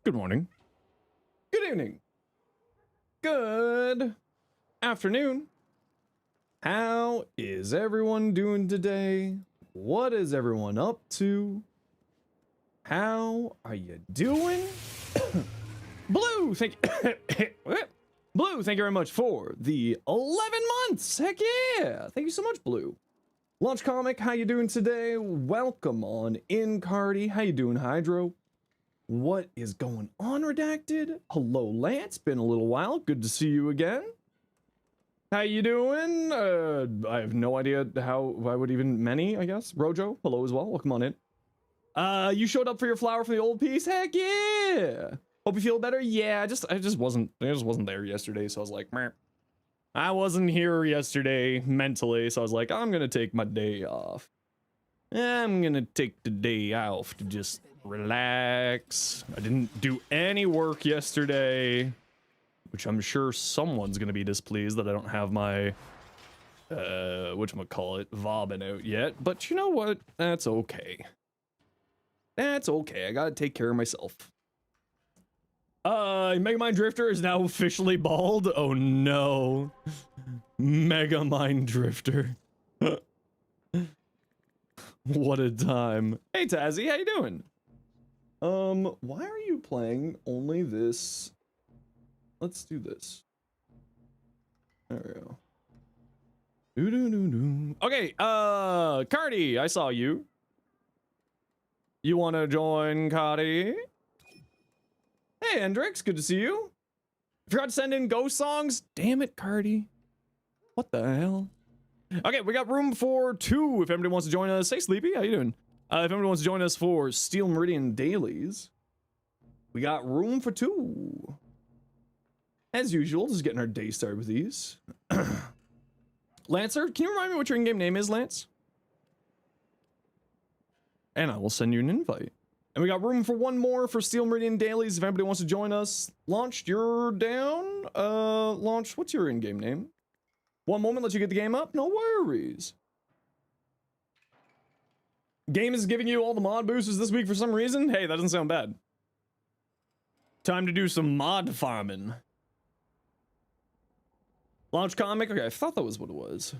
Good morning. Good evening. Good afternoon. How is everyone doing today? What is everyone up to? How are you doing? Blue, thank you. Blue, thank you very much for the 11 months. Heck yeah. Thank you so much, Blue. Launch Comic, how you doing today? Welcome on in, Cardi. How you doing, Hydro? What is going on, Redacted? Hello, Lance. Been a little while. Good to see you again. How you doing? I have no idea how I would even many, I guess. Rojo, hello as well. Welcome on in. You showed up for your flower from the old piece? Heck yeah! Hope you feel better. Yeah, I just wasn't there yesterday, so I was like, meh. I wasn't here yesterday mentally, so I was like, I'm gonna take my day off. I'm gonna take the day off to just relax. I didn't do any work yesterday, which I'm sure someone's gonna be displeased that I don't have my whatchamacallit, Vobin out yet, but you know what? That's okay. That's okay. I gotta take care of myself. Megamind Drifter is now officially bald. Oh no. Megamind Drifter. What a time. Hey Tazzy, how you doing? Why are you playing only this? Let's do this. There we go. Okay, Cardi, I saw you. You wanna join, Cardi? Hey, Hendrix, good to see you. Forgot to send in ghost songs. Damn it, Cardi. What the hell? Okay, we got room for 2 if anybody wants to join us. Hey, Sleepy, how you doing? If anybody wants to join us for Steel Meridian Dailies, we got room for 2. As usual, just getting our day started with these. Lancer, can you remind me what your in-game name is, Lance? And I will send you an invite. And we got room for 1 more for Steel Meridian Dailies. If anybody wants to join us, Launched, you're down. Launch, what's your in-game name? 1 moment, let you get the game up. No worries. Game is giving you all the mod boosters this week for some reason. Hey, that doesn't sound bad. Time to do some mod farming. Launch Comic. Okay, I thought that was what it was.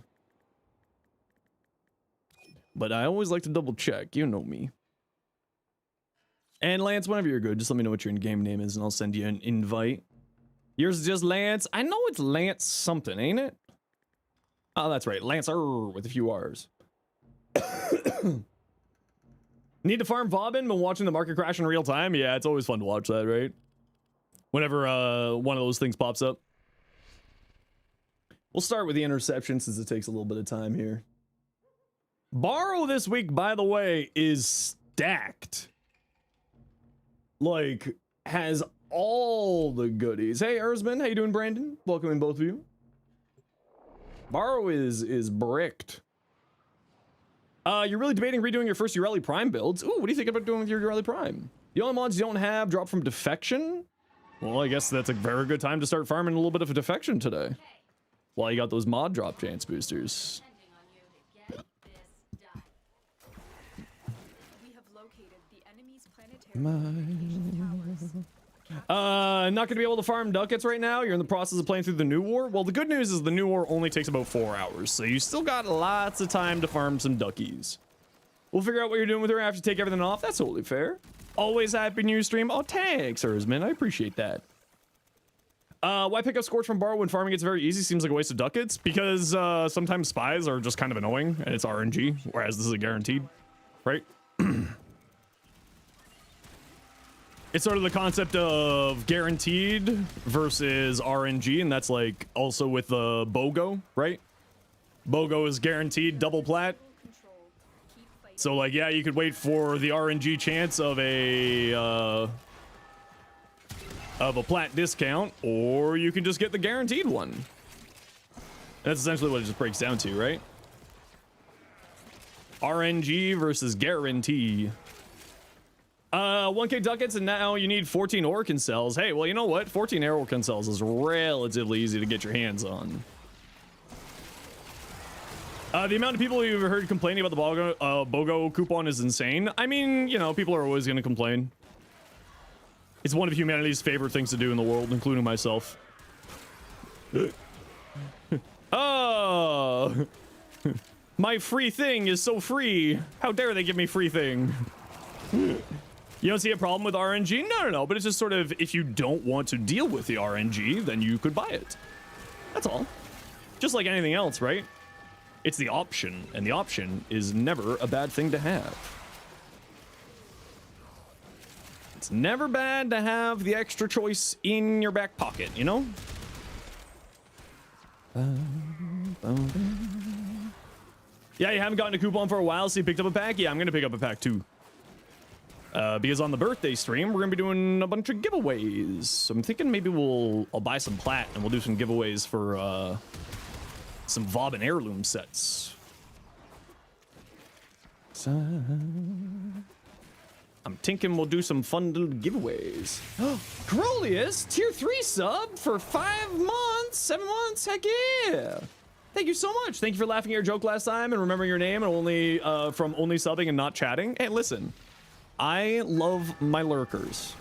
But I always like to double check. You know me. And Lance, whenever you're good, just let me know what your in-game name is and I'll send you an invite. Yours is just Lance. I know it's Lance something, ain't it? Oh, that's right. Lancer with a few R's. Need to farm Vobin when watching the market crash in real time? Yeah, it's always fun to watch that, right? Whenever one of those things pops up. We'll start with the interception since it takes a little bit of time here. Baro this week, by the way, is stacked. Like, has all the goodies. Hey, Erzman, how you doing, Brandon? Welcoming both of you. Baro is bricked. You're really debating redoing your first Ureli Prime builds. Ooh, what do you think about doing with your Ureli Prime? The only mods you don't have drop from Defection? Well, I guess that's a very good time to start farming a little bit of a Defection today. While you got those mod drop chance boosters. Not gonna be able to farm ducats right now. You're in the process of playing through the new war. Well, the good news is the new war only takes about 4 hours, so you still got lots of time to farm some duckies. We'll figure out what you're doing with her after you take everything off. That's totally fair. Always happy new stream. Oh, thanks, Erzman. I appreciate that. Why pick up Scorch from Baro when farming gets very easy? Seems like a waste of ducats. Because sometimes spies are just kind of annoying and it's RNG, whereas this is a guaranteed, right? It's sort of the concept of guaranteed versus RNG, and that's like also with the BOGO, right? BOGO is guaranteed double plat. So like, yeah, you could wait for the RNG chance of a plat discount, or you can just get the guaranteed one. That's essentially what it just breaks down to, right? RNG versus guarantee. 1k ducats and now you need 14 Orkin cells. Hey, well, you know what? 14 Orkin cells is relatively easy to get your hands on. The amount of people you've heard complaining about the BOGO coupon is insane. I mean, you know, people are always going to complain. It's one of humanity's favorite things to do in the world, including myself. Oh, my free thing is so free. How dare they give me free thing? You don't see a problem with RNG? No. But it's just sort of, if you don't want to deal with the RNG, then you could buy it. That's all. Just like anything else, right? It's the option, and the option is never a bad thing to have. It's never bad to have the extra choice in your back pocket, you know? Yeah, you haven't gotten a coupon for a while, so you picked up a pack? Yeah, I'm gonna pick up a pack too. Because on the birthday stream, we're gonna be doing a bunch of giveaways. So I'm thinking maybe I'll buy some plat and we'll do some giveaways for some Vob and heirloom sets. I'm thinking we'll do some fun little giveaways. Corolius, tier 3 sub for 5 months, 7 months, heck yeah. Thank you so much. Thank you for laughing at your joke last time and remembering your name and only from only subbing and not chatting. Hey, listen, I love my lurkers.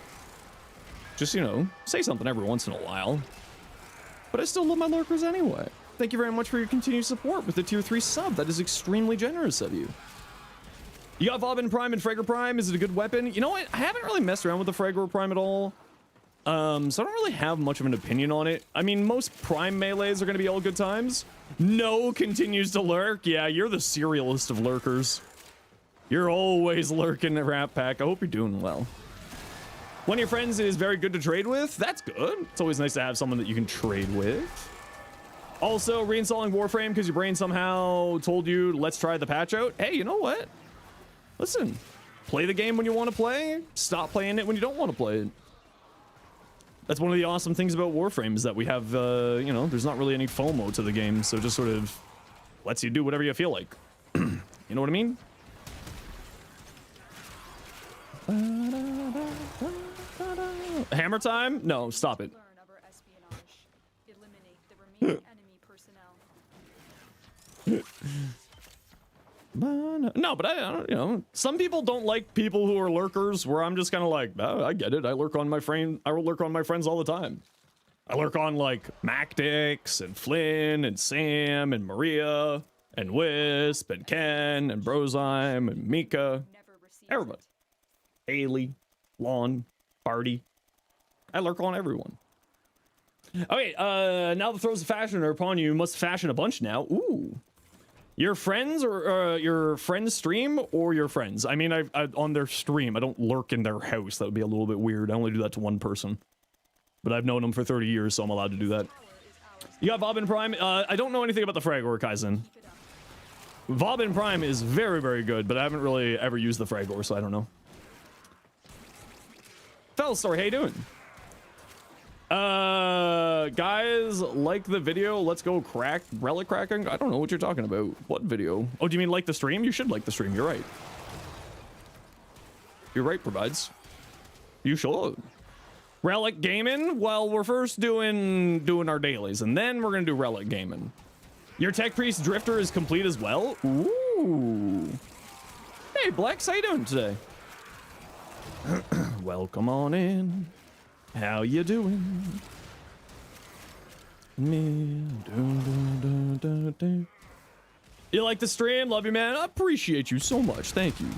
Just, you know, say something every once in a while. But I still love my lurkers anyway. Thank you very much for your continued support with the tier 3 sub. That is extremely generous of you. You got Vob Prime and Fragor Prime. Is it a good weapon? You know what? I haven't really messed around with the Fragor Prime at all. So I don't really have much of an opinion on it. I mean, most Prime melees are going to be all good times. No continues to lurk. Yeah, you're the serialist of lurkers. You're always lurking at Rat Pack. I hope you're doing well. One of your friends is very good to trade with. That's good. It's always nice to have someone that you can trade with. Also, reinstalling Warframe because your brain somehow told you, let's try the patch out. Hey, you know what? Listen, play the game when you want to play. Stop playing it when you don't want to play it. That's one of the awesome things about Warframe is that we have, you know, there's not really any FOMO to the game. So it just sort of lets you do whatever you feel like. You know what I mean? Hammer time? No, stop it. No, but I don't, you know, some people don't like people who are lurkers where I'm just kind of like, oh, I get it. I lurk on my friends all the time. I lurk on like Mactix and Flynn and Sam and Maria and Wisp and Ken and Brozime and Mika. Everybody. Haley, Lon, Barty. I lurk on everyone. Okay, now the throes of fashion are upon you. You must fashion a bunch now. Ooh. Your friends or your friends stream or your friends? I mean, I on their stream. I don't lurk in their house. That would be a little bit weird. I only do that to one person. But I've known them for 30 years, so I'm allowed to do that. You got Vob Prime? I don't know anything about the Fragor, Kaizen. Vob Prime is very, very good, but I haven't really ever used the Fragor, so I don't know. Fell Story, how you doing? Guys, like the video, let's go crack relic cracking. I don't know what you're talking about. What video? Oh, do you mean like the stream? You should like the stream. You're right. You're right, provides. You should. Relic gaming? Well, we're first doing our dailies, and then we're gonna do relic gaming. Your Tech Priest Drifter is complete as well. Ooh. Hey, Blex, how you doing today? Welcome on in. How you doing? You like the stream? Love you, man. I appreciate you so much. Thank you.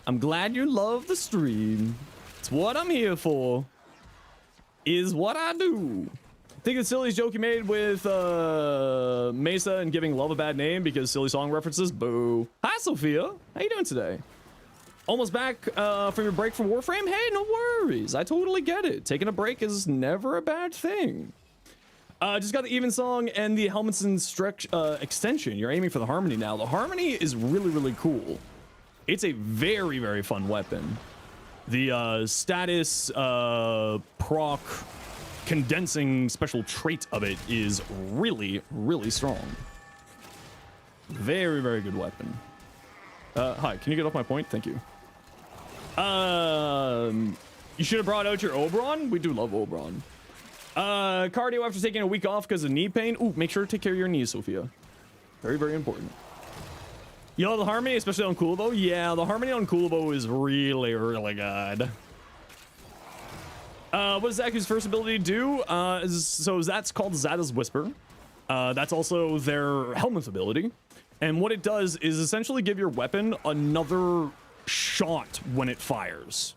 I'm glad you love the stream. It's what I'm here for. Is what I do. Think of Silly's joke you made with Mesa and giving Love a bad name because silly song references? Boo. Hi, Sophia. How you doing today? Almost back from your break from Warframe? Hey, no worries. I totally get it. Taking a break is never a bad thing. Just got the Even Song and the Helmetson stretch extension. You're aiming for the Harmony now. The Harmony is really, really cool. It's a very, very fun weapon. The status proc condensing special trait of it is really, really strong. Very, very good weapon. Hi, can you get off my point? Thank you. You should have brought out your Oberon. We do love Oberon. Cardio after taking a week off because of knee pain. Ooh, make sure to take care of your knees, Sophia. Very, very important. You know the Harmony, especially on Coolbo? Yeah, the Harmony on Coolbo is really, really good. What does Zaku's first ability do? So that's called Zada's Whisper. That's also their helmet ability. And what it does is essentially give your weapon another shot when it fires.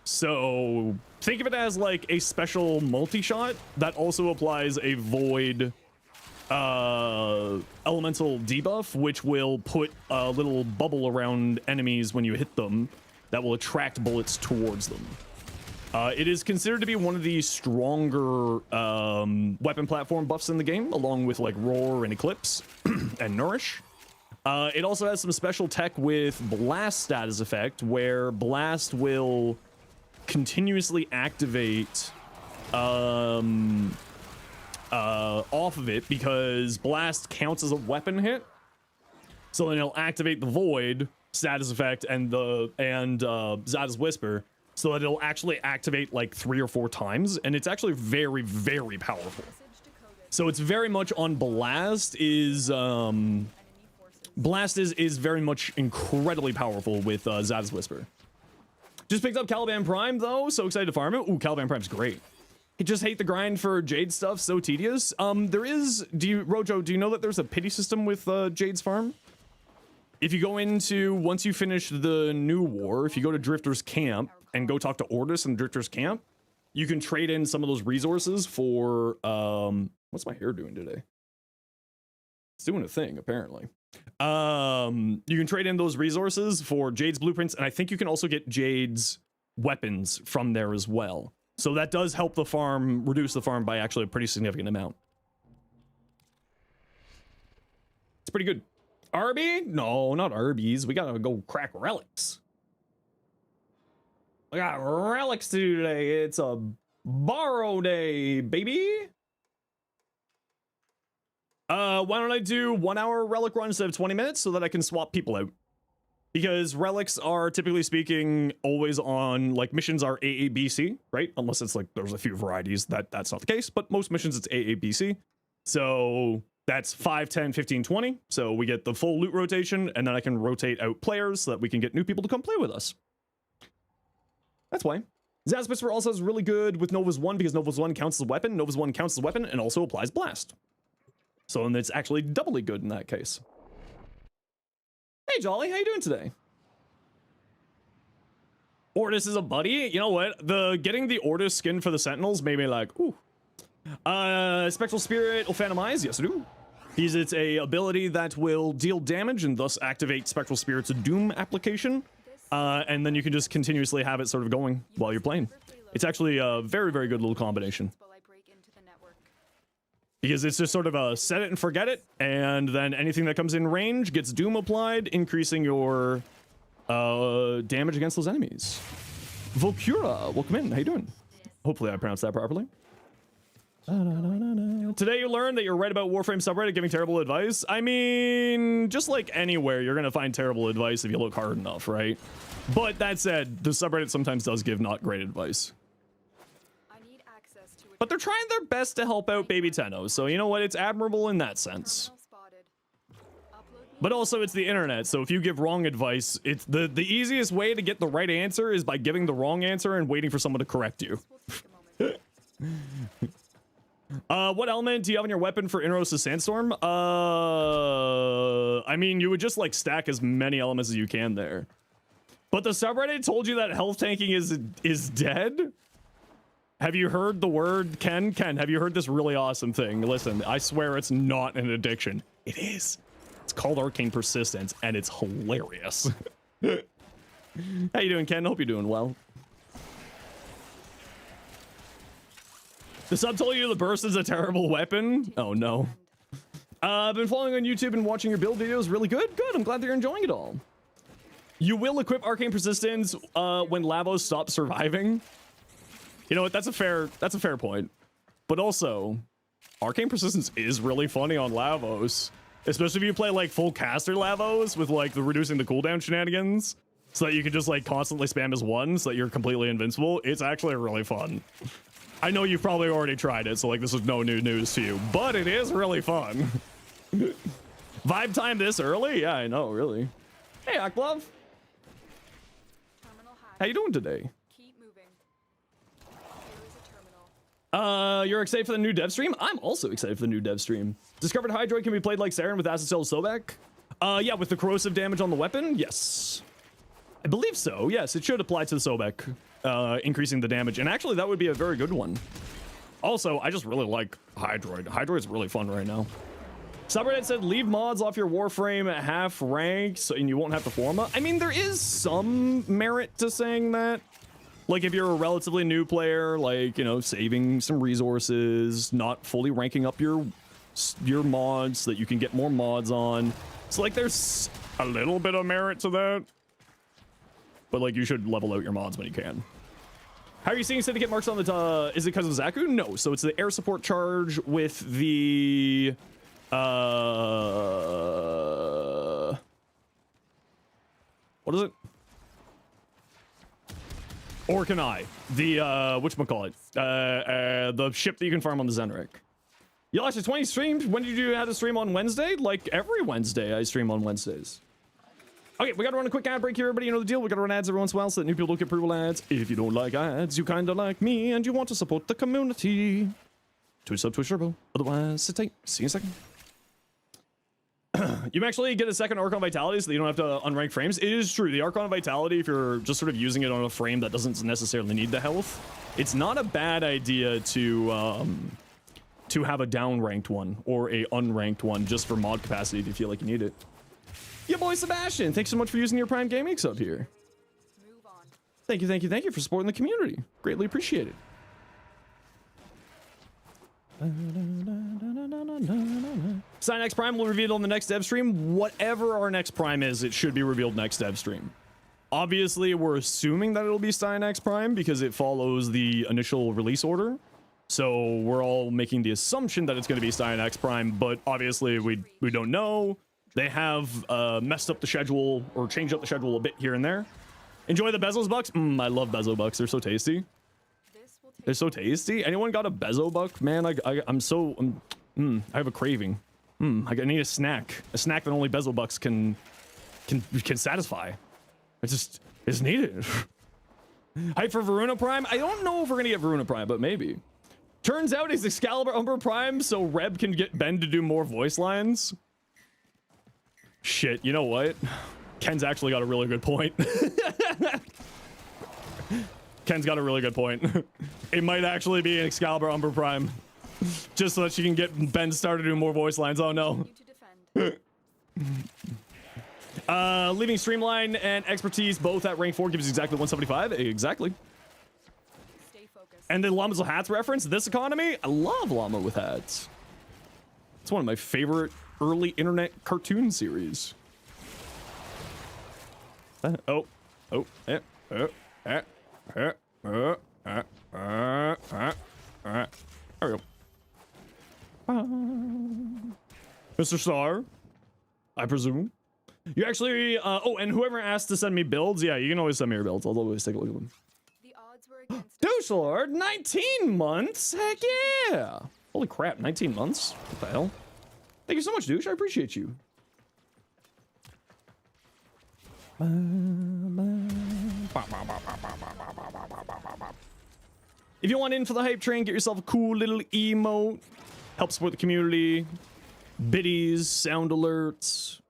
So think of it as like a special multi-shot that also applies a void elemental debuff, which will put a little bubble around enemies when you hit them that will attract bullets towards them. It is considered to be one of the stronger weapon platform buffs in the game, along with like Roar and Eclipse and Nourish. It also has some special tech with Blast status effect, where Blast will continuously activate off of it, because Blast counts as a weapon hit. So then it'll activate the Void status effect and Zada's Whisper, so that it'll actually activate like 3 or 4 times, and it's actually very, very powerful. So it's very much on Blast is very much incredibly powerful with Zada's Whisper. Just picked up Caliban Prime though, so excited to farm it. Ooh, Caliban Prime's great. I just hate the grind for Jade stuff, so tedious. Rojo, do you know that there's a pity system with Jade's farm? If you go into, once you finish the new war, if you go to Drifter's Camp and go talk to Ordis in Drifter's Camp, you can trade in some of those resources for, what's my hair doing today? It's doing a thing, apparently. You can trade in those resources for Jade's blueprints, and I think you can also get Jade's weapons from there as well. So that does help the farm, reduce the farm by actually a pretty significant amount. It's pretty good. Arby? No, not Arby's. We gotta go crack relics. We got relics to do today. It's a borrow day, baby. Why don't I do 1 hour relic run instead of 20 minutes so that I can swap people out? Because relics are, typically speaking, always on, like, missions are AABC, right? Unless it's like there's a few varieties that's not the case, but most missions it's AABC. So that's 5, 10, 15, 20. So we get the full loot rotation, and then I can rotate out players so that we can get new people to come play with us. That's why. Zada's Whisper also is really good with Nova's 1 because Nova's 1 counts as a weapon. Nova's 1 counts as a weapon and also applies Blast. So then it's actually doubly good in that case. Hey, Jolly, how you doing today? Ordis is a buddy. You know what? Getting the Ordis skin for the Sentinels made me like, ooh. Spectral Spirit Ophanimize, yes I do. It's a ability that will deal damage and thus activate Spectral Spirit's Doom application. And then you can just continuously have it sort of going while you're playing. It's actually a very, very good little combination. Because it's just sort of a set it and forget it, and then anything that comes in range gets Doom applied, increasing your damage against those enemies. Volcura, welcome in. How you doing? Hopefully I pronounced that properly. Today you learned that you're right about Warframe subreddit giving terrible advice. I mean, just like anywhere, you're gonna find terrible advice if you look hard enough, right? But that said, the subreddit sometimes does give not great advice. But they're trying their best to help out Baby Tenno, so you know what? It's admirable in that sense. But also, it's the internet, so if you give wrong advice, it's the easiest way to get the right answer is by giving the wrong answer and waiting for someone to correct you. What element do you have in your weapon for Inros' Sandstorm? I mean, you would just like stack as many elements as you can there. But the subreddit told you that health tanking is dead? Have you heard the word, Ken, have you heard this really awesome thing? Listen, I swear it's not an addiction. It is. It's called Arcane Persistence, and it's hilarious. How you doing, Ken? Hope you're doing well. The sub told you the burst is a terrible weapon? Oh, no. I've been following on YouTube and watching your build videos. Really good? Good. I'm glad that you're enjoying it all. You will equip Arcane Persistence when Lavos stops surviving. You know what? That's a fair point. But also, Arcane Persistence is really funny on Lavos. Especially if you play like full caster Lavos with like the reducing the cooldown shenanigans. So that you can just like constantly spam as one so that you're completely invincible. It's actually really fun. I know you've probably already tried it, so like this is no new news to you. But it is really fun. Vibe time this early? Yeah, I know, really. Hey, Aklov. How you doing today? You're excited for the new dev stream? I'm also excited for the new dev stream. Discovered Hydroid can be played like Saren with Acid Cell Sobek. Yeah, with the corrosive damage on the weapon, yes. I believe so, yes, it should apply to the Sobek, increasing the damage, and actually that would be a very good one. Also, I just really like Hydroid. Hydroid's really fun right now. Subreddit said, leave mods off your Warframe at half rank, so, and you won't have to form up. I mean, there is some merit to saying that. Like, if you're a relatively new player, like, you know, saving some resources, not fully ranking up your mods so that you can get more mods on. So, like, there's a little bit of merit to that. But, like, you should level out your mods when you can. How are you seeing Syndicate marks on the... is it because of Zaku? No. So, it's the air support charge with the... what is it? Orkanai, the whatchamacallit, the ship that you can farm on the Zenrik. You lost your 20 streams. When did you have to stream on Wednesday? Like every Wednesday I stream on Wednesdays. Okay, we gotta run a quick ad break here, everybody. You know the deal. We gotta run ads every once in a while so that new people don't get approval ads. If you don't like ads, you kinda like me and you want to support the community. Twitch sub, Twitch turbo. Otherwise, sit tight. See you in a second. You actually get a second Archon Vitality so that you don't have to unrank frames. It is true. The Archon Vitality, if you're just sort of using it on a frame that doesn't necessarily need the health, it's not a bad idea to have a downranked one or a unranked one just for mod capacity if you feel like you need it. Yeah, boy Sebastian, thanks so much for using your Prime Gaming sub here. Move on. Thank you for supporting the community. Greatly appreciated. Sign X Prime will be revealed on the next dev stream. Whatever our next Prime is, it should be revealed next dev stream. Obviously, we're assuming that it'll be Stein X Prime because it follows the initial release order. So we're all making the assumption that it's going to be Stein X Prime, but obviously we don't know. They have messed up the schedule or changed up the schedule a bit here and there. Enjoy the Bezos Bucks? I love Bezo Bucks. They're so tasty. They're so tasty. Anyone got a Bezo Buck? Man, I have a craving. I need a snack that only Bezo Bucks can satisfy. I just need it. Hype for Varuna Prime? I don't know if we're gonna get Varuna Prime, but maybe. Turns out it's Excalibur Umber Prime, so Reb can get Ben to do more voice lines. Shit, you know what? Ken's actually got a really good point. Ken's got a really good point. It might actually be an Excalibur Umber Prime. Just so that she can get Ben started doing more voice lines. Oh no. Leaving Streamline and Expertise both at rank 4 gives you exactly 175. Exactly. Stay focused. And the Llamas with Hats reference, this economy, I love Llama with Hats. It's one of my favorite early internet cartoon series. There we go. Mr. Star, I presume. You actually, oh, and whoever asked to send me builds, yeah, you can always send me your builds. I'll always take a look at them. The odds were against Douche Lord, 19 months? Heck yeah. Holy crap, 19 months? What the hell? Thank you so much, Douche. I appreciate you. If you want in for the hype train, get yourself a cool little emote. Help support the community. Biddies, sound alerts.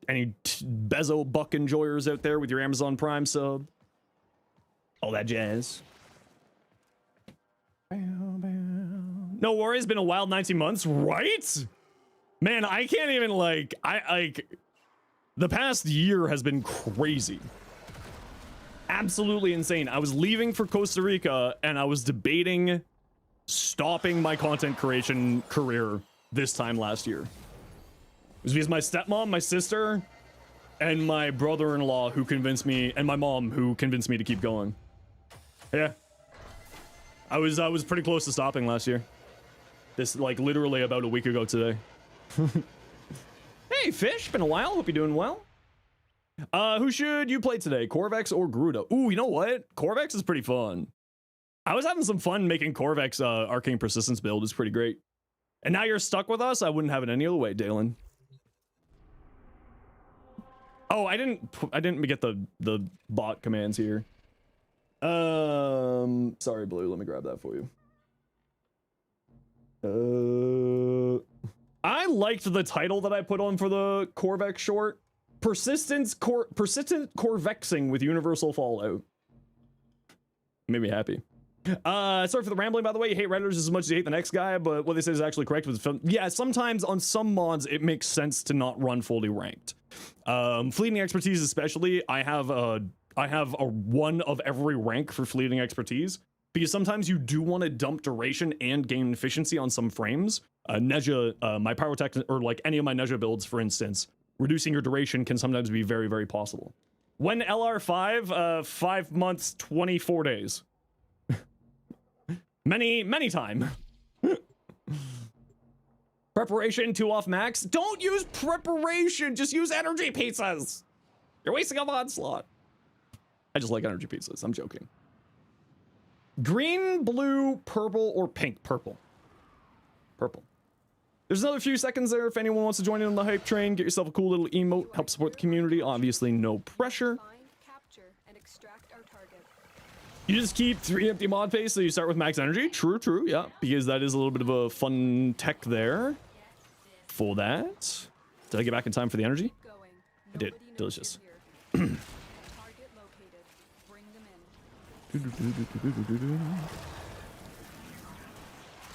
Any Bezo Buck enjoyers out there with your Amazon Prime sub. All that jazz. No worries, it's been a wild 19 months, right? Man, I can't even the past year has been crazy. Absolutely insane. I was leaving for Costa Rica and I was debating stopping my content creation career this time last year. It was because my stepmom, my sister, and my brother-in-law who convinced me, and my mom who convinced me to keep going. Yeah. I was pretty close to stopping last year. This, like, literally about a week ago today. Hey, Fish, been a while. Hope you're doing well. Who should you play today? Corvex or Garuda? Ooh, you know what? Corvex is pretty fun. I was having some fun making Corvex Arcane Persistence build. It's pretty great. And now you're stuck with us? I wouldn't have it any other way, Dalen. Oh, I didn't get the bot commands here. Sorry, Blue. Let me grab that for you. I liked the title that I put on for the Corvex short. Persistent Corvexing with Universal Fallout. Made me happy. Sorry for the rambling, by the way. You hate Redditors as much as you hate the next guy, but what they say is actually correct with film. Yeah, sometimes on some mods, it makes sense to not run fully ranked. Fleeting expertise especially, I have a one of every rank for fleeting expertise, because sometimes you do want to dump duration and gain efficiency on some frames. Neja, my pyrotech, or like any of my Neja builds, for instance, reducing your duration can sometimes be very, very possible. When LR5, 5 months, 24 days. Many time. Preparation 2 off max. Don't use preparation, just use energy pizzas. You're wasting a mod slot. I just like energy pizzas, I'm joking. Green, blue, purple, or pink? Purple. Purple. There's another few seconds there if anyone wants to join in on the hype train. Get yourself a cool little emote, help support the community. Obviously, no pressure. Find, capture, and extract our target. You just keep 3 empty mod pace, so you start with max energy. True, yeah, because that is a little bit of a fun tech there. For that. Did I get back in time for the energy? Going. I did. Nobody knows Delicious. you're here. Target located. Bring them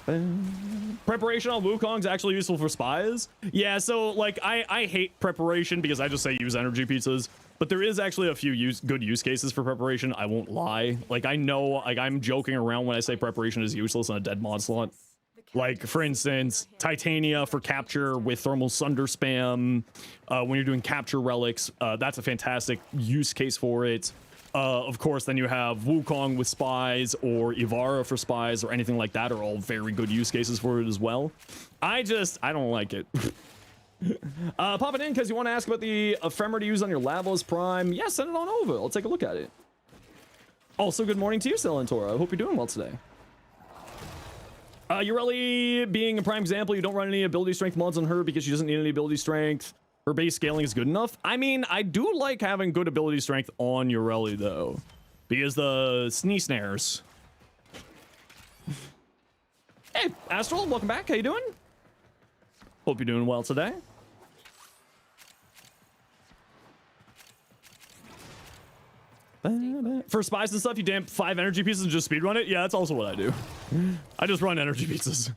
in. Preparation on Wukong's actually useful for spies. Yeah, so like I hate preparation because I just say use energy pizzas, but there is actually a few good use cases for preparation. I won't lie. Like I know, like I'm joking around when I say preparation is useless on a dead mod slot. Like for instance, Titania for capture with thermal sunder spam. When you're doing capture relics, that's a fantastic use case for it. Of course, then you have Wukong with spies, or Ivara for spies, or anything like that are all very good use cases for it as well. I don't like it. Pop it in because you want to ask about the ephemer to use on your Lavos Prime. Yeah, send it on over. I'll take a look at it. Also, good morning to you, Celentora. I hope you're doing well today. Ureli being a prime example, you don't run any ability strength mods on her because she doesn't need any ability strength. Her base scaling is good enough. I mean, I do like having good ability strength on Ureli, though. Because the sneeze snares. Hey, Astral, welcome back. How you doing? Hope you're doing well today. For spies and stuff, you damp 5 energy pieces and just speedrun it? Yeah, that's also what I do. I just run energy pieces.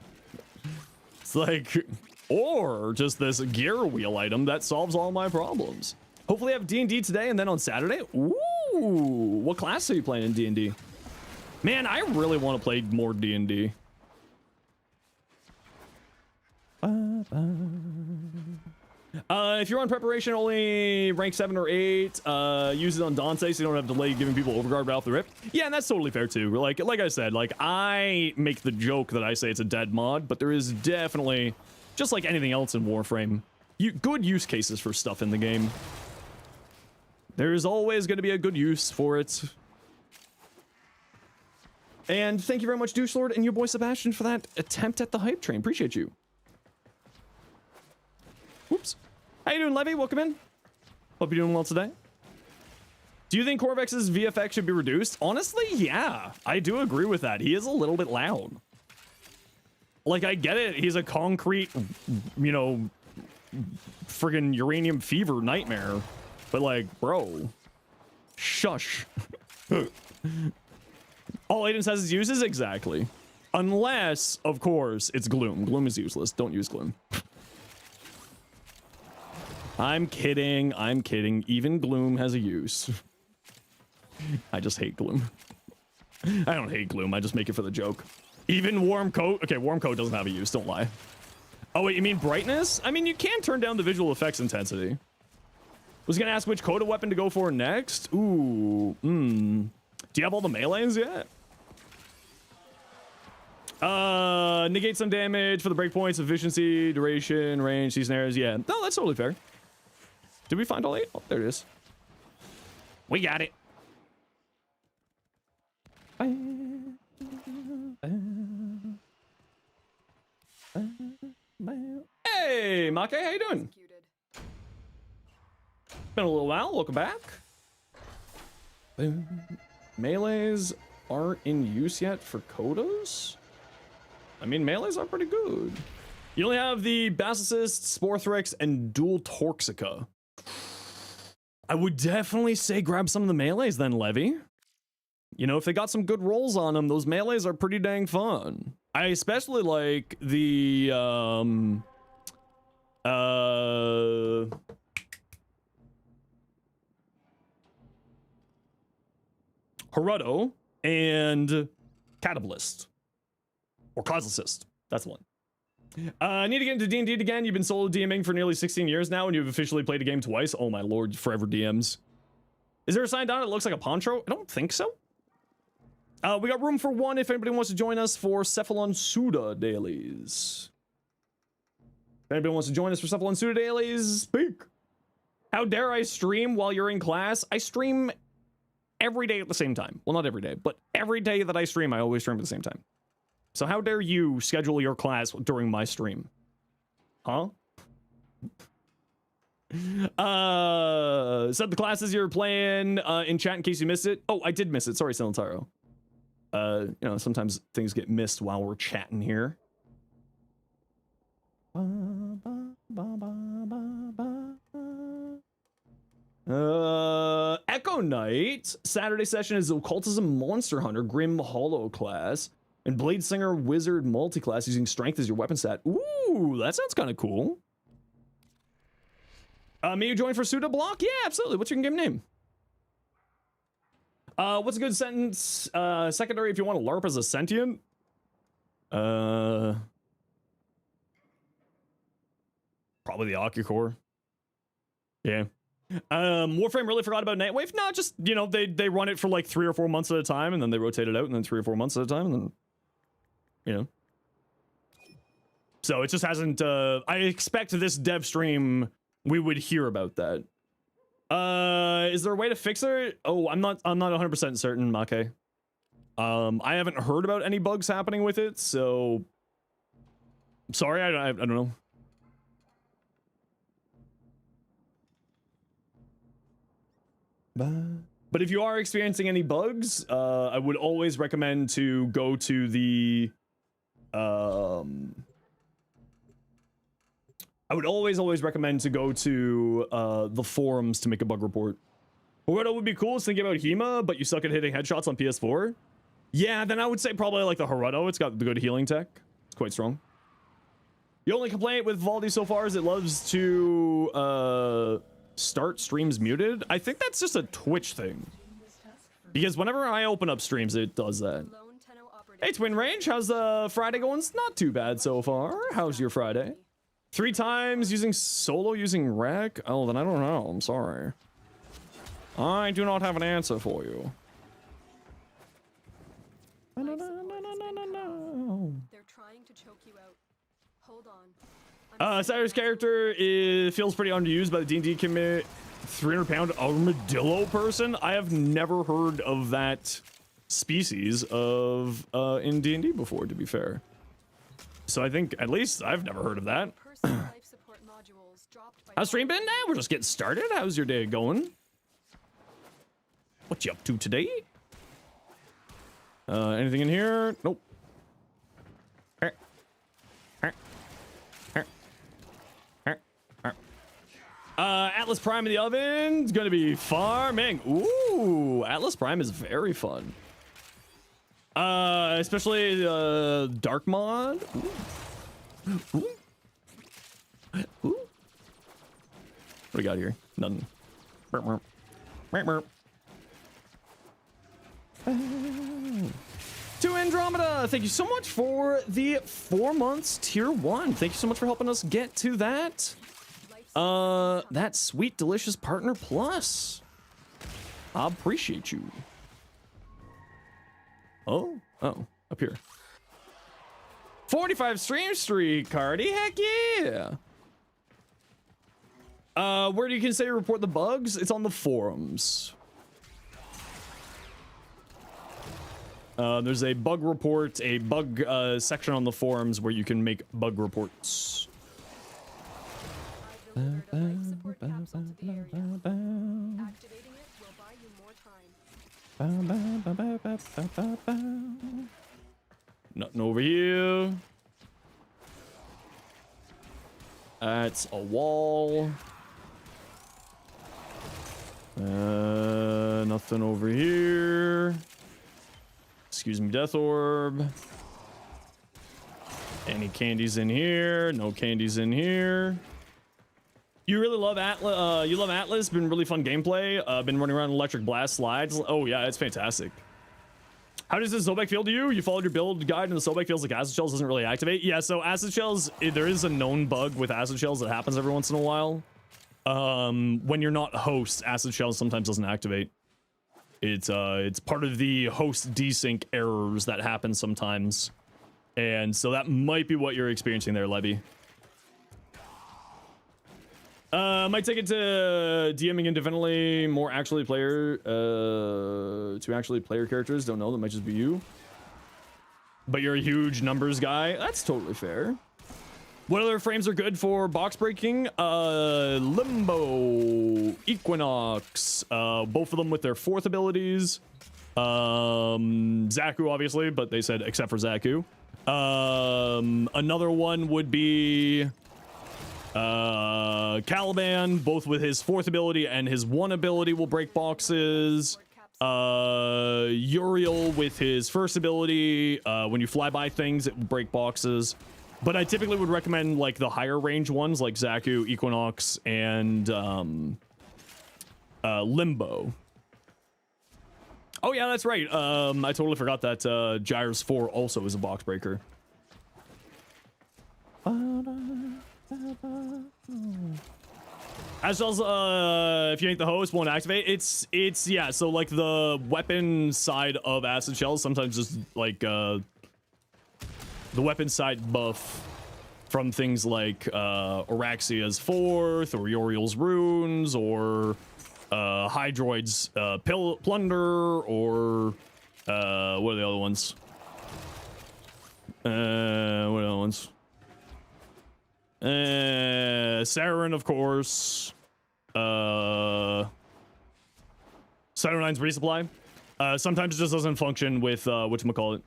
It's like... Or just this gear wheel item that solves all my problems. Hopefully I have D&D today and then on Saturday. Ooh, what class are you playing in D&D? Man, I really want to play more D&D. If you're on preparation, only rank 7 or 8, use it on Dante so you don't have delay giving people overguard right off the rip. Yeah, and that's totally fair too. Like I said, like I make the joke that I say it's a dead mod, but there is definitely, just like anything else in Warframe, good use cases for stuff in the game. There's always going to be a good use for it. And thank you very much, Douche Lord, and your boy Sebastian for that attempt at the hype train. Appreciate you. Whoops. How you doing, Levy? Welcome in. Hope you're doing well today. Do you think Corvex's VFX should be reduced? Honestly, yeah. I do agree with that. He is a little bit loud. Like, I get it. He's a concrete, you know, friggin' uranium fever nightmare. But, like, bro. Shush. All Aiden says is uses? Exactly. Unless, of course, it's Gloom. Gloom is useless. Don't use Gloom. I'm kidding. I'm kidding. Even Gloom has a use. I just hate Gloom. I don't hate Gloom. I just make it for the joke. Even Warm Coat. Okay, Warm Coat doesn't have a use. Don't lie. Oh, wait, you mean brightness? I mean, you can turn down the visual effects intensity. Was gonna ask which Coda weapon to go for next. Ooh. Do you have all the melees yet? Negate some damage for the breakpoints, efficiency, duration, range, these snares. Yeah. No, that's totally fair. Did we find all 8? Oh, there it is. We got it. Hey, Make, how you doing? Been a little while. Welcome back. Melees aren't in use yet for Kodas. I mean, melees are pretty good. You only have the Basilisk, Sporthrix, and Dual Torxica. I would definitely say grab some of the melees then, Levy. You know, if they got some good rolls on them, those melees are pretty dang fun. I especially like the, Haruto and Catabalist. Or Coslicist. That's one. I need to get into D&D again. You've been solo DMing for nearly 16 years now, and you've officially played a game twice. Oh my lord, forever DMs. Is there a sign down that looks like a poncho? I don't think so. We got room for one if anybody wants to join us for Cephalon Suda dailies. If anybody wants to join us for Cephalon Suda dailies, speak. How dare I stream while you're in class? I stream every day at the same time. Well, not every day, but every day that I stream, I always stream at the same time. So how dare you schedule your class during my stream? Huh? Set the classes you're playing in chat in case you missed it. Oh, I did miss it. Sorry, Silentaro. You know, sometimes things get missed while we're chatting here. Echo Knight. Saturday session is Occultism Monster Hunter, Grim Hollow class. And Blade Singer Wizard multi-class using strength as your weapon stat. Ooh, that sounds kind of cool. May you join for Suda Block? Yeah, absolutely. What's your game name? What's a good sentence? Secondary if you want to LARP as a sentient? Probably the Ocucore. Yeah. Warframe really forgot about Nightwave? No, just, you know, they run it for like 3 or 4 months at a time, and then they rotate it out, and then 3 or 4 months at a time, and then, you know. So it just hasn't, I expect this dev stream, we would hear about that. Is there a way to fix it? Oh, I'm not 100% certain, Make. I haven't heard about any bugs happening with it, so sorry, I don't know. But if you are experiencing any bugs, I would always recommend to go to the I would always recommend to go to the forums to make a bug report. What would be cool is thinking about Hema, but you suck at hitting headshots on PS4. Yeah, then I would say probably like the Haruto. It's got the good healing tech. It's quite strong. The only complaint with Valdi so far is it loves to start streams muted. I think that's just a Twitch thing. Because whenever I open up streams, it does that. Hey, Twin Range, how's Friday going? It's not too bad so far. How's your Friday? 3 times using solo using rec? Oh, then I don't know. I'm sorry. I do not have an answer for you. They're trying to choke you out. Hold on. Cyrus' character feels pretty underused by the D&D commit. 300-pound armadillo person? I have never heard of that species of in D&D before, to be fair. So I think at least I've never heard of that. How's stream been? We're just getting started. How's your day going? What you up to today? Anything in here? Nope. Atlas Prime in the oven is gonna be farming. Ooh, Atlas Prime is very fun. Especially Dark Mod. Ooh. Ooh. Ooh. What do we got here? Nothing. To Andromeda, thank you so much for the 4 months tier 1. Thank you so much for helping us get to that. That sweet, delicious partner plus. I appreciate you. Oh, up here. 45 stream streak, Cardi. Heck yeah. Where do you consider report the bugs? It's on the forums. There's a bug report, a bug section on the forums where you can make bug reports. I've delivered a life support capsule to the area. Activating it will buy you more time. Nothing over here. That's a wall. Nothing over here. Excuse me, Death Orb. Any candies in here? No candies in here. You really love Atlas? You love Atlas? Been really fun gameplay. Been running around Electric Blast slides. Oh yeah, it's fantastic. How does this Zobek feel to you? You followed your build guide and the Zobek feels like Acid Shells doesn't really activate. Yeah, so Acid Shells, there is a known bug with Acid Shells that happens every once in a while. When you're not host, Acid Shells sometimes doesn't activate. It's part of the host desync errors that happen sometimes. And so that might be what you're experiencing there, Levy. Might take it to DMing indefinitely, more actually player, to actually player characters. Don't know, that might just be you. But you're a huge numbers guy. That's totally fair. What other frames are good for box breaking? Limbo, Equinox, both of them with their 4th abilities. Zaku, obviously, but they said except for Zaku. Another one would be Caliban, both with his 4th ability and his 1 ability will break boxes. Uriel with his 1st ability, when you fly by things, it will break boxes. But I typically would recommend like the higher range ones like Zaku, Equinox, and Limbo. Oh yeah, that's right. I totally forgot that Gyres 4 also is a box breaker. As well as if you ain't the host, won't activate. It's yeah. So like the weapon side of Acid Shells sometimes just like the weapon side buff from things like Araxia's 4th or Uriel's runes or Hydroid's plunder or what are the other ones? What are the other ones? Saren, of course. Cyto9's resupply. Sometimes it just doesn't function with whatchamacallit,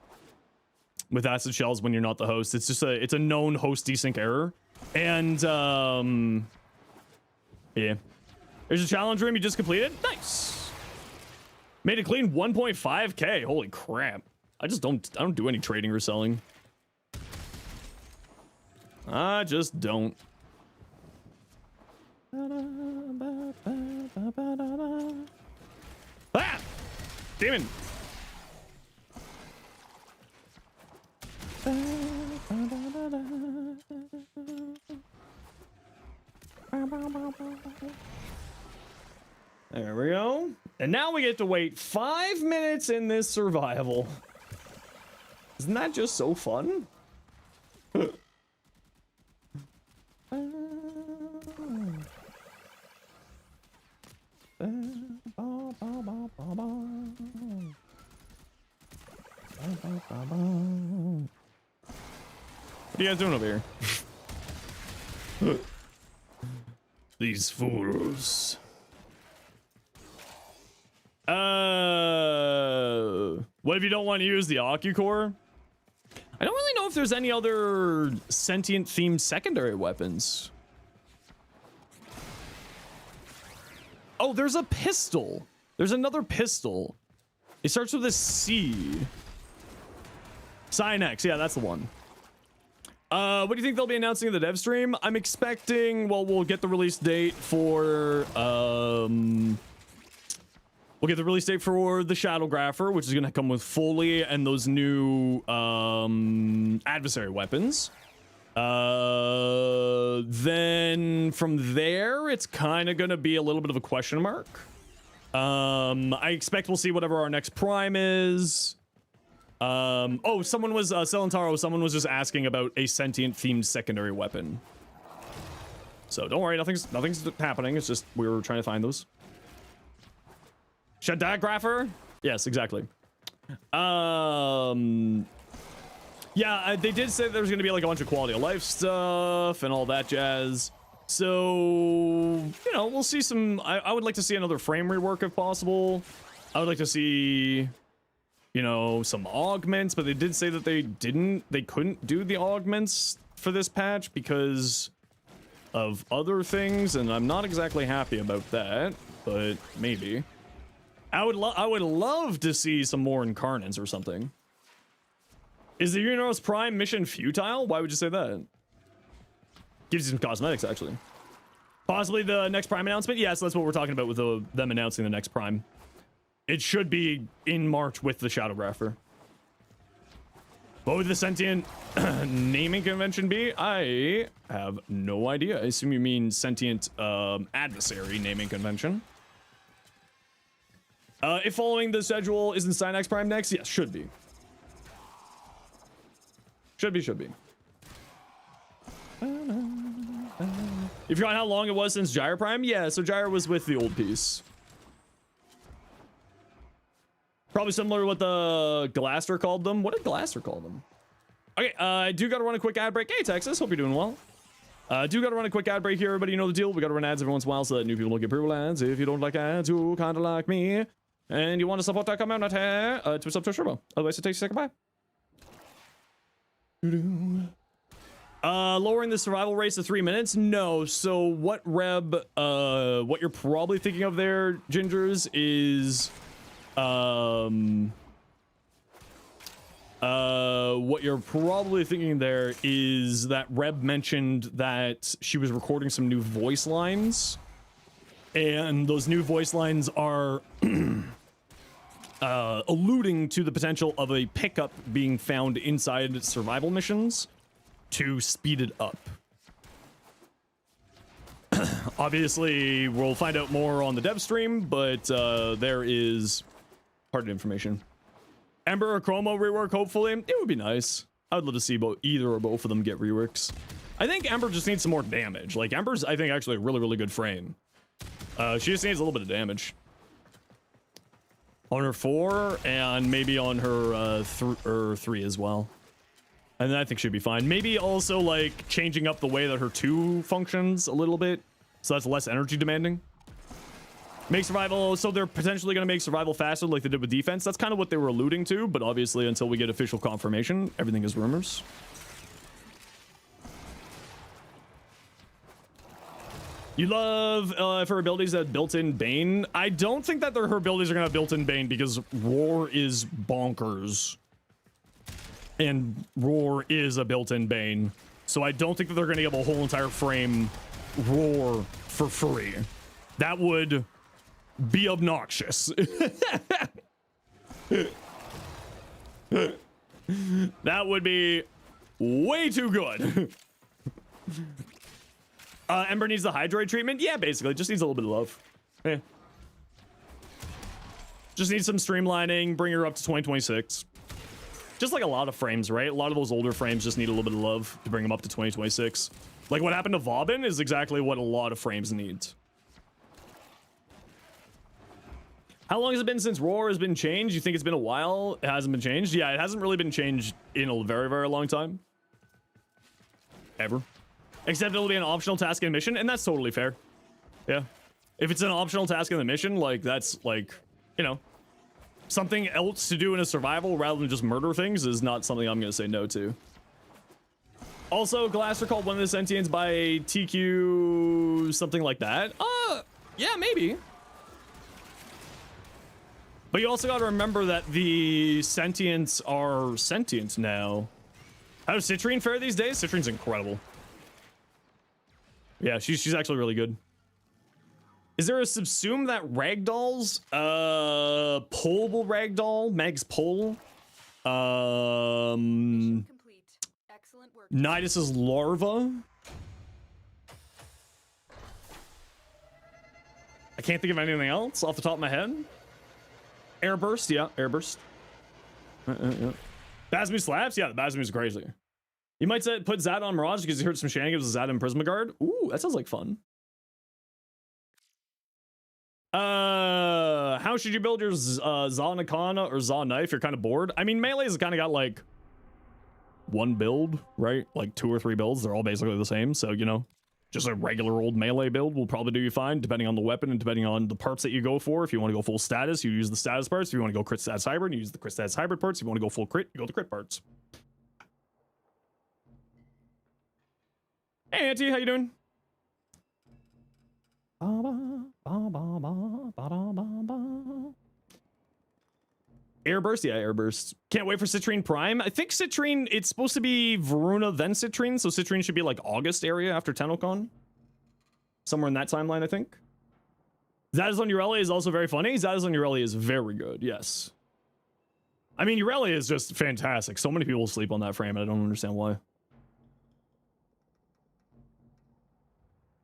with Acid Shells when you're not the host. It's just it's a known host desync error. And yeah. There's a challenge room you just completed. Nice. Made a clean 1.5k. Holy crap. I don't do any trading or selling. I just don't. Ah! Demon! There we go. And now we get to wait 5 minutes in this survival. Isn't that just so fun? What are you guys doing over here? These fools. What if you don't want to use the Ocucore? I don't really know if there's any other sentient themed secondary weapons. Oh, there's a pistol. There's another pistol. It starts with a C. Cynex, yeah, that's the one. What do you think they'll be announcing in the dev stream? I'm expecting, well, we'll get the release date for, we'll get the release date for the Shadowgrapher, which is going to come with Foley and those new, adversary weapons. Then from there, it's kind of going to be a little bit of a question mark. I expect we'll see whatever our next prime is. Oh, someone was, Celentaro, someone was just asking about a sentient themed secondary weapon. So don't worry, nothing's happening. It's just we were trying to find those. Shadowgrapher? Yes, exactly. Yeah, they did say there was going to be like a bunch of quality of life stuff and all that jazz. So, you know, we'll see some, I would like to see another frame rework if possible. I would like to see, you know, some augments, but they did say that they couldn't do the augments for this patch because of other things, and I'm not exactly happy about that, but maybe. I would love to see some more incarnates or something. Is the Universe Prime mission futile? Why would you say that? Gives you some cosmetics, actually. Possibly the next Prime announcement? Yes, that's what we're talking about with them announcing the next Prime. It should be in March with the Shadow Grapher. What would the sentient naming convention be? I have no idea. I assume you mean sentient adversary naming convention. If following the schedule, isn't Synax Prime next? Yes, should be. Should be. You forgot how long it was since Gyre Prime? Yeah, so Gyre was with the old piece. Probably similar to what the Glaster called them. What did Glaster call them? Okay, I do gotta run a quick ad break. Hey, Texas, hope you're doing well. Do gotta run a quick ad break here, everybody. You know the deal. We gotta run ads every once in a while so that new people don't get brutal ads. If you don't like ads, you kinda like me, and you want to support that community, Twitch up to Turbo. Otherwise, it takes a second. Bye. Lowering the survival race to 3 minutes? No. So what what you're probably thinking of there, Gingers, is what you're probably thinking there is that Reb mentioned that she was recording some new voice lines, and those new voice lines are alluding to the potential of a pickup being found inside survival missions to speed it up. Obviously, we'll find out more on the dev stream, but there is part of information. Ember or Chromo rework, hopefully. It would be nice. I would love to see either or both of them get reworks. I think Ember just needs some more damage. Like, Ember's, I think, actually a really, really good frame. She just needs a little bit of damage. On her 4, and maybe on her 3 as well. And then I think she'd be fine. Maybe also, like, changing up the way that her 2 functions a little bit, so that's less energy demanding. Make survival, so they're potentially going to make survival faster like they did with defense. That's kind of what they were alluding to, but obviously until we get official confirmation, everything is rumors. You love if her abilities have built-in Bane. I don't think that her abilities are going to have built-in Bane because Roar is bonkers. And Roar is a built-in Bane. So I don't think that they're going to give a whole entire frame Roar for free. That would be obnoxious. That would be way too good. Ember needs the Hydroid treatment? Yeah, basically. Just needs a little bit of love. Yeah. Just needs some streamlining, bring her up to 2026. Just like a lot of frames, right? A lot of those older frames just need a little bit of love to bring them up to 2026. Like what happened to Vauban is exactly what a lot of frames need. How long has it been since Roar has been changed? You think it's been a while? It hasn't been changed? Yeah, it hasn't really been changed in a very, very long time. Ever. Except it'll be an optional task in mission, and that's totally fair. Yeah. If it's an optional task in the mission, like, that's, like, you know, something else to do in a survival rather than just murder things is not something I'm going to say no to. Also, Glaster called one of the sentients by TQ something like that. Yeah, maybe. But you also got to remember that the sentients are sentient now. How does Citrine fare these days? Citrine's incredible. Yeah, she's actually really good. Is there a subsume that ragdolls? Pullable ragdoll, Meg's pull. Mission complete. Excellent work. Nidus's larva. I can't think of anything else off the top of my head. Airburst, yeah, airburst. Yeah. Basmu slaps, yeah, the Basmu is crazy. You might say put Zad on Mirage because you heard some shenanigans with Zad and Prismaguard. Ooh, that sounds like fun. How should you build your Zanakana or Za knife? You're kind of bored. I mean, Melee's kind of got like one build, right? Like 2 or 3 builds. They're all basically the same. So, you know, just a regular old melee build will probably do you fine, depending on the weapon and depending on the parts that you go for. If you want to go full status, you use the status parts. If you want to go crit stats hybrid, you use the crit stats hybrid parts. If you want to go full crit, you go the crit parts. Hey, Auntie, how you doing? Airburst, yeah, Airburst. Can't wait for Citrine Prime. I think Citrine, it's supposed to be Varuna, then Citrine, so Citrine should be like August area after TennoCon. Somewhere in that timeline, I think. Zadis on Ureli is also very funny. Zadis on Ureli is very good, yes. I mean, Ureli is just fantastic. So many people sleep on that frame, and I don't understand why.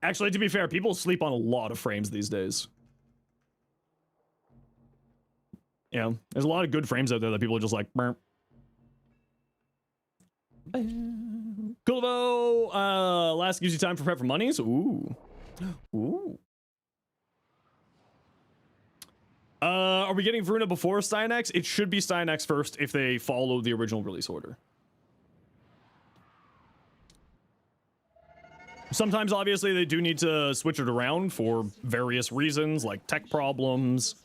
Actually, to be fair, people sleep on a lot of frames these days. Yeah, there's a lot of good frames out there that people are just like, burp. Kulvo, last gives you time for prep for monies. Ooh. Ooh. Are we getting Varuna before Stynex? It should be Stynex first if they follow the original release order. Sometimes, obviously, they do need to switch it around for various reasons, like tech problems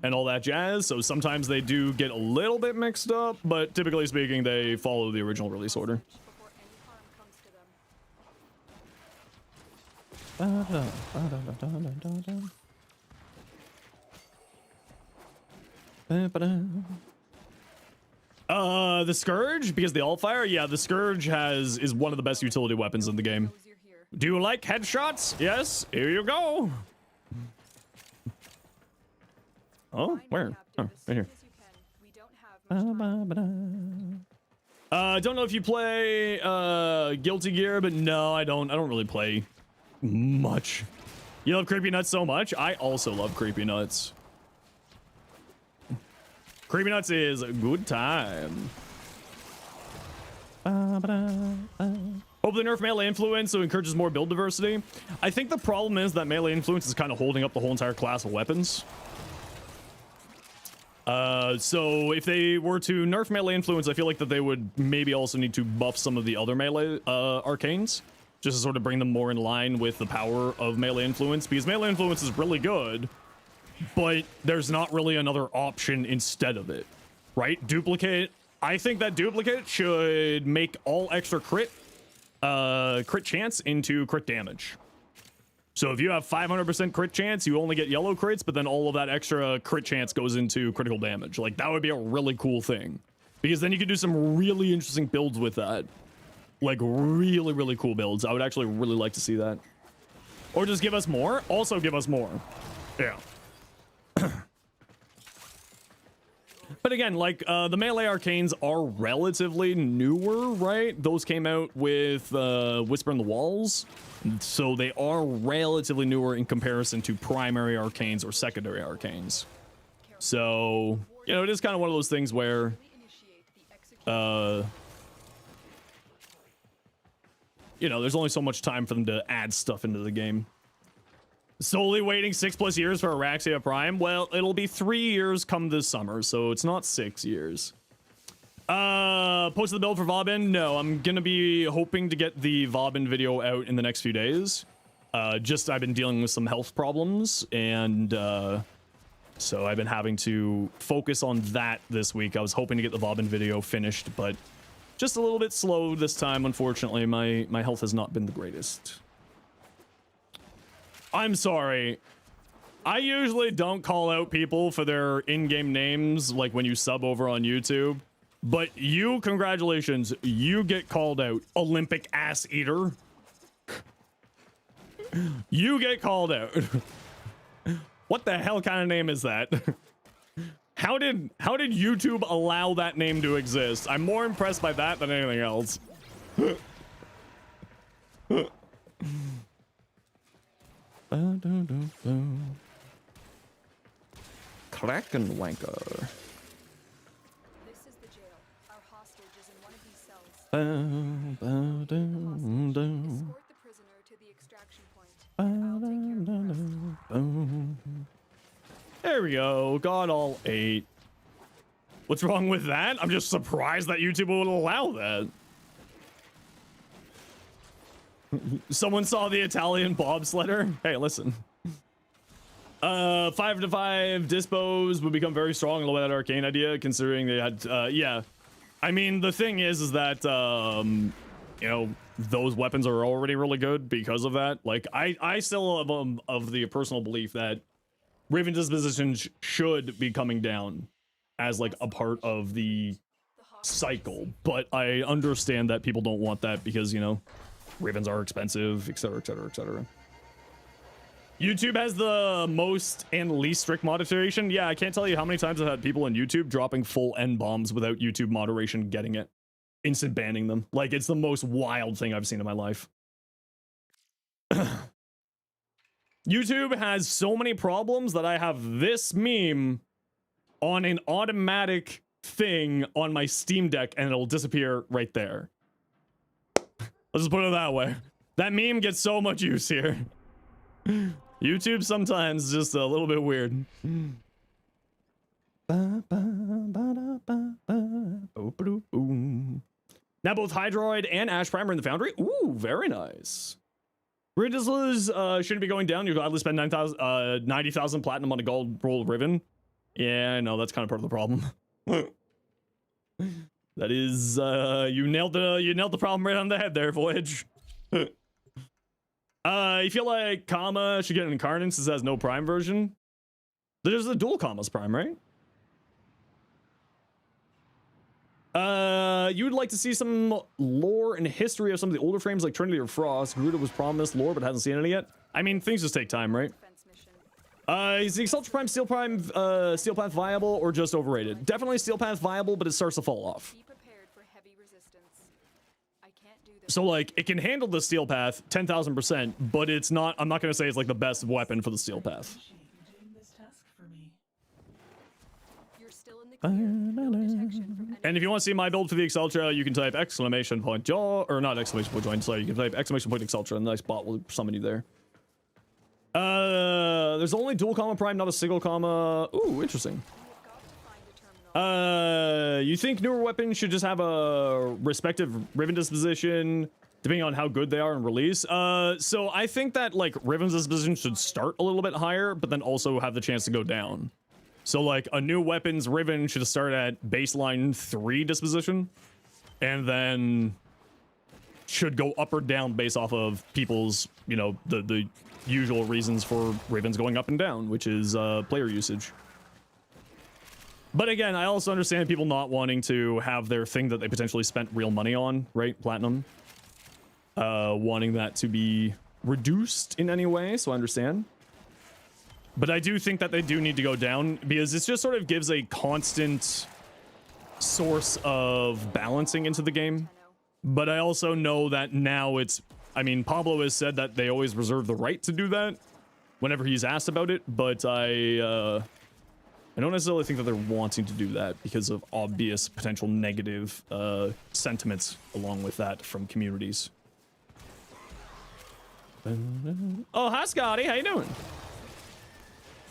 and all that jazz. So sometimes they do get a little bit mixed up, but typically speaking, they follow the original release order. The Scourge, because the Altfire, yeah, the Scourge is one of the best utility weapons in the game. Do you like headshots? Yes, here you go. Oh, where? Oh, right here. Don't know if you play Guilty Gear, but no, I don't really play much. You love Creepy Nuts so much? I also love Creepy Nuts. Creepy Nuts is a good time. Hope the nerf melee influence so encourages more build diversity. I think the problem is that melee influence is kind of holding up the whole entire class of weapons. So if they were to nerf melee influence, I feel like that they would maybe also need to buff some of the other melee arcanes, just to sort of bring them more in line with the power of melee influence, because melee influence is really good, but there's not really another option instead of it, right? Duplicate. I think that duplicate should make all extra crit chance into crit damage. So if you have 500% crit chance, you only get yellow crits, but then all of that extra crit chance goes into critical damage. Like, that would be a really cool thing, because then you could do some really interesting builds with that. Like, really, really cool builds. I would actually really like to see that. Or just give us more. Also give us more. Yeah. But again, like, the melee arcanes are relatively newer, right? Those came out with Whisper in the Walls. So they are relatively newer in comparison to primary arcanes or secondary arcanes. So, you know, it is kind of one of those things where, you know, there's only so much time for them to add stuff into the game. Solely waiting 6+ years for Araxia Prime? Well, it'll be 3 years come this summer, so it's not 6 years. Posted the build for Vauban? No, I'm gonna be hoping to get the Vauban video out in the next few days. Just I've been dealing with some health problems, and so I've been having to focus on that this week. I was hoping to get the Vauban video finished, but just a little bit slow this time, unfortunately. My health has not been the greatest. I'm sorry. I usually don't call out people for their in-game names, like when you sub over on YouTube. But you, congratulations, you get called out, Olympic ass eater. You get called out. What the hell kind of name is that? How did YouTube allow that name to exist? I'm more impressed by that than anything else. Kraken wanker. Escort the prisoner to the extraction point. I'll take care of the rest. There we go. Got all 8. What's wrong with that? I'm just surprised that YouTube would allow that. Someone saw the Italian bobsledder. Hey, listen. 5 to 5 dispos would become very strong in the way that arcane idea, considering they had, yeah. I mean, the thing is that, you know, those weapons are already really good because of that. Like, I still am of the personal belief that Raven dispositions should be coming down as, like, a part of the cycle. But I understand that people don't want that because, you know, Ravens are expensive, etc., etc., etc. YouTube has the most and least strict moderation. Yeah, I can't tell you how many times I've had people on YouTube dropping full N bombs without YouTube moderation getting it. Instant banning them. Like, it's the most wild thing I've seen in my life. YouTube has so many problems that I have this meme on an automatic thing on my Steam Deck and it'll disappear right there. Let's just put it that way. That meme gets so much use here. YouTube sometimes is just a little bit weird. Now both Hydroid and Ash Primer in the Foundry. Ooh, very nice. Ridiculous shouldn't be going down. You gladly spend 90,000 platinum on a gold roll ribbon. Yeah, no, that's kind of part of the problem. That is, you nailed the problem right on the head there, Voyage. You feel like Kama should get an Incarnate since it has no Prime version? There's a dual Kama's Prime, right? You would like to see some lore and history of some of the older frames like Trinity or Frost. Garuda was promised lore, but hasn't seen any yet. I mean, things just take time, right? Is the Exalted Prime Steel Path viable or just overrated? Definitely Steel Path viable, but it starts to fall off. So, like, it can handle the Steel Path 10,000%, but it's not, I'm not going to say it's, like, the best weapon for the Steel Path. And if you want to see my build for the Exaltra, you can type !jaw, or not !jaw, sorry, you can type !Exaltra, and the nice bot will summon you there. There's only dual comma Prime, not a single comma. Ooh, interesting. You think newer weapons should just have a respective Riven disposition depending on how good they are in release? So I think that, like, Riven's disposition should start a little bit higher, but then also have the chance to go down. So, like, a new weapon's Riven should start at baseline 3 disposition, and then should go up or down based off of people's, you know, the usual reasons for Ravens going up and down, which is player usage. But again, I also understand people not wanting to have their thing that they potentially spent real money on, right? Platinum. Wanting that to be reduced in any way, so I understand. But I do think that they do need to go down, because this just sort of gives a constant source of balancing into the game. But I also know that now it's, I mean, Pablo has said that they always reserve the right to do that whenever he's asked about it, but I don't necessarily think that they're wanting to do that because of obvious potential negative sentiments along with that from communities. Oh, hi, Scotty. How you doing?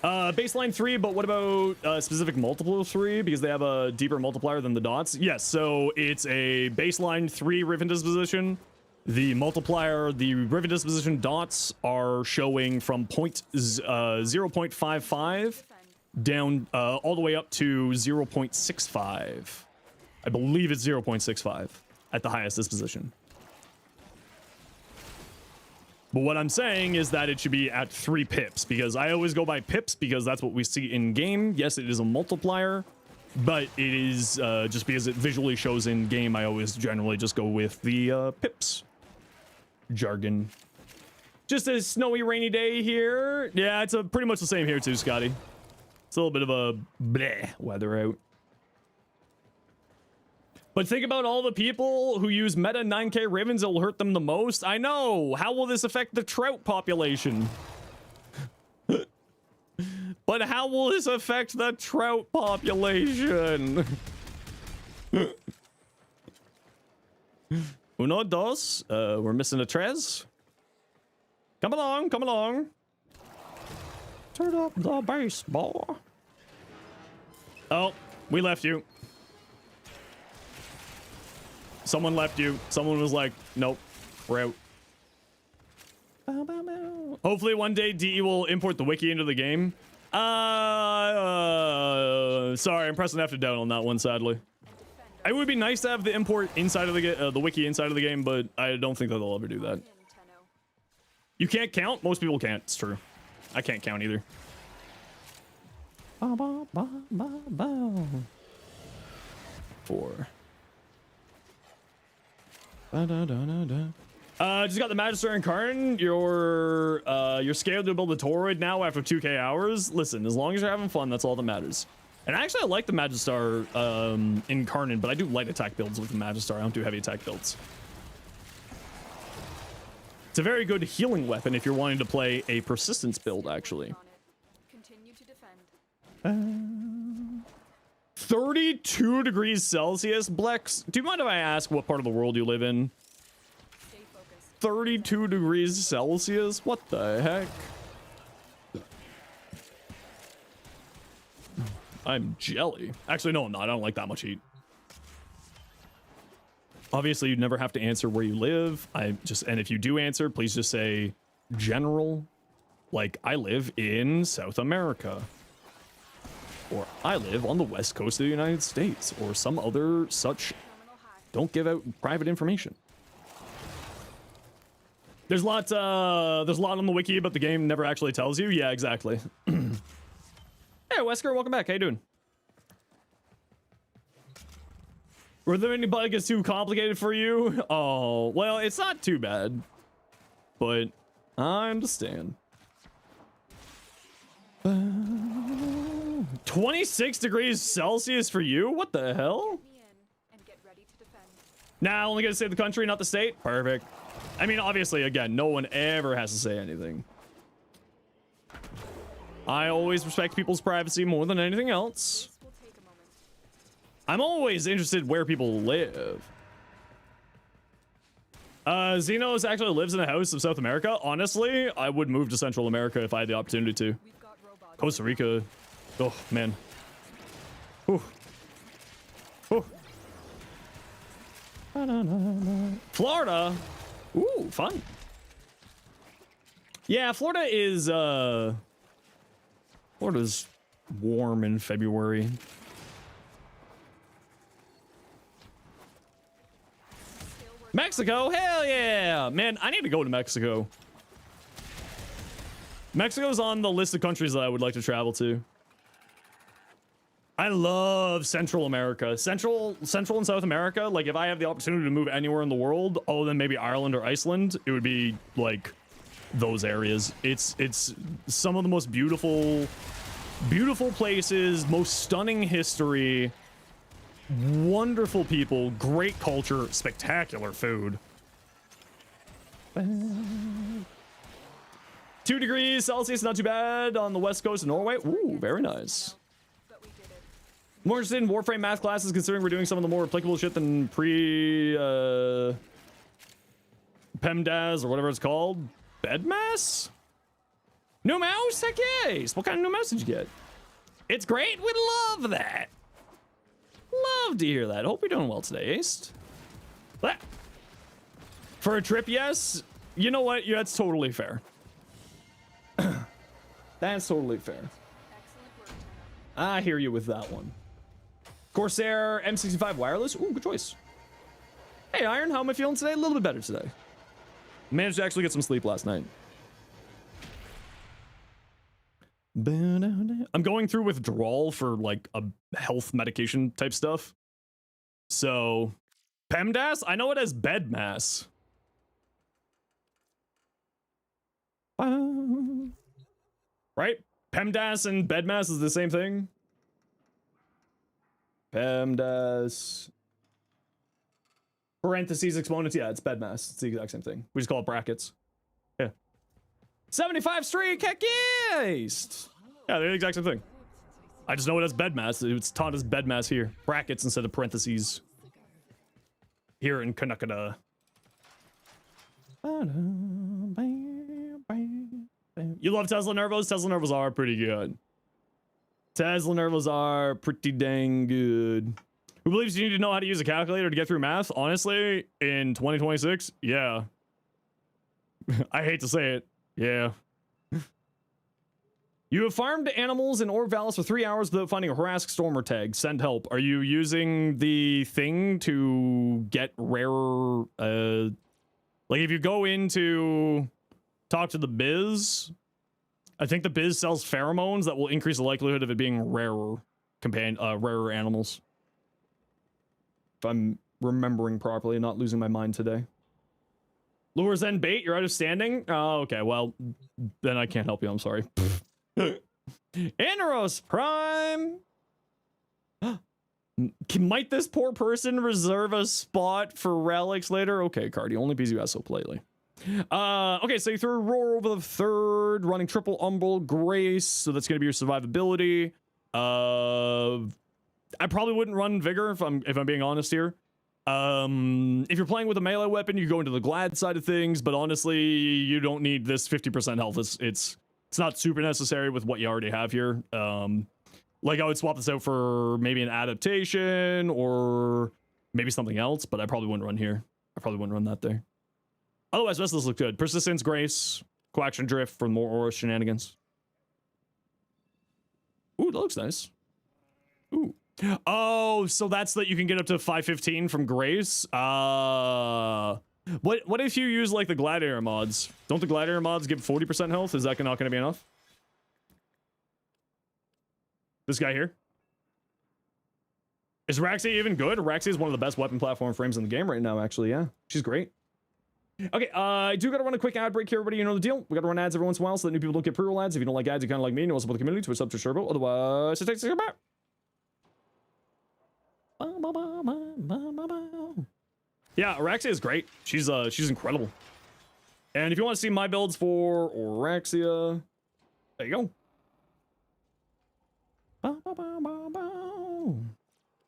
Baseline 3, but what about specific multiple 3? Because they have a deeper multiplier than the dots. Yes, so it's a baseline 3 Riven disposition. The multiplier, the Riven disposition dots are showing from 0.55 down all the way up to 0.65. I believe it's 0.65 at the highest disposition. But what I'm saying is that it should be at 3 pips, because I always go by pips because that's what we see in game. Yes, it is a multiplier, but it is just because it visually shows in game, I always generally just go with the pips jargon. Just a snowy, rainy day here. Yeah, it's pretty much the same here too, Scotty. It's a little bit of a bleh weather out. But think about all the people who use meta 9k Ravens, it'll hurt them the most. I know. How will this affect the trout population? But how will this affect the trout population? Uno, dos. We're missing a tres. Come along, come along. Turn up the baseball. Oh, we left you. Someone left you. Someone was like, nope, we're out. Hopefully one day DE will import the wiki into the game. Sorry, I'm pressing F to down on that one, sadly. It would be nice to have the import inside of the wiki inside of the game, but I don't think that they'll ever do that. You can't count? Most people can't. It's true. I can't count either. 4. Just got the Magister Incarnate. You're scared to build a toroid now after 2k hours. Listen, as long as you're having fun, that's all that matters. And actually, I like the Magister Incarnate, but I do light attack builds with the Magister. I don't do heavy attack builds. It's a very good healing weapon if you're wanting to play a persistence build, actually. 32 degrees Celsius, Blex. Do you mind if I ask what part of the world you live in? 32 degrees Celsius? What the heck? I'm jelly. Actually, no, I'm not. I don't like that much heat. Obviously, you'd never have to answer where you live. And if you do answer, please just say general. Like, I live in South America. Or I live on the west coast of the United States. Or some other such. Don't give out private information. There's a lot on the wiki, but the game never actually tells you. Yeah, exactly. Hey, Wesker, welcome back. How you doing? Were there any bugs too complicated for you? Oh, well, it's not too bad. But I understand. 26 degrees Celsius for you? What the hell? Nah, only gonna save the country, not the state? Perfect. I mean, obviously, again, no one ever has to say anything. I always respect people's privacy more than anything else. I'm always interested where people live. Zenos actually lives in a house of South America. Honestly, I would move to Central America if I had the opportunity to. Costa Rica. Oh, man. Whew. Whew. Florida. Ooh, fun. Yeah, Florida is, Florida's warm in February. Mexico? Hell yeah! Man, I need to go to Mexico. Mexico's on the list of countries that I would like to travel to. I love Central America. Central and South America, like if I have the opportunity to move anywhere in the world, other than maybe Ireland or Iceland, it would be like those areas. It's some of the most beautiful places, most stunning history, wonderful people, great culture, spectacular food. 2 degrees Celsius, not too bad on the west coast of Norway. Ooh, very nice. More interested in Warframe math classes, considering we're doing some of the more applicable shit than PEMDAS or whatever it's called. Bedmass? New mouse? Heck yes! What kind of new mouse did you get? It's great. We'd love that. Love to hear that. Hope you're doing well today, Ace. For a trip, yes. You know what? Yeah, that's totally fair. That's totally fair. I hear you with that one. Corsair M65 wireless. Ooh, good choice. Hey, Iron, how am I feeling today? A little bit better today. Managed to actually get some sleep last night. I'm going through withdrawal for like a health medication type stuff. So, PEMDAS? I know it as bed mass. Right? PEMDAS and bed mass is the same thing. PEMDAS. Parentheses exponents. Yeah, it's bed mass. It's the exact same thing. We just call it brackets. Yeah. 75 streak. Heck yes. Yeah, they're the exact same thing. I just know it as bed mass. It's taught as bed mass here. Brackets instead of parentheses. Here in Canada. You love Tesla Nervos? Tesla Nervos are pretty good. Tesla Nervos are pretty dang good. Who believes you need to know how to use a calculator to get through math? Honestly, in 2026, yeah. I hate to say it. Yeah. You have farmed animals in Orb Vallis for 3 hours without finding a Harask Stormer tag. Send help. Are you using the thing to get rarer? Like if you go into talk to the Biz, I think the Biz sells pheromones that will increase the likelihood of it being rarer rarer animals. If I'm remembering properly and not losing my mind today. Lures and bait, you're out of standing? Oh, okay, well, then I can't help you, I'm sorry. Inaros Prime! Might this poor person reserve a spot for relics later? Okay, Cardi, only because you asked so politely. Okay, so you threw Roar over the third, running triple Umbral Grace, so that's gonna be your survivability. I probably wouldn't run Vigor if I'm being honest here. If you're playing with a melee weapon, you go into the Glad side of things, but honestly, you don't need this 50% health. It's not super necessary with what you already have here. Like I would swap this out for maybe an adaptation or maybe something else, but I probably wouldn't run here. I probably wouldn't run that there. Otherwise, the rest of this looks good. Persistence, Grace, Coaction Drift for more Aura shenanigans. Ooh, that looks nice. Ooh. Oh, so that's that you can get up to 515 from Grace. What if you use like the Gladiator mods? Don't the Gladiator mods give 40% health? Is that not going to be enough? This guy here. Is Raxia even good? Raxia is one of the best weapon platform frames in the game right now, actually. Yeah, she's great. Okay, I do gotta run a quick ad break here, everybody. You know the deal. We gotta run ads every once in a while so that new people don't get pre-roll ads. If you don't like ads, you kind of like me, know what's up with the community, Twitch up to Turbo. Otherwise, it takes a back. Yeah, Araxia is great. She's incredible. And if you want to see my builds for Araxia, there you go.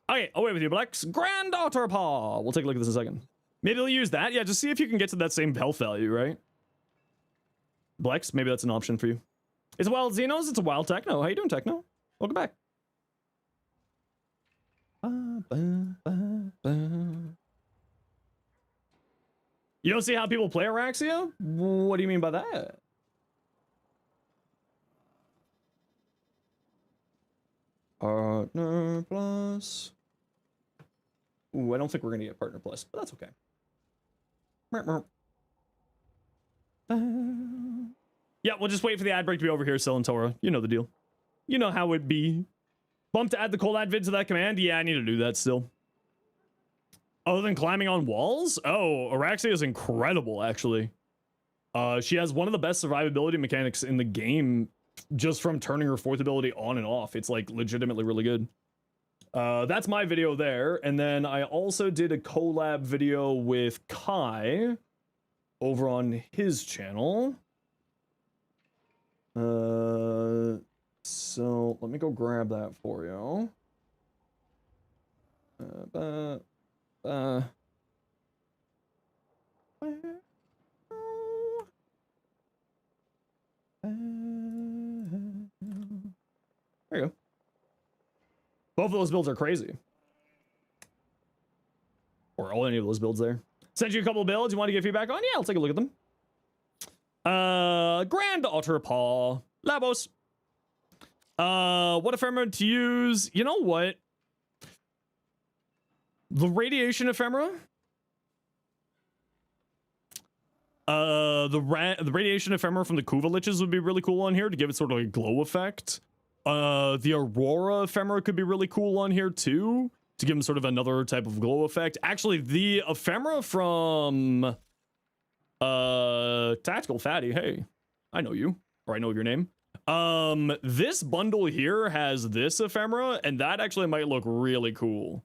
Okay, away with you, Blacks. Granddaughter Paw. We'll take a look at this in a second. Maybe they'll use that. Yeah, just see if you can get to that same health value, right? Blex, maybe that's an option for you. It's a wild Xenos. It's a wild Techno. How you doing, Techno? Welcome back. You don't see how people play Araxia? What do you mean by that? Partner Plus. Ooh, I don't think we're gonna get Partner Plus, but that's okay. Yeah, we'll just wait for the ad break to be over here, Selentora. You know the deal. You know how it be. Bump to add the cold ad vid to that command? Yeah, I need to do that still. Other than climbing on walls? Oh, Araxia is incredible, actually. She has one of the best survivability mechanics in the game just from turning her fourth ability on and off. It's like legitimately really good. That's my video there. And then I also did a collab video with Kai over on his channel. So let me go grab that for you. There you go. Both of those builds are crazy. Or all any of those builds there. Sent you a couple of builds you want to get feedback on? Yeah, I'll take a look at them. Granddaughter Paw. Labos. What ephemera to use? You know what? The radiation ephemera. The radiation ephemera from the Kuva Liches would be really cool on here to give it sort of a glow effect. The Aurora ephemera could be really cool on here too, to give them sort of another type of glow effect. Actually, the ephemera from Tactical Fatty, hey, I know you, or I know your name. This bundle here has this ephemera, and that actually might look really cool.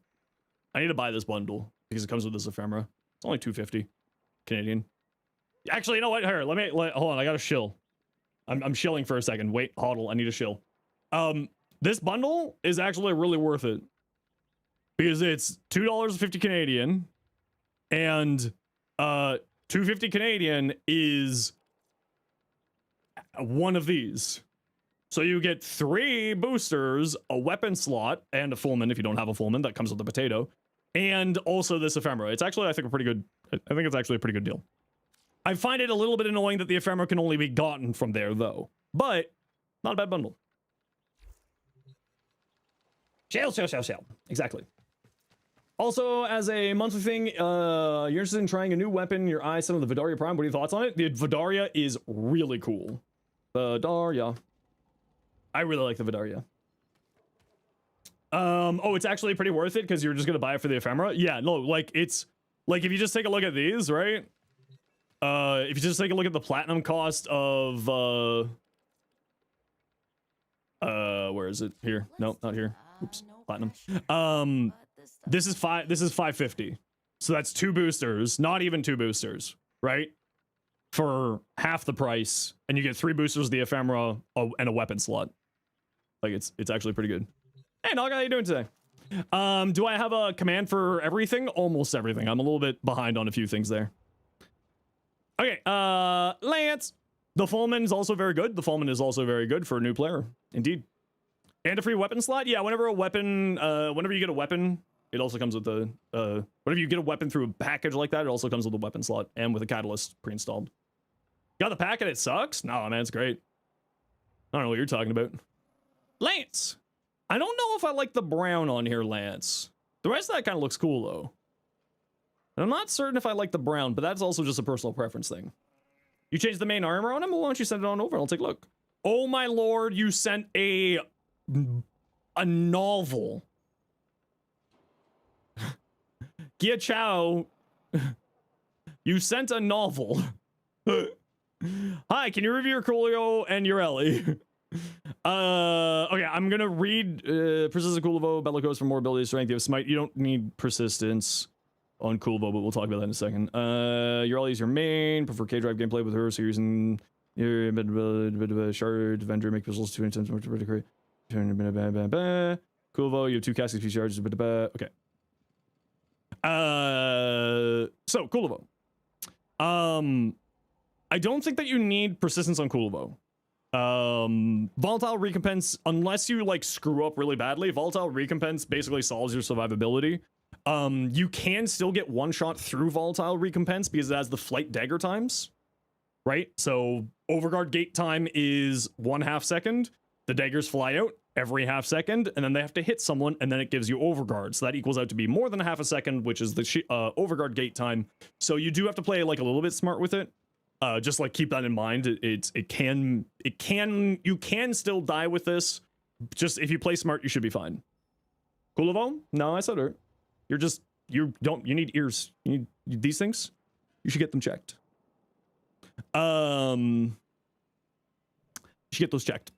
I need to buy this bundle because it comes with this ephemera. It's only $250 Canadian. Actually, you know what? Here, hold on. I got to shill. I'm shilling for a second. Wait, hodl. I need to shill. This bundle is actually really worth it because it's $2.50 Canadian, and $2.50 Canadian is one of these. So you get 3 boosters, a weapon slot, and a Fullman if you don't have a Fullman. That comes with the potato, and also this ephemera. It's actually, I think, a pretty good. I think it's actually a pretty good deal. I find it a little bit annoying that the ephemera can only be gotten from there, though. But, not a bad bundle. Shell. Exactly. Also, as a monthly thing, you're interested in trying a new weapon, your eye set on the Vidaria Prime. What are your thoughts on it? The Vidaria is really cool. Vidaria. I really like the Vidaria. Oh, it's actually pretty worth it because you're just gonna buy it for the ephemera. Yeah, no, like it's like if you just take a look at these, right? If you just take a look at the platinum cost of where is it? Here. Nope, not here. Oops, platinum. This is 550. So that's 2 boosters, not even 2 boosters, right? For half the price, and you get 3 boosters of the ephemera and a weapon slot. Like it's actually pretty good. Hey, Naga, how you doing today? Do I have a command for everything? Almost everything. I'm a little bit behind on a few things there. Okay, Lance. The Fulman is also very good. The Fulman is also very good for a new player. Indeed. And a free weapon slot? Yeah, whenever a weapon, whenever you get a weapon, it also comes with the, whenever you get a weapon through a package like that, it also comes with a weapon slot and with a catalyst pre-installed. Got the pack and it sucks? No, man, it's great. I don't know what you're talking about. Lance! I don't know if I like the brown on here, Lance. The rest of that kind of looks cool, though. And I'm not certain if I like the brown, but that's also just a personal preference thing. You changed the main armor on him? Well, why don't you send it on over and I'll take a look. Oh my lord, you sent a novel. Gia Chow, you sent a novel. Hi, can you review your Coolio and your Ellie? Okay, I'm gonna read Persistent Coolvo, Bellicose for more ability, strength, you have Smite. You don't need persistence on Coolvo, but we'll talk about that in a second. Your Ellie is your main, prefer K-Drive gameplay with her, so you're using your bit of a shard, Avenger, make pistols 2 times more to create. Coolvo, you have 2 casket speed charges, okay. So, Coolvo. I don't think that you need persistence on Coolvo. Volatile recompense, unless you like screw up really badly, volatile recompense basically solves your survivability. You can still get one shot through volatile recompense because it has the flight dagger times, right? So overguard gate time is 1/2 second. The daggers fly out every 1/2 second, and then they have to hit someone, and then it gives you overguard. So that equals out to be more than 1/2 second, which is the overguard gate time. So you do have to play like a little bit smart with it. Just like keep that in mind. You can still die with this. Just if you play smart, you should be fine. Coolavo? No, I said it. You need ears. You need these things. You should get them checked. You should get those checked.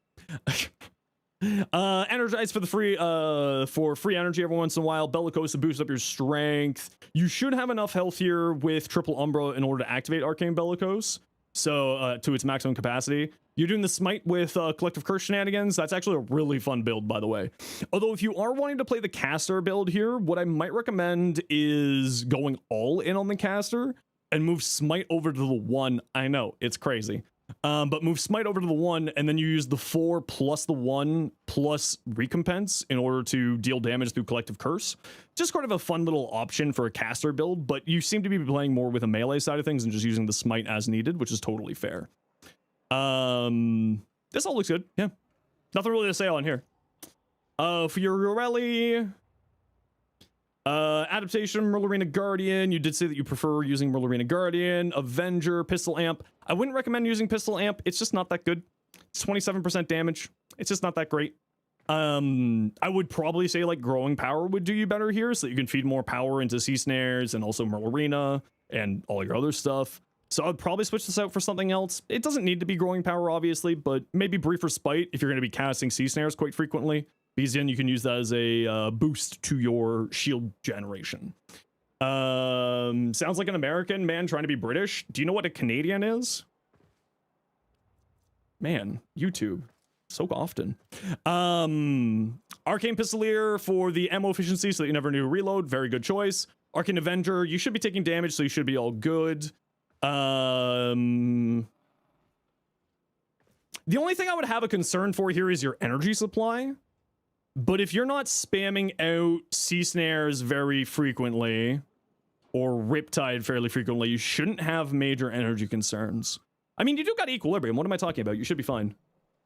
Energize for the free energy every once in a while. Bellicose to boost up your strength. You should have enough health here with triple Umbra in order to activate Arcane Bellicose, so to its maximum capacity. You're doing the Smite with Collective Curse shenanigans. That's actually a really fun build, by the way. Although if you are wanting to play the caster build here, what I might recommend is going all in on the caster and move Smite over to the 1. I know, it's crazy. But move Smite over to the 1, and then you use the 4 plus the 1 plus recompense in order to deal damage through Collective Curse. Just kind of a fun little option for a caster build, but you seem to be playing more with a melee side of things and just using the Smite as needed, which is totally fair. This all looks good. Yeah. Nothing really to say on here. For your Rally, adaptation, Merlarina Guardian. You did say that you prefer using Merlarina Guardian. Avenger, Pistol Amp. I wouldn't recommend using Pistol Amp. It's just not that good. It's 27% damage. It's just not that great. I would probably say like Growing Power would do you better here, so that you can feed more power into Sea Snares and also Merlarina and all your other stuff. So I'd probably switch this out for something else. It doesn't need to be Growing Power, obviously, but maybe Brief Respite if you're going to be casting Sea Snares quite frequently. Because then you can use that as a boost to your shield generation. Sounds like an American man trying to be British. Do you know what a Canadian is? Man, YouTube. So often. Arcane Pistolier for the ammo efficiency so that you never need to reload. Very good choice. Arcane Avenger, you should be taking damage, so you should be all good. The only thing I would have a concern for here is your energy supply. But if you're not spamming out Sea Snares very frequently, or Riptide fairly frequently, you shouldn't have major energy concerns. I mean, you do got Equilibrium. What am I talking about? You should be fine.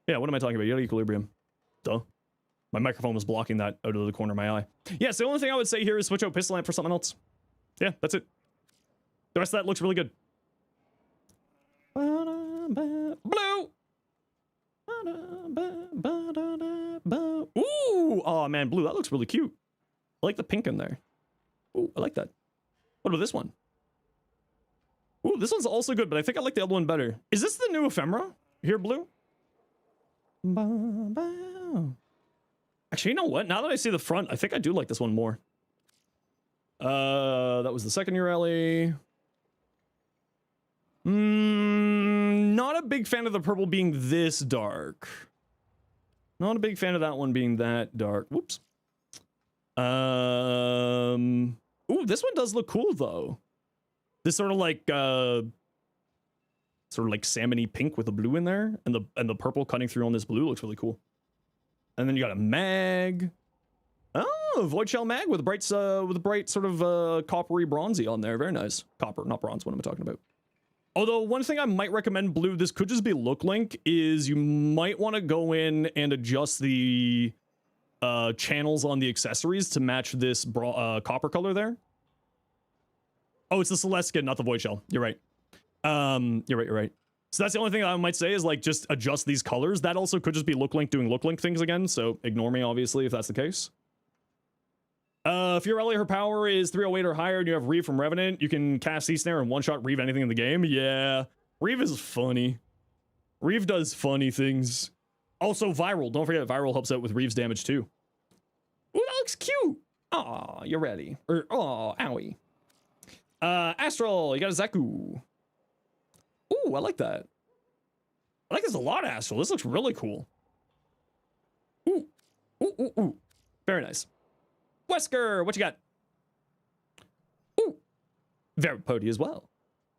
Yeah, what am I talking about? You got Equilibrium. Duh. My microphone was blocking that out of the corner of my eye. Yeah, so the only thing I would say here is switch out Pistol Lamp for something else. Yeah, that's it. The rest of that looks really good. Blue! Ooh! Oh, man, blue. That looks really cute. I like the pink in there. Ooh, I like that. What about this one? Ooh, this one's also good, but I think I like the other one better. Is this the new ephemera? Here, blue? Actually, you know what? Now that I see the front, I think I do like this one more. That was the second Urelli. Not a big fan of the purple being this dark. Not a big fan of that one being that dark. Whoops. Ooh, this one does look cool though. This sort of like salmony pink with the blue in there, and the purple cutting through on this blue looks really cool. And then you got a mag. Oh, Void Shell mag with a bright sort of coppery bronzy on there. Very nice. Copper, not bronze. What am I talking about? Although one thing I might recommend, blue, this could just be look link, is you might want to go in and adjust the channels on the accessories to match this copper color there. Oh, it's the Celeste skin, not the Void Shell. You're right. You're right. So that's the only thing I might say is like just adjust these colors. That also could just be look link doing look link things again. So ignore me, obviously, if that's the case. If your Ellie, her power is 308 or higher and you have Reeve from Revenant, you can cast Sea Snare and one-shot Reeve anything in the game. Yeah, Reeve is funny. Reeve does funny things. Also, Viral. Don't forget, Viral helps out with Reeve's damage too. Ooh, that looks cute. Aw, you're ready. Or, aw, owie. Astral, you got a Zaku. Ooh, I like that. I like this a lot, Astral. This looks really cool. Ooh. Ooh. Very nice. Wesker, what you got? Ooh. Very pody as well.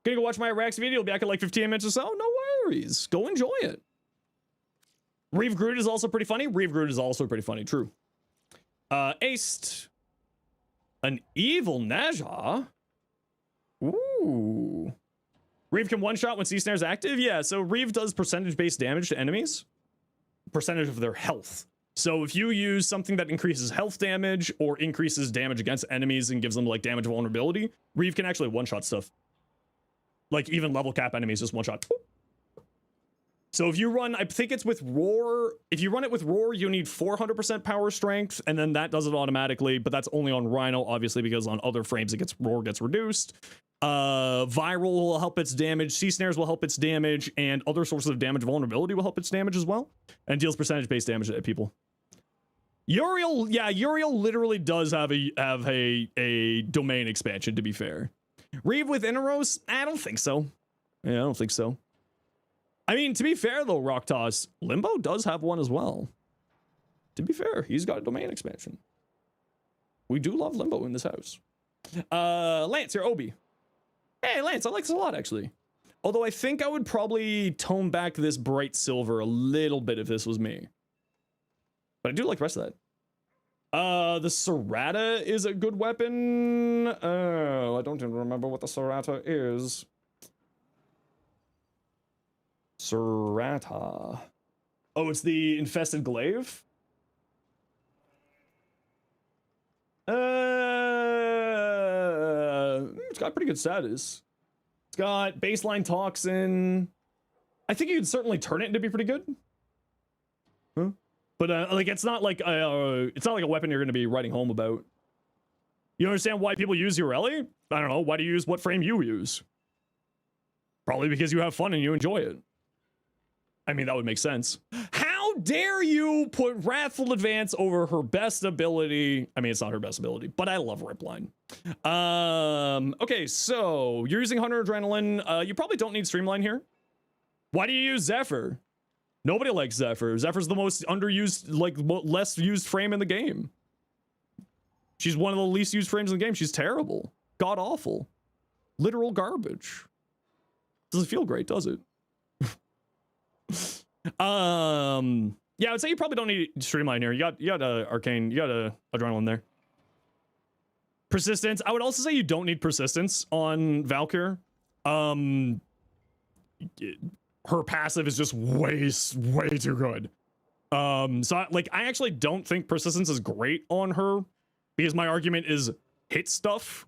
Gonna go watch my Rex video. It'll be back in like 15 minutes or so. No worries. Go enjoy it. Reeve Groot is also pretty funny. True. Aced. An evil Najah. Ooh. Reeve can one-shot when Sea Snare's active? Yeah, so Reeve does percentage-based damage to enemies. Percentage of their health. So if you use something that increases health damage or increases damage against enemies and gives them like damage vulnerability, Reeve can actually one-shot stuff. Like even level cap enemies, just one-shot. So if you run, I think it's with Roar. If you run it with Roar, you need 400% power strength, and then that does it automatically, but that's only on Rhino, obviously, because on other frames Roar gets reduced. Viral will help its damage, Sea Snares will help its damage, and other sources of damage vulnerability will help its damage as well, and deals percentage-based damage at people. Uriel, yeah, Uriel literally does have a domain expansion, to be fair. Reeve with Inaros? I don't think so. Yeah, I don't think so. I mean, to be fair though, Rocktoss, Limbo does have one as well. To be fair, he's got a domain expansion. We do love Limbo in this house. Lance, you're Obi. Hey, Lance, I like this a lot, actually. Although I think I would probably tone back this bright silver a little bit if this was me. But I do like the rest of that. The Serata is a good weapon. Oh, I don't even remember what the Serata is. Serata. Oh, it's the Infested Glaive? It's got pretty good status. It's got baseline toxin. I think you could certainly turn it into be pretty good. Huh? But like it's not like a weapon you're going to be writing home about. You understand why people use Urelli? I don't know. Why do you use what frame you use? Probably because you have fun and you enjoy it. I mean, that would make sense. How dare you put Wrathful Advance over her best ability? I mean, it's not her best ability, but I love Ripline. Okay, so you're using Hunter Adrenaline. You probably don't need Streamline here. Why do you use Zephyr? Nobody likes Zephyr. Zephyr's the most underused, like, less used frame in the game. She's one of the least used frames in the game. She's terrible. God awful. Literal garbage. Doesn't feel great, does it? Yeah, I would say you probably don't need Streamline here. You got Arcane, you got Adrenaline there. Persistence. I would also say you don't need persistence on Valkyr. Her passive is just way too good. So I actually don't think persistence is great on her because my argument is hit stuff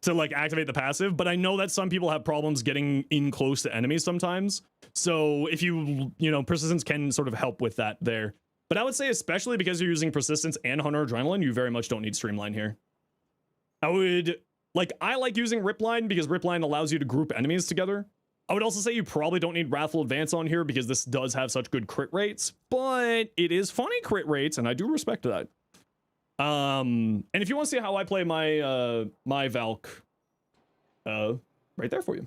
to like activate the passive, but I know that some people have problems getting in close to enemies sometimes. So if you know, persistence can sort of help with that there. But I would say especially because you're using persistence and Hunter Adrenaline, you very much don't need Streamline here. I like using Ripline because Ripline allows you to group enemies together. I would also say you probably don't need Wrathful Advance on here because this does have such good crit rates, but it is funny crit rates, and I do respect that. And if you want to see how I play my my Valk, right there for you.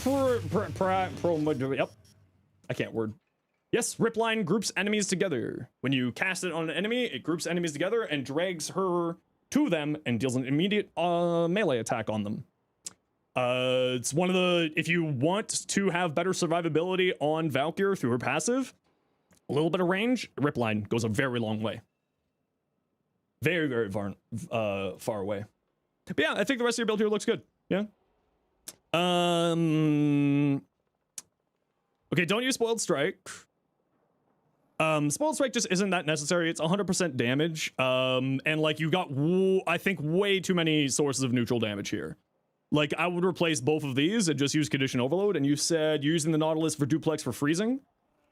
Yep, I can't word. Yes, Ripline groups enemies together. When you cast it on an enemy, it groups enemies together and drags her to them and deals an immediate melee attack on them. It's one of the, if you want to have better survivability on Valkyr through her passive, a little bit of range, Ripline goes a very long way. Very far away. But yeah, I think the rest of your build here looks good. Yeah. Okay, don't use Spoiled Strike. Spoiled Strike just isn't that necessary. It's 100% damage. And like you got, I think, way too many sources of neutral damage here. Like I would replace both of these and just use Condition Overload. And you said you're using the Nautilus for duplex for freezing.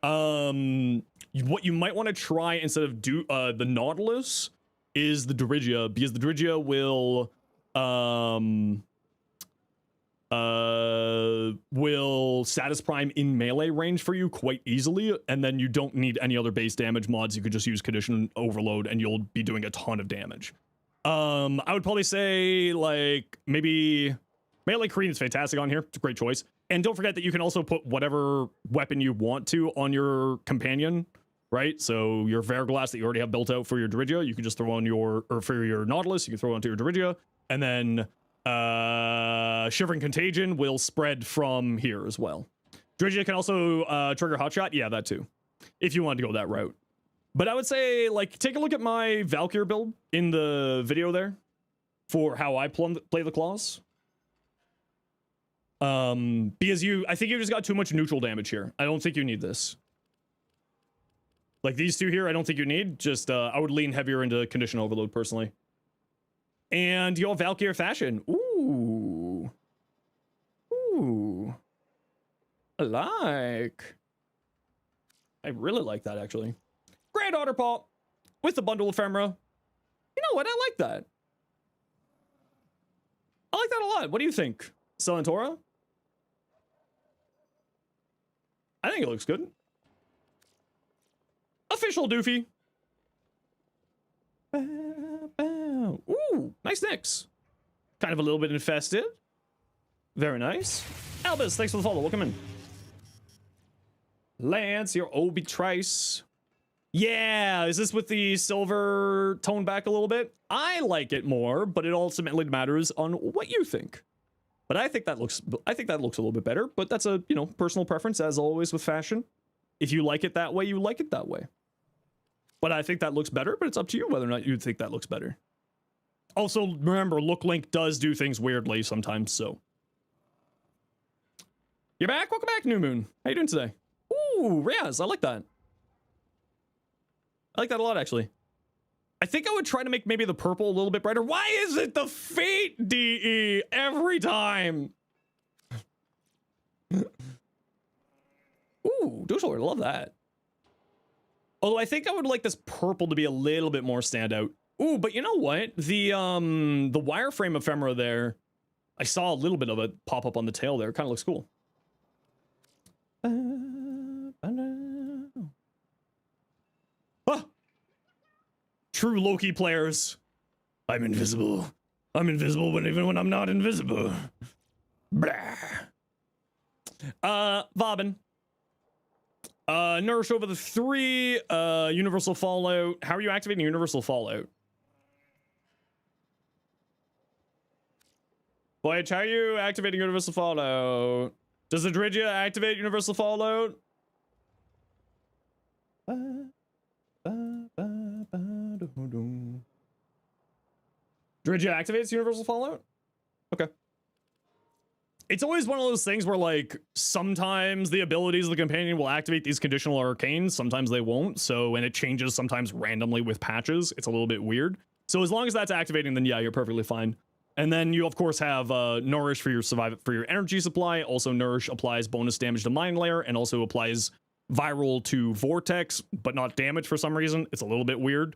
What you might want to try instead of the Nautilus is the Dirigia, because the Dirigia will status prime in melee range for you quite easily, and then you don't need any other base damage mods. You could just use Condition Overload and you'll be doing a ton of damage. I would probably say like maybe Melee Cream is fantastic on here. It's a great choice. And don't forget that you can also put whatever weapon you want to on your companion, right? So your Verglass that you already have built out for your Dirigia, you can just throw on your, or for your Nautilus, you can throw onto your Dirigia, and then Shivering Contagion will spread from here as well. Dirigia can also trigger Hotshot. Yeah, that too, if you want to go that route. But I would say, like, take a look at my Valkyr build in the video there for how I play the claws. Because I think you just got too much neutral damage here. I don't think you need this. Like these two here, I don't think you need. Just, I would lean heavier into Condition Overload personally. And you have Valkyr Fashion. Ooh. Ooh. I really like that, actually. Grand Otter Paw with the bundle ephemera. You know what? I like that. I like that a lot. What do you think, Celentora? I think it looks good. Official Doofy. Ooh, nice nicks. Kind of a little bit infested. Very nice. Albus, thanks for the follow. Welcome in. Lance, your Obi Trice. Yeah, is this with the silver toned back a little bit? I like it more, but it ultimately matters on what you think. But I think that looks a little bit better, but that's a, you know, personal preference as always with fashion. If you like it that way, you like it that way. But I think that looks better, but it's up to you whether or not you think that looks better. Also, remember, Look Link does do things weirdly sometimes, so. You're back? Welcome back, New Moon. How you doing today? Ooh, Riaz, I like that. I like that a lot, actually. I think I would try to make maybe the purple a little bit brighter. Why is it the Fate DE every time? Ooh, Dushlord, I love that. Although I think I would like this purple to be a little bit more standout. Ooh, but you know what? The wireframe ephemera there, I saw a little bit of it pop up on the tail there. It kind of looks cool. Ah! True Loki players. I'm invisible. I'm invisible even when I'm not invisible. Blah. Vobin. Nourish over the 3, Universal Fallout. How are you activating Universal Fallout? Boy, how are you activating Universal Fallout? Does the Dirigia activate Universal Fallout? Dredge activates Universal Fallout? Okay. It's always one of those things where, like, sometimes the abilities of the companion will activate these conditional arcanes, sometimes they won't, so, and it changes sometimes randomly with patches. It's a little bit weird. So as long as that's activating, then yeah, you're perfectly fine. And then you, of course, have Nourish for your energy supply. Also, Nourish applies bonus damage to Mind Layer and also applies Viral to Vortex, but not damage for some reason. It's a little bit weird.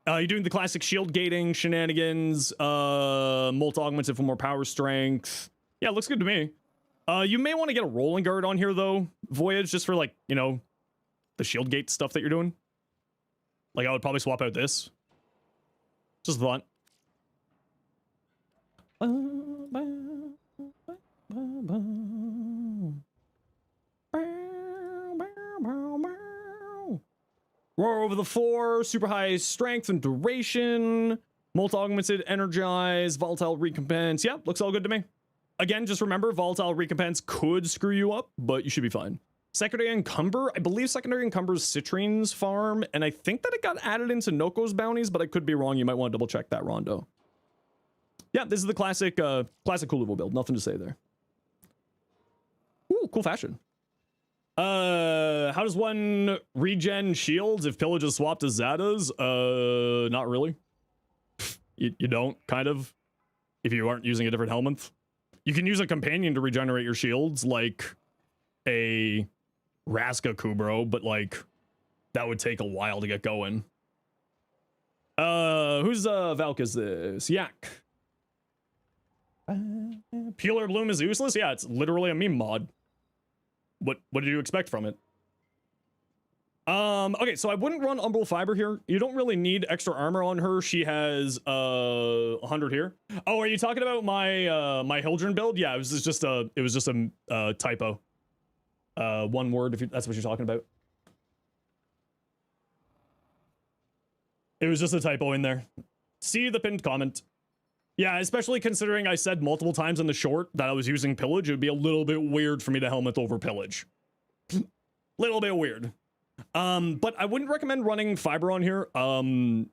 You're doing the classic shield gating shenanigans, Molt Augmented for more power strength. Yeah, looks good to me. You may want to get a Rolling Guard on here, though, Voyage, just for, like, you know, the shield gate stuff that you're doing. Like, I would probably swap out this. Just a thought. Roar over the 4, super high strength and duration, Molt Augmented, Energize, Volatile Recompense. Yeah, looks all good to me. Again, just remember, Volatile Recompense could screw you up, but you should be fine. Secondary Encumber, I believe Secondary Encumber's Citrine's farm, and I think that it got added into Noko's bounties, but I could be wrong. You might want to double check that, Rondo. Yeah, this is the classic cool level build. Nothing to say there. Ooh, cool fashion. How does one regen shields if Pillage is swapped to Zada's? Not really. You don't, kind of, if you aren't using a different helmet. You can use a companion to regenerate your shields, like a Raska Kubro, but like that would take a while to get going. Whose Valk is this? Yak. Peeler Bloom is useless? Yeah, it's literally a meme mod. What did you expect from it? Okay, so I wouldn't run Umbral Fiber here. You don't really need extra armor on her. She has 100 here. Oh, are you talking about my my Hildren build? Yeah, it was just a typo. One word, if that's what you're talking about. It was just a typo in there. See the pinned comment. Yeah, especially considering I said multiple times in the short that I was using Pillage, it would be a little bit weird for me to helmet over Pillage. Little bit weird. But I wouldn't recommend running Fiber on here.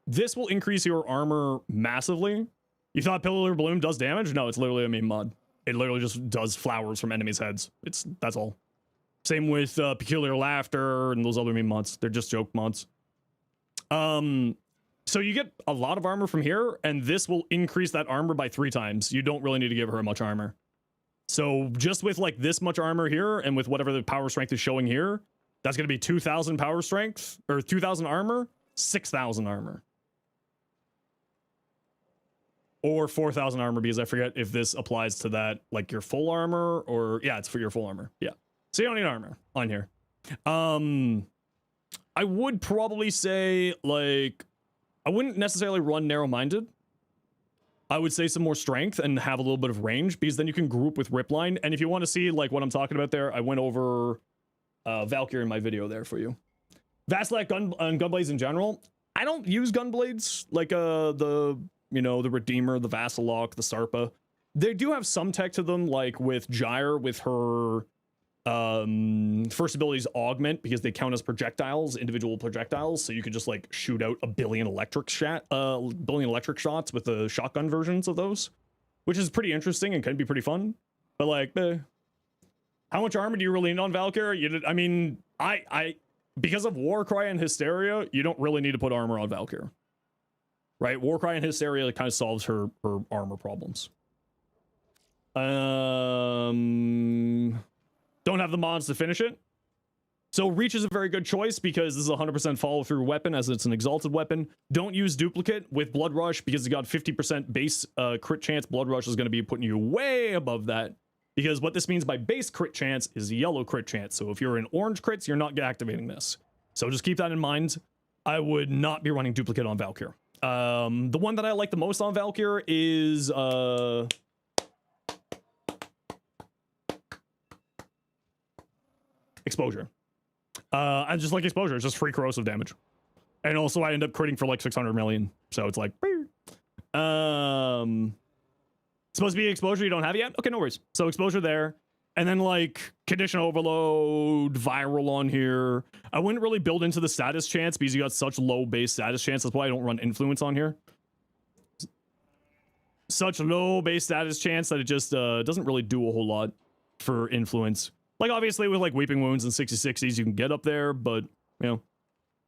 This will increase your armor massively. You thought Pillar Bloom does damage? No, it's literally a meme mod. It literally just does flowers from enemies' heads. That's all. Same with Peculiar Laughter and those other meme mods. They're just joke mods. So you get a lot of armor from here, and this will increase that armor by 3 times. You don't really need to give her much armor. So just with like this much armor here, and with whatever the power strength is showing here, that's going to be 2,000 power strength, or 2,000 armor, 6,000 armor. Or 4,000 armor, because I forget if this applies to that, like your full armor, or yeah, it's for your full armor. Yeah. So you don't need armor on here. I would probably say, like, I wouldn't necessarily run Narrow-Minded. I would say some more strength and have a little bit of range, because then you can group with Ripline. And if you want to see like what I'm talking about there, I went over Valkyrie in my video there for you. Vasilak Gunblades in general. I don't use Gunblades like the Redeemer, the Vasilok, the Sarpa. They do have some tech to them, like with Gyre, with her first abilities augment, because they count as projectiles, individual projectiles, so you could just like shoot out a billion electric shots with the shotgun versions of those, which is pretty interesting and can be pretty fun. But like, how much armor do you really need on Valkyrie? I mean, I because of Warcry and Hysteria, you don't really need to put armor on Valkyrie, right? Warcry and Hysteria kind of solves her armor problems. Don't have the mods to finish it. So Reach is a very good choice because this is a 100% follow through weapon, as it's an exalted weapon. Don't use Duplicate with Blood Rush because you got 50% base crit chance. Blood Rush is going to be putting you way above that, because what this means by base crit chance is yellow crit chance. So if you're in orange crits, you're not activating this. So just keep that in mind. I would not be running Duplicate on Valkyrie. The one that I like the most on Valkyrie is Exposure. I just like Exposure. It's just free corrosive damage. And also I end up critting for like 600 million. So it's like, supposed to be Exposure you don't have yet? Okay, no worries. So Exposure there. And then like condition overload, viral on here. I wouldn't really build into the status chance because you got such low base status chance. That's why I don't run influence on here. Such low base status chance that it just doesn't really do a whole lot for influence. Like obviously with like weeping wounds and 60/60s you can get up there, but you know,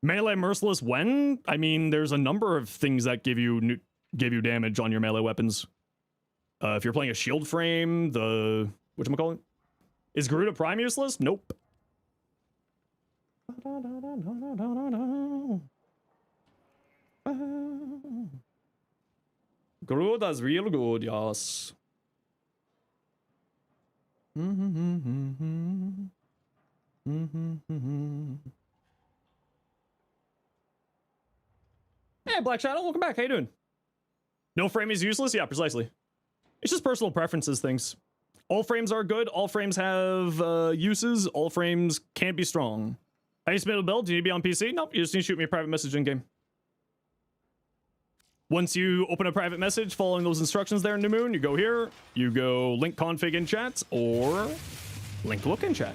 melee merciless when? I mean, there's a number of things that give you damage on your melee weapons. If you're playing a shield frame, the whatchamacallit? Is Garuda Prime useless? Nope. Garuda's real good, yes. Hey, Black Shadow, welcome back. How you doing? No frame is useless? Yeah, precisely. It's just personal preferences things. All frames are good. All frames have uses. All frames can't be strong. How you submit a build? Do you need to be on PC? Nope, you just need to shoot me a private message in-game. Once you open a private message following those instructions there in New Moon, you go here, you go link config in chat, or link look in chat.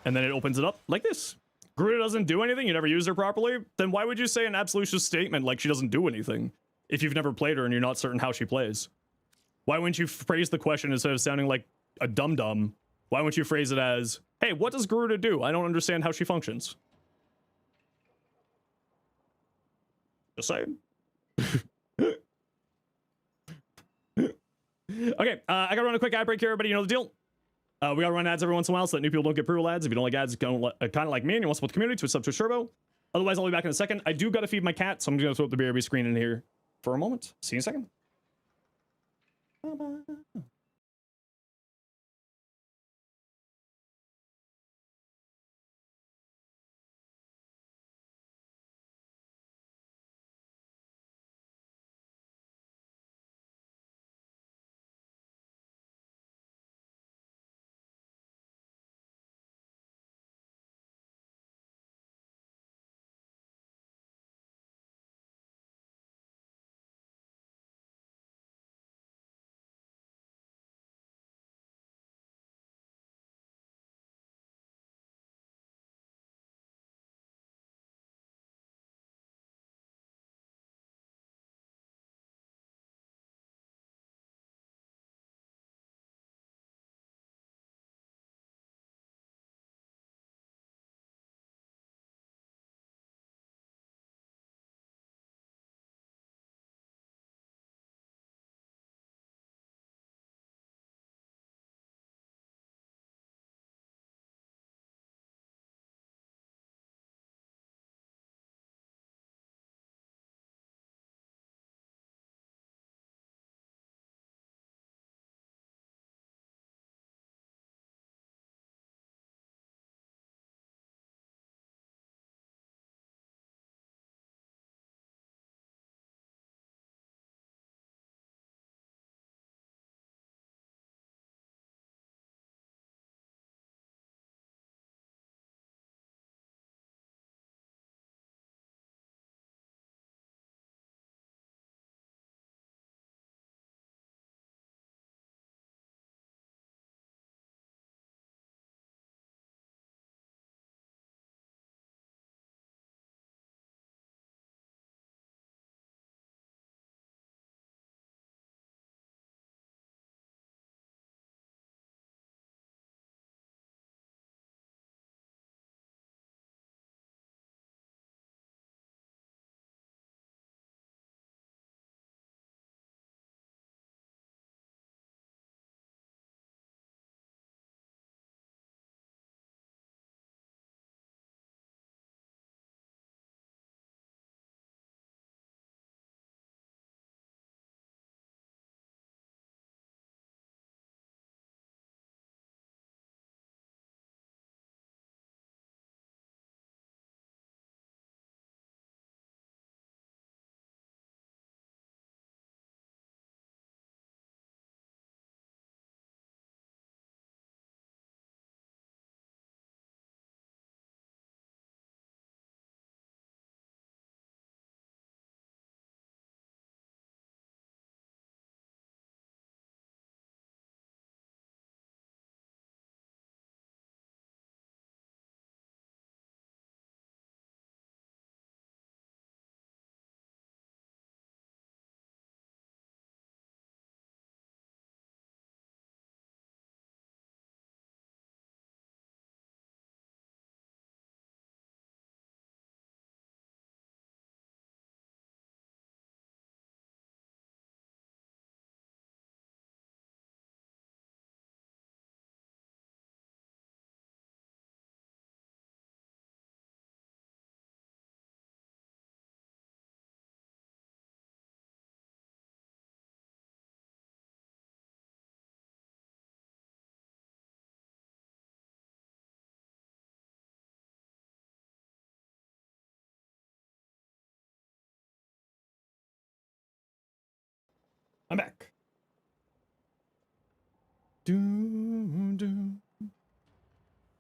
And then it opens it up like this. Garuda doesn't do anything, you never use her properly, then why would you say an absolutist statement like she doesn't do anything if you've never played her and you're not certain how she plays? Why wouldn't you phrase the question instead of sounding like a dum-dum? Why wouldn't you phrase it as, hey, what does Garuda do? I don't understand how she functions. Just saying. Okay, I gotta run a quick ad break here, everybody. You know the deal. We gotta run ads every once in a while so that new people don't get pre-roll ads. If you don't like ads, kind of like me and you want to support the community, switch up to Turbo. Otherwise, I'll be back in a second. I do gotta feed my cat, so I'm just gonna throw up the BRB screen in here for a moment. See you in a second. Bye-bye.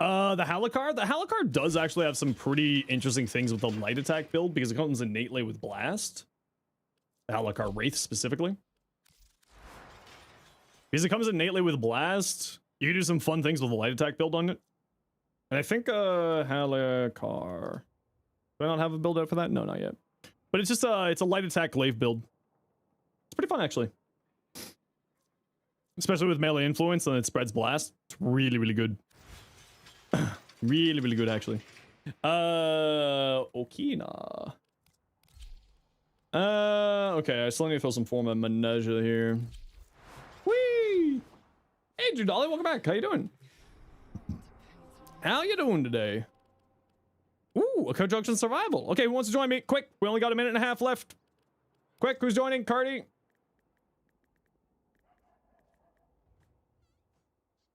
The Halakar? The Halakar does actually have some pretty interesting things with the light attack build because it comes innately with Blast. The Halakar Wraith specifically. Because it comes innately with Blast, you can do some fun things with the light attack build on it. And I think Halakar. Do I not have a build out for that? No, not yet. But it's just it's a light attack glaive build. It's pretty fun actually. Especially with melee influence and it spreads blast. It's really, really good. Really, really good actually. Okina. Okay, I still need to fill some form of Menaja here. Whee! Hey, Judali, welcome back. How you doing? How you doing today? Ooh, a conjunction survival. Okay, who wants to join me? Quick, we only got a minute and a half left. Quick, who's joining? Cardi.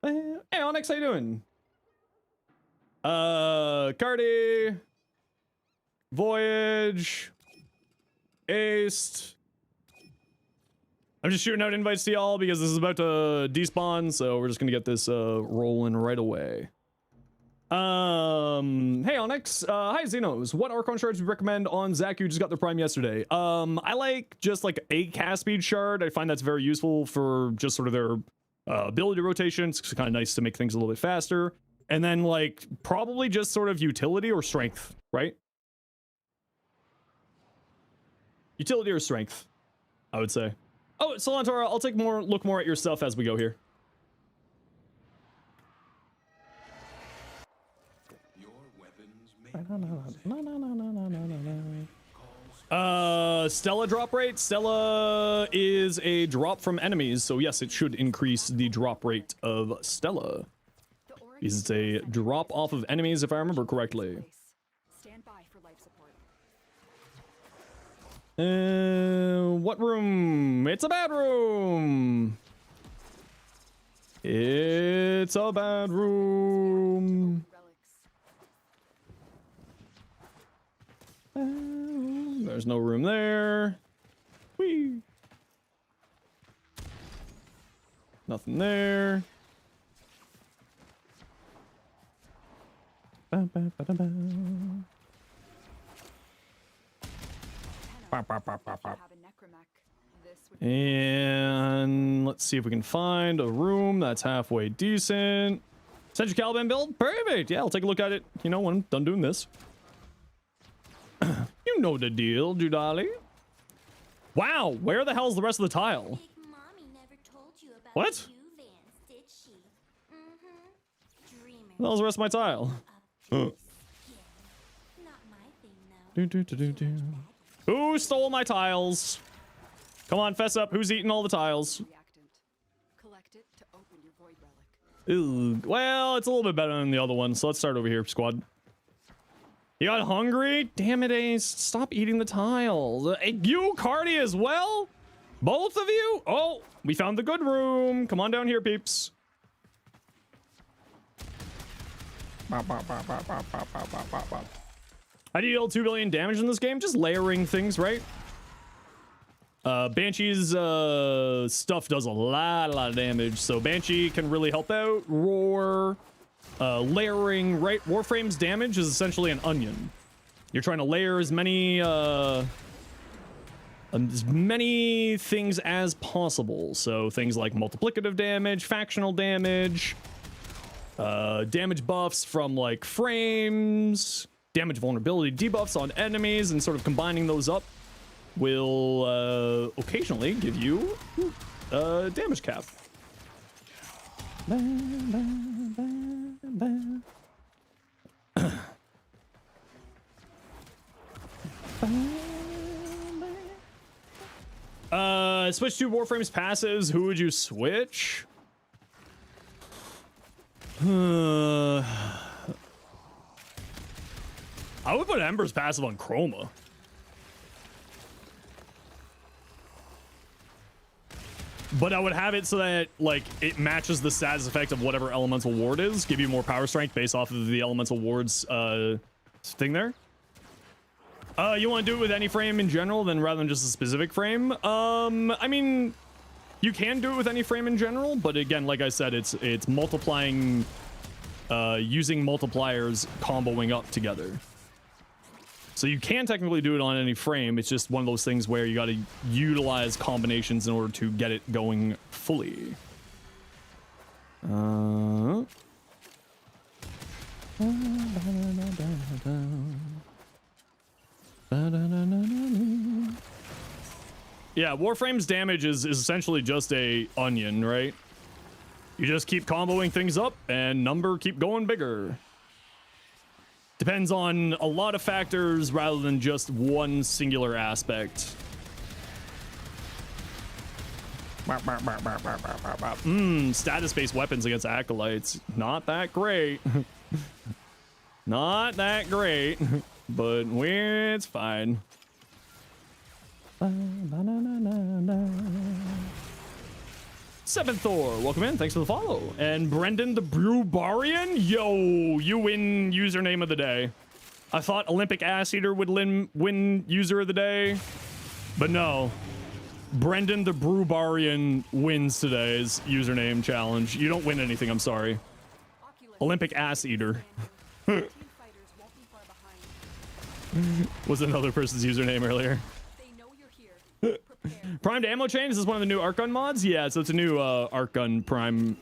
Hey, Onyx, how you doing? Cardi. Voyage. Aced. I'm just shooting out invites to y'all because this is about to despawn, so we're just gonna get this rolling right away. Hey Onyx, hi Zenos. What Archon shards would you recommend on Zach who just got their prime yesterday? I like just like a cast speed shard. I find that's very useful for just sort of their ability rotation. It's kind of nice to make things a little bit faster. And then like probably just sort of utility or strength, right? Utility or strength, I would say. Oh, Solantora, I'll take look more at your stuff as we go here. Stella drop rate. Stella is a drop from enemies, so yes, it should increase the drop rate of Stella. Because it's a drop off of enemies, if I remember correctly. Stand by for life support. What room? It's a bad room. It's a bad room. There's no room there. Whee. Nothing there. And let's see if we can find a room that's halfway decent. Sentry Caliban build? Perfect. Yeah, I'll take a look at it, you know, when I'm done doing this. You know the deal, Judali. Wow, where the hell's the rest of the tile? What? The hell's the rest of my tile? Who stole my tiles? Come on, fess up. Who's eating all the tiles? Collect it to open your void relic. Ooh, well, it's a little bit better than the other one, so let's start over here, squad. You got hungry? Damn it, Ace. Stop eating the tiles. You, Cardi, as well? Both of you? Oh, we found the good room. Come on down here, peeps. How do you deal 2 billion damage in this game? Just layering things, right? Banshee's stuff does a lot of damage, so Banshee can really help out. Roar, layering, right? Warframe's damage is essentially an onion. You're trying to layer as many things as possible. So things like multiplicative damage, factional damage, damage buffs from like frames, damage vulnerability debuffs on enemies, and sort of combining those up will occasionally give you damage cap. Switch to Warframe's passives. Who would you switch? I would put Ember's passive on Chroma. But I would have it so that, like, it matches the status effect of whatever elemental ward is. Give you more power strength based off of the elemental ward's thing there. You want to do it with any frame in general, then rather than just a specific frame? I mean, You can do it with any frame in general, but again, like I said, it's multiplying, using multipliers, comboing up together. So you can technically do it on any frame. It's just one of those things where you got to utilize combinations in order to get it going fully. Yeah, Warframe's damage is essentially just a onion, right? You just keep comboing things up and number keep going bigger. Depends on a lot of factors rather than just one singular aspect. Status-based weapons against acolytes. Not that great. Not that great, but it's fine. Seventh Thor, welcome in. Thanks for the follow. And Brendan the Brewbarian, yo, you win username of the day. I thought Olympic Ass Eater would win user of the day, but no. Brendan the Brewbarian wins today's username challenge. You don't win anything, I'm sorry. Olympic Ass Eater was another person's username earlier. Primed ammo chain, is this one of the new arc gun mods? Yeah, so it's a new arc gun primed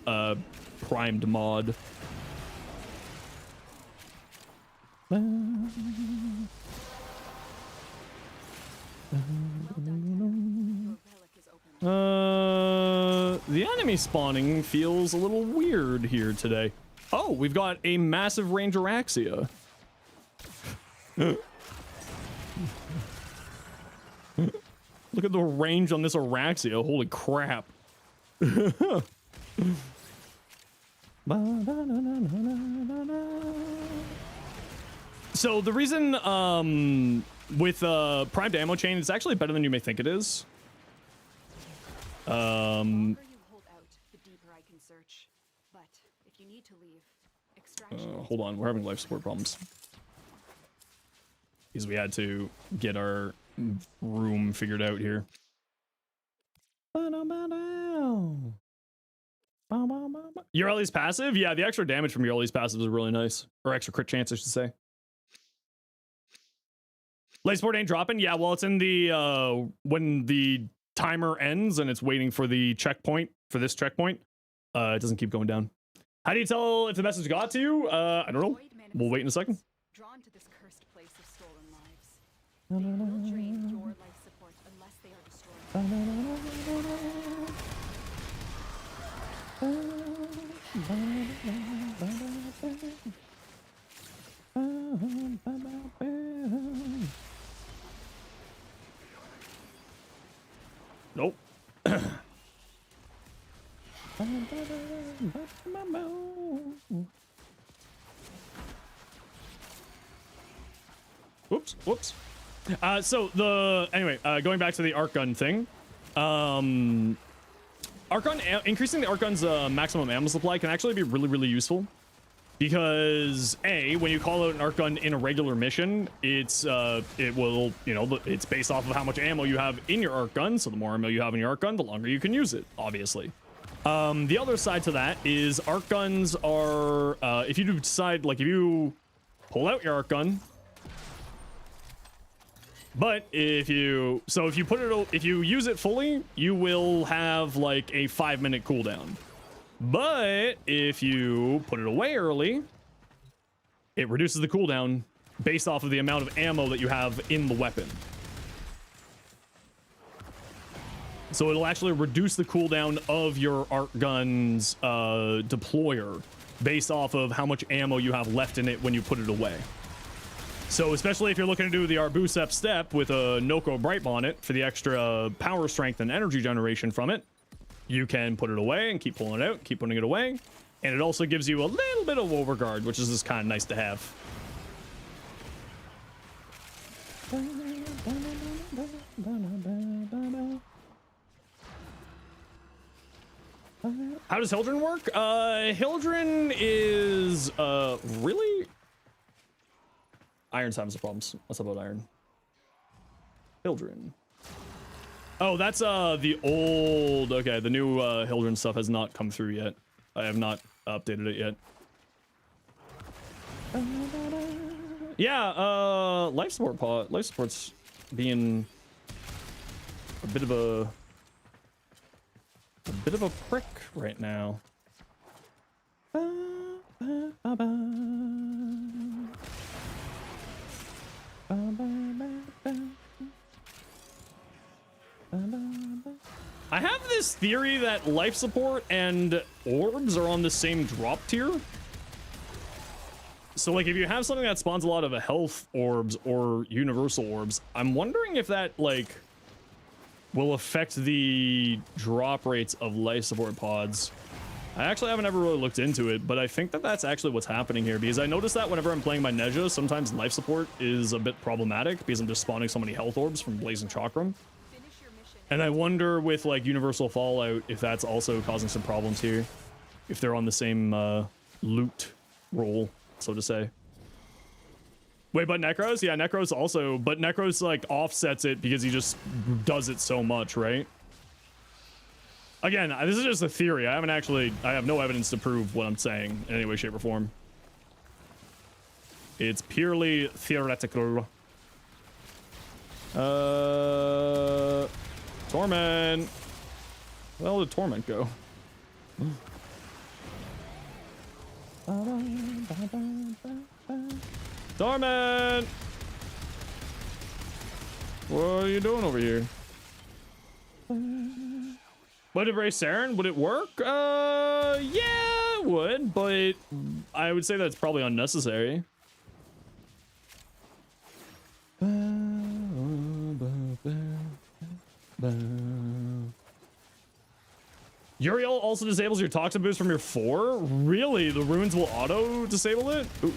mod. The enemy spawning feels a little weird here today. Oh, we've got a massive range Araxia. Look at the range on this Araxia. Holy crap. So the reason with primed ammo chain, it's actually better than you may think it is. Hold on, we're having life support problems. Because we had to get our room figured out here. Urali's passive? Yeah, the extra damage from Urali's passive is really nice. Or extra crit chance, I should say. Life support ain't dropping? Yeah, well, it's in the, when the timer ends and it's waiting for the checkpoint, for this checkpoint, it doesn't keep going down. How do you tell if the message got to you? I don't know. We'll wait in a second. Drawn to this cursed place of stolen lives. They will drain your life support unless they are destroyed. Nope. Whoops. So anyway, going back to the arc gun thing, increasing the arc gun's maximum ammo supply can actually be really useful, because when you call out an arc gun in a regular mission, it will, it's based off of how much ammo you have in your arc gun. So the more ammo you have in your arc gun, the longer you can use it, obviously. The other side to that is arc guns are, if you decide, like, if you pull out your arc gun, but if you use it fully, you will have like a 5-minute cooldown. But if you put it away early, it reduces the cooldown based off of the amount of ammo that you have in the weapon. So it'll actually reduce the cooldown of your arc gun's deployer based off of how much ammo you have left in it when you put it away. So especially if you're looking to do the Arbusep step with a Noko Brightbomb on it for the extra power, strength, and energy generation from it, you can put it away and keep pulling it out, keep putting it away. And it also gives you a little bit of overguard, which is just kind of nice to have. How does Hildren work? Hildren is really... Iron's having some problems. What's up about Iron? Hildren. Oh, that's the old. Okay, the new Hildren stuff has not come through yet. I have not updated it yet. Yeah, life support's being a bit of a prick right now. I have this theory that life support and orbs are on the same drop tier. So like if you have something that spawns a lot of health orbs or universal orbs, I'm wondering if that like will affect the drop rates of life support pods. I actually haven't ever really looked into it, but I think that that's actually what's happening here, because I noticed that whenever I'm playing my Neja, sometimes life support is a bit problematic because I'm just spawning so many health orbs from Blazing Chakram. And I wonder with like Universal Fallout if that's also causing some problems here, if they're on the same loot roll, so to say. Wait, but Necros? Yeah, Necros also, but Necros like offsets it because he just does it so much, right? Again, this is just a theory. I have no evidence to prove what I'm saying in any way, shape, or form. It's purely theoretical. Torment. Where did Torment go? Torment! What are you doing over here? Would it race Saren? Would it work? Yeah, it would, but I would say that's probably unnecessary. Uriel also disables your toxin boost from your 4? Really? The runes will auto disable it? Ooh.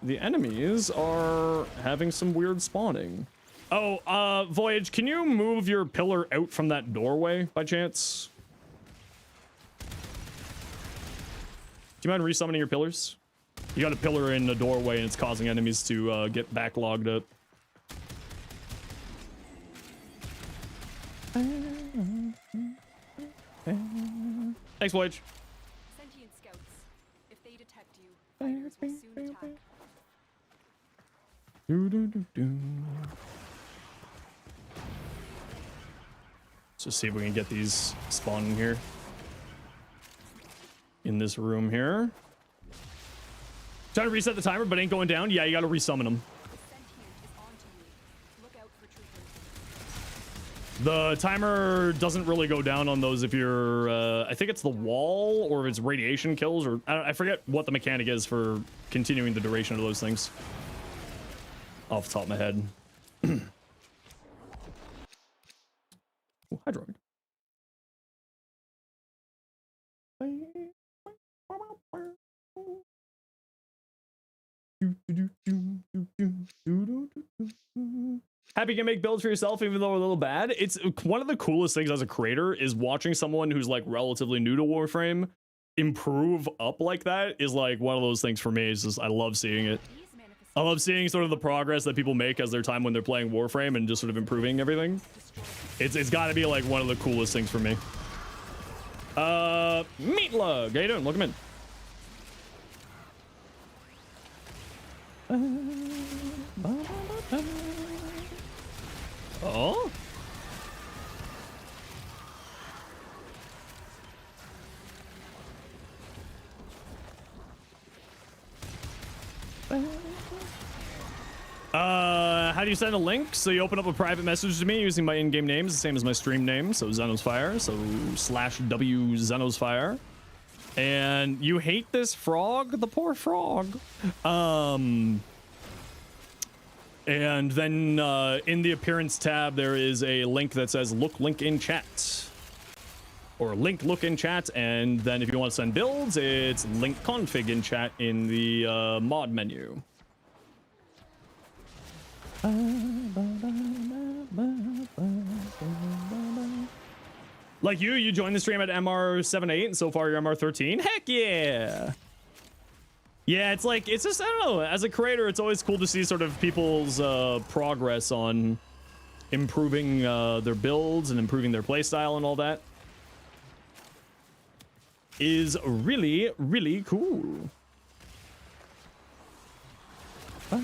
The enemies are having some weird spawning. Oh, Voyage, can you move your pillar out from that doorway by chance? Do you mind resummoning your pillars? You got a pillar in the doorway and it's causing enemies to get backlogged up. Thanks, Voyage. Sentient scouts. If they detect you, fighters will soon attack. Let's just see if we can get these spawning here. In this room here. Trying to reset the timer, but ain't going down. Yeah, you gotta resummon them. The timer doesn't really go down on those if you're, I think it's the wall or if it's radiation kills, or I forget what the mechanic is for continuing the duration of those things. Off the top of my head. Oh, hi, droid. Happy you can make builds for yourself even though a little bad. It's one of the coolest things as a creator is watching someone who's like relatively new to Warframe improve up like that is like one of those things for me. It's just, I love seeing it. I love seeing sort of the progress that people make as their time when they're playing Warframe and just sort of improving everything. It's got to be like one of the coolest things for me. Meatlug, how you doing? Welcome in. Oh? How do you send a link? So you open up a private message to me using my in-game names, the same as my stream name, so Zenosfire, so /W Zenosfire. And you hate this frog? The poor frog. And then in the appearance tab, there is a link that says look link in chat. Or link look in chat, and then if you want to send builds, it's link config in chat in the mod menu. Like you joined the stream at MR78, and so far you're MR13? Heck yeah! Yeah, it's like, it's just, I don't know, as a creator, it's always cool to see sort of people's progress on improving their builds and improving their playstyle and all that. Is really, really cool. You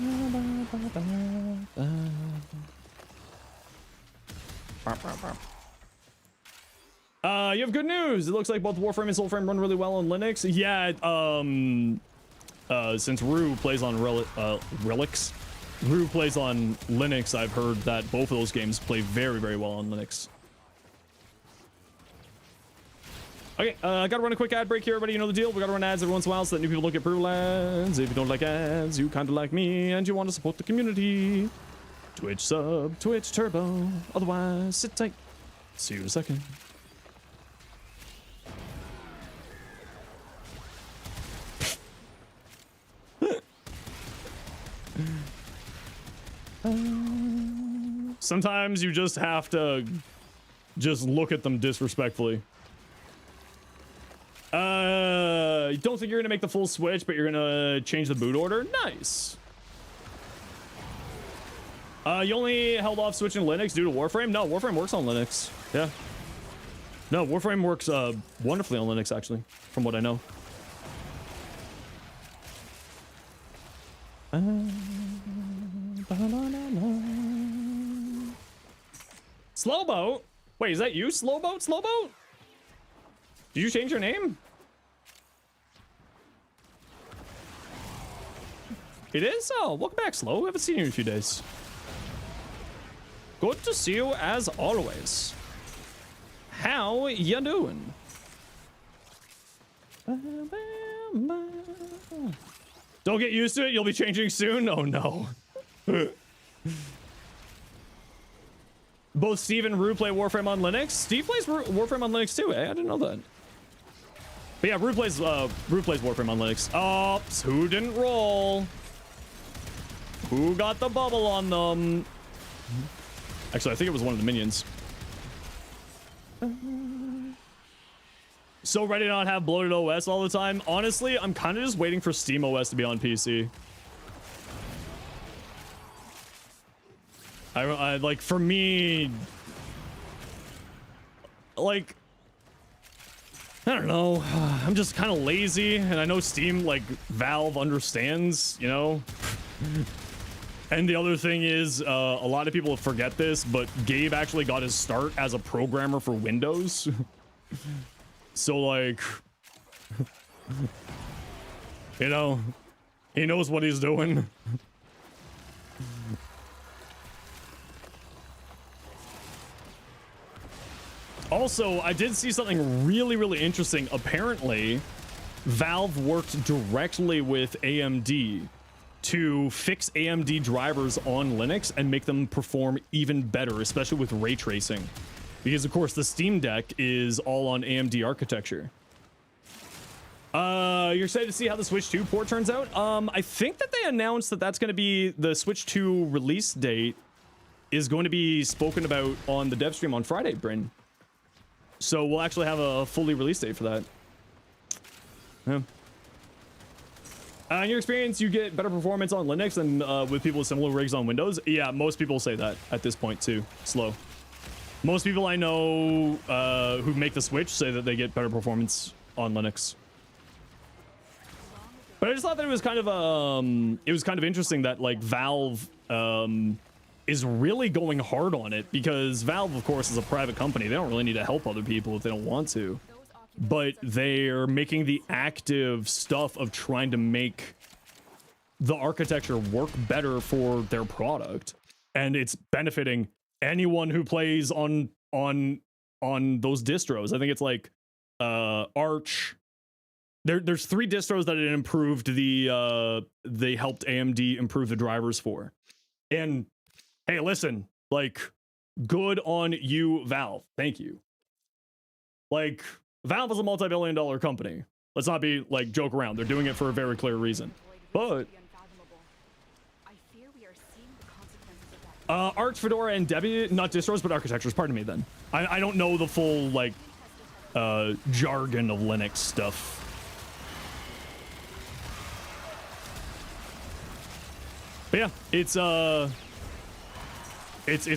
have good news. It looks like both Warframe and Soulframe run really well on Linux. Yeah, since Rue plays on Relics, Rue plays on Linux, I've heard that both of those games play very, very well on Linux. Okay, gotta run a quick ad break here, everybody. You know the deal. We gotta run ads every once in a while so that new people don't get privilege ads. If you don't like ads, you kind of like me, and you want to support the community. Twitch sub, Twitch turbo. Otherwise, sit tight. See you in a second. Sometimes you just have to just look at them disrespectfully. You don't think you're gonna make the full switch, but you're gonna change the boot order? Nice. You only held off switching Linux due to Warframe? No, Warframe works on Linux. Yeah. No, Warframe works wonderfully on Linux, actually, from what I know. Slowboat? Wait, is that you, Slowboat? Slowboat? Did you change your name? It is? Oh, welcome back, Slow. We haven't seen you in a few days. Good to see you as always. How you doing? Don't get used to it. You'll be changing soon. Oh, no. Both Steve and Rue play Warframe on Linux. Steve plays Warframe on Linux too. Eh? I didn't know that. But yeah, Rue plays Warframe on Linux. Oops, who didn't roll? Who got the bubble on them? Actually, I think it was one of the minions. So ready to not have bloated OS all the time. Honestly, I'm kind of just waiting for Steam OS to be on PC. I like, for me, like, I don't know, I'm just kind of lazy, and I know Steam, like, Valve understands, you know? And the other thing is, a lot of people forget this, but Gabe actually got his start as a programmer for Windows. So, like, you know, he knows what he's doing. Also, I did see something really, really interesting. Apparently, Valve worked directly with AMD to fix AMD drivers on Linux and make them perform even better, especially with ray tracing. Because, of course, the Steam Deck is all on AMD architecture. You're excited to see how the Switch 2 port turns out? I think that they announced that that's going to be the Switch 2 release date is going to be spoken about on the dev stream on Friday, Bryn. So we'll actually have a fully release date for that. Yeah. In your experience, you get better performance on Linux than with people with similar rigs on Windows? Yeah, most people say that at this point too. Slow. Most people I know who make the switch say that they get better performance on Linux. But I just thought that it was kind of interesting that, like, Valve is really going hard on it, because Valve, of course, is a private company. They don't really need to help other people if they don't want to. But they're making the active stuff of trying to make the architecture work better for their product, and it's benefiting anyone who plays on those distros. I think it's like Arch. There's 3 distros that it improved they helped AMD improve the drivers for. And hey, listen, like, good on you, Valve. Thank you. Like, Valve is a multi-billion-dollar company. Let's not be, like, joke around. They're doing it for a very clear reason. But Arch, Fedora, and Debian, not distros, but architectures. Pardon me, then. I don't know the full, like, jargon of Linux stuff. But yeah, it's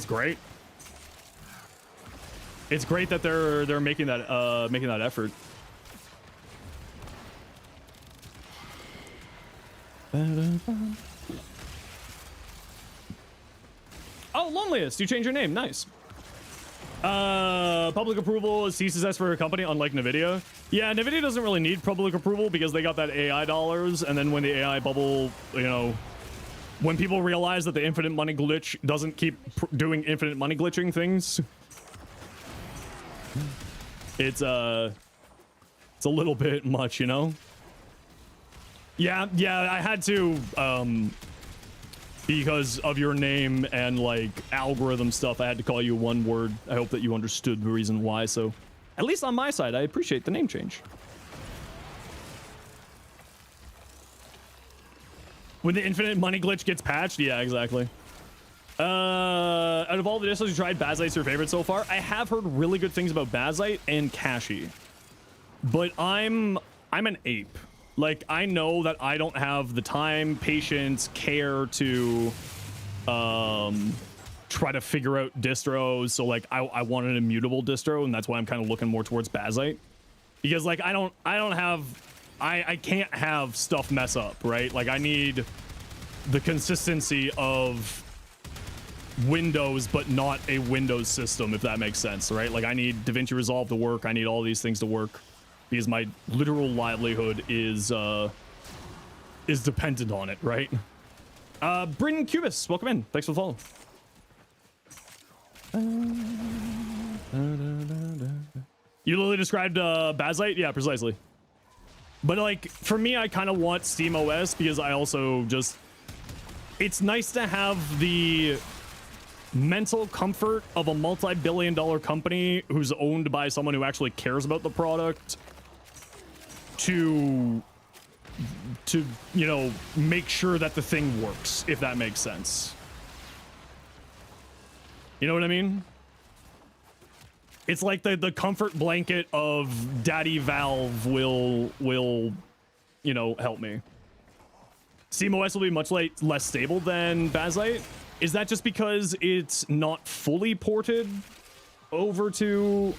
great. It's great that they're making that effort. Oh, Loneliest, you changed your name. Nice. Public approval is CSS for a company, unlike NVIDIA. Yeah, NVIDIA doesn't really need public approval because they got that AI dollars, and then when the AI bubble, you know, when people realize that the infinite money glitch doesn't keep doing infinite money glitching things, it's a little bit much, you know? Yeah, I had to, because of your name and like algorithm stuff, I had to call you one word. I hope that you understood the reason why. So at least on my side, I appreciate the name change. When the infinite money glitch gets patched, yeah, exactly. Out of all the distos you tried, Bazite's your favorite so far. I have heard really good things about Bazite and Kashi, but I'm an ape. Like, I know that I don't have the time, patience, care to try to figure out distros. So like I want an immutable distro, and that's why I'm kind of looking more towards Bazite. Because like I can't have stuff mess up, right? Like I need the consistency of Windows, but not a Windows system, if that makes sense, right? Like I need DaVinci Resolve to work, I need all these things to work. Because my literal livelihood is dependent on it, right? Bryn Cubis, welcome in. Thanks for the follow. You literally described Bazite? Yeah, precisely. But like, for me, I kind of want SteamOS because I also just... It's nice to have the mental comfort of a multi-billion-dollar company who's owned by someone who actually cares about the product to you know, make sure that the thing works, if that makes sense. You know what I mean? It's like the comfort blanket of Daddy Valve will you know, help me. SteamOS will be much less stable than Bazite. Is that just because it's not fully ported over to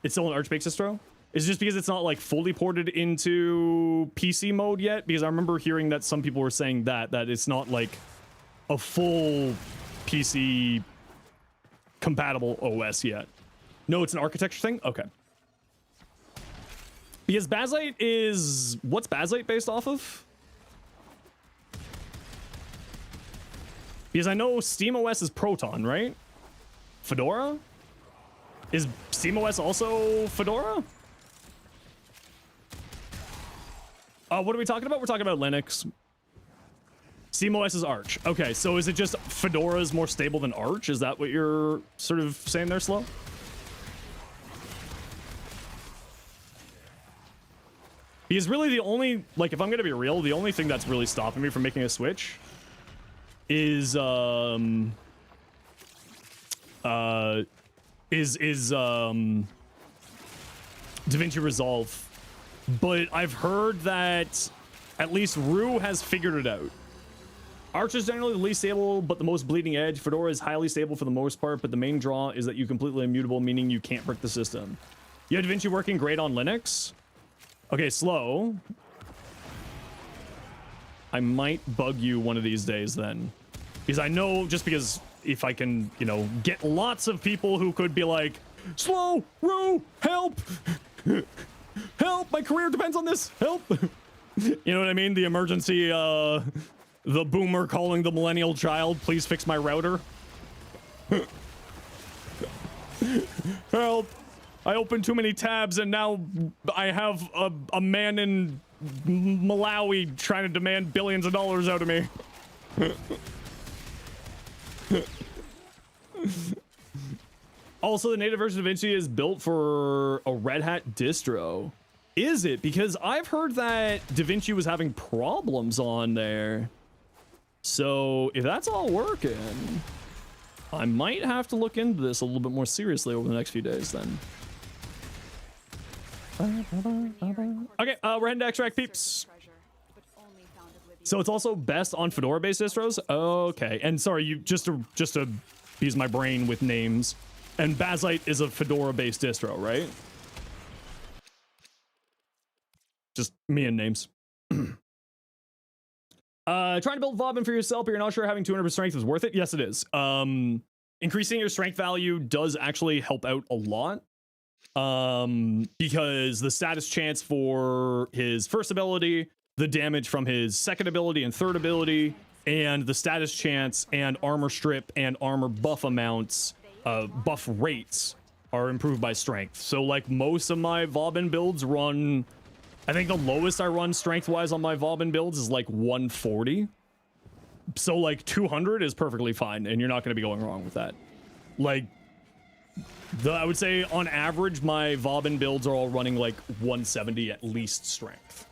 it's still an Archbake distro? Is it just because it's not like fully ported into PC mode yet? Because I remember hearing that some people were saying that it's not like a full PC compatible OS yet. No, it's an architecture thing? Okay. Because Bazite is... What's Bazite based off of? Because I know SteamOS is Proton, right? Fedora? Is SteamOS also Fedora? What are we talking about? We're talking about Linux. SteamOS is Arch. Okay, so is it just Fedora is more stable than Arch? Is that what you're sort of saying there, Slow? Because really the only, like, if I'm gonna be real, the only thing that's really stopping me from making a switch is DaVinci Resolve. But I've heard that at least Rue has figured it out. Arch is generally the least stable, but the most bleeding edge. Fedora is highly stable for the most part, but the main draw is that you're completely immutable, meaning you can't break the system. You have DaVinci working great on Linux? Okay, Slow. I might bug you one of these days then. Because I know, just because if I can, you know, get lots of people who could be like, Slow, Rue, help! Help, my career depends on this, help! You know what I mean? The emergency, the boomer calling the millennial child, please fix my router. Help! I opened too many tabs and now I have a man in Malawi trying to demand billions of dollars out of me. Also, the native version of DaVinci is built for a Red Hat distro. Is it? Because I've heard that DaVinci was having problems on there. So if that's all working, I might have to look into this a little bit more seriously over the next few days then. Okay, we're heading to extract, peeps. So it's also best on Fedora-based distros? Okay. And sorry, you just to use my brain with names. And Bazite is a Fedora-based distro, right? Just me and names. Trying to build Vobin for yourself, but you're not sure having 200% strength is worth it? Yes, it is. Increasing your strength value does actually help out a lot. Because the status chance for his first ability, the damage from his second ability and third ability, and the status chance and armor strip and armor buff amounts, buff rates are improved by strength. So like most of my Vobin builds run, I think the lowest I run strength-wise on my Vobin builds is like 140. So like 200 is perfectly fine, and you're not going to be going wrong with that. Like, I would say on average, my Vobin builds are all running like 170 at least strength.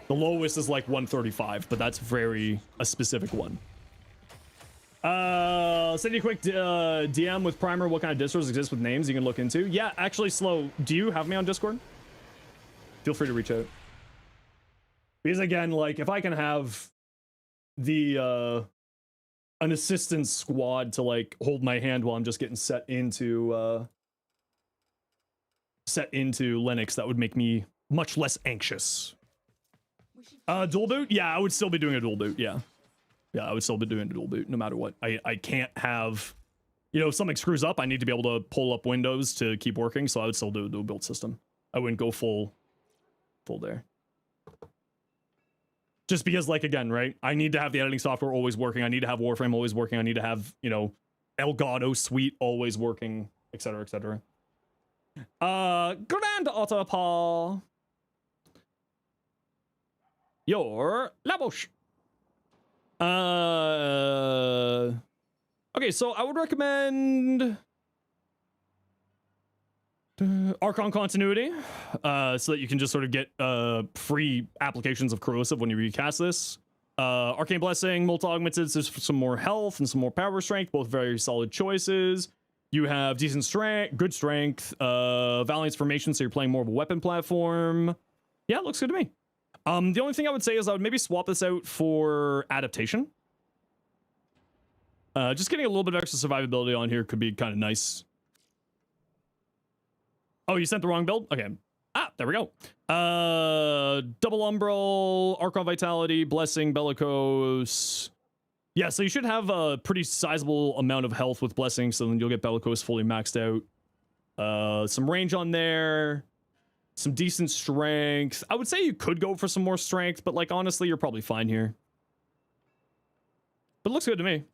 The lowest is like 135, but that's a specific one. Send you a quick DM with Primer. What kind of distros exist with names you can look into? Yeah, actually, Slow, do you have me on Discord? Feel free to reach out. Because again, like if I can have the an assistance squad to like hold my hand while I'm just getting set into Linux, that would make me much less anxious. Dual boot? Yeah, I would still be doing a dual boot. Yeah, I would still be doing a dual boot no matter what. I can't have, you know, if something screws up, I need to be able to pull up Windows to keep working, so I would still do a dual build system. I wouldn't go full there. Just because, like, again, right? I need to have the editing software always working. I need to have Warframe always working. I need to have, you know, Elgato Suite always working, etc., etc. Grand Autopaw. Your Labosh. Okay, so I would recommend Archon Continuity, so that you can just sort of get free applications of Corrosive when you recast this. Arcane Blessing, Multi-Augmented, so some more health and some more power strength, both very solid choices. You have decent strength, good strength, Valiant's Formation, so you're playing more of a weapon platform. Yeah, it looks good to me. The only thing I would say is I would maybe swap this out for Adaptation. Just getting a little bit of extra survivability on here could be kind of nice. Oh, you sent the wrong build? Okay. There we go. Double Umbral, Archon Vitality, Blessing, Bellicose. Yeah, so you should have a pretty sizable amount of health with Blessing, so then you'll get Bellicose fully maxed out. Some range on there. Some decent strength. I would say you could go for some more strength, but like honestly, you're probably fine here. But it looks good to me.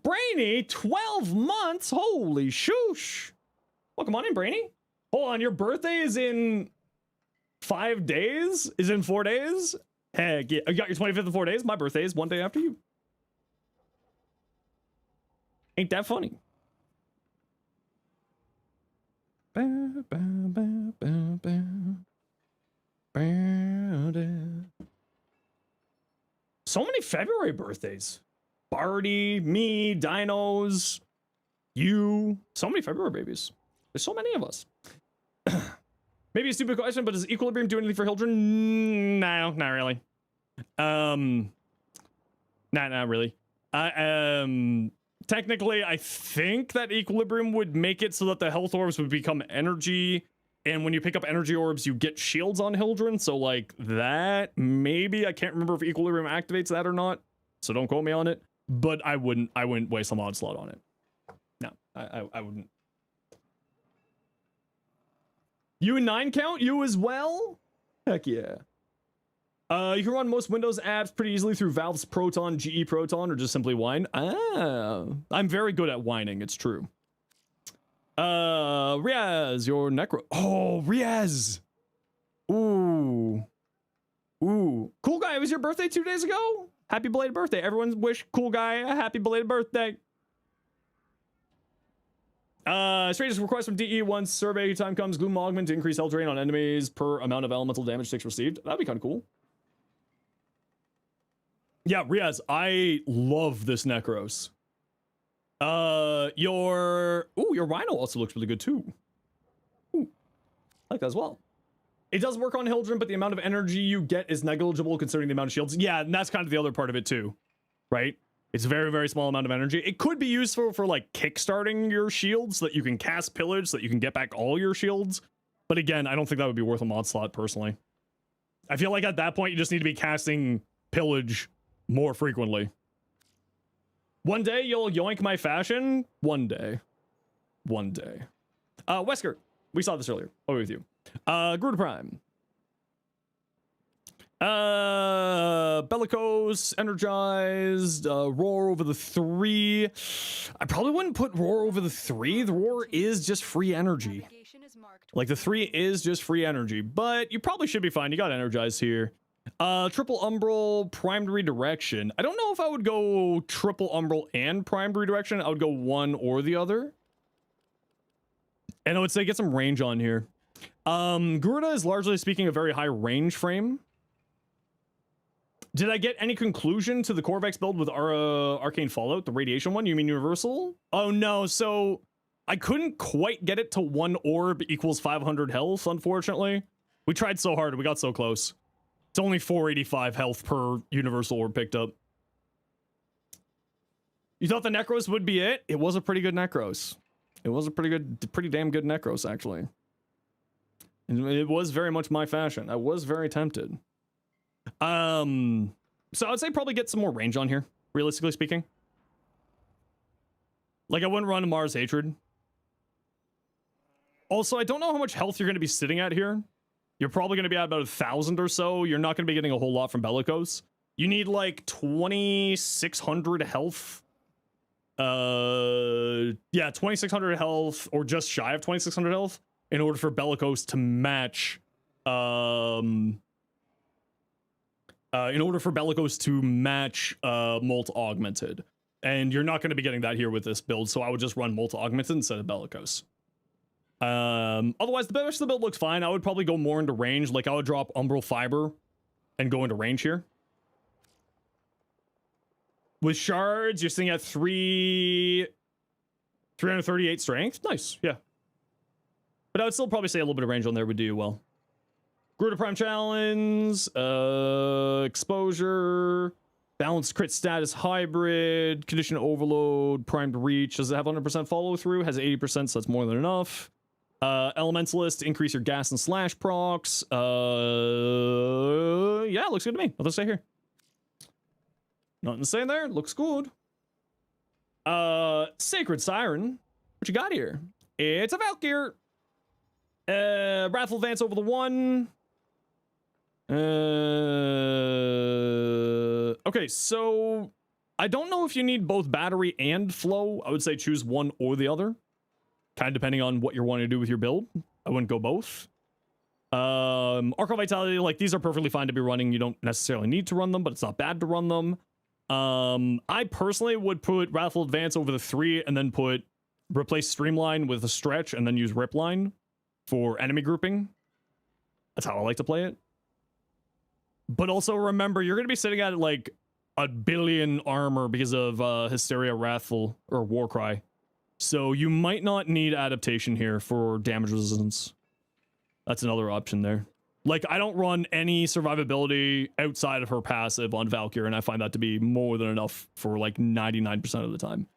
Brainy, 12 months? Holy shoosh. Well, come on in, Brainy. Hold on, your birthday is in 5 days? Is in 4 days? Heck yeah. You got your 25th in 4 days? My birthday is one day after you. Ain't that funny? So many February birthdays. Barty, me, Dinos, you. So many February babies. There's so many of us. Maybe a stupid question, but does Equilibrium do anything for Hildren? No, not really. Not really. Technically, I think that Equilibrium would make it so that the health orbs would become energy, and when you pick up energy orbs, you get shields on Hildren. So like that, maybe. I can't remember if Equilibrium activates that or not, so don't quote me on it. But I wouldn't waste a mod slot on it. No, I wouldn't. You and 9 count? You as well? Heck yeah. You can run most Windows apps pretty easily through Valve's Proton, GE Proton, or just simply Wine. Ah, I'm very good at whining, it's true. Riaz, your necro. Oh, Riaz. Ooh. Ooh. Cool guy, it was your birthday 2 days ago? Happy belated birthday. Everyone wish Cool Guy a happy belated birthday. Strangest request from DE once survey time comes. Gloom augment to increase health drain on enemies per amount of elemental damage sticks received. That'd be kind of cool. Yeah, Riaz, I love this Necros. Your Rhino also looks really good too. Ooh, I like that as well. It does work on Hildren, but the amount of energy you get is negligible considering the amount of shields. Yeah, and that's kind of the other part of it too, right? It's a very, very small amount of energy. It could be useful for like kickstarting your shields so that you can cast Pillage so that you can get back all your shields. But again, I don't think that would be worth a mod slot personally. I feel like at that point, you just need to be casting Pillage more frequently. One day you'll yoink my fashion. One day. One day. Wesker, we saw this earlier. Over with you. Gruda Prime. Bellicose, Energized, Roar over the 3. I probably wouldn't put Roar over the 3. The Roar is just free energy. Like the 3 is just free energy, but you probably should be fine. You got Energized here. Triple Umbral, Primed Redirection. I don't know if I would go Triple Umbral and Primed Redirection. I would go one or the other. And I would say get some range on here. Garuda is largely speaking a very high range frame. Did I get any conclusion to the Corvex build with our Arcane Fallout, the radiation one? You mean Universal? Oh no, so I couldn't quite get it to 1 orb equals 500 health, unfortunately. We tried so hard, we got so close. It's only 485 health per Universal orb picked up. You thought the Necros would be it? It was a pretty good Necros. It was a pretty damn good Necros, actually. And it was very much my fashion. I was very tempted. So I would say probably get some more range on here, realistically speaking. Like, I wouldn't run Mars Hatred. Also, I don't know how much health you're going to be sitting at here. You're probably going to be at about 1,000 or so. You're not going to be getting a whole lot from Bellicose. You need like 2,600 health. Yeah, 2,600 health, or just shy of 2,600 health, in order for Bellicose to match, Molt Augmented. And you're not going to be getting that here with this build, so I would just run Molt Augmented instead of Bellicose. Otherwise, the rest of the build looks fine. I would probably go more into range. Like, I would drop Umbral Fiber and go into range here. With shards, you're sitting at 338 strength. Nice, yeah. But I would still probably say a little bit of range on there would do you well. Gruda Prime Challenge, Exposure, Balanced Crit Status Hybrid, Condition Overload, Primed Reach. Does it have 100% follow through? Has 80%, so that's more than enough. Elementalist, increase your gas and slash procs. Yeah, looks good to me. Nothing to say here. Nothing to say there. Looks good. Sacred Siren. What you got here? It's a Valkyr. Wrathful Advance over the 1. Okay, so I don't know if you need both battery and flow. I would say choose one or the other. Kind of depending on what you're wanting to do with your build. I wouldn't go both. Arco Vitality, like, these are perfectly fine to be running. You don't necessarily need to run them, but it's not bad to run them. I personally would put Wrathful Advance over the 3 and then replace Streamline with a Stretch and then use Ripline for enemy grouping. That's how I like to play it. But also remember, you're going to be sitting at like 1 billion armor because of Hysteria, Wrathful, or Warcry. So you might not need adaptation here for damage resistance. That's another option there. Like, I don't run any survivability outside of her passive on Valkyr, and I find that to be more than enough for like 99% of the time.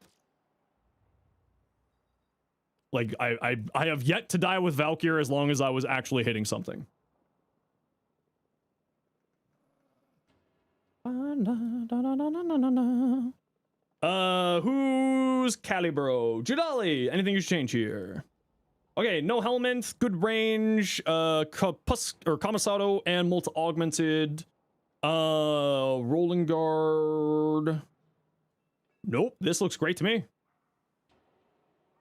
Like, I have yet to die with Valkyr as long as I was actually hitting something. Who's Calibro? Judali, anything you should change here? Okay, no helmet, good range, Kamisado and multi-augmented, rolling guard. Nope, this looks great to me.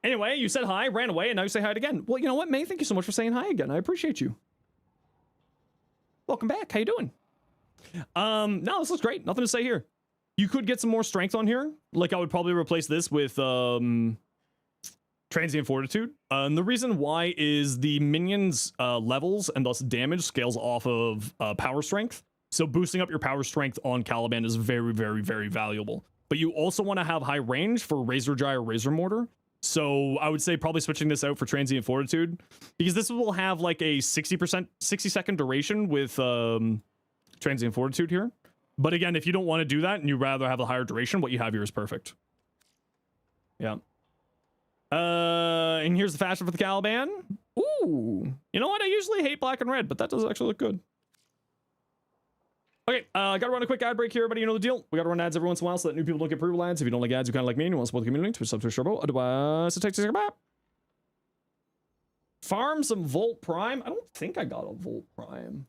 Anyway, you said hi, ran away, and now you say hi again. Well, you know what, May? Thank you so much for saying hi again. I appreciate you. Welcome back. How you doing? No, this looks great. Nothing to say here. You could get some more strength on here. Like, I would probably replace this with, Transient Fortitude. And the reason why is the minions' levels and thus damage scales off of power strength. So boosting up your power strength on Caliban is very, very, very valuable. But you also want to have high range for Razor Gyre or Razor Mortar. So I would say probably switching this out for Transient Fortitude, because this will have like a 60-second duration with Transient Fortitude here. But again, if you don't want to do that and you rather have a higher duration, what you have here is perfect. Yeah. And here's the fashion for the Caliban. Ooh. You know what? I usually hate black and red, but that does actually look good. Okay, gotta run a quick ad break here, everybody. You know the deal. We gotta run ads every once in a while so that new people don't get pre-roll ads. If you don't like ads, you kind of like me and you want to support the community, Twitch, sub to Turbo. Otherwise, it takes a second. Farm some Volt Prime. I don't think I got a Volt Prime.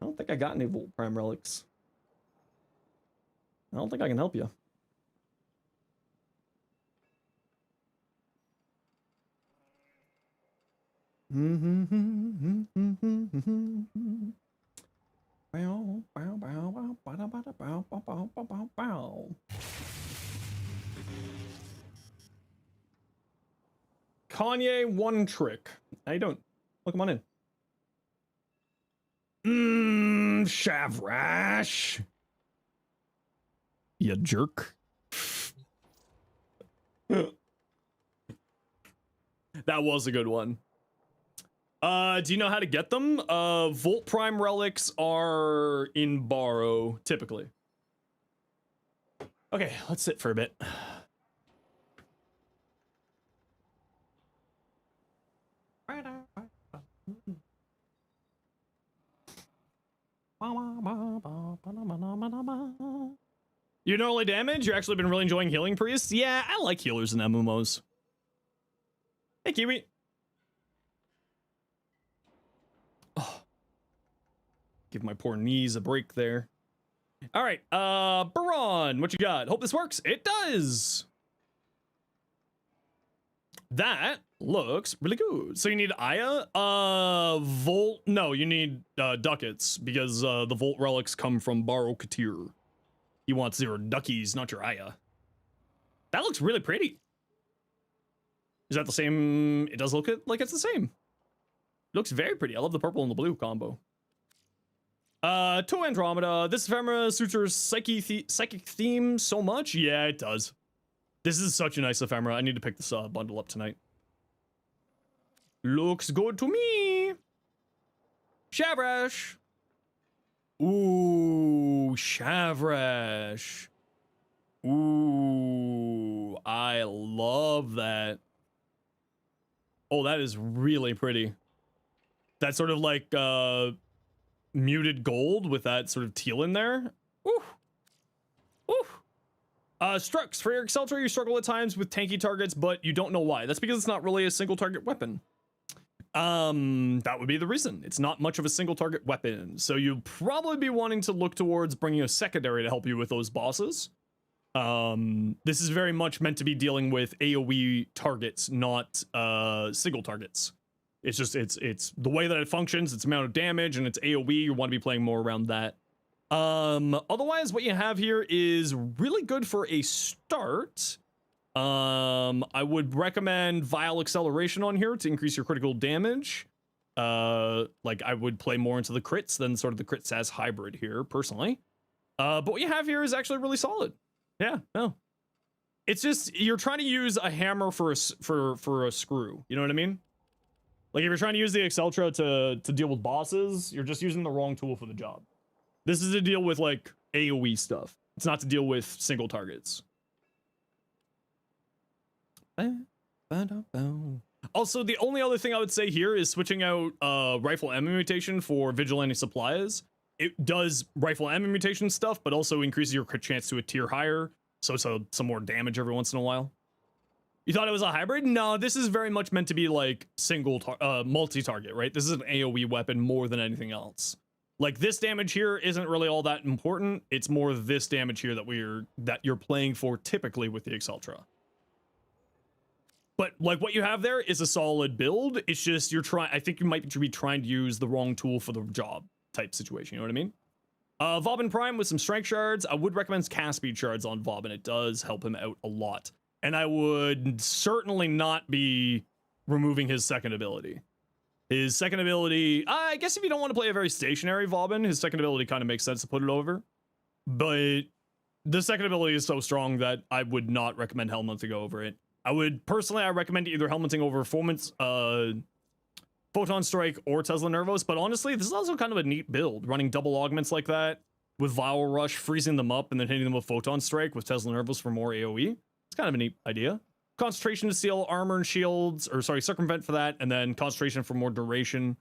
I don't think I got any Volt Prime relics. I don't think I can help you. Bow, bow, bow, bow, bow, bow, bow, bow, bow, bow, bow. Kanye One Trick. How you doing? Come on in. Shavrash. You jerk. That was a good one. Do you know how to get them? Volt Prime relics are in Baro, typically. Okay, let's sit for a bit. You know only damage? You've actually been really enjoying healing priests? Yeah, I like healers in MMOs. Hey, Kiwi. Oh. Give my poor knees a break there. All right, Baron, what you got? Hope this works. It does. That looks really good. So you need Aya, Volt. No, you need ducats because the Volt relics come from Baro'S. You want 0 duckies, not your Aya. That looks really pretty. Is that the same? It does look like it's the same. It looks very pretty. I love the purple and the blue combo. To Andromeda. This ephemera suits her psychic theme so much. Yeah, it does. This is such a nice ephemera. I need to pick this bundle up tonight. Looks good to me. Shavrash. Ooh, Shavrash. Ooh, I love that. Oh, that is really pretty. That sort of like muted gold with that sort of teal in there. Ooh. Ooh. Strux. For your Exceltra, you struggle at times with tanky targets, but you don't know why. That's because it's not really a single target weapon. That would be the reason. It's not much of a single target weapon. So you'll probably be wanting to look towards bringing a secondary to help you with those bosses. This is very much meant to be dealing with AoE targets, not single targets. It's just, it's the way that it functions, its amount of damage, and its AoE. You want to be playing more around that. Otherwise, what you have here is really good for a start. I would recommend Vile Acceleration on here to increase your critical damage. Like I would play more into the crits than sort of the crit SAS hybrid here, personally. But what you have here is actually really solid. Yeah, no. It's just, you're trying to use a hammer for a screw. You know what I mean? Like if you're trying to use the Exceltra to deal with bosses, you're just using the wrong tool for the job. This is to deal with like AoE stuff. It's not to deal with single targets. Also, the only other thing I would say here is switching out rifle ammo mutation for vigilante supplies. It does rifle ammo mutation stuff, but also increases your crit chance to a tier higher, so some more damage every once in a while. You thought it was a hybrid? No, this is very much meant to be like multi-target, right? This is an AoE weapon more than anything else. Like this damage here isn't really all that important. It's more this damage here that you're playing for typically with the Exceltra. But like what you have there is a solid build. It's just I think you might be trying to use the wrong tool for the job type situation. You know what I mean? Vauban Prime with some strength shards. I would recommend cast speed shards on Vauban. It does help him out a lot. And I would certainly not be removing his second ability. His second ability, I guess if you don't want to play a very stationary Vauban, his second ability kind of makes sense to put it over. But the second ability is so strong that I would not recommend helmet to go over it. I recommend either helmeting over Photon Strike or Tesla Nervos, but honestly, this is also kind of a neat build, running double augments like that, with Vile Rush, freezing them up, and then hitting them with Photon Strike with Tesla Nervos for more AoE. It's kind of a neat idea. Concentration to steal armor and shields, or sorry, circumvent for that, and then concentration for more duration.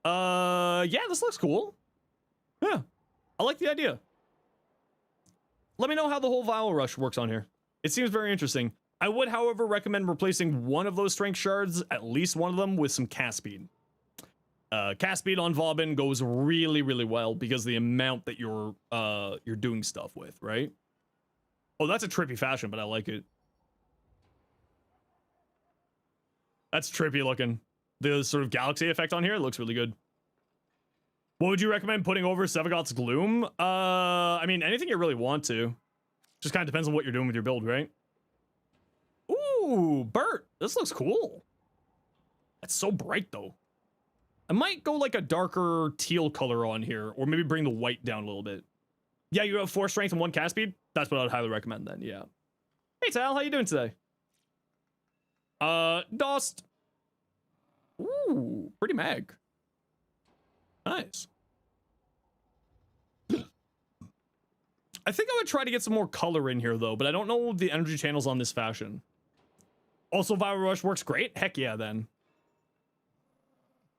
Yeah, this looks cool. Yeah, I like the idea. Let me know how the whole Vile Rush works on here. It seems very interesting. I would, however, recommend replacing one of those strength shards, at least one of them, with some cast speed. Cast speed on Vauban goes really, really well because the amount that you're doing stuff with, right? Oh, that's a trippy fashion, but I like it. That's trippy looking. The sort of galaxy effect on here looks really good. What would you recommend putting over Sevagoth's Gloom? I mean, anything you really want to. Just kind of depends on what you're doing with your build, right? Ooh, Bert, this looks cool. That's so bright, though. I might go like a darker teal color on here, or maybe bring the white down a little bit. Yeah, you have 4 strength and 1 cast speed? That's what I would highly recommend then, yeah. Hey, Tal, how you doing today? Dost. Ooh, pretty mag. Nice. I think I would try to get some more color in here, though, but I don't know the energy channels on this fashion. Also, Vile Rush works great? Heck yeah, then.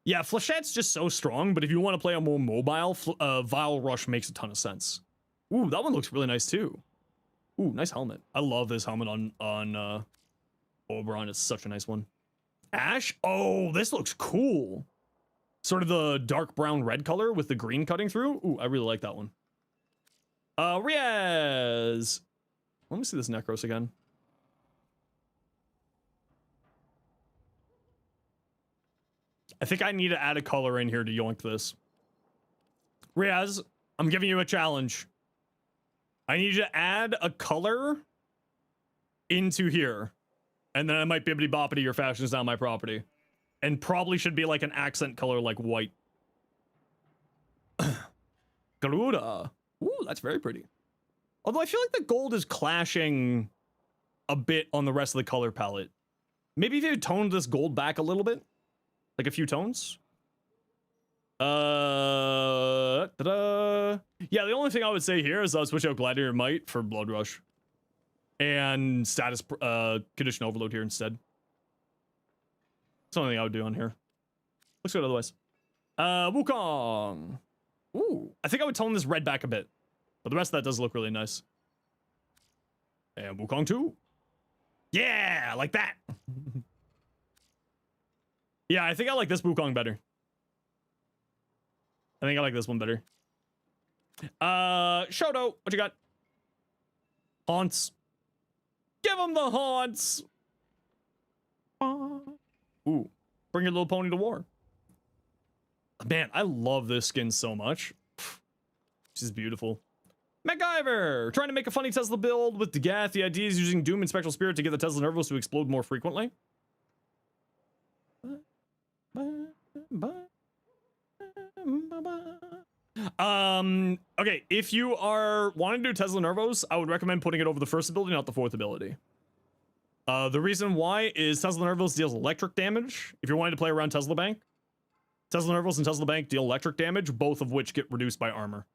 Yeah, Flechette's just so strong, but if you want to play a more mobile, Vile Rush makes a ton of sense. Ooh, that one looks really nice, too. Ooh, nice helmet. I love this helmet on Oberon. It's such a nice one. Ash? Oh, this looks cool. Sort of the dark brown red color with the green cutting through. Ooh, I really like that one. Riaz. Let me see this Necros again. I think I need to add a color in here to yoink this. Riaz, I'm giving you a challenge. I need you to add a color into here. And then I might be able to boppity your fashions down my property. And probably should be like an accent color like white. Garuda. Ooh, that's very pretty. Although I feel like the gold is clashing a bit on the rest of the color palette. Maybe if you toned this gold back a little bit. Like a few tones. Yeah, the only thing I would say here is I'll switch out Gladiator Might for Blood Rush. And status condition overload here instead. That's the only thing I would do on here. Looks good otherwise. Wukong. Ooh, I think I would tone this red back a bit. But the rest of that does look really nice. And Wukong 2. Yeah, like that. Yeah, I think I like this Wukong better. I think I like this one better. Shoto, what you got? Haunts. Give him the haunts. Ooh, bring your little pony to war. Man, I love this skin so much. She's beautiful. MacGyver, trying to make a funny Tesla build with Degath. The idea is using Doom and Spectral Spirit to get the Tesla Nervos to explode more frequently. Okay, if you are wanting to do Tesla Nervos, I would recommend putting it over the first ability, not the fourth ability. The reason why is Tesla Nervos deals electric damage. If you're wanting to play around Tesla Bank, Tesla Nervos and Tesla Bank deal electric damage, both of which get reduced by armor.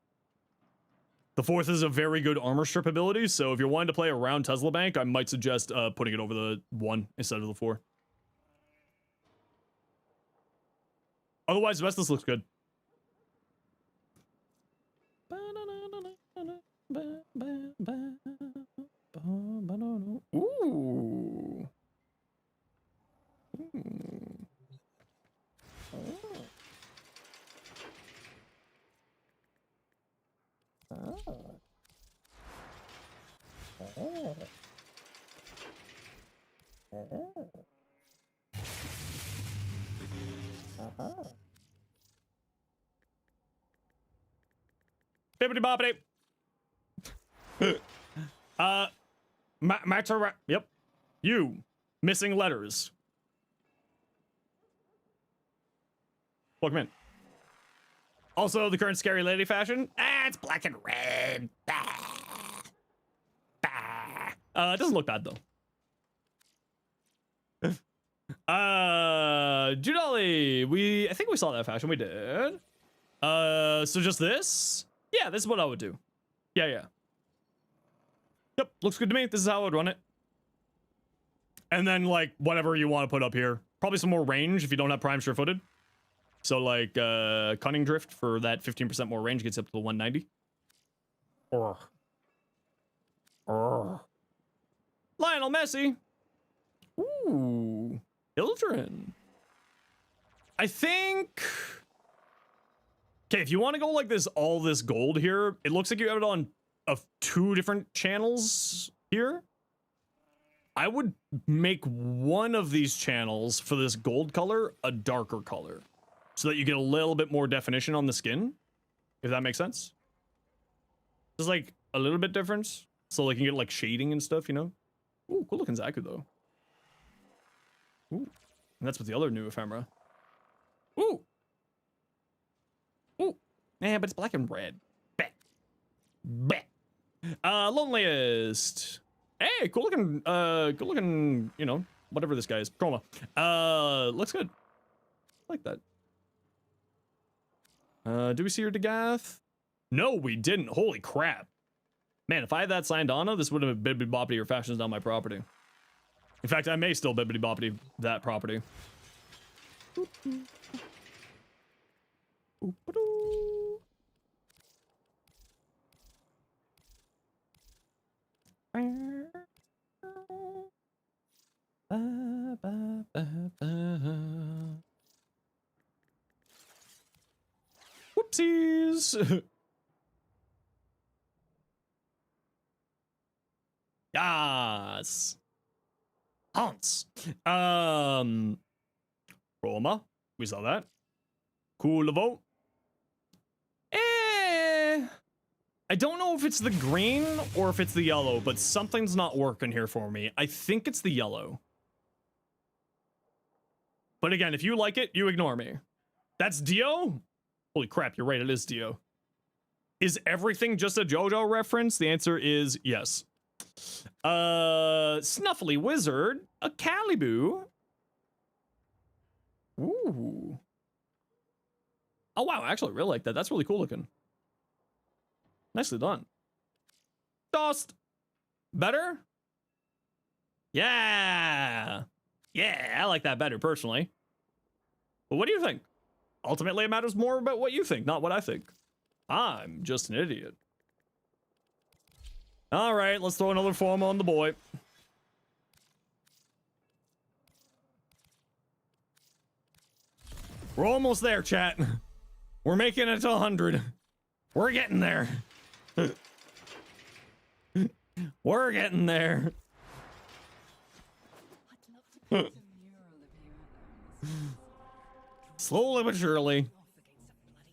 The fourth is a very good armor strip ability, so if you're wanting to play around Tesla Bank, I might suggest putting it over the 1 instead of the 4. Otherwise, the rest of this looks good. Ooh. Bibbidi boppity. Yep. You. Missing letters. Welcome in. Also, the current scary lady fashion. It's black and red. Bah. Bah. It doesn't look bad, though. Judolly. I think we saw that fashion. We did. So just this? Yeah, this is what I would do. Yeah. Yep, looks good to me. This is how I would run it. And then, like, whatever you want to put up here. Probably some more range if you don't have prime sure-footed. So, like, Cunning Drift for that 15% more range gets up to the 190. Lionel Messi. Ooh. Hildren. I think... Okay, if you want to go like this, all this gold here, it looks like you have it on two different channels here. I would make one of these channels for this gold color a darker color so that you get a little bit more definition on the skin, if that makes sense. Just like a little bit difference, so like you can get like shading and stuff, you know? Ooh, cool looking Zaku though. Ooh, and that's with the other new ephemera. Ooh. Ooh. Yeah, but it's black and red. Bet. Loneliest. Hey, cool looking, you know, whatever this guy is. Chroma. Looks good. I like that. Do we see your Dagath? No, we didn't. Holy crap. Man, if I had that signed on, this would have been bibbidi boppity or fashions down my property. In fact, I may still bibbidi boppity that property. Whoopsies. Yes. Hans. Roma. We saw that. Cool vote. I don't know if it's the green or if it's the yellow, but something's not working here for me. I think it's the yellow. But again, if you like it, you ignore me. That's Dio? Holy crap, you're right, it is Dio. Is everything just a JoJo reference? The answer is yes. Snuffly Wizard, a Caliboo. Ooh. Oh wow, I actually really like that. That's really cool looking. Nicely done. Tossed. Better? Yeah. Yeah, I like that better personally. But what do you think? Ultimately, it matters more about what you think, not what I think. I'm just an idiot. All right, let's throw another form on the boy. We're almost there, chat. We're making it to 100. We're getting there. We're getting there. Slowly but surely.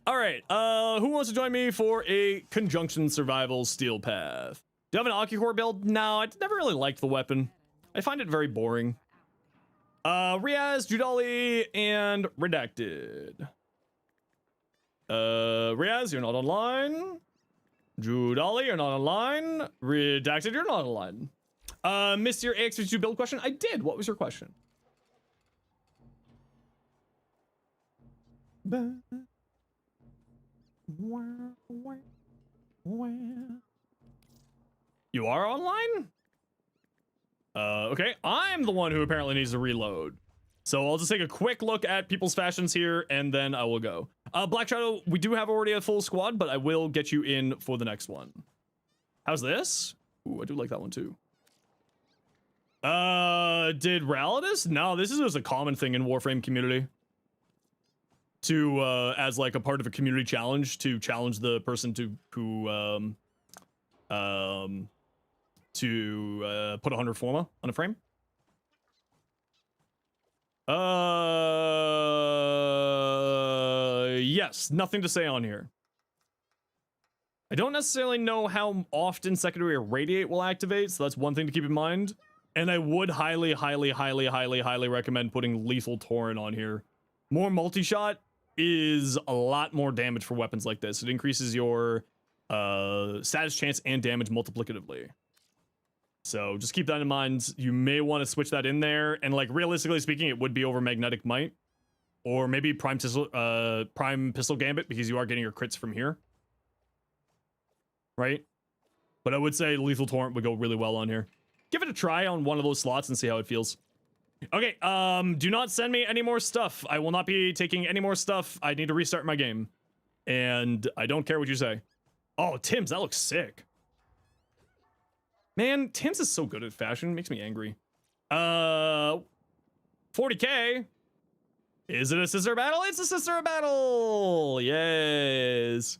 All right, who wants to join me for a conjunction survival steel path? Do you have an Akicore build? No, I never really liked the weapon. I find it very boring. Riaz, Judali, and Redacted. Riaz, you're not online. Judali, you're not online. Redacted, you're not online. Missed your AX52 build question? I did. What was your question? You are online? Okay. I'm the one who apparently needs to reload. So I'll just take a quick look at people's fashions here, and then I will go. Black Shadow, we do have already a full squad, but I will get you in for the next one. How's this? Ooh, I do like that one too. Did Ralidus? No, this is just a common thing in Warframe community. To, as like a part of a community challenge, to challenge the person to, who, to put 100 forma on a frame. Yes, nothing to say on here. I don't necessarily know how often secondary irradiate will activate, so that's one thing to keep in mind. And I would highly recommend putting lethal torrent on here. More multi-shot is a lot more damage for weapons like this. It increases your status chance and damage multiplicatively. So just keep that in mind. You may want to switch that in there. And like realistically speaking, it would be over magnetic might. Or maybe prime pistol gambit, because you are getting your crits from here. Right? But I would say lethal torrent would go really well on here. Give it a try on one of those slots and see how it feels. Okay, do not send me any more stuff. I will not be taking any more stuff. I need to restart my game. And I don't care what you say. Oh, Tim's, that looks sick. Man, Tim's is so good at fashion. It makes me angry. 40k. Is it a sister battle? It's a sister battle. Yes.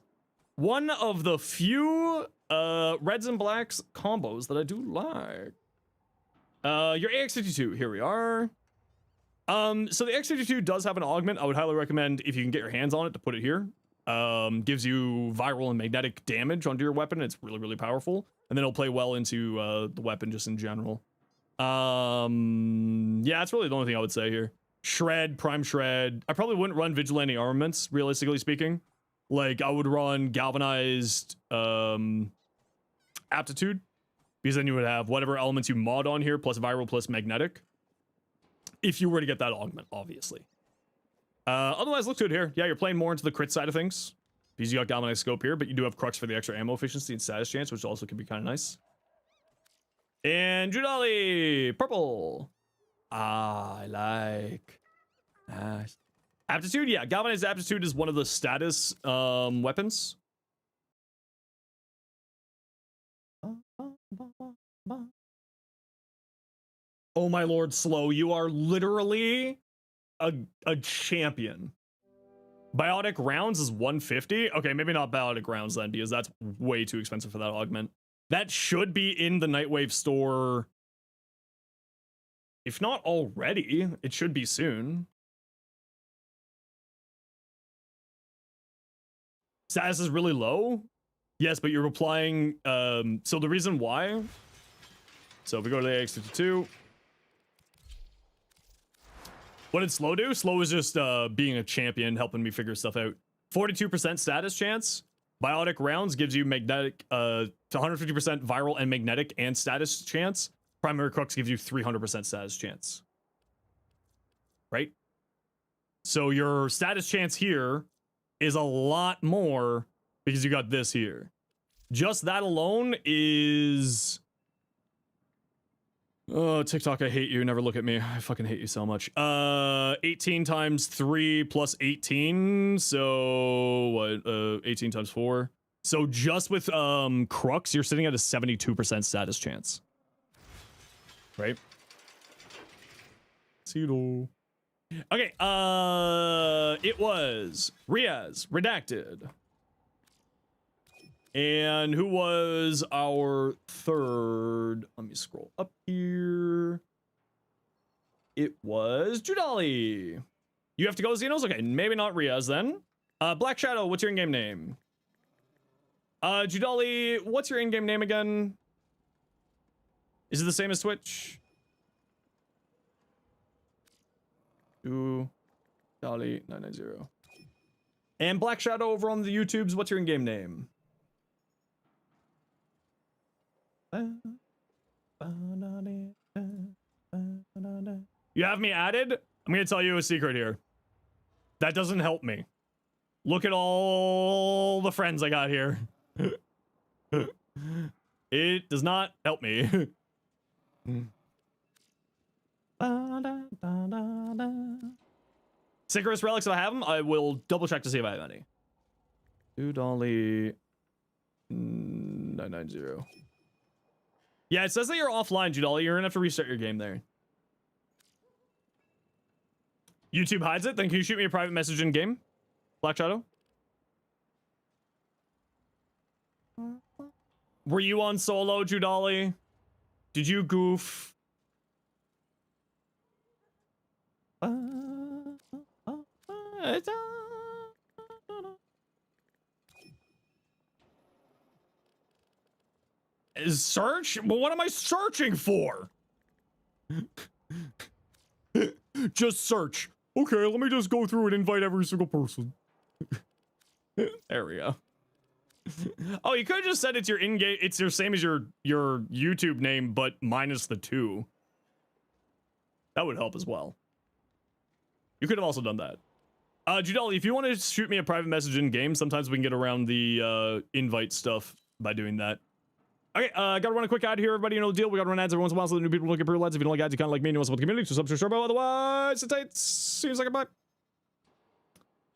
One of the few reds and blacks combos that I do like. Your AX52, here we are. So the AX52 does have an augment. I would highly recommend, if you can get your hands on it, to put it here. Gives you viral and magnetic damage onto your weapon. It's really, really powerful. And then it'll play well into the weapon just in general. Yeah, that's really the only thing I would say here. Shred, prime shred. I probably wouldn't run vigilante armaments, realistically speaking. Like, I would run galvanized aptitude, because then you would have whatever elements you mod on here, plus viral, plus magnetic. If you were to get that augment, obviously. Otherwise, looks good here. Yeah, you're playing more into the crit side of things, because you got galvanized scope here, but you do have crux for the extra ammo efficiency and status chance, which also can be kind of nice. And Judali, purple. I like. Nice. Aptitude, yeah, galvanized aptitude is one of the status weapons. Oh my lord, Slow, you are literally a champion. Biotic rounds is 150. Okay, maybe not biotic rounds then, because that's way too expensive for that augment. That should be in the Nightwave store. If not already, it should be soon. Status is really low. Yes, but you're applying, so the reason why, so if we go to the AX52, what did Slow do? Slow is just being a champion, helping me figure stuff out. 42% status chance. Biotic rounds gives you magnetic, to 150% viral and magnetic and status chance. Primary crux gives you 300% status chance. Right? So your status chance here is a lot more because you got this here. Just that alone is... Oh, TikTok, I hate you. Never look at me. I fucking hate you so much. 18 times 3 plus 18. So, what? 18 times 4. So just with Crux, you're sitting at a 72% status chance. Right? Zero. Okay, it was Riaz, Redacted. And who was our third? Let me scroll up here. It was Judali. You have to go, Zenos? Okay, maybe not Riaz then. Black Shadow, what's your in-game name? Judali, what's your in-game name again? Is it the same as Twitch? Judali 990. And Black Shadow over on the YouTubes, what's your in-game name? You have me added? I'm gonna tell you a secret here. That doesn't help me. Look at all the friends I got here. It does not help me. Synchronous relics, if I have them, I will double check to see if I have any. Judali 990. Yeah, it says that you're offline, Judali. You're gonna have to restart your game there. YouTube hides it? Then can you shoot me a private message in game? Black Shadow? Were you on solo, Judali? Did you goof? Is search? Well, what am I searching for? Just search. Okay, let me just go through and invite every single person. There we go. Oh, you could have just said it's your in-game. It's your same as your YouTube name, but minus the 2. That would help as well. You could have also done that. Judel, if you want to shoot me a private message in game, sometimes we can get around the invite stuff by doing that. Okay, gotta run a quick ad here, everybody. You know the deal. We gotta run ads every once in a while so the new people look at pro ads. If you don't like ads, you kind of like me and you want to support the community, so subscribe to the show. Otherwise, sit tight. See you in a second. Bye.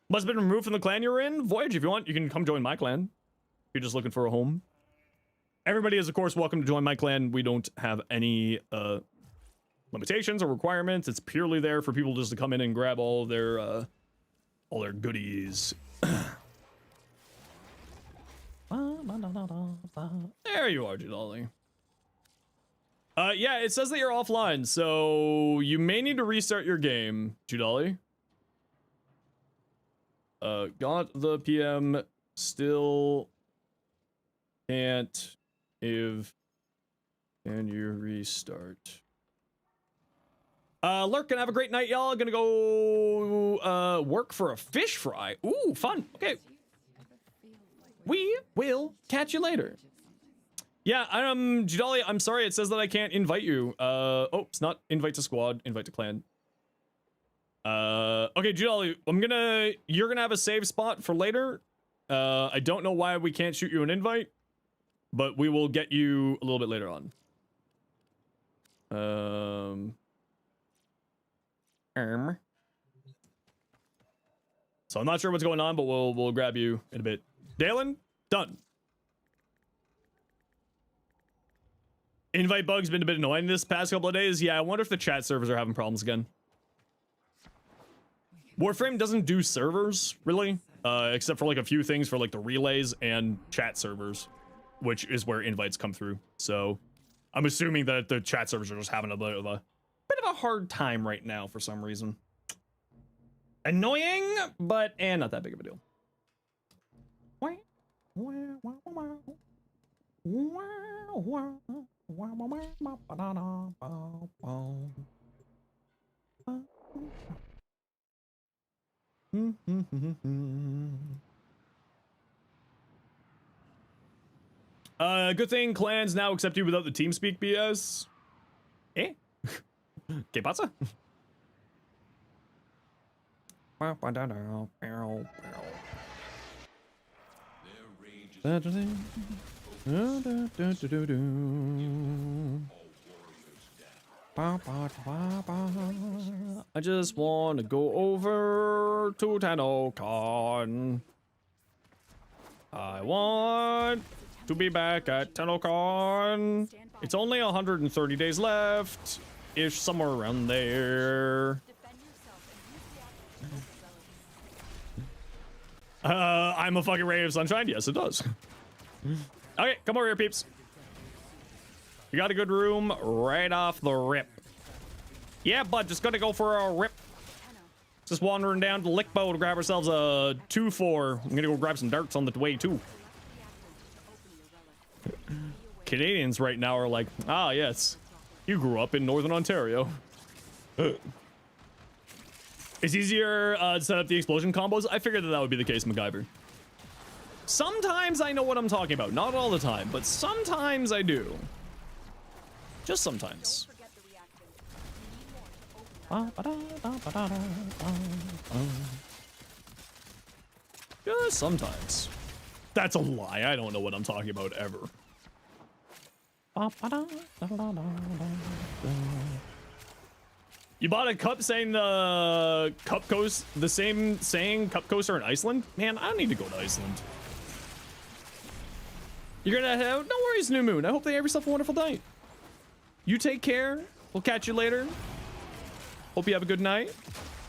Must have been removed from the clan you're in. Voyage, if you want, you can come join my clan. If you're just looking for a home. Everybody is, of course, welcome to join my clan. We don't have any limitations or requirements. It's purely there for people just to come in and grab all their goodies. There you are, Jadali. Yeah, it says that you're offline, so you may need to restart your game, Judali. Got the PM, still can't. If can you restart? Lurk, have a great night, y'all. Gonna go work for a fish fry. Ooh, fun. Okay. We will catch you later. Yeah, Judali, I'm sorry, it says that I can't invite you. Oh, it's not invite to squad, invite to clan. Okay, Judali, you're gonna have a save spot for later. I don't know why we can't shoot you an invite, but we will get you a little bit later on. So I'm not sure what's going on, but we'll grab you in a bit. Dalen, done. Invite bug's been a bit annoying this past couple of days. Yeah, I wonder if the chat servers are having problems again. Warframe doesn't do servers, really, except for like a few things for like the relays and chat servers, which is where invites come through. So I'm assuming that the chat servers are just having a bit of a hard time right now for some reason. Annoying, but not that big of a deal. Good thing clans now accept you without the TeamSpeak BS. Eh? ¿Qué pasa? I just want to go over to TennoCon. I want to be back at TennoCon. It's only 130 days left, ish, somewhere around there. I'm a fucking ray of sunshine. Yes, it does. Okay, come over here, peeps. You got a good room right off the rip. Yeah, bud, just gonna go for a rip. Just wandering down to Lickbo to grab ourselves a 2-4. I'm gonna go grab some darts on the way, too. Canadians right now are like, ah, yes, you grew up in Northern Ontario. It's easier to set up the explosion combos. I figured that would be the case, MacGyver. Sometimes I know what I'm talking about. Not all the time, but sometimes I do. Just sometimes. Just sometimes. That's a lie. I don't know what I'm talking about ever. You bought a cup saying the cup coast, the same saying cup coaster in Iceland? Man, I don't need to go to Iceland. You're gonna have, no worries, New Moon. I hope they have yourself a wonderful night. You take care. We'll catch you later. Hope you have a good night.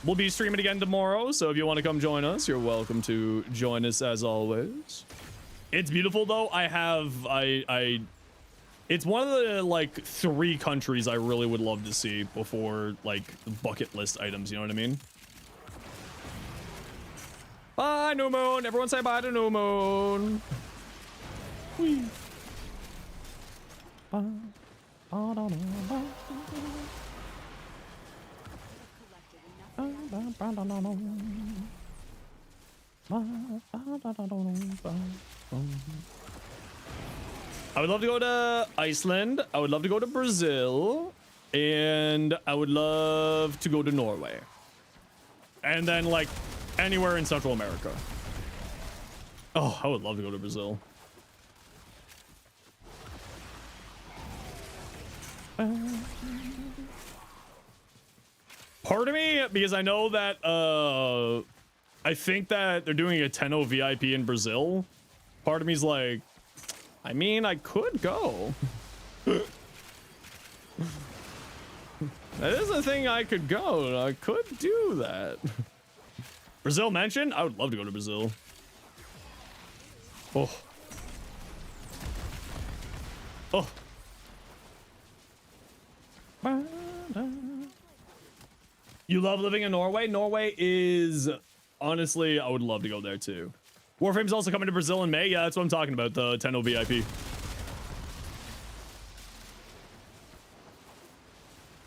We'll be streaming again tomorrow, so if you want to come join us, you're welcome to join us as always. It's beautiful though. It's one of the like 3 countries I really would love to see before like bucket list items, you know what I mean? Bye, New Moon. Everyone say bye to New Moon. Whee. I would love to go to Iceland. I would love to go to Brazil. And I would love to go to Norway. And then like anywhere in Central America. Oh, I would love to go to Brazil. Part of me, because I know that I think that they're doing a 10-0 VIP in Brazil. Part of me's like, I mean, I could go. That is a thing I could go. I could do that. Brazil mentioned? I would love to go to Brazil. Oh. Oh. You love living in Norway? Norway is, honestly, I would love to go there too. Warframe's also coming to Brazil in May. Yeah, that's what I'm talking about, the 10-0 VIP.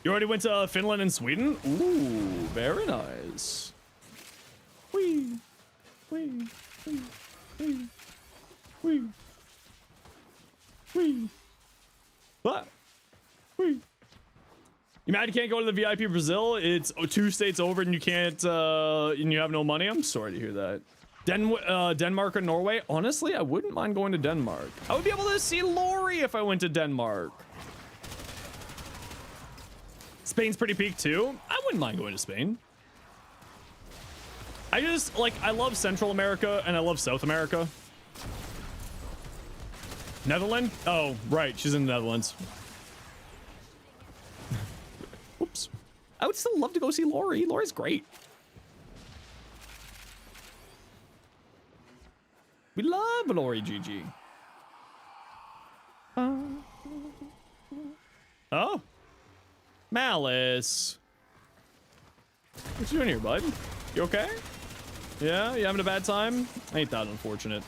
You already went to Finland and Sweden? Ooh, very nice. Whee, whee, whee, whee, whee, whee. What? Whee. You mad you can't go to the VIP Brazil? It's 2 states over and you can't, and you have no money? I'm sorry to hear that. Denmark or Norway? Honestly, I wouldn't mind going to Denmark. I would be able to see Lori if I went to Denmark. Spain's pretty peak too. I wouldn't mind going to Spain. I just, like, I love Central America and I love South America. Netherlands? Oh, right. She's in the Netherlands. Oops. I would still love to go see Lori. Lori's great. We love Lori GG. Oh. Malice. What you doing here, bud? You okay? Yeah? You having a bad time? Ain't that unfortunate.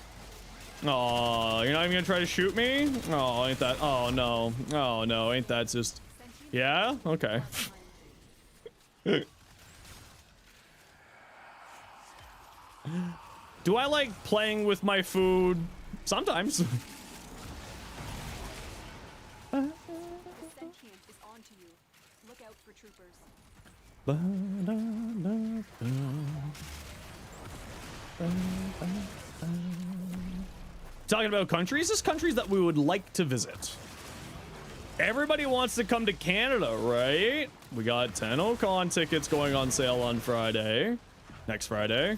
Aw, you're not even gonna try to shoot me? Oh, ain't that... Oh, no. Oh, no. Ain't that just... Yeah? Okay. Do I like playing with my food? Sometimes. Sentient is on to you. Look out for troopers. Talking about countries, just countries that we would like to visit. Everybody wants to come to Canada, right? We got 10 Con tickets going on sale on Friday. Next Friday.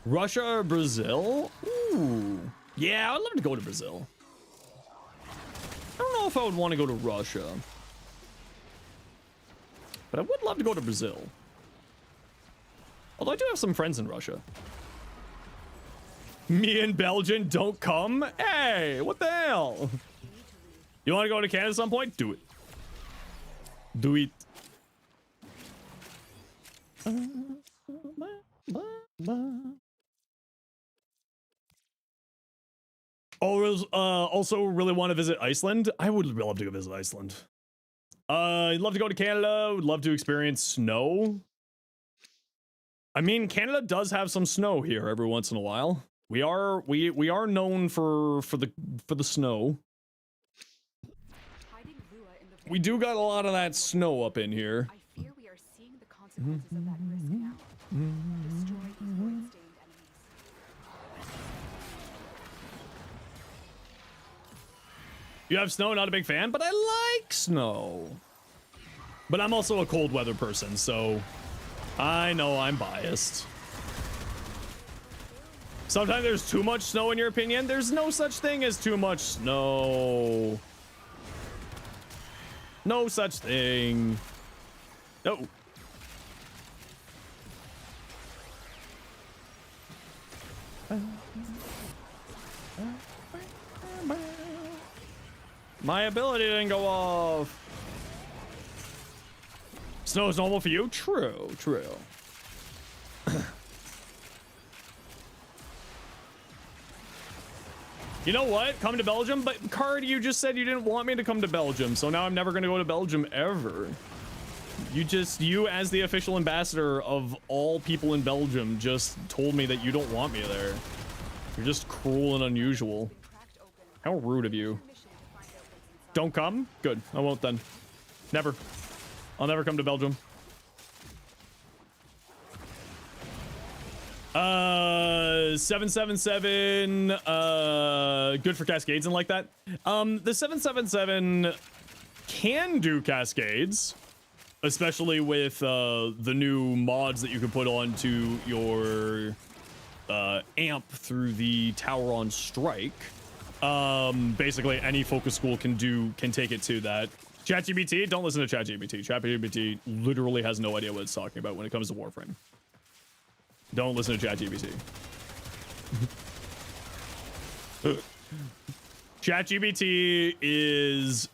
Russia or Brazil? Ooh. Yeah, I'd love to go to Brazil. I don't know if I would want to go to Russia. But I would love to go to Brazil. Although I do have some friends in Russia. Me and Belgian don't come? Hey, what the hell? You want to go to Canada at some point? Do it. Do it. Also really want to visit Iceland. I would love to go visit Iceland. I'd love to go to Canada. Would love to experience snow. I mean, Canada does have some snow here every once in a while. We are known for the snow. We do got a lot of that snow up in here. I fear we are seeing the consequences of that risk now. Destroy these void-stained enemies. You have snow, not a big fan, but I like snow. But I'm also a cold weather person, so I know I'm biased. Sometimes there's too much snow in your opinion. There's no such thing as too much snow. No such thing. No. My ability didn't go off. Snow is normal for you? True, true. You know what? Come to Belgium? But Card, you just said you didn't want me to come to Belgium, so now I'm never gonna go to Belgium ever. You as the official ambassador of all people in Belgium just told me that you don't want me there. You're just cruel and unusual. How rude of you. Don't come? Good. I won't then. Never. I'll never come to Belgium. 777 good for cascades and like that. The 777 can do cascades, especially with the new mods that you can put onto your amp through the tower on strike. Basically any focus school can take it to that. ChatGPT, don't listen to ChatGPT. ChatGPT literally has no idea what it's talking about when it comes to Warframe. Don't listen to ChatGPT. ChatGPT is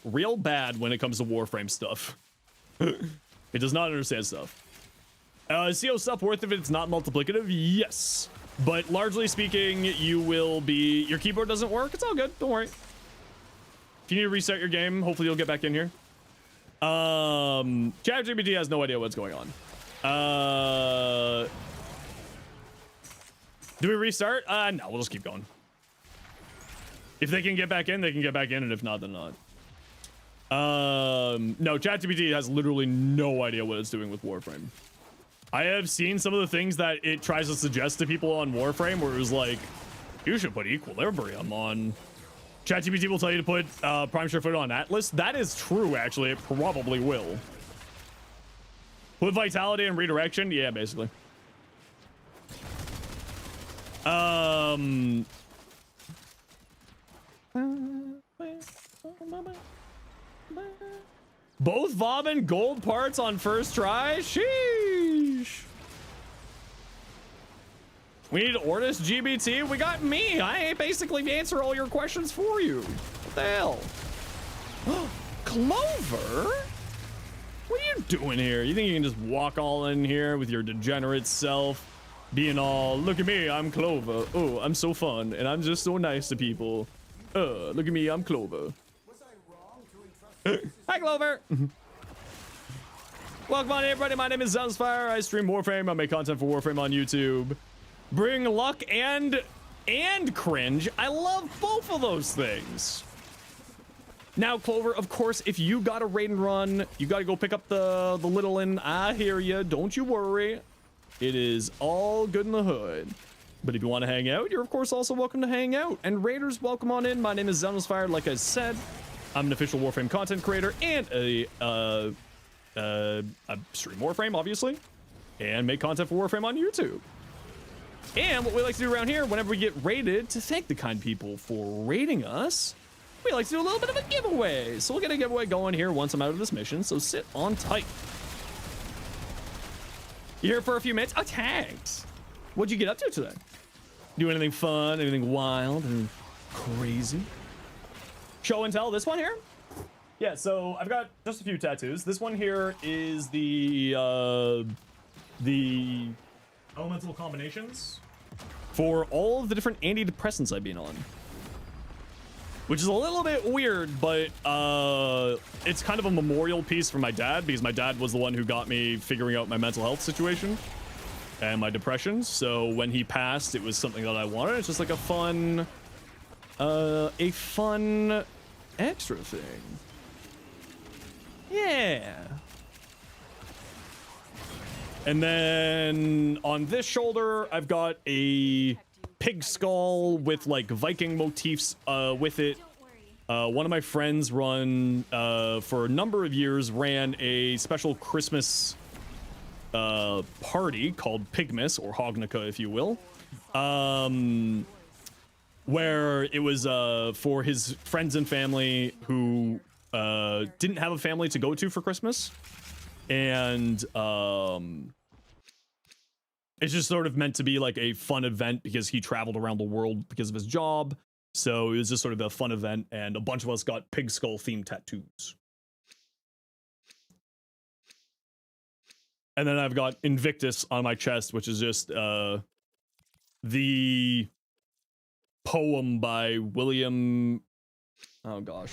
real bad when it comes to Warframe stuff. It does not understand stuff. Is CO stuff worth it if it's not multiplicative? Yes. But largely speaking, your keyboard doesn't work. It's all good. Don't worry. If you need to restart your game, hopefully you'll get back in here. ChatGPT has no idea what's going on. Do we restart? No, we'll just keep going. If they can get back in, they can get back in, and if not, then not. No, ChatGPT has literally no idea what it's doing with Warframe. I have seen some of the things that it tries to suggest to people on Warframe where it was like, you should put Equilibrium on. ChatGPT will tell you to put Prime Surefoot on Atlas. That is true, actually. It probably will. Put Vitality and Redirection? Yeah, basically. Both Vob and gold parts on first try? Sheesh. We need Ortis GBT. We got me. I basically answer all your questions for you. What the hell? Clover? What are you doing here? You think you can just walk all in here with your degenerate self? Being all, look at me, I'm Clover. Oh, I'm so fun, and I'm just so nice to people. Look at me, I'm Clover. Hi, Clover. Welcome on, everybody. My name is Zenosfire. I stream Warframe. I make content for Warframe on YouTube. Bring luck and cringe. I love both of those things. Now, Clover, of course, if you got a raid and run, you got to go pick up the little one. I hear you. Don't you worry. It is all good in the hood. But if you want to hang out, you're, of course, also welcome to hang out. And raiders, welcome on in. My name is Zenosfire. Like I said, I'm an official Warframe content creator and I stream Warframe, obviously, and make content for Warframe on YouTube. And what we like to do around here, whenever we get raided, to thank the kind people for raiding us, we like to do a little bit of a giveaway. So we'll get a giveaway going here once I'm out of this mission, so sit on tight. You here for a few minutes? Oh, thanks. What'd you get up to today? Do anything fun, anything wild, and crazy? Show and tell, this one here? Yeah, so I've got just a few tattoos. This one here is the elemental combinations for all of the different antidepressants I've been on. Which is a little bit weird, but it's kind of a memorial piece for my dad, because my dad was the one who got me figuring out my mental health situation and my depression. So when he passed, it was something that I wanted. It's just like a fun extra thing. Yeah. And then on this shoulder, I've got a pig skull with like Viking motifs with it. One of my friends for a number of years ran a special Christmas party called Pigmas, or Hognica, if you will, where it was for his friends and family who didn't have a family to go to for Christmas. And it's just sort of meant to be like a fun event because he traveled around the world because of his job. So it was just sort of a fun event, and a bunch of us got pig skull themed tattoos. And then I've got Invictus on my chest, which is just the poem by William. Oh gosh,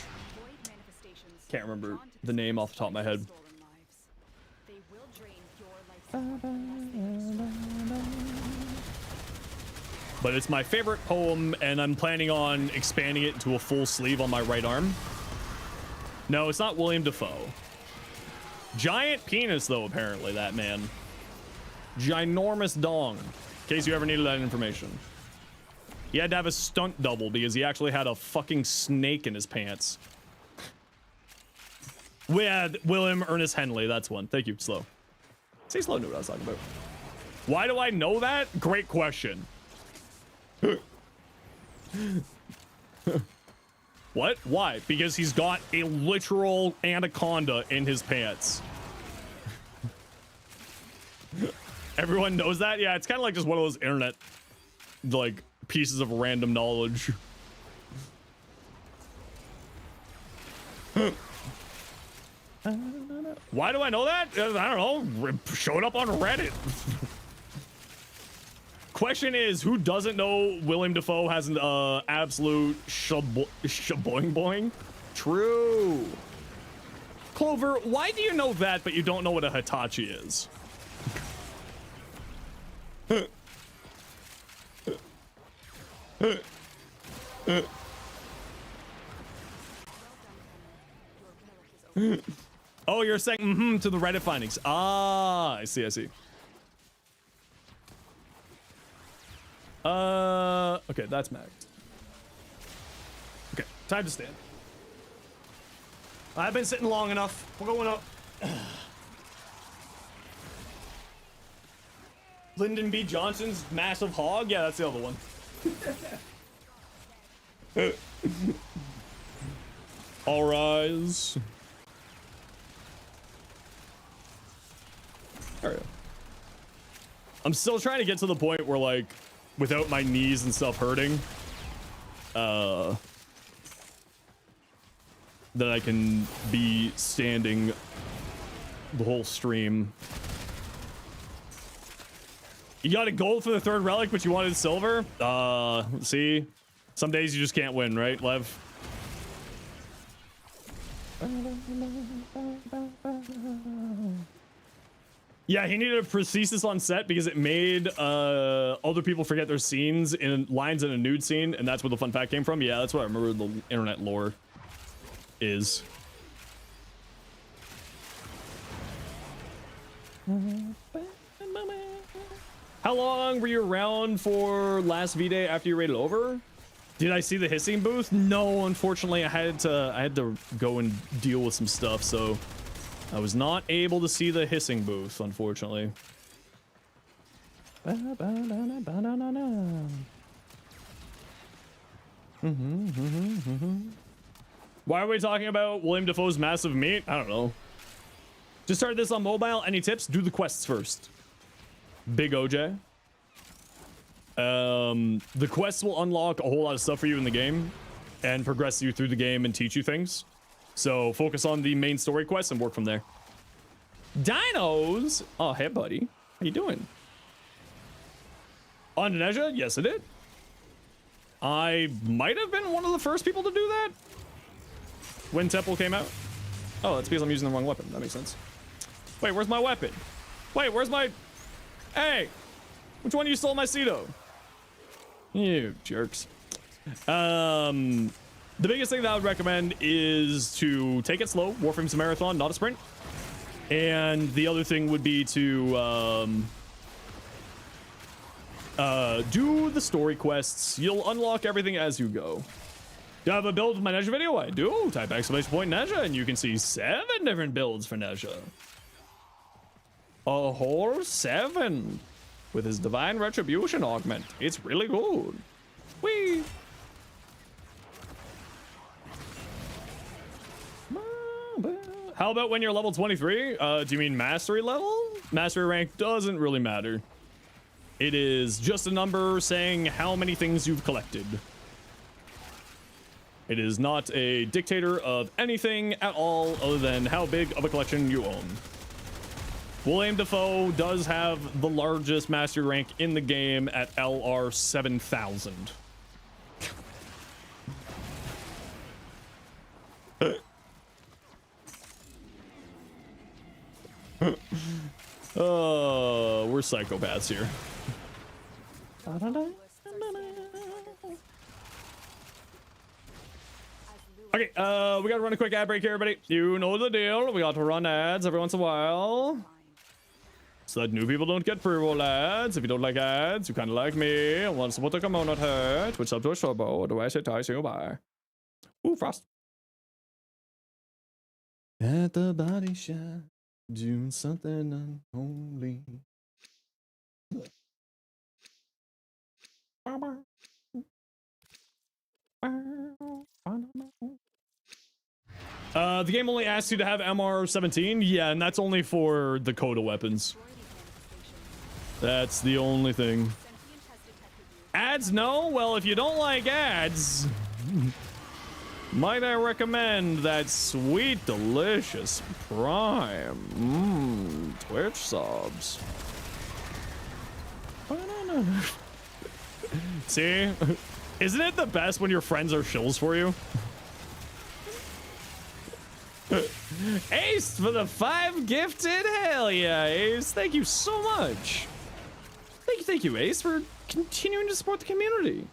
can't remember the name off the top of my head. But it's my favorite poem, and I'm planning on expanding it to a full sleeve on my right arm. No, it's not William Dafoe. Giant penis, though, apparently, that man. Ginormous dong, in case you ever needed that information. He had to have a stunt double because he actually had a fucking snake in his pants. We had William Ernest Henley, that's one. Thank you, Slow. See, Slow knew what I was talking about. Why do I know that? Great question. What? Why? Because he's got a literal anaconda in his pants. Everyone knows that? Yeah, it's kind of like just one of those internet, like, pieces of random knowledge. Why do I know that? I don't know. It showed up on Reddit. Question is, who doesn't know William Dafoe has an absolute shaboing boing? True. Clover, why do you know that, but you don't know what a Hitachi is? Oh, you're saying mm-hmm to the Reddit findings. Ah, I see, I see. Okay, that's maxed. Okay, time to stand. I've been sitting long enough. We're going up. Lyndon B. Johnson's massive hog? Yeah, that's the other one. All rise. There we go. I'm still trying to get to the point where, like, without my knees and stuff hurting, that I can be standing the whole stream. You got a gold for the third relic, but you wanted silver? See? Some days you just can't win, right, Lev? Yeah, he needed a prosthesis on set because it made other people forget their scenes in lines in a nude scene, and that's where the fun fact came from. Yeah, that's what I remember the internet lore is. How long were you around for last V-Day after you raided over? Did I see the hissing booth? No, unfortunately, I had to go and deal with some stuff, so I was not able to see the hissing booth, unfortunately. Why are we talking about William Dafoe's massive meat? I don't know. Just started this on mobile. Any tips? Do the quests first. Big OJ. The quests will unlock a whole lot of stuff for you in the game and progress you through the game and teach you things. So focus on the main story quests and work from there. Dinos! Oh, hey, buddy. How you doing? On Indonesia? Yes, I did. I might have been one of the first people to do that when Temple came out. Oh, that's because I'm using the wrong weapon. That makes sense. Wait, where's my weapon? Wait, where's my... Hey! Which one of you stole my Cedo? You jerks. The biggest thing that I would recommend is to take it slow. Warframe's a marathon, not a sprint. And the other thing would be to do the story quests. You'll unlock everything as you go. Do I have a build with my Nezha video? I do. Type ! Nezha and you can see 7 different builds for Nezha. A whole 7 with his divine retribution augment. It's really good. Whee! How about when you're level 23? Do you mean mastery level? Mastery rank doesn't really matter. It is just a number saying how many things you've collected. It is not a dictator of anything at all other than how big of a collection you own. William Dafoe does have the largest mastery rank in the game at LR 7000. We're psychopaths here. Okay, we gotta run a quick ad break here, everybody. You know the deal. We got to run ads every once in a while, so that new people don't get pre-roll ads. If you don't like ads, you kind of like me and want to support the community, Twitch sub to a turbo. Otherwise, it ties you bye. Ooh, Frost. At the body shop, doing something unholy. The game only asks you to have MR17. Yeah, and that's only for the Coda weapons. That's the only thing. Ads, no? Well, if you don't like ads, might I recommend that sweet, delicious Prime Twitch subs. See? Isn't it the best when your friends are shills for you? Ace for the 5 gifted. Hell yeah, Ace. Thank you so much. Thank you, Ace, for continuing to support the community.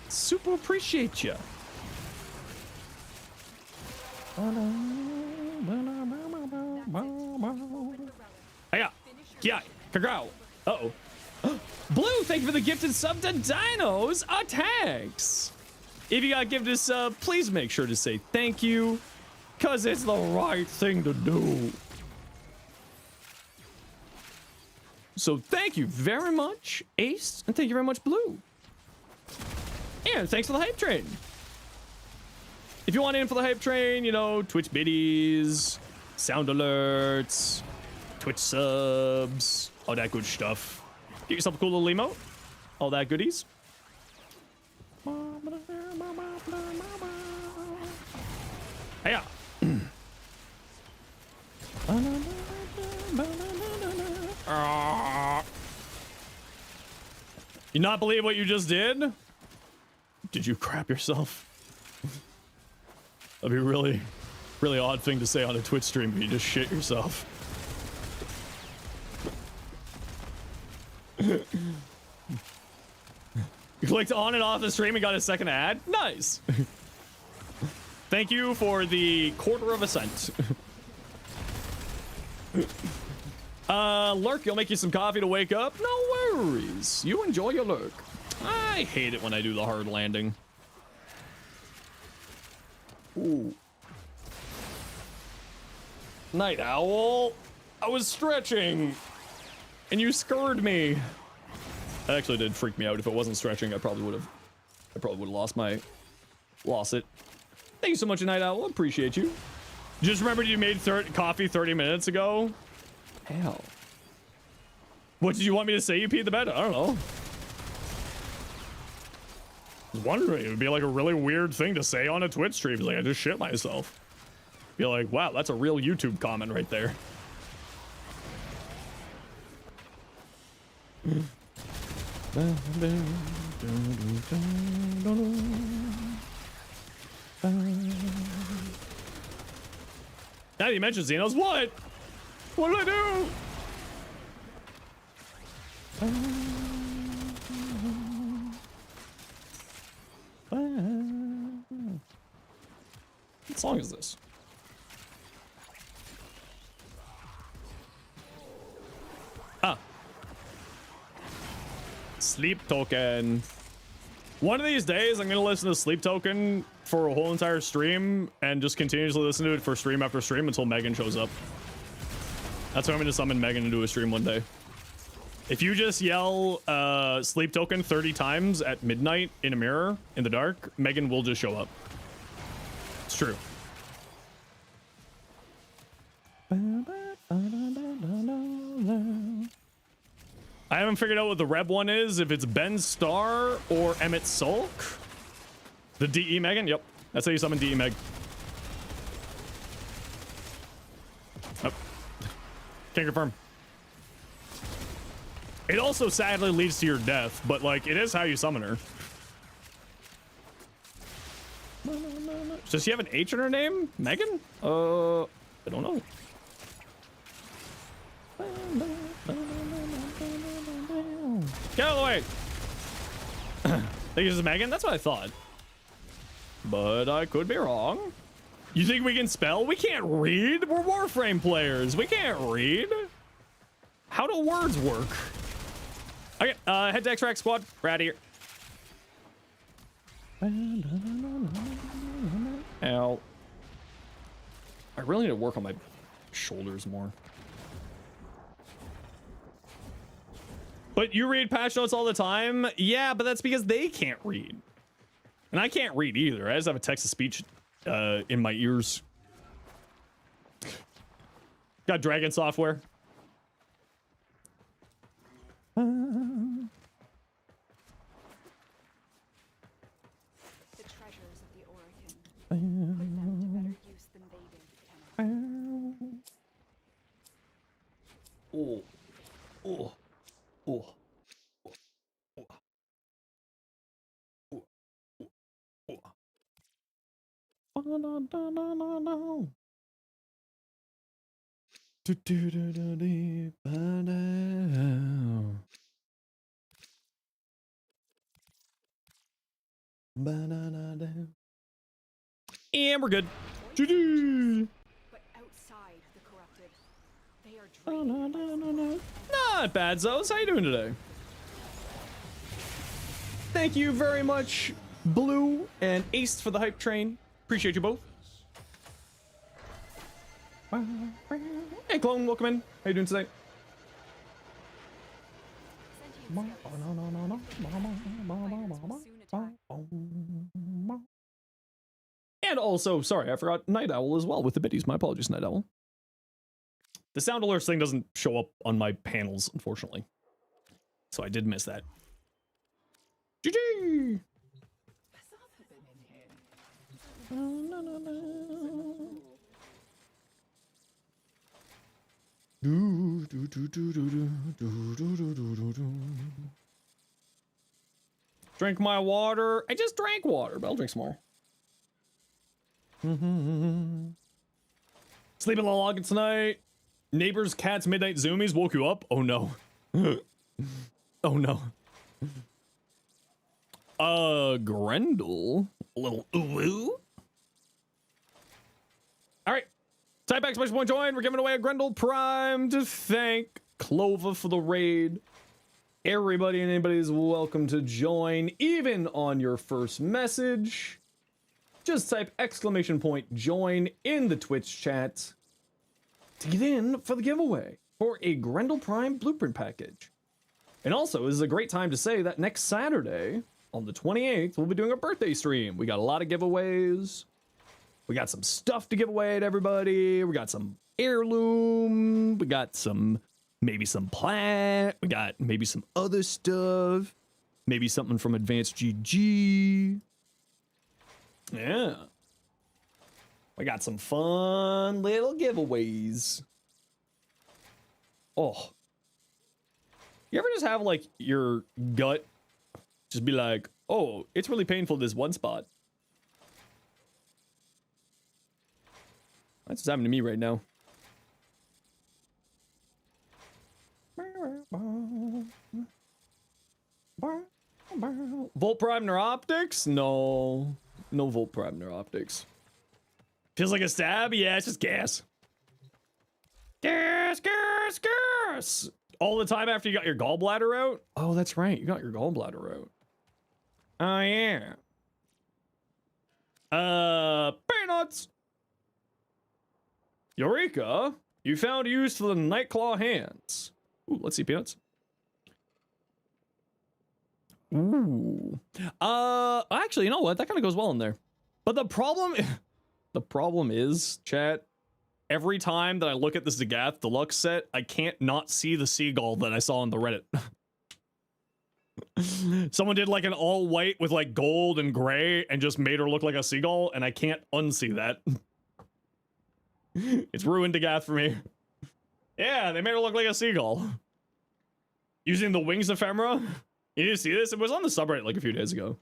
Super appreciate you. Hiya. Yeah. Kagrow. Uh-oh. Blue, thank you for the gifted sub to Dinos Attacks. If you got gifted a sub, please make sure to say thank you, because it's the right thing to do. So thank you very much, Ace, and thank you very much, Blue. And thanks for the hype train. If you want in for the hype train, you know, Twitch biddies, sound alerts, Twitch subs, all that good stuff. Get yourself a cool little emote. All that goodies. Hiya. You not believe what you just did? Did you crap yourself? That'd be really, really odd thing to say on a Twitch stream, but you just shit yourself. You clicked on and off the stream and got a second ad? Nice. Thank you for the quarter of a cent. Lurk, you'll make you some coffee to wake up. No worries. You enjoy your lurk. I hate it when I do the hard landing. Ooh. Night Owl. I was stretching and you scared me. That actually did freak me out. If it wasn't stretching, I probably would have lost it. Thank you so much, Night Owl. Appreciate you. Just remembered you made coffee 30 minutes ago. Hell. What did you want me to say? You peed the bed? I don't know. I was wondering. It would be like a really weird thing to say on a Twitch stream. Like, I just shit myself. Be like, wow, that's a real YouTube comment right there. Now you mentioned Zenos. What? What did I do? What song is this? Ah. Sleep Token. One of these days, I'm going to listen to Sleep Token for a whole entire stream and just continuously listen to it for stream after stream until Megan shows up. That's why I'm going to summon Megan into a stream one day. If you just yell Sleep Token 30 times at midnight in a mirror in the dark, Megan will just show up. It's true. I haven't figured out what the Reb one is, if it's Ben Starr or Emmett Sulk. The DE Megan? Yep. That's how you summon DE Meg. Oh. Can't confirm. It also sadly leads to your death, but like, it is how you summon her. Does she have an H in her name? Megan? I don't know. Get out of the way! Think this is Megan? That's what I thought. But I could be wrong. You think we can spell? We can't read. We're Warframe players. We can't read. How do words work? Okay, head to Extract Squad. We're out of here. Ow. I really need to work on my shoulders more. But you read patch notes all the time? Yeah, but that's because they can't read. And I can't read either. I just have a text-to-speech in my ears. Got Dragon software. The treasures of the Oracle. Put them to better use than they did, Kenneth. Oh. Oh. Oh. And we're good. But outside the corrupted, they are draining. Not bad, Zos. How you doing today? Thank you very much, Blue and Ace, for the hype train. Appreciate you both. Hey, Clone, welcome in. How you doing today? And also, sorry, I forgot Night Owl as well with the biddies. My apologies, Night Owl. The sound alerts thing doesn't show up on my panels, unfortunately. So I did miss that. GG! Drink my water. I just drank water, but I'll drink some more. Sleep in the log tonight. Neighbors, cats, midnight zoomies woke you up. Oh no. Oh no. Grendel. A little ooh. Alright. Type exclamation point join. We're giving away a Grendel Prime to thank Clova for the raid. Everybody and anybody is welcome to join, even on your first message. Just type exclamation point join in the Twitch chat to get in for the giveaway for a Grendel Prime blueprint package. And also, this is a great time to say that next Saturday, on the 28th, we'll be doing a birthday stream. We got a lot of giveaways. We got some stuff to give away to everybody. We got some heirloom. We got some, maybe some plant. We got maybe some other stuff. Maybe something from Advanced GG. Yeah. We got some fun little giveaways. Oh. You ever just have like your gut just be like, oh, it's really painful this one spot. That's what's happening to me right now. Volt Prime Neuroptics? No. No Volt Prime Neuroptics. Feels like a stab? Yeah, it's just gas. Gas, gas, gas! All the time after you got your gallbladder out? Oh, that's right. You got your gallbladder out. Oh, yeah. Peanuts! Eureka! You found use for the Nightclaw hands. Ooh, let's see Peanuts. Ooh. Actually, you know what? That kind of goes well in there. But the problem is, chat, every time that I look at the Zagath Deluxe set, I can't not see the seagull that I saw on the Reddit. Someone did like an all white with like gold and gray and just made her look like a seagull, and I can't unsee that. It's ruined Gath for me. Yeah, they made her look like a seagull. Using the wings ephemera. You need to see this? It was on the subreddit like a few days ago.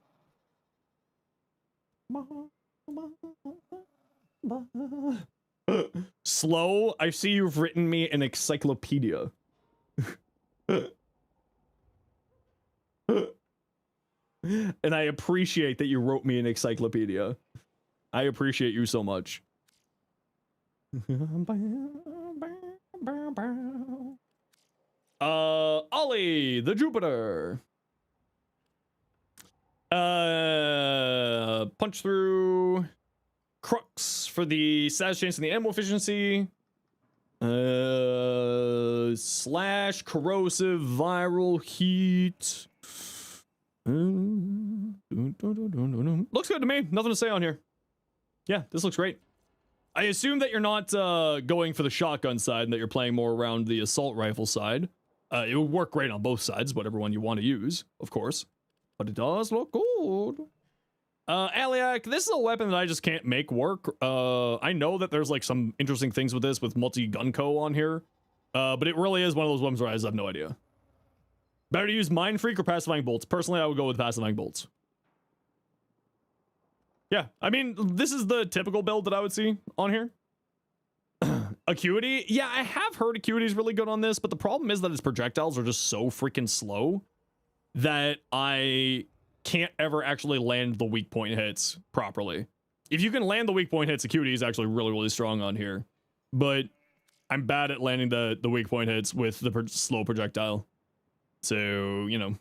Slow, I see you've written me an encyclopedia. And I appreciate that you wrote me an encyclopedia. I appreciate you so much. Ollie, the Jupiter. Punch through. Crux for the status chance and the ammo efficiency. Slash corrosive viral heat. Looks good to me. Nothing to say on here. Yeah, this looks great. I assume that you're not going for the shotgun side and that you're playing more around the assault rifle side. It would work great on both sides, whatever one you want to use, of course. But it does look good. Aliak, this is a weapon that I just can't make work. I know that there's like some interesting things with this with multi-gun co on here. But it really is one of those weapons where I just have no idea. Better to use Mind Freak or Pacifying Bolts? Personally, I would go with Pacifying Bolts. Yeah, I mean, this is the typical build that I would see on here. Acuity? Yeah, I have heard Acuity is really good on this, but the problem is that its projectiles are just so freaking slow that I can't ever actually land the weak point hits properly. If you can land the weak point hits, Acuity is actually really, really strong on here. But I'm bad at landing the weak point hits with the slow projectile. So, you know.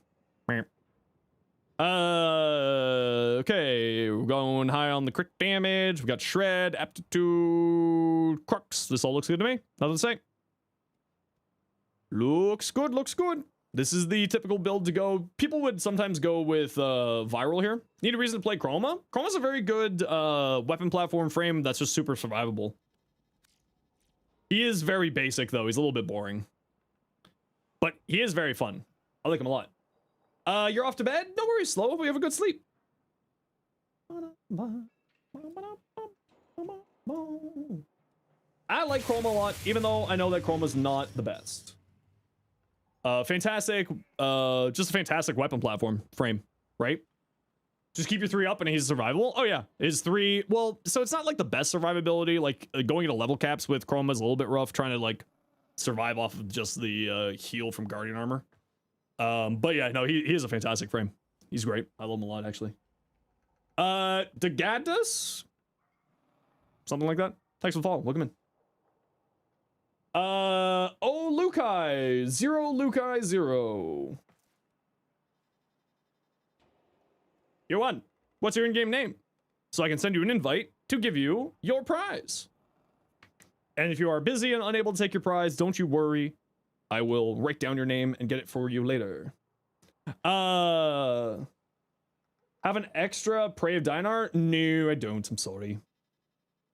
Okay, we're going high on the crit damage. We got Shred, Aptitude, Crux. This all looks good to me. Nothing to say. Looks good, looks good. This is the typical build to go. People would sometimes go with Viral here. Need a reason to play Chroma. Chroma's a very good weapon platform frame that's just super survivable. He is very basic, though. He's a little bit boring. But he is very fun. I like him a lot. You're off to bed? No worries, Slow. We have a good sleep. I like Chroma a lot, even though I know that Chroma's not the best. Fantastic, just a fantastic weapon platform frame, right? Just keep your 3 up and he's survivable. Oh yeah, his 3, well, so it's not like the best survivability, like going into level caps with Chroma is a little bit rough, trying to like survive off of just the heal from Guardian Armor. But yeah, no, he is a fantastic frame. He's great. I love him a lot, actually. Degadus? Something like that. Thanks for the follow. Look him in. Oh, Lukai. 0 Lukai 0. You won. What's your in-game name? So I can send you an invite to give you your prize. And if you are busy and unable to take your prize, don't you worry. I will write down your name and get it for you later. Have an extra Prey of Dinar? No, I don't. I'm sorry.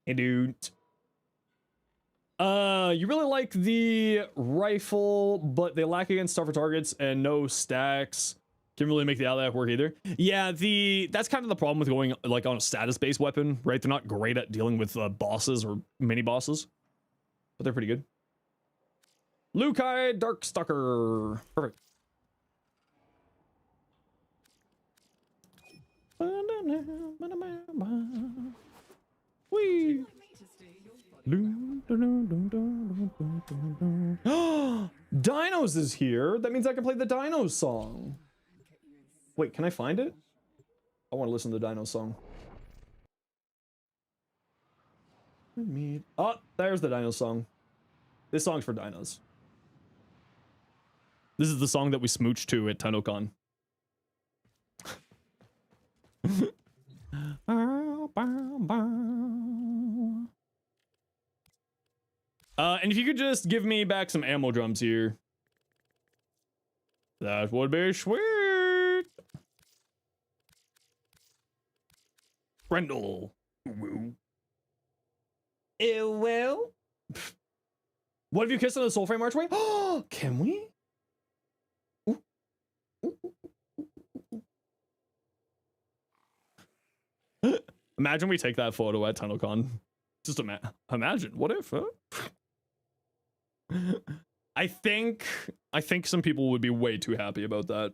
I don't. You really like the rifle, but they lack against tougher targets and no stacks. Can't really make the ally work either. Yeah, that's kind of the problem with going like on a status-based weapon, right? They're not great at dealing with bosses or mini bosses, but they're pretty good. Lukai Darkstalker. Perfect. Whee! Dinos is here. That means I can play the Dinos song. Wait, can I find it? I want to listen to the Dinos song. Oh, there's the Dinos song. This song's for Dinos. This is the song that we smooched to at TennoCon. And if you could just give me back some ammo drums here. That would be sweet. Brendel. Ew, well. What have you kissed on the Soulframe Archway? Oh, can we? Ooh. Ooh, ooh, ooh, Imagine we take that photo at TunnelCon. Just imagine. What if? Huh? I think some people would be way too happy about that.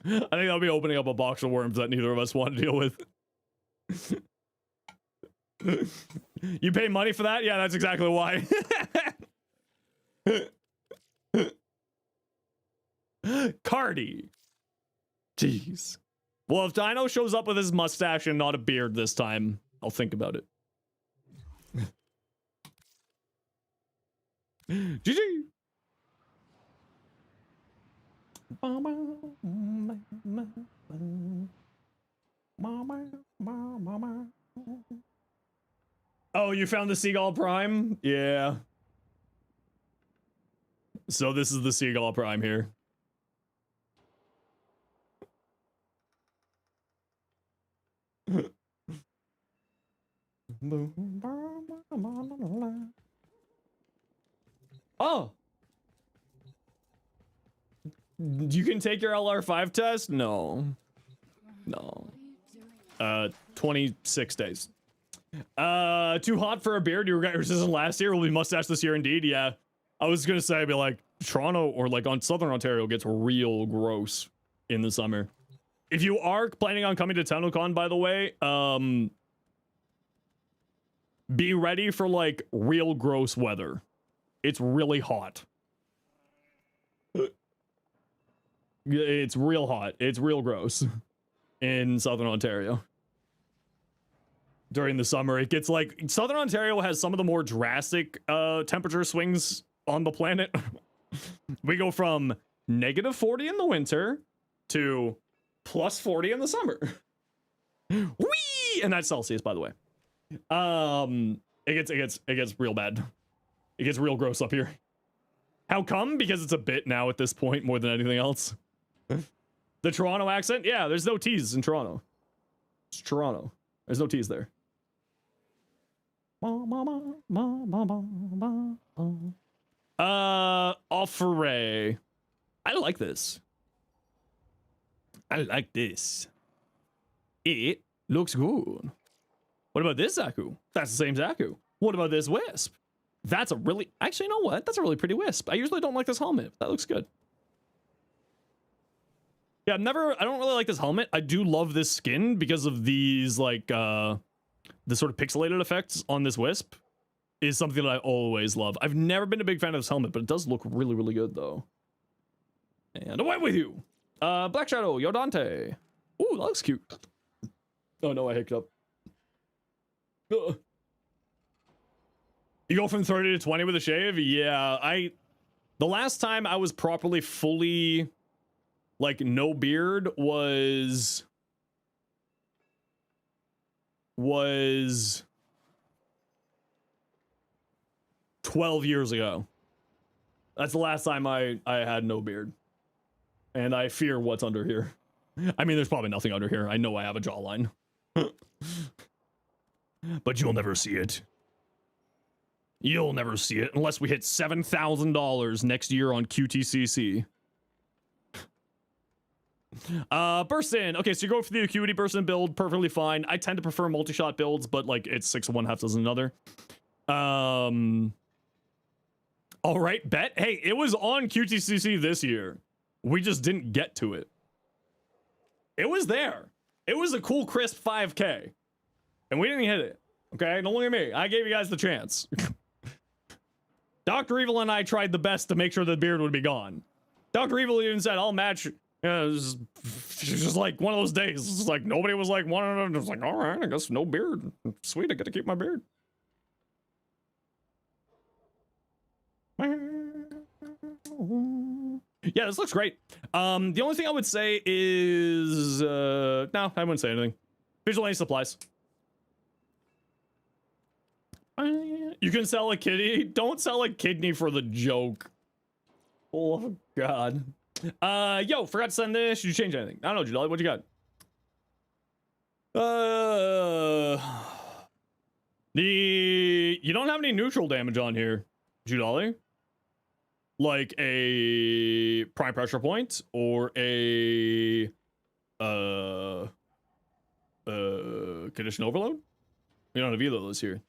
I think I'll be opening up a box of worms that neither of us want to deal with. You pay money for that? Yeah, that's exactly why. Cardi. Jeez. Well, if Dino shows up with his mustache and not a beard this time, I'll think about it. GG. Oh, you found the Seagull Prime? Yeah. So this is the Seagull Prime here. Oh. You can take your LR5 test? No. No. 26 days. Too hot for a beard. You regret your decision last year. Will be mustache this year indeed. Yeah. I was gonna say, I'd be like, Toronto or like on Southern Ontario gets real gross in the summer. If you are planning on coming to TunnelCon, by the way, be ready for like real gross weather. It's really hot. It's real hot. It's real gross in Southern Ontario. During the summer, it gets like Southern Ontario has some of the more drastic temperature swings on the planet. We go from -40 in the winter to +40 in the summer. Whee! And that's Celsius, by the way. It gets real bad. It gets real gross up here. How come? Because it's a bit now at this point more than anything else. The Toronto accent? Yeah, there's no T's in Toronto. It's Toronto. There's no T's there. Offeray. I like this. I like this. It looks good. What about this Zaku? That's the same Zaku. What about this Wisp? That's a really... Actually, you know what? That's a really pretty Wisp. I usually don't like this helmet. That looks good. Yeah, I don't really like this helmet. I do love this skin because of these, like, the sort of pixelated effects on this Wisp is something that I always love. I've never been a big fan of this helmet, but it does look really, really good, though. And away with you! Black Shadow, Yodante. Ooh, that looks cute. Oh, no, I hiccuped. Ugh. You go from 30 to 20 with a shave? Yeah, the last time I was properly fully, like, no beard was 12 years ago. That's the last time I had no beard. And I fear what's under here. I mean, there's probably nothing under here. I know I have a jawline. But you'll never see it. You'll never see it unless we hit $7,000 next year on QTCC. Burst in. Okay, so you go for the Acuity burst in build, perfectly fine. I tend to prefer multi-shot builds, but like it's 6 of one, half dozen another. All right, bet. Hey, it was on QTCC this year. We just didn't get to it. It was there. It was a cool, crisp 5K. And we didn't hit it. Okay, don't look at me. I gave you guys the chance. Dr. Evil and I tried the best to make sure the beard would be gone. Dr. Evil even said, I'll match. It was just like one of those days. It's like nobody was like wanting it. It was like, all right, I guess no beard. Sweet, I get to keep my beard. Yeah, this looks great. The only thing I would say is no, I wouldn't say anything. Visual aid supplies. You can sell a kidney. Don't sell a kidney for the joke. Oh god. Yo, forgot to send this. Did you change anything? I don't know, Judolly. What you got? You don't have any neutral damage on here, Judolly. Like a prime pressure point or a condition overload. We don't have either of those here.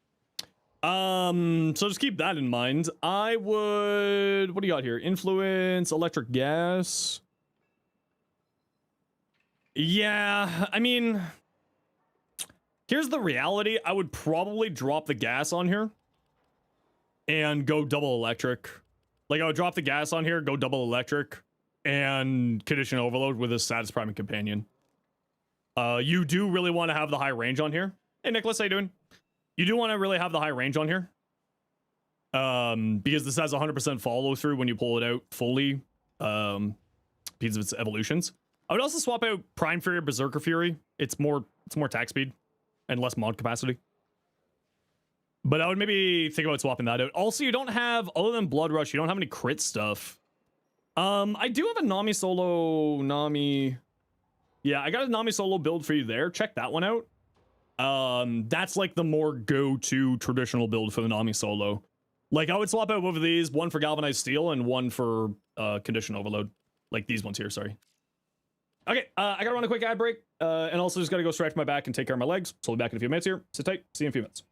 So just keep that in mind. I would, what do you got here? Influence, electric gas. Yeah, I mean, here's the reality. I would probably drop the gas on here and go double electric. Like, I would drop the gas on here, go double electric, and condition overload with a status priming companion. You do really want to have the high range on here. Hey, Nicholas, how you doing? You do want to really have the high range on here. Because this has 100% follow through when you pull it out fully. Because of its evolutions. I would also swap out Prime Fury or Berserker Fury. It's more attack speed and less mod capacity. But I would maybe think about swapping that out. Also, you don't have, other than Blood Rush, you don't have any crit stuff. I do have a Nami solo, Yeah, I got a Nami solo build for you there. Check that one out. That's like the more go-to traditional build for the Nami solo. Like, I would swap out both of these, one for Galvanized Steel and one for Condition Overload. Like these ones here, sorry. Okay, I gotta run a quick ad break, and also just gotta go stretch my back and take care of my legs. So I'll be back in a few minutes here. Sit tight, see you in a few minutes.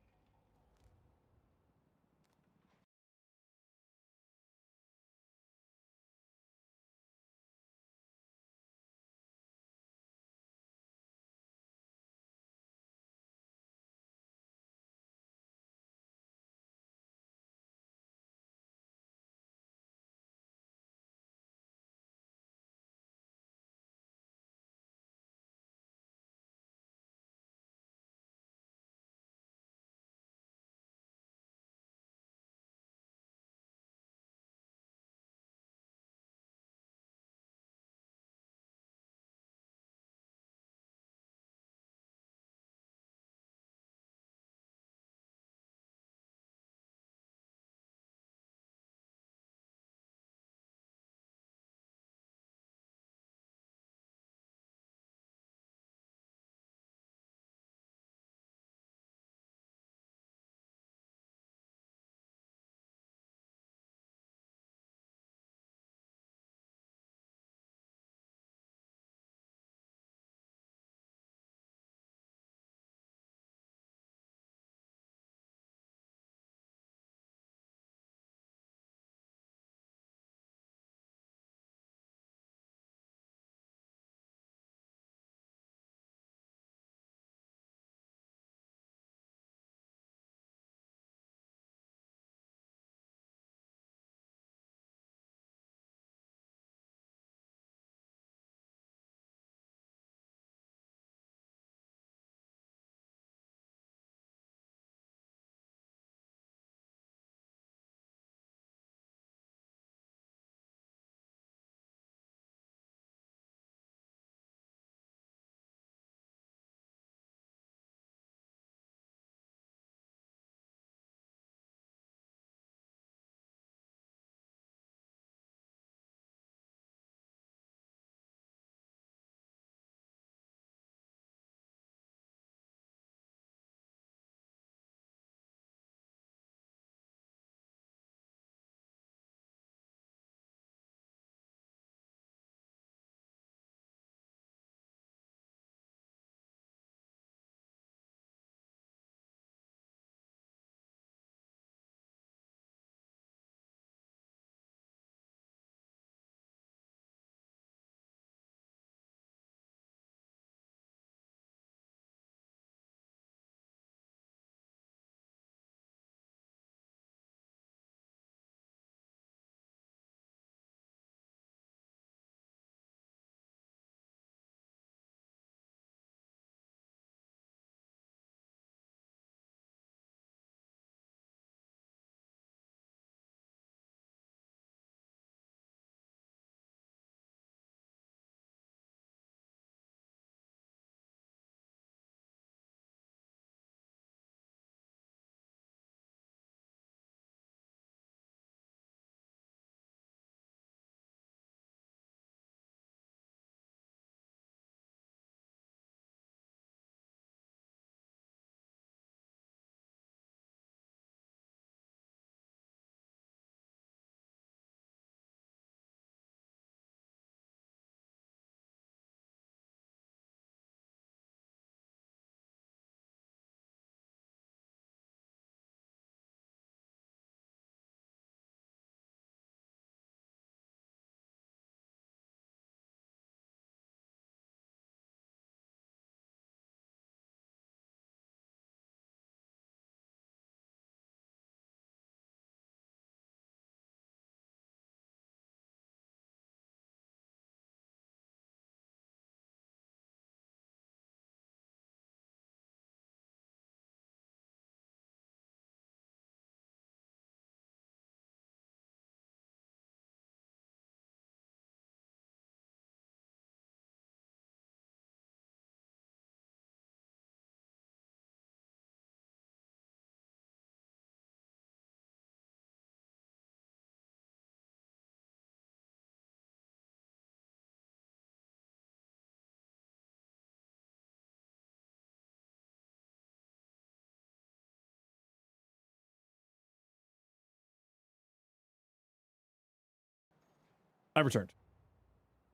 I've returned.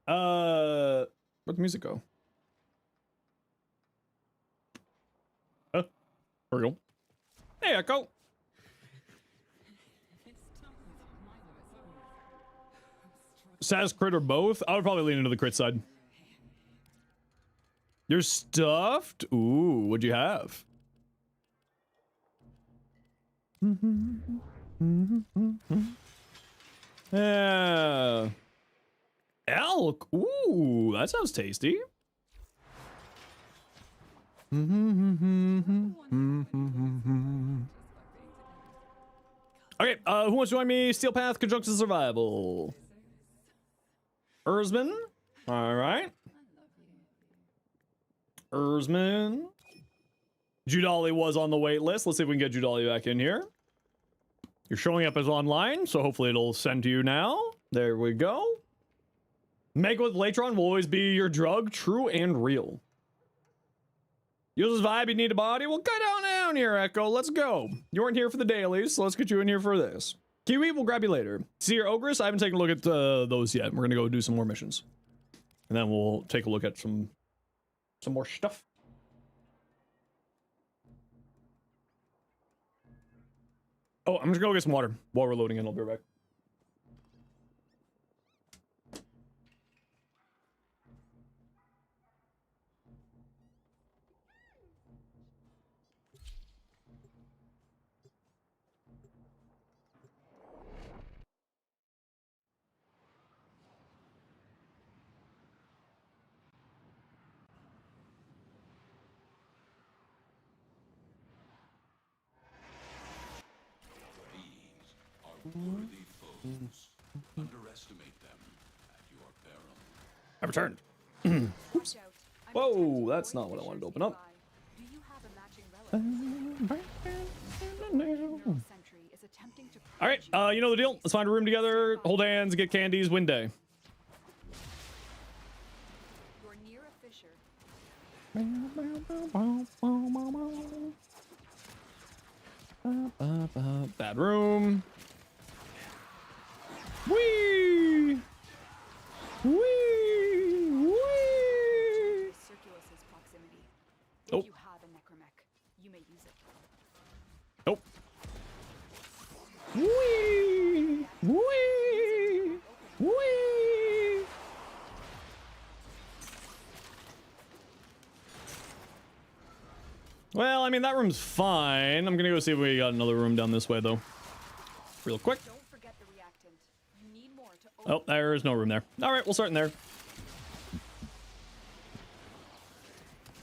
Where'd the music go? There we go. Hey, Echo. Sass, crit, or both? I would probably lean into the crit side. You're stuffed? Ooh, what'd you have? Yeah. Elk. Ooh, that sounds tasty. Okay, who wants to join me? Steel Path, Conjunction Survival. Erzman. All right. Erzman. Judali was on the wait list. Let's see if we can get Judali back in here. You're showing up as online, so hopefully it'll send to you now. There we go. Mega with Latron will always be your drug, true and real. Uses vibe, you need a body? Well, cut down here, Echo. Let's go. You weren't here for the dailies, so let's get you in here for this. Kiwi, we'll grab you later. See your Ogress? I haven't taken a look at those yet. We're gonna go do some more missions. And then we'll take a look at some more stuff. Oh, I'm just gonna go get some water while we're loading in. I'll be right back. Worthy foes. Underestimate them at your peril. I returned. Oops. Whoa, that's not what I wanted to open up. Do you have a matching relic? Is attempting to All right, you know the deal. Let's find a room together, hold hands, get candies, win day. You're near a fissure. Bad room. Whee! Whee! Whee! Circulus's proximity. Oh. If you have a necromech, you may use it. Nope. Whee! Whee! Whee! Well, I mean, that room's fine. I'm gonna go see if we got another room down this way, though. Real quick. Don't forget the reactant. You need more to Oh, there is no room there. All right, we'll start in there.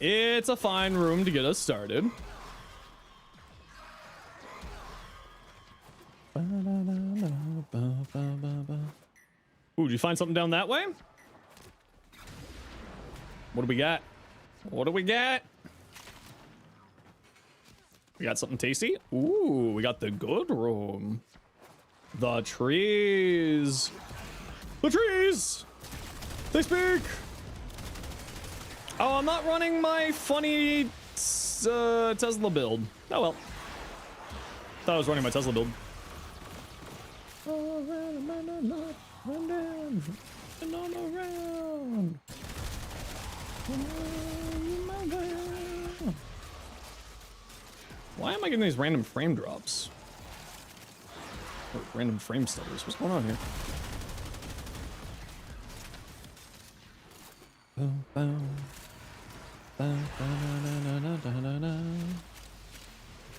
It's a fine room to get us started. Ooh, did you find something down that way? What do we got? What do we got? We got something tasty? Ooh, we got the good room. The trees. The trees! They speak! Oh, I'm not running my funny Tesla build. Oh well. Thought I was running my Tesla build. Why am I getting these random frame drops? Or random frame stutters? What's going on here?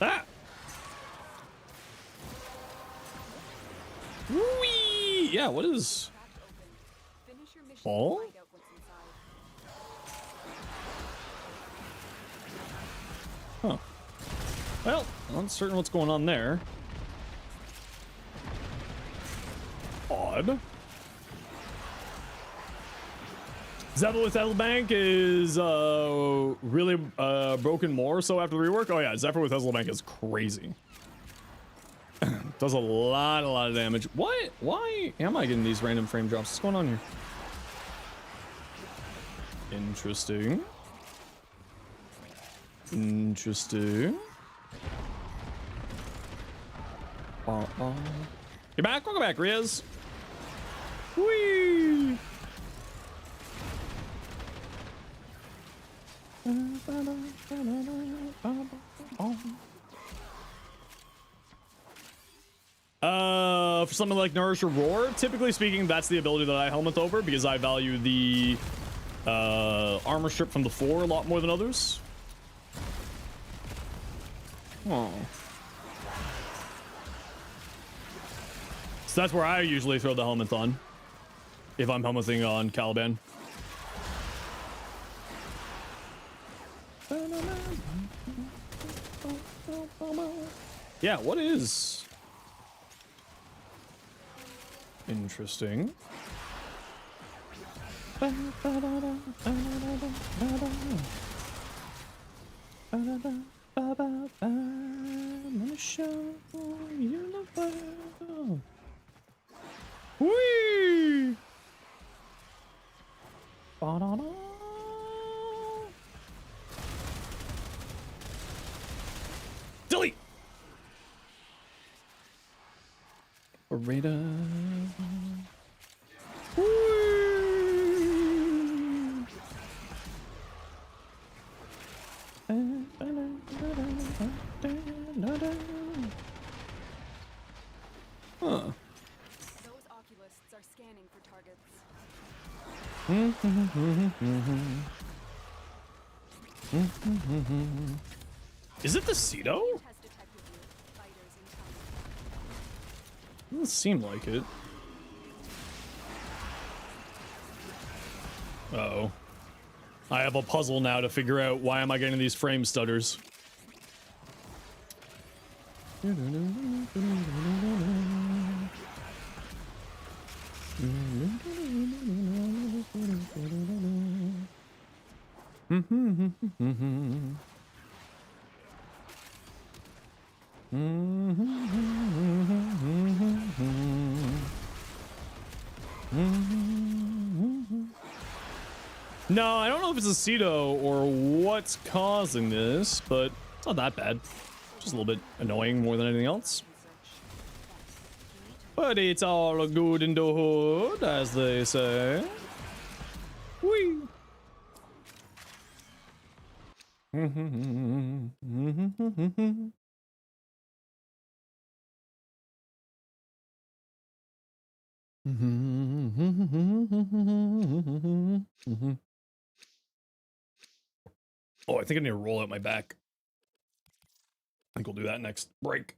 Ah! Whee! Yeah, what is... finish your mission Ball? and find out what's inside. Huh. Well, I'm not certain what's going on there. Odd. Zebra with Bank is really broken more so after the rework. Oh yeah, Zephyr with Bank is crazy. Does a lot of damage. What? Why am I getting these random frame drops? What's going on here? Interesting. Interesting. You're back? Welcome back, Riz. Whee! For something like Nourish or Roar, typically speaking, that's the ability that I helmet over because I value the armor strip from the floor a lot more than others. Oh. So that's where I usually throw the helmet on. If I'm helmeting on Caliban. Yeah, what is... interesting. I'm gonna show you the world. Whee! Ba-da-da. Delete! Radar. Huh. Those oculists are scanning for targets. Is it the Cedo? Has detected you. Fighters incoming. Doesn't seem like it. Uh-oh. I have a puzzle now to figure out why am I getting these frame stutters. No, I don't know if it's a Cedo or what's causing this, but it's not that bad. Just a little bit annoying more than anything else. But it's all good in the hood, as they say. Whee! Oh, I think I need to roll out my back. I think we'll do that next break.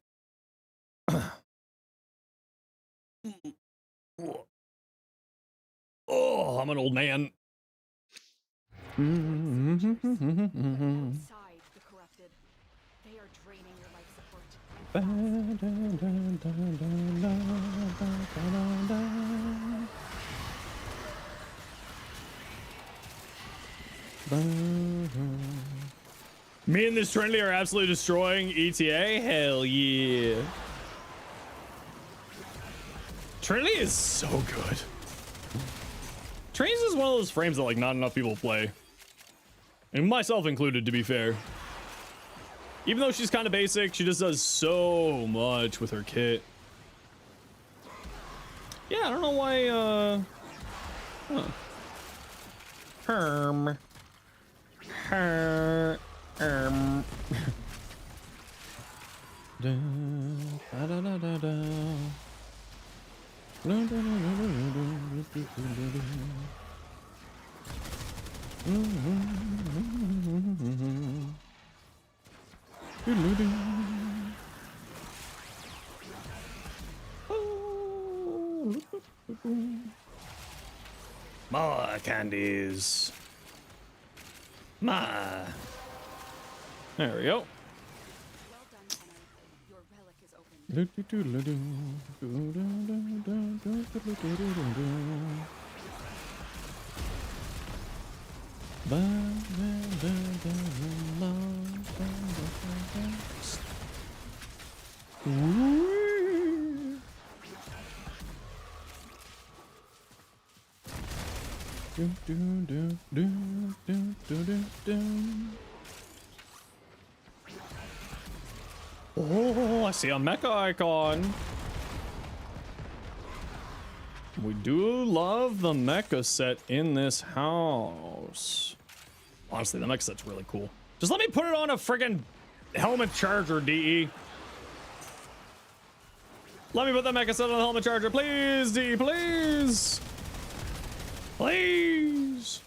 Oh, I'm an old man. Outside the corrupted. They are draining your life support. Me and this Trinity are absolutely destroying ETA. Hell yeah. Trinity is so good. Trinity is one of those frames that like not enough people play. And myself included, to be fair. Even though she's kind of basic, she just does so much with her kit. Yeah, I don't know why, huh. Herm. More candies. Ma. There we go. Well done, Connor. Your relic is open. Oh, I see a mecha icon. We do love the mecha set in this house. Honestly, the mecha set's really cool. Just let me put it on a friggin' helmet charger, DE. Let me put the mecha set on the helmet charger, please, DE, please. Please.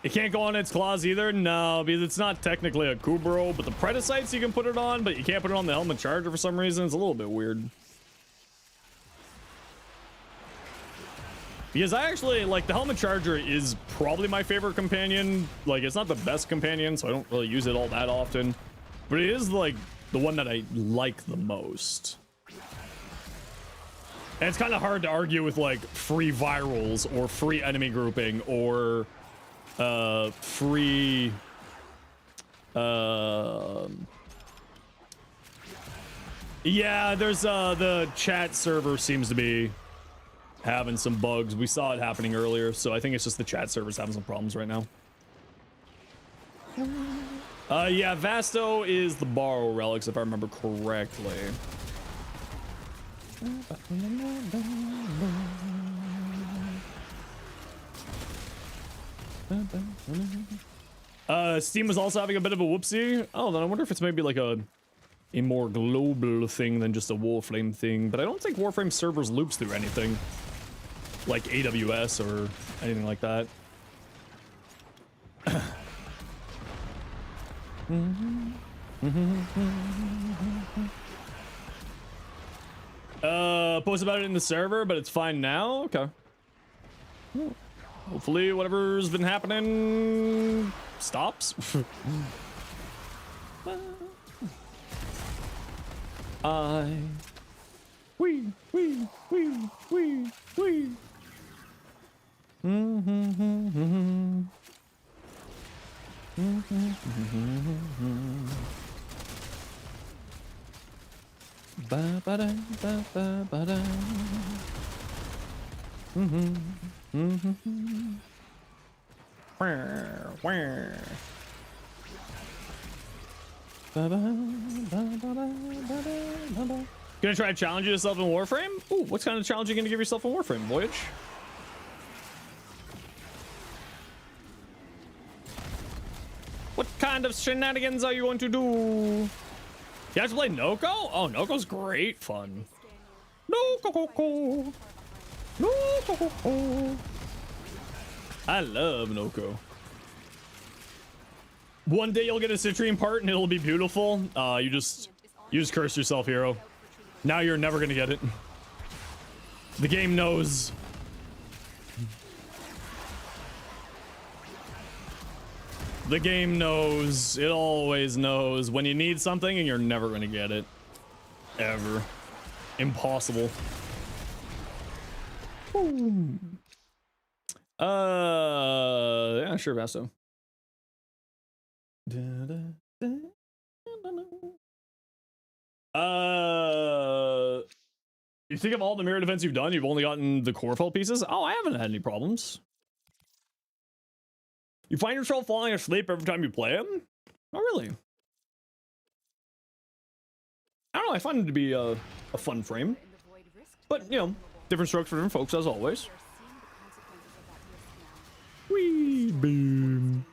It can't go on its claws either? No, because it's not technically a Kubro, but the Predicites you can put it on, but you can't put it on the helmet charger for some reason. It's a little bit weird. Because I actually, like, the helmet charger is probably my favorite companion. Like, it's not the best companion, so I don't really use it all that often. But it is, like, the one that I like the most. And it's kind of hard to argue with, like, free virals or free enemy grouping or free yeah, there's the chat server seems to be having some bugs. We saw it happening earlier, so I think it's just the chat server's having some problems right now. Yeah, Vasto is the Baro'S Relics, if I remember correctly. Steam was also having a bit of a whoopsie. Oh, then I wonder if it's maybe like a more global thing than just a Warframe thing. But I don't think Warframe servers loops through anything like AWS or anything like that. Post about it in the server, but it's fine now. Okay. Hopefully whatever's been happening stops. Wee. Gonna try to challenge yourself in Warframe? Ooh, what kind of challenge are you gonna give yourself in Warframe, Voyage? What kind of shenanigans are you going to do? You guys play Noko? Oh, Noko's great fun. Noko. I love Noko. One day you'll get a citrine part and it'll be beautiful. You just curse yourself, hero. Now you're never gonna get it. The game knows. The game knows. It always knows when you need something and you're never gonna get it. Ever. Impossible. Yeah, sure, Vasto. You think of all the mirror defense you've done, you've only gotten the core felt pieces? Oh, I haven't had any problems. You find yourself falling asleep every time you play them? Oh, really? I don't know, I find it to be a fun frame. But, you know, different strokes for different folks, as always. Wee boom.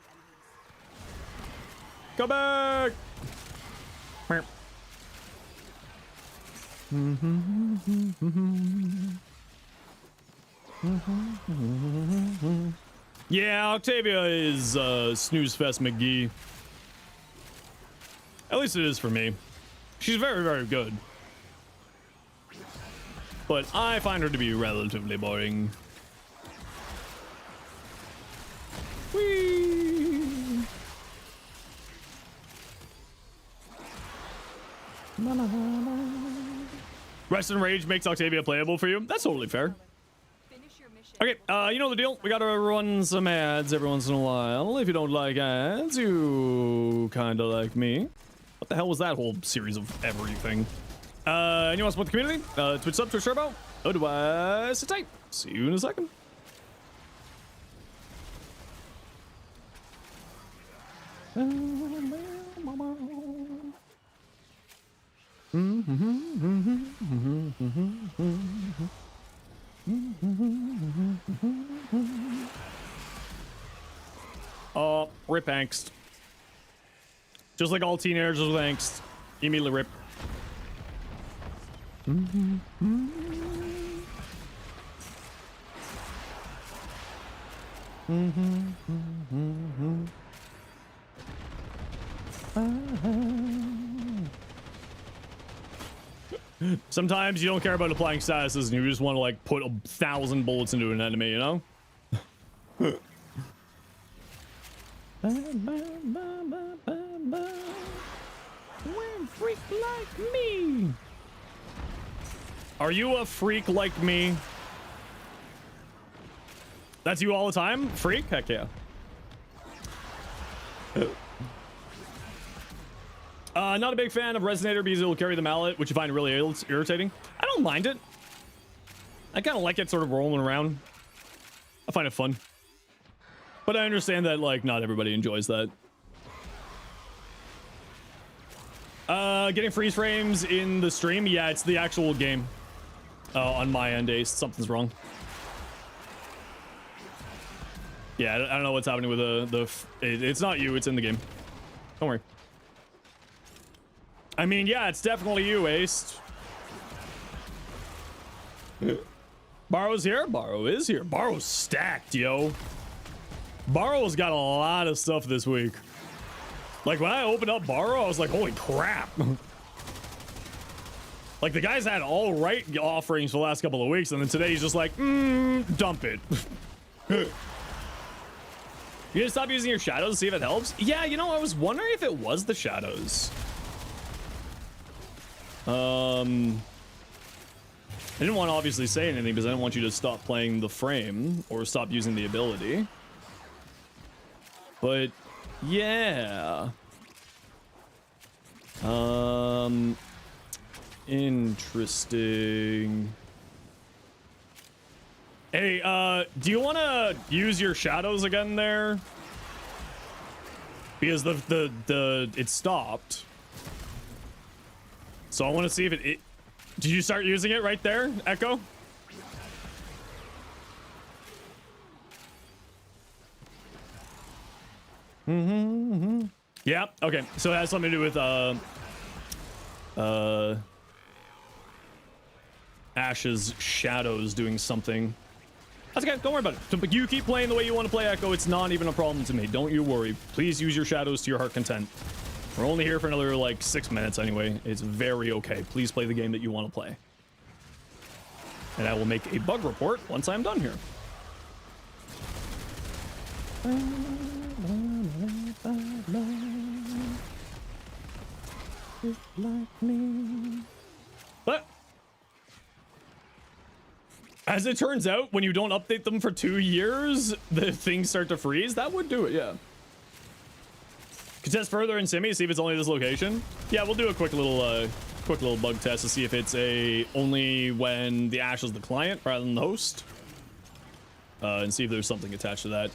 Come back! Yeah, Octavia is snooze fest McGee. At least it is for me. She's very, very good. But I find her to be relatively boring. Whee! Rest and Rage makes Octavia playable for you. That's totally fair. Okay, you know the deal. We gotta run some ads every once in a while. If you don't like ads, you kinda like me. What the hell was that whole series of everything? Anyone else want the community? Twitch sub, Twitch turbo. Otherwise, sit tight. See you in a second. Oh, rip angst. Just like all teenagers with angst. Immediately rip. Sometimes you don't care about applying statuses and you just want to like put 1,000 bullets into an enemy, you know? Freak like me. Are you a freak like me? That's you all the time? Freak? Heck yeah. Not a big fan of Resonator because it will carry the mallet, which you find really irritating. I don't mind it. I kind of like it sort of rolling around. I find it fun. But I understand that, like, not everybody enjoys that. Getting freeze frames in the stream? Yeah, it's the actual game. On my end, Ace. Something's wrong. Yeah, I don't know what's happening with it's not you, it's in the game. Don't worry. I mean, yeah, it's definitely you, Ace. Baro'S here? Baro is here. Baro's stacked, yo. Baro's got a lot of stuff this week. Like, when I opened up Baro, I was like, holy crap. Like, the guy's had all right offerings for the last couple of weeks, and then today he's just like, dump it. You gonna stop using your shadows to see if it helps? Yeah, you know, I was wondering if it was the shadows. I didn't want to obviously say anything because I didn't want you to stop playing the frame or stop using the ability. But yeah. Interesting. Hey, do you want to use your shadows again there? Because it stopped. So I want to see if it did you start using it right there, Echo? Yeah, okay. So it has something to do with Ash's shadows doing something. That's okay, don't worry about it. But you keep playing the way you want to play, Echo. It's not even a problem to me. Don't you worry. Please use your shadows to your heart content. We're only here for another, like, 6 minutes anyway. It's very okay. Please play the game that you want to play. And I will make a bug report once I'm done here. But as it turns out, when you don't update them for 2 years, the things start to freeze. That would do it, yeah. Could test further in Simi, see if it's only this location. Yeah, we'll do a quick little bug test to see if it's only when the Ash is the client rather than the host. And see if there's something attached to that.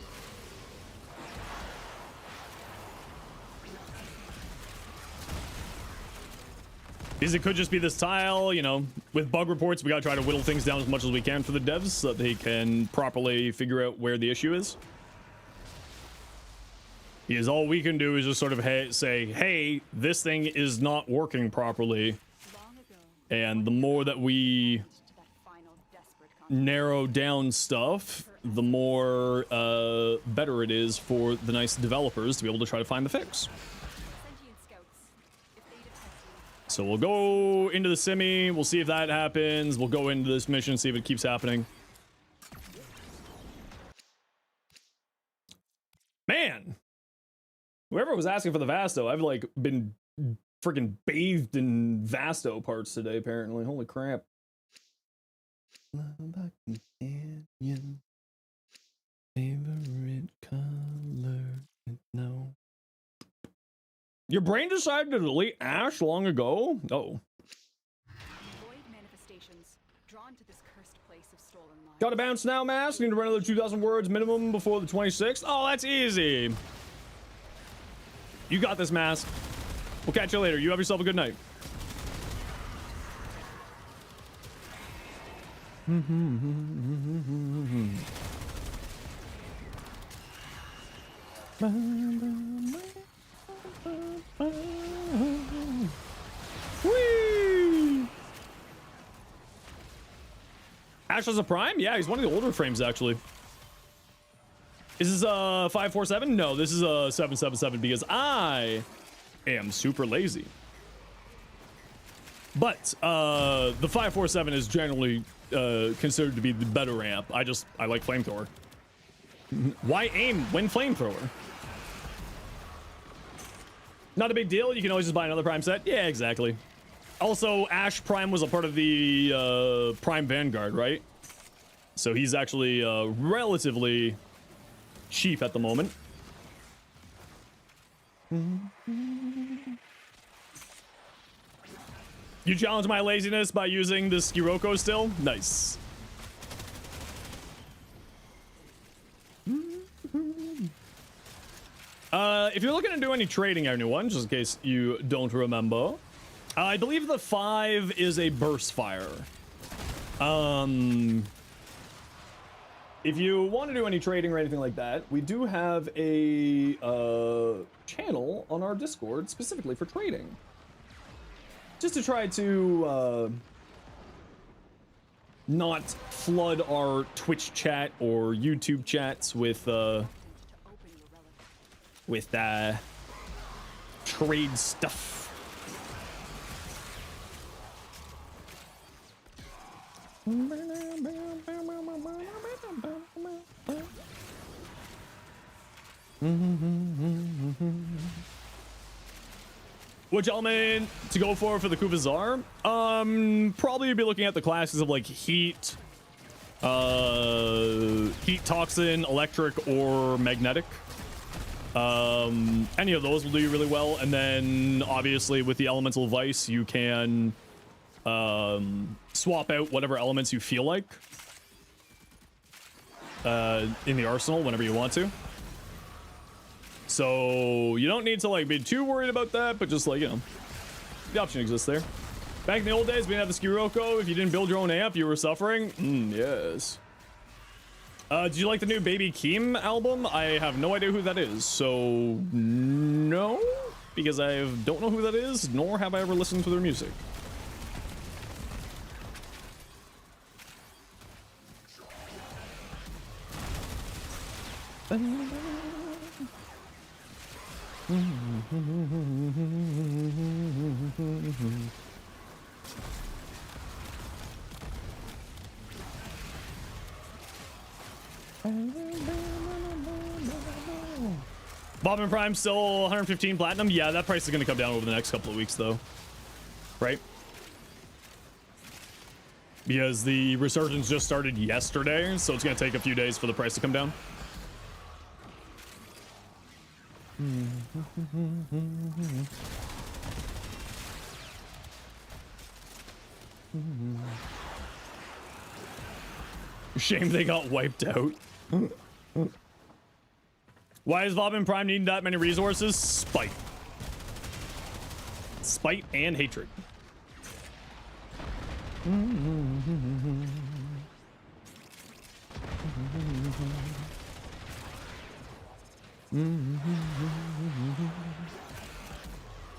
Because it could just be this tile, you know, with bug reports, we gotta try to whittle things down as much as we can for the devs so that they can properly figure out where the issue is. Because all we can do is just sort of say, hey, this thing is not working properly. And the more that we narrow down stuff, the more better it is for the nice developers to be able to try to find the fix. So we'll go into the Simi, we'll see if that happens, we'll go into this mission, see if it keeps happening. Man! Whoever was asking for the Vasto, I've like been freaking bathed in Vasto parts today, apparently. Holy crap. Companion, favorite color, no. Your brain decided to delete Ash long ago? Oh. Void manifestations drawn to this cursed place of stolen lives. Gotta bounce now, Mask. Need to run another 2,000 words minimum before the 26th. Oh, that's easy. You got this, Mask. We'll catch you later. You have yourself a good night. Whee! Ash has a prime? Yeah, he's one of the older frames actually. Is this a 547? No, this is a 777 because I am super lazy. But the 547 is generally considered to be the better ramp. I like flamethrower. Why aim when flamethrower? Not a big deal. You can always just buy another prime set. Yeah, exactly. Also, Ash Prime was a part of the Prime Vanguard, right? So he's actually relatively cheap at the moment. You challenge my laziness by using the Skiroko still? Nice. If you're looking to do any trading, everyone, just in case you don't remember, I believe the 5 is a burst fire. If you want to do any trading or anything like that, we do have a channel on our Discord specifically for trading. Just to try to not flood our Twitch chat or YouTube chats with trade stuff. Which element to go for the Kuvazar? Probably be looking at the classes of like heat, heat toxin, electric, or magnetic. Any of those will do you really well, and then obviously with the elemental vice you can swap out whatever elements you feel like in the arsenal whenever you want to. So you don't need to like be too worried about that, but just like, you know, the option exists there. Back in the old days, we didn't have the Skiroko. If you didn't build your own amp, you were suffering. Yes. Did you like the new Baby Keem album? I have no idea who that is, so no, because I don't know who that is, nor have I ever listened to their music. Bob and Prime still 115 platinum. Yeah, that price is going to come down over the next couple of weeks, though. Right? Because the resurgence just started yesterday, so it's going to take a few days for the price to come down. Shame they got wiped out. Why is Bob and Prime needing that many resources? Spite. Spite and hatred.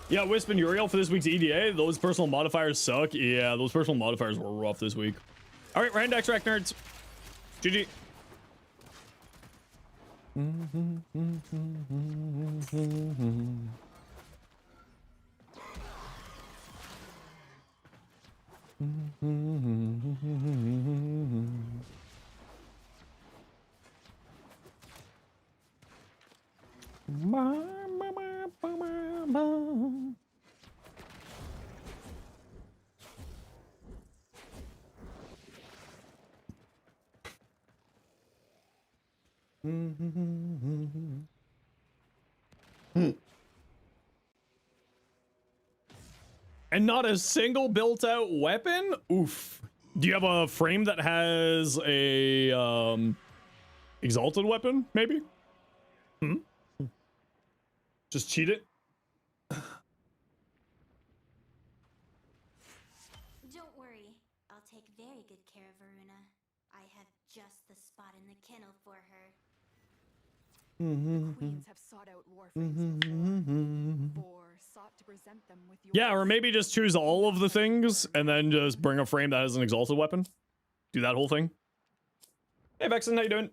Yeah, Wisp and Uriel for this week's EDA. Those personal modifiers suck. Yeah, those personal modifiers were rough this week. All right, Rand Extract nerds. GG. And not a single built-out weapon? Oof. Do you have a frame that has a exalted weapon, maybe? Just cheat it? Don't worry, I'll take very good care of Varuna. the kennel for her. Queens have sought out warframes before, or sought to present them with Yeah, or maybe just choose all of the things and then just bring a frame that has an exalted weapon. Do that whole thing. Hey, Vexen, how you doing?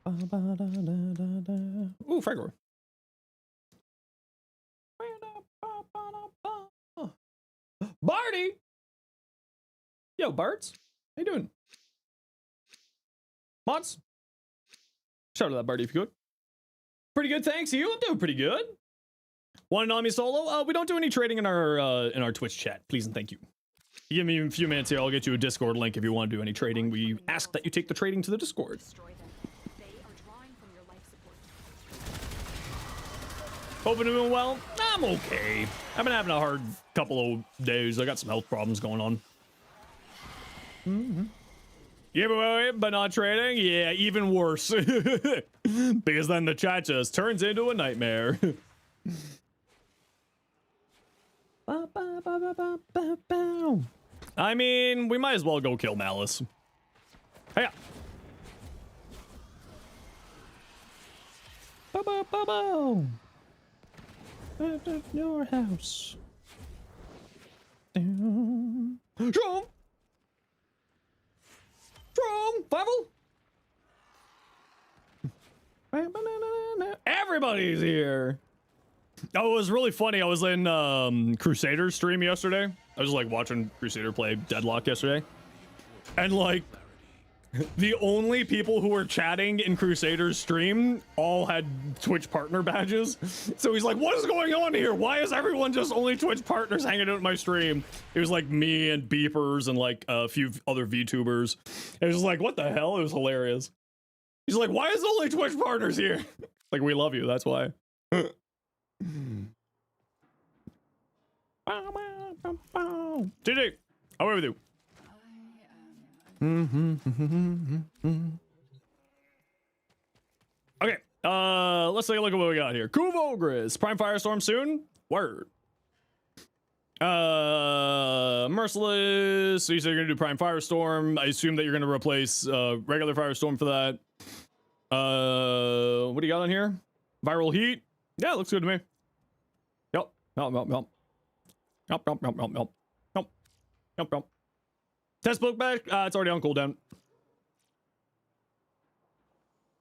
Ooh, Fragor. Barty! Yo, Barts. How you doing? Mods? Shout out to that Barty if you could. Pretty good, thanks. You? I'm doing pretty good. Want to know me solo? We don't do any trading in our Twitch chat. Please and thank you. Give me a few minutes here. I'll get you a Discord link if you want to do any trading. We ask that you take the trading to the Discord. Hoping you're doing well. I'm okay. I've been having a hard couple of days. I got some health problems going on. Giveaway, but not trading? Yeah, even worse. Because then the chat just turns into a nightmare. I mean, we might as well go kill Malice. Hey. At your house. Drum! Fivel! Everybody's here! Oh, it was really funny. I was in Crusader's stream yesterday. I was like watching Crusader play Deadlock yesterday. And like, the only people who were chatting in Crusader's stream all had Twitch partner badges. So he's like, what is going on here? Why is everyone just only Twitch partners hanging out in my stream? It was like me and Beepers and like a few other VTubers. It was like, what the hell? It was hilarious. He's like, why is only Twitch partners here? Like, we love you, that's why. GG, how are we with you? Okay, let's take a look at what we got here. Kuvogris, Prime Firestorm soon? Word. Merciless, so you said you're gonna do Prime Firestorm. I assume that you're gonna replace regular Firestorm for that. What do you got on here? Viral Heat? Yeah, looks good to me. Yep. Yep. Test book back? It's already on cooldown.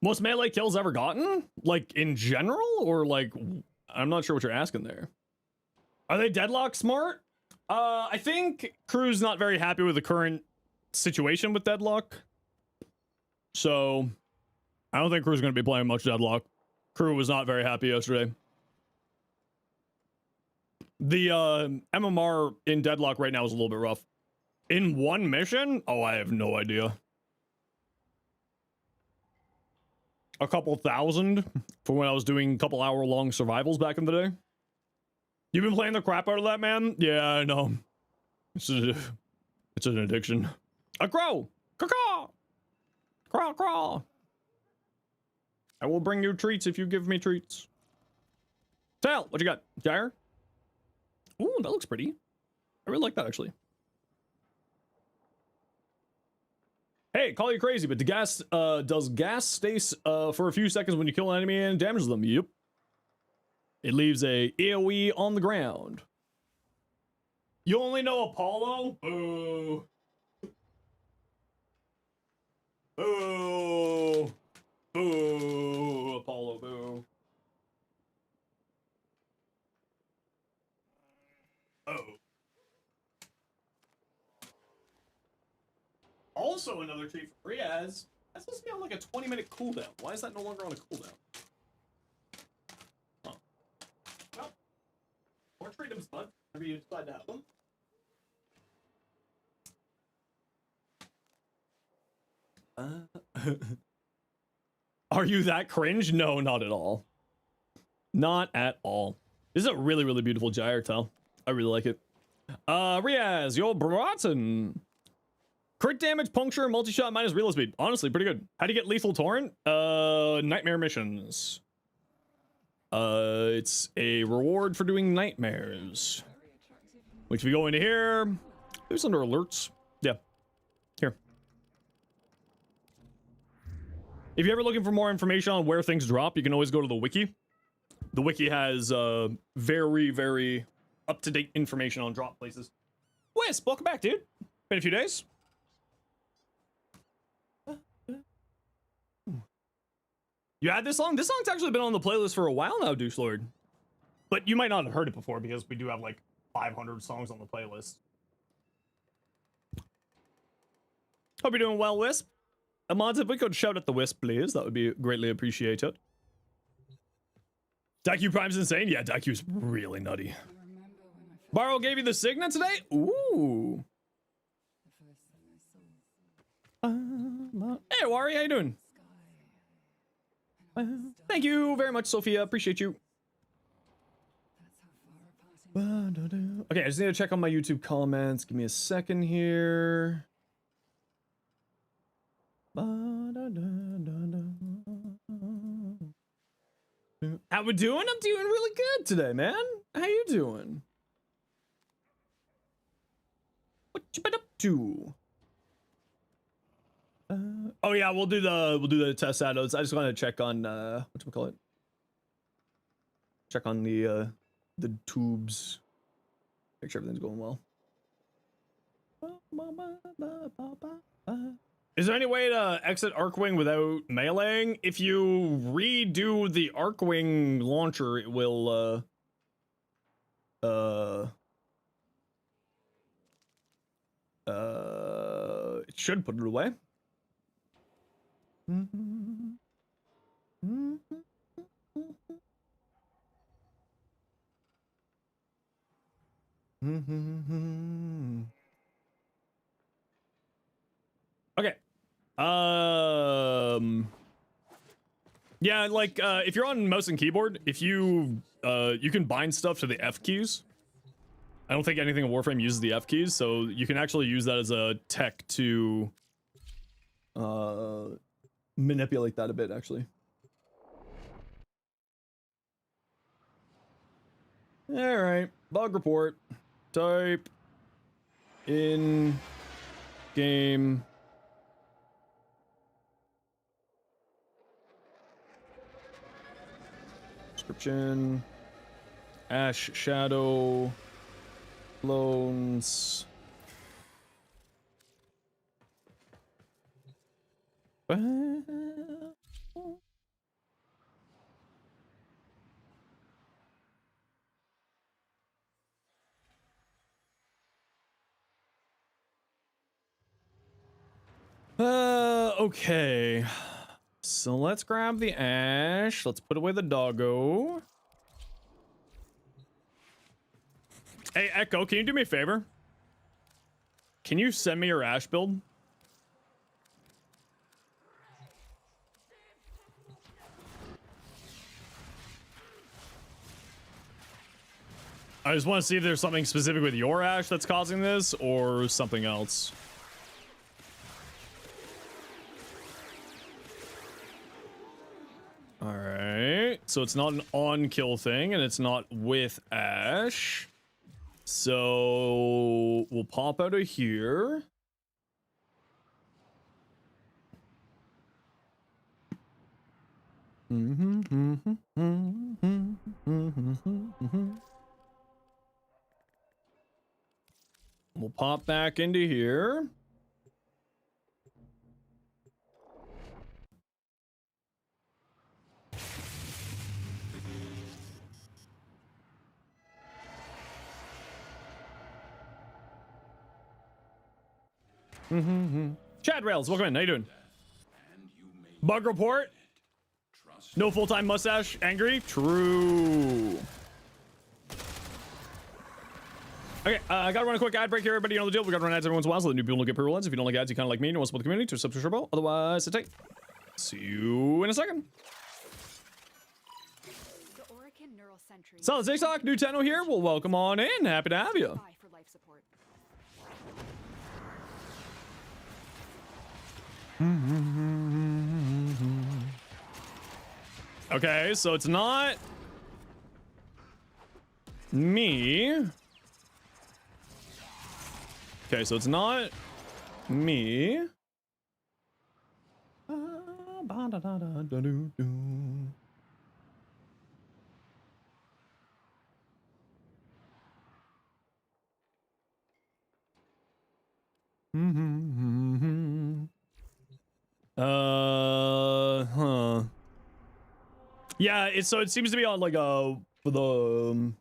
Most melee kills ever gotten? Like, in general? Or, like, I'm not sure what you're asking there. Are they Deadlock smart? I think Crew's not very happy with the current situation with Deadlock. So, I don't think Crew's going to be playing much Deadlock. Crew was not very happy yesterday. The MMR in Deadlock right now is a little bit rough. In one mission? Oh, I have no idea. A couple thousand for when I was doing couple hour-long survivals back in the day. You've been playing the crap out of that, man? Yeah, I know. It's an addiction. A crow! Caw-caw! Craw-craw! I will bring you treats if you give me treats. Tal, what you got? Gyre? Ooh, that looks pretty. I really like that, actually. Hey, call you crazy, but the gas, does gas stay, for a few seconds when you kill an enemy and damage them? Yep. It leaves a AoE on the ground. You only know Apollo? Boo. Boo. Boo. Apollo, boo. Oh. Also another treat for Riaz. That's supposed to be on like a 20-minute cooldown. Why is that no longer on a cooldown? Huh. Well, more freedoms, bud. Whenever you decide to have them. Are you that cringe? No, not at all. Not at all. This is a really, really beautiful gyre tell. I really like it. Riaz, your Broughton. Crit damage, puncture, multi-shot, minus reload speed. Honestly, pretty good. How do you get lethal torrent? Nightmare missions. It's a reward for doing nightmares. Which if you go into here, it's under alerts. Yeah. Here. If you're ever looking for more information on where things drop, you can always go to the wiki. The wiki has very, very up-to-date information on drop places. Wisp, welcome back, dude. Been a few days. You had this song? This song's actually been on the playlist for a while now, Douche Lord. But you might not have heard it before because we do have like 500 songs on the playlist. Hope you're doing well, Wisp. Amons, if we could shout at the Wisp, please, that would be greatly appreciated. Daku Prime's insane? Yeah, Daku's really nutty. Baro gave you the signet today? Ooh. Hey, Wari, how you doing? Thank you very much, Sophia. Appreciate you. Okay, I just need to check on my YouTube comments. Give me a second here. How we doing? I'm doing really good today, man. How you doing? What you been up to? Oh yeah, we'll do the test shadows. I just want to check on whatchamacallit? Check on the tubes. Make sure everything's going well. Is there any way to exit Arcwing without meleeing? If you redo the Arcwing launcher, it will it should put it away. Okay. Yeah, like if you're on mouse and keyboard, if you you can bind stuff to the F keys. I don't think anything in Warframe uses the F keys, so you can actually use that as a tech to manipulate that a bit, actually. All right, bug report. Type in game description. Ash shadow clones. Okay. So let's grab the ash. Let's put away the doggo. Hey, Echo, can you do me a favor? Can you send me your ash build? I just want to see if there's something specific with your ash that's causing this or something else. All right, so it's not an on-kill thing, and it's not with Ash. So we'll pop out of here. We'll pop back into here. Chad Rails, welcome in. How you doing? Bug report. No full-time mustache. Angry. True. Okay, I gotta run a quick ad break here, everybody. You know the deal. We gotta run ads every once in a while so the new people don't get pre-roll ads. If you don't like ads, you kind of like me and you want to support the community, to sub to Turbo. Otherwise, sit tight. See you in a second. Solid TikTok, new Tenno here. Well, welcome on in. Happy to have you. Okay, so it's not me. Okay, so it's not me. Huh. Yeah, so it seems to be on like for the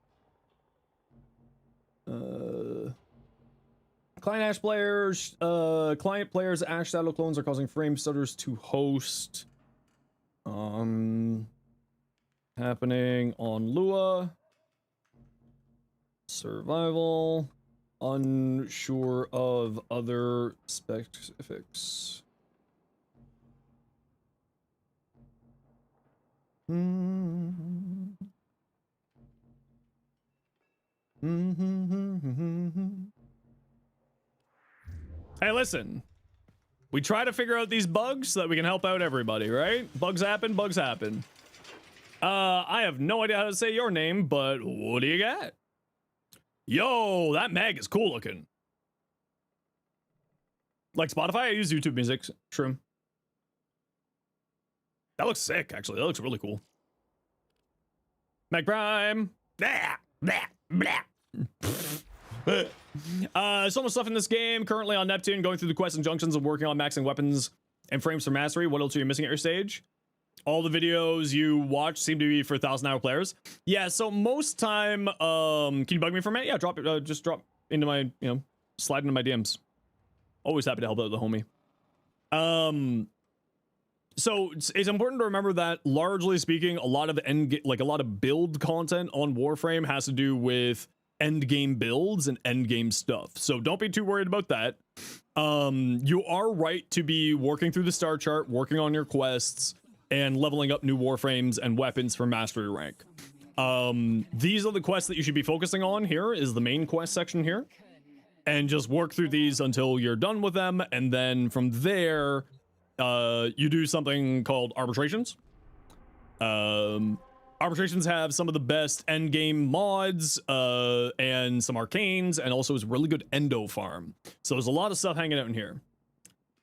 client Ash players, client players Ash Shadow clones are causing frame stutters to host. Happening on Lua. Survival. Unsure of other specifics. Hey, listen. We try to figure out these bugs so that we can help out everybody, right? Bugs happen, bugs happen. I have no idea how to say your name, but what do you got? Yo, that mag is cool looking. Like Spotify, I use YouTube Music, Shroom. That looks sick, actually. That looks really cool. Mag Prime. Blah, blah, blah. So much stuff in this game. Currently on Neptune, going through the quests and junctions and working on maxing weapons and frames for mastery. What else are you missing at your stage? All the videos you watch seem to be for 1,000-hour players. Yeah, so most time, can you bug me for a minute? Yeah, drop it. Just drop into my, slide into my DMs. Always happy to help out the homie. So it's important to remember that, largely speaking, a lot of a lot of build content on Warframe has to do with end game builds and end game stuff. So don't be too worried about that. You are right to be working through the star chart, working on your quests, and leveling up new Warframes and weapons for mastery rank. These are the quests that you should be focusing on. Here is the main quest section here. And just work through these until you're done with them. And then from there, you do something called arbitrations. Arbitrations have some of the best end game mods, and some arcanes, and also is really good endo farm. So there's a lot of stuff hanging out in here.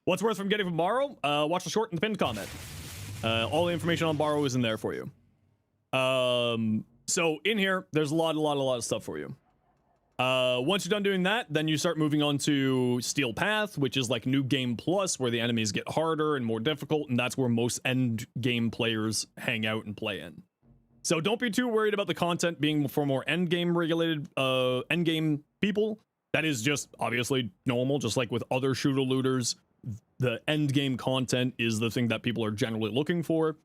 What's worth from getting from Baro? Watch the short in the pinned comment. All the information on Baro is in there for you. So in here, there's a lot of stuff for you. Once you're done doing that, then you start moving on to Steel Path, which is like New Game Plus, where the enemies get harder and more difficult, and that's where most end game players hang out and play in. So don't be too worried about the content being for more end game regulated, end game people. That is just obviously normal, just like with other shooter looters. The end game content is the thing that people are generally looking for.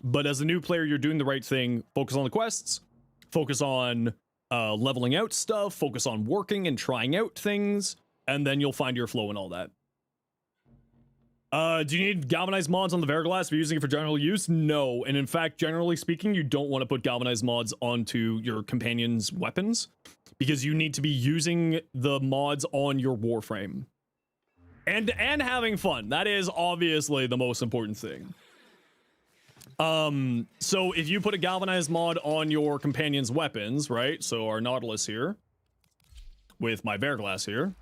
But as a new player, you're doing the right thing. Focus on the quests, focus on leveling out stuff, focus on working and trying out things, and then you'll find your flow and all that. Do you need galvanized mods on the Verglass if you're using it for general use? No, and in fact, generally speaking, you don't want to put galvanized mods onto your companion's weapons, because you need to be using the mods on your Warframe. And having fun. That is obviously the most important thing. So if you put a galvanized mod on your companion's weapons, right? So our Nautilus here, with my Verglass here.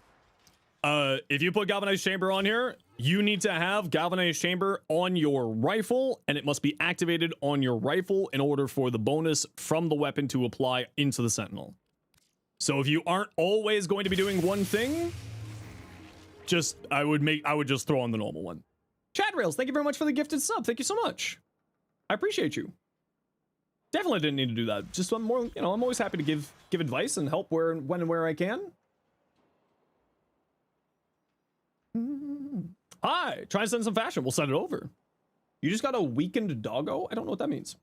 If you put galvanized chamber on here, you need to have galvanized chamber on your rifle, and it must be activated on your rifle in order for the bonus from the weapon to apply into the Sentinel. So if you aren't always going to be doing one thing, I would just throw on the normal one. Chad Rails, thank you very much for the gifted sub. Thank you so much. I appreciate you. Definitely didn't need to do that. Just I'm more, I'm always happy to give advice and help when and where I can. Hi, try and send some fashion. We'll send it over. You just got a weakened doggo? I don't know what that means.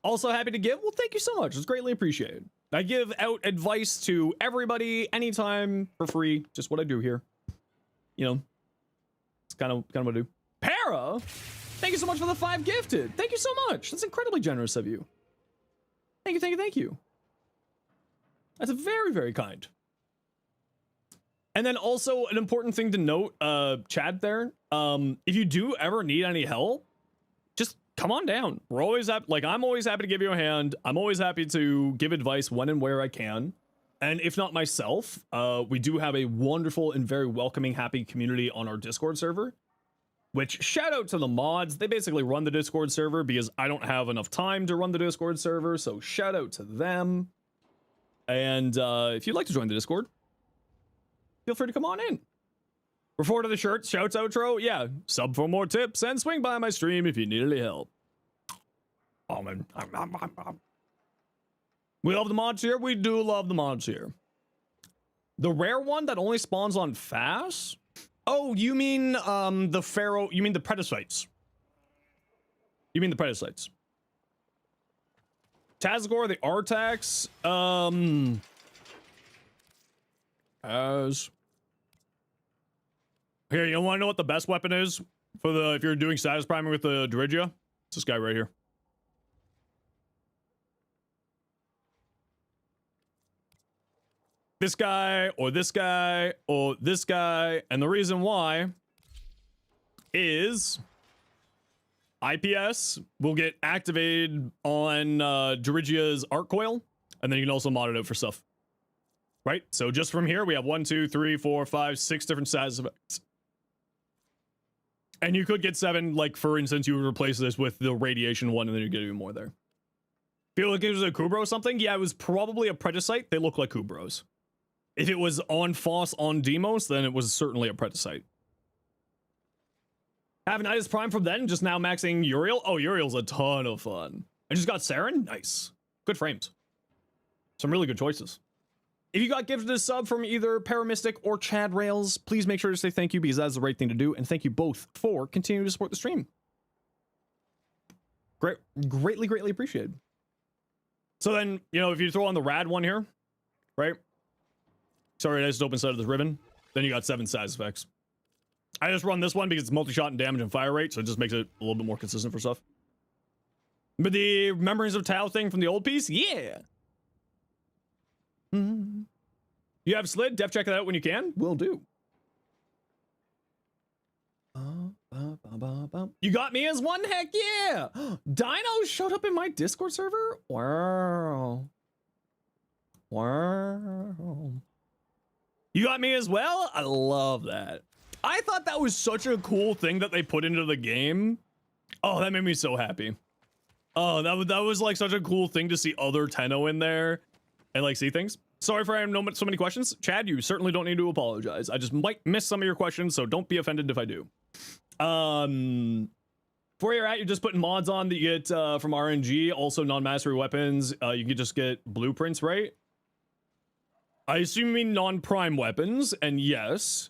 Also happy to give? Well, thank you so much. It's greatly appreciated. I give out advice to everybody anytime for free. Just what I do here. It's kind of what I do. Para, thank you so much for the 5 gifted. Thank you so much. That's incredibly generous of you. Thank you. That's very, very kind. And then also an important thing to note, Chad there, if you do ever need any help, just come on down. I'm always happy to give you a hand. I'm always happy to give advice when and where I can. and if not myself, we do have a wonderful and very welcoming, happy community on our Discord server. Which, shout out to the mods. They basically run the Discord server because I don't have enough time to run the Discord server. So shout out to them. And if you'd like to join the Discord, feel free to come on in. Before to the shirts, shouts, outro. Yeah, sub for more tips and swing by my stream if you need any help. Oh, man. We love the mods here. We do love the mods here. The rare one that only spawns on fast? Oh, you mean the Pharaoh? You mean the Predicites? You mean the Predicites? Tazgor, the Artax, as here, you want to know what the best weapon is for the if you're doing status priming with the Dirigia? It's this guy right here. This guy, or this guy, or this guy, and the reason why is IPS will get activated on Dirigia's arc coil, and then you can also mod it out for stuff. Right? So just from here, we have 1, 2, 3, 4, 5, 6 different status effects. And you could get 7, like for instance, you would replace this with the radiation one, and then you get even more there. Feel like it was a Kubro or something? Yeah, it was probably a Predicite. They look like Kubros. If it was on Foss on Demos, then it was certainly a Predicite. Have Nidus Prime from then, just now maxing Uriel. Oh, Uriel's a ton of fun. I just got Saren. Nice. Good frames. Some really good choices. If you got gifted a sub from either Paramystic or Chad Rails, please make sure to say thank you because that's the right thing to do. And thank you both for continuing to support the stream. Greatly appreciated. So then, you know, if you throw on the rad one here, right? Sorry, I just opened side of this ribbon. Then you got 7 status effects. I just run this one because it's multi-shot and damage and fire rate, so it just makes it a little bit more consistent for stuff. But the Memories of Tau thing from the old piece, yeah. You have Slid? Def check it out when you can. Will do. You got me as one? Heck yeah! Dino showed up in my Discord server? Wow. You got me as well? I love that. I thought that was such a cool thing that they put into the game. Oh, that made me so happy. Oh, that was like such a cool thing to see other Tenno in there and like see things. Sorry for having so many questions. Chad, you certainly don't need to apologize. I just might miss some of your questions, so don't be offended if I do. Where you're at, you're just putting mods on that you get from RNG, also non-mastery weapons. You can just get blueprints, right? I assume you mean non-prime weapons, and yes.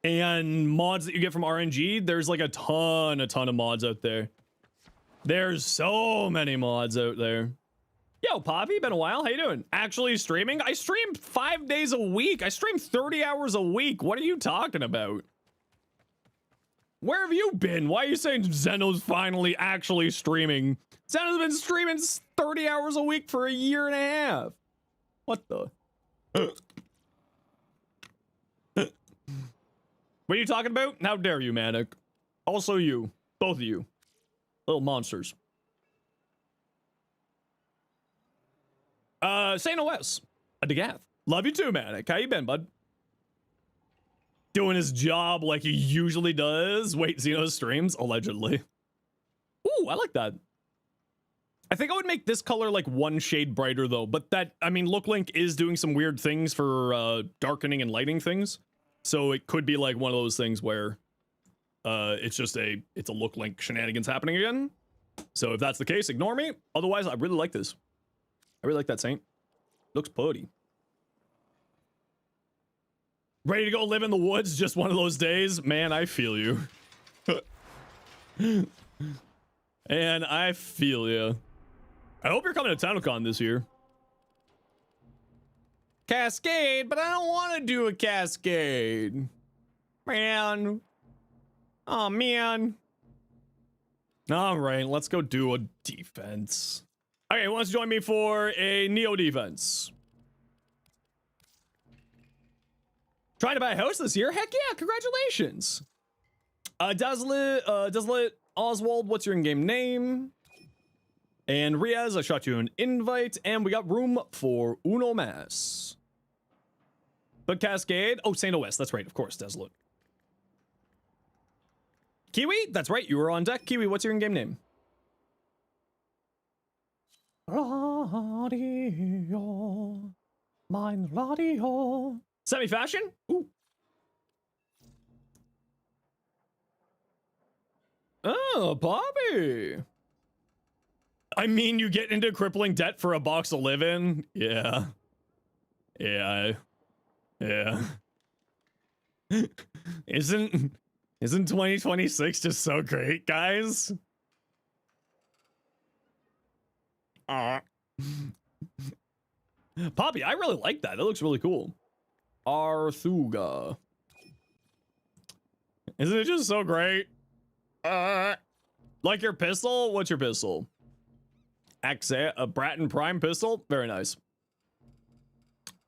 And mods that you get from RNG, there's like a ton of mods out there. There's so many mods out there. Yo, Poppy, been a while. How you doing? Actually streaming? I stream 5 days a week. I stream 30 hours a week. What are you talking about? Where have you been? Why are you saying Zeno's finally actually streaming? Zeno's been streaming 30 hours a week for a year and a half. What the? What are you talking about? How dare you, Manic? Also you. Both of you. Little monsters. St. OS. A Degath. Love you too, Manic. How you been, bud? Doing his job like he usually does. Wait, Xeno streams? Allegedly. Ooh, I like that. I think I would make this color like 1 shade brighter though, but that, I mean, LookLink is doing some weird things for darkening and lighting things. So it could be like one of those things where it's a LookLink shenanigans happening again. So if that's the case, ignore me. Otherwise, I really like this. I really like that Saint. Looks putty. Ready to go live in the woods? Just one of those days? Man, I feel you. And I feel you. I hope you're coming to TownCon this year. Cascade, but I don't want to do a cascade. Man. Oh, man. All right, let's go do a defense. Okay, who wants to join me for a Neo defense? Trying to buy a house this year? Heck yeah, congratulations. Desolate Oswald, what's your in-game name? And Riaz, I shot you an invite, and we got room for uno más. But Cascade. Oh, St. West. That's right. Of course, Desolate. Kiwi. That's right. You were on deck. Kiwi, what's your in-game name? Radio. Mine radio. Semi-fashion? Ooh. Oh, Bobby. I mean, you get into crippling debt for a box to live in? Yeah. Yeah. Yeah. Isn't 2026 just so great, guys? Poppy, I really like that. That looks really cool. Arthuga. Isn't it just so great? Like your pistol? What's your pistol? A Bratton Prime pistol? Very nice.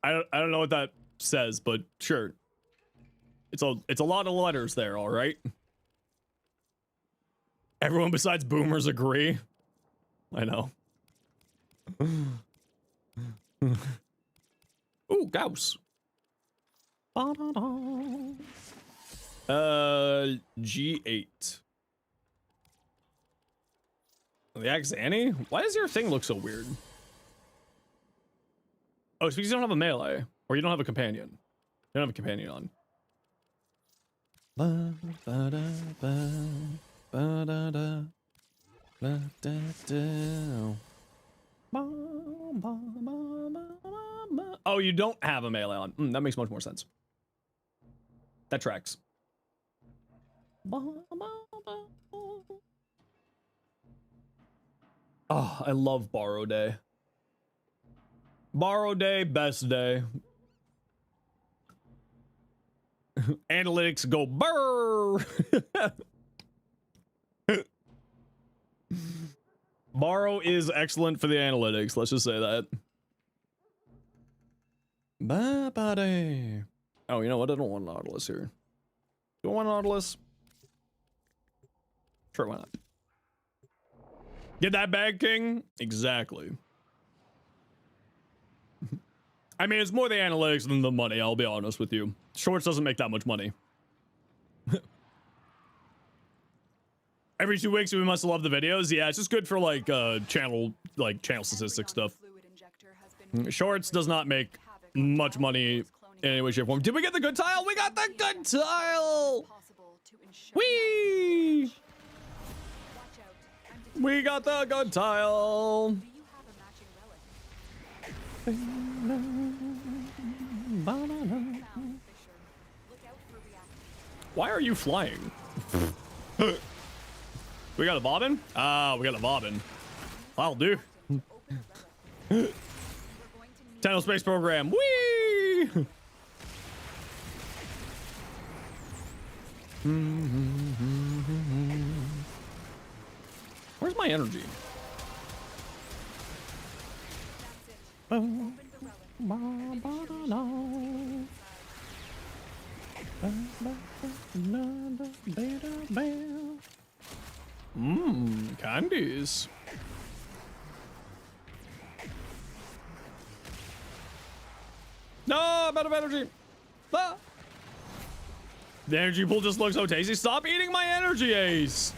I don't know what that says, but sure. It's a lot of letters there, all right? Everyone besides boomers agree. I know. Ooh, Gauss. G8. The Axani? Why does your thing look so weird? Oh, it's because you don't have a melee. Or you don't have a companion. You don't have a companion on. Oh, you don't have a melee on. That makes much more sense. That tracks. Oh, I love Borrow Day. Borrow Day, best day. Analytics go burr. Borrow is excellent for the analytics. Let's just say that. Bye-bye. Oh, you know what? I don't want Nautilus here. Do I want Nautilus? Sure, why not? Get that bag, King? Exactly. I mean, it's more the analytics than the money, I'll be honest with you. Shorts doesn't make that much money. Every 2 weeks we must love the videos. Yeah, it's just good for like channel statistics stuff. Shorts does not make much money in any way, shape, or form. Did we get the good tile? We got the good tile! Whee! We got the good tile! Why are you flying? We got a bobbin? Ah, we got a bobbin. I'll do. Tenno Space Program. Whee! Where's my energy? Candies. No, I'm out of energy. Ah. The energy pool just looks so tasty. Stop eating my energy, Ace.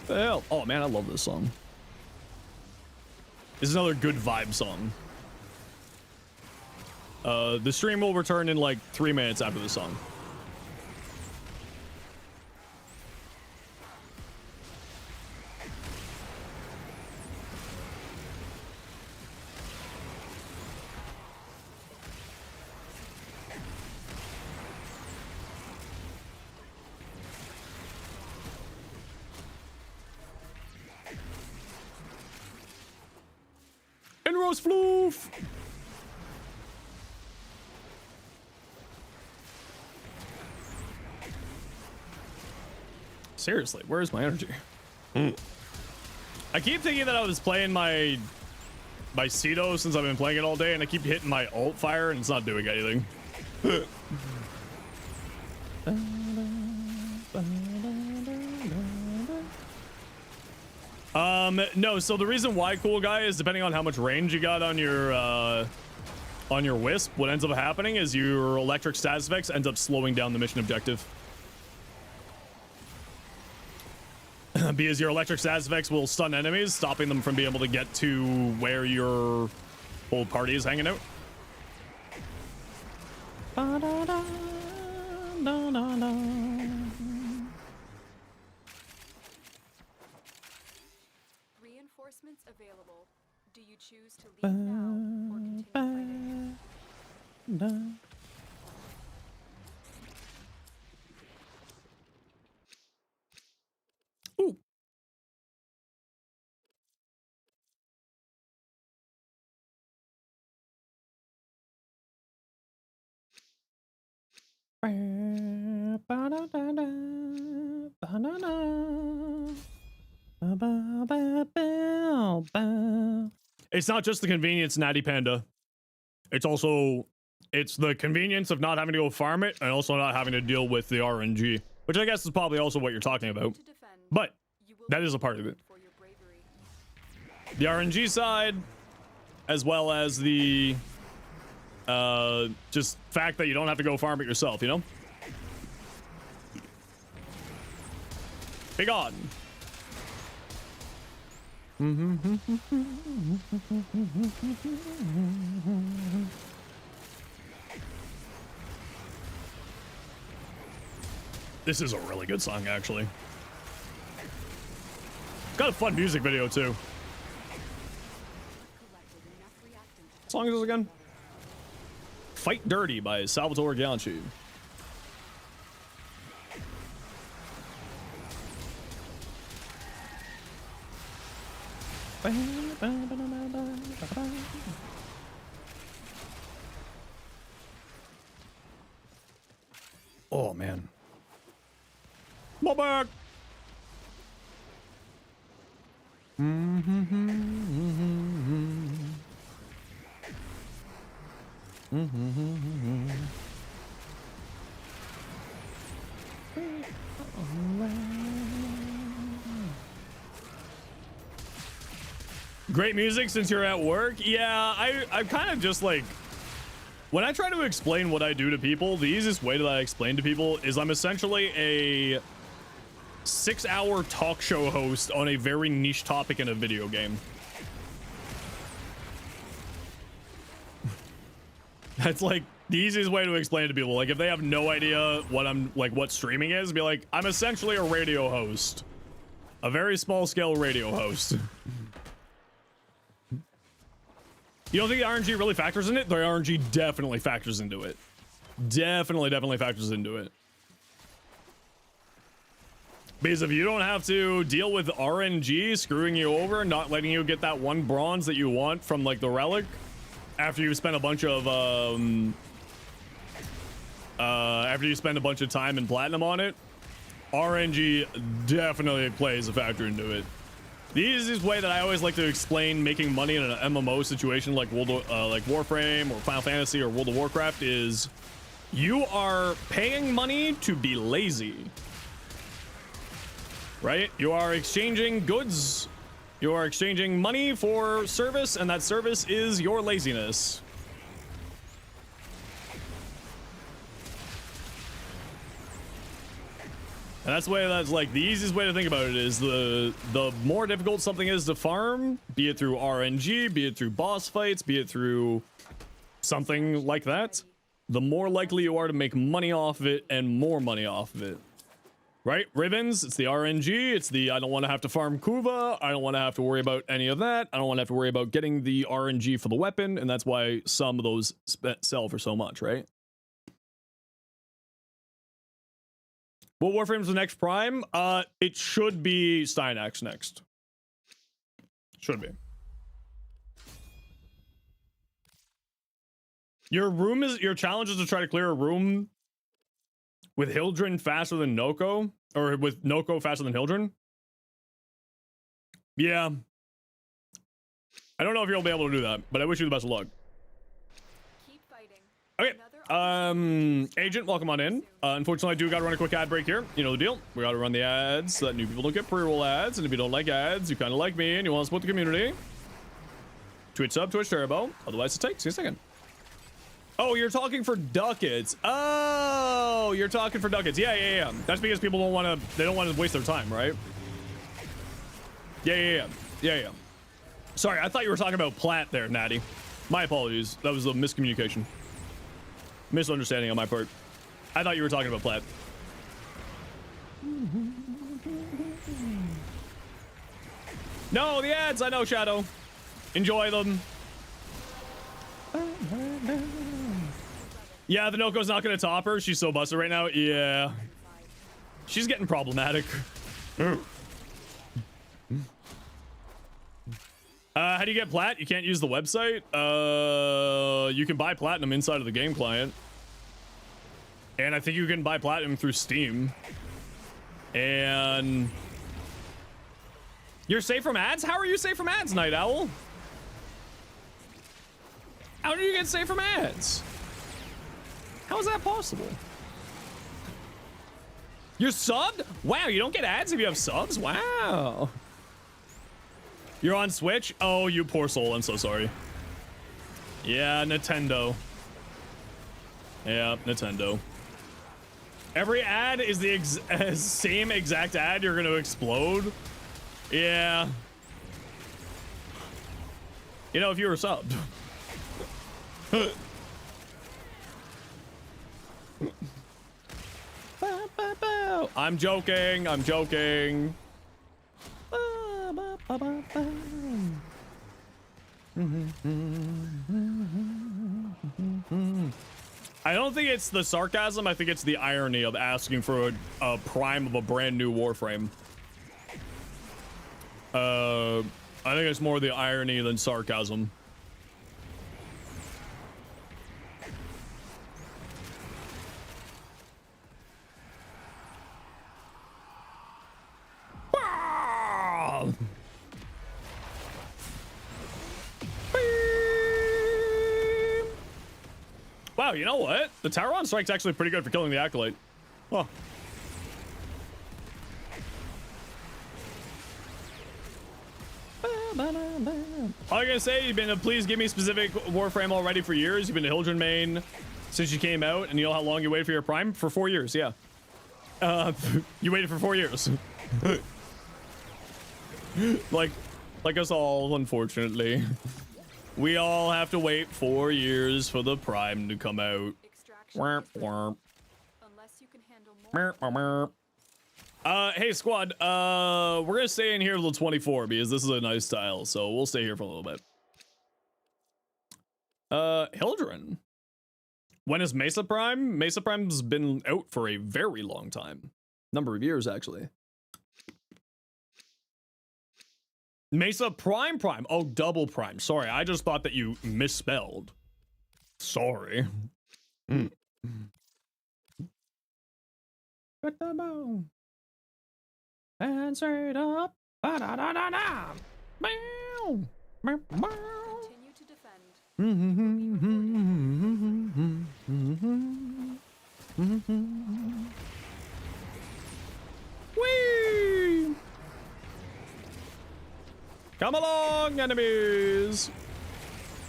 The hell? Oh man, I love this song. This is another good vibe song. The stream will return in like 3 minutes after the song. And Rose Floof! Seriously, where's my energy? I keep thinking that I was playing my Cedo since I've been playing it all day, and I keep hitting my alt fire and it's not doing anything. No, so the reason why, cool guy, is depending on how much range you got on your on your Wisp, what ends up happening is your electric status effects ends up slowing down the mission objective. Because your electric status effects will stun enemies, stopping them from being able to get to where your whole party is hanging out. Reinforcements available. Do you choose to leave now or continue fighting? Ooh. It's not just the convenience, Natty Panda. It's also, it's the convenience of not having to go farm it and also not having to deal with the RNG, which I guess is probably also what you're talking about. But that is a part of it. The RNG side, as well as the just fact that you don't have to go farm it yourself, you know? Be gone. This is a really good song, actually. Got a fun music video, too. What song is this again? Fight Dirty by Salvatore Gianchi. Oh, man. My back. Great music since you're at work. Yeah, I'm kind of just like, when I try to explain what I do to people, the easiest way that I explain to people is I'm essentially a 6-hour talk show host on a very niche topic in a video game. That's like the easiest way to explain it to people. Like if they have no idea what I'm like, what streaming is, be like, I'm essentially a radio host, a very small scale radio host. You don't think the RNG really factors in it? The RNG definitely factors into it. Definitely factors into it. Because if you don't have to deal with RNG screwing you over, not letting you get that one bronze that you want from like the relic, after you spend a bunch of time in platinum on it, RNG definitely plays a factor into it. The easiest way that I always like to explain making money in an MMO situation like like Warframe or Final Fantasy or World of Warcraft is you are paying money to be lazy, right? You are exchanging goods. You are exchanging money for service, and that service is your laziness. And that's the way, that's like the easiest way to think about it is the more difficult something is to farm, be it through RNG, be it through boss fights, be it through something like that, the more likely you are to make money off of it and more money off of it. Right? Ribbons, it's the RNG, it's the I don't want to have to farm Kuva, I don't want to have to worry about any of that, I don't want to have to worry about getting the RNG for the weapon, and that's why some of those sell for so much, right? What Warframe's the next Prime? It should be Stynax next. Should be. Your challenge is to try to clear a room with Hildren faster than Noko, or with Noko faster than Hildren. Yeah. I don't know if you'll be able to do that, but I wish you the best of luck. Keep fighting. Okay. Agent, welcome on in. Unfortunately, I do gotta run a quick ad break here. You know the deal. We gotta run the ads so that new people don't get pre-roll ads, and if you don't like ads, you kind of like me and you want to support the community, Twitch sub, Twitch Turbo. Otherwise, it's take. See you in a second. Oh, you're talking for ducats. Oh, you're talking for ducats. Yeah. That's because people don't want to. They don't want to waste their time, right? Yeah. Sorry, I thought you were talking about plat there, Natty. My apologies. That was a miscommunication. Misunderstanding on my part. I thought you were talking about plat. No, the ads. I know, Shadow. Enjoy them. Yeah, the Noko's not gonna top her. She's so busted right now. Yeah. She's getting problematic. How do you get plat? You can't use the website? You can buy platinum inside of the game client. And I think you can buy platinum through Steam. And you're safe from ads? How are you safe from ads, Night Owl? How do you get safe from ads? How is that possible? You're subbed? Wow, you don't get ads if you have subs? Wow. You're on Switch? Oh, you poor soul. I'm so sorry. Yeah, Nintendo. Yeah, Nintendo. Every ad is the same exact ad. You're gonna explode. Yeah. You know, if you were subbed. I'm joking. I'm joking. I don't think it's the sarcasm. I think it's the irony of asking for a prime of a brand new Warframe. I think it's more the irony than sarcasm. Wow, you know what? The Taron Strike's actually pretty good for killing the Acolyte. Huh. All I gotta say, you've been a please give me specific Warframe already for years. You've been a Hildren main since you came out, and you know how long you waited for your Prime? For 4 years, yeah. You waited for 4 years. like us all, unfortunately. We all have to wait 4 years for the Prime to come out. Womp, womp. Unless you can handle more. Hey squad, we're gonna stay in here till 24 because this is a nice tile, so we'll stay here for a little bit. Hildren. When is Mesa Prime? Mesa Prime's been out for a very long time. Number of years, actually. Mesa Prime. Oh, double Prime. Sorry, I just thought that you misspelled. Sorry. Hands straight up. Ba-da-da-da-da. Continue to defend. Whee! Come along, enemies!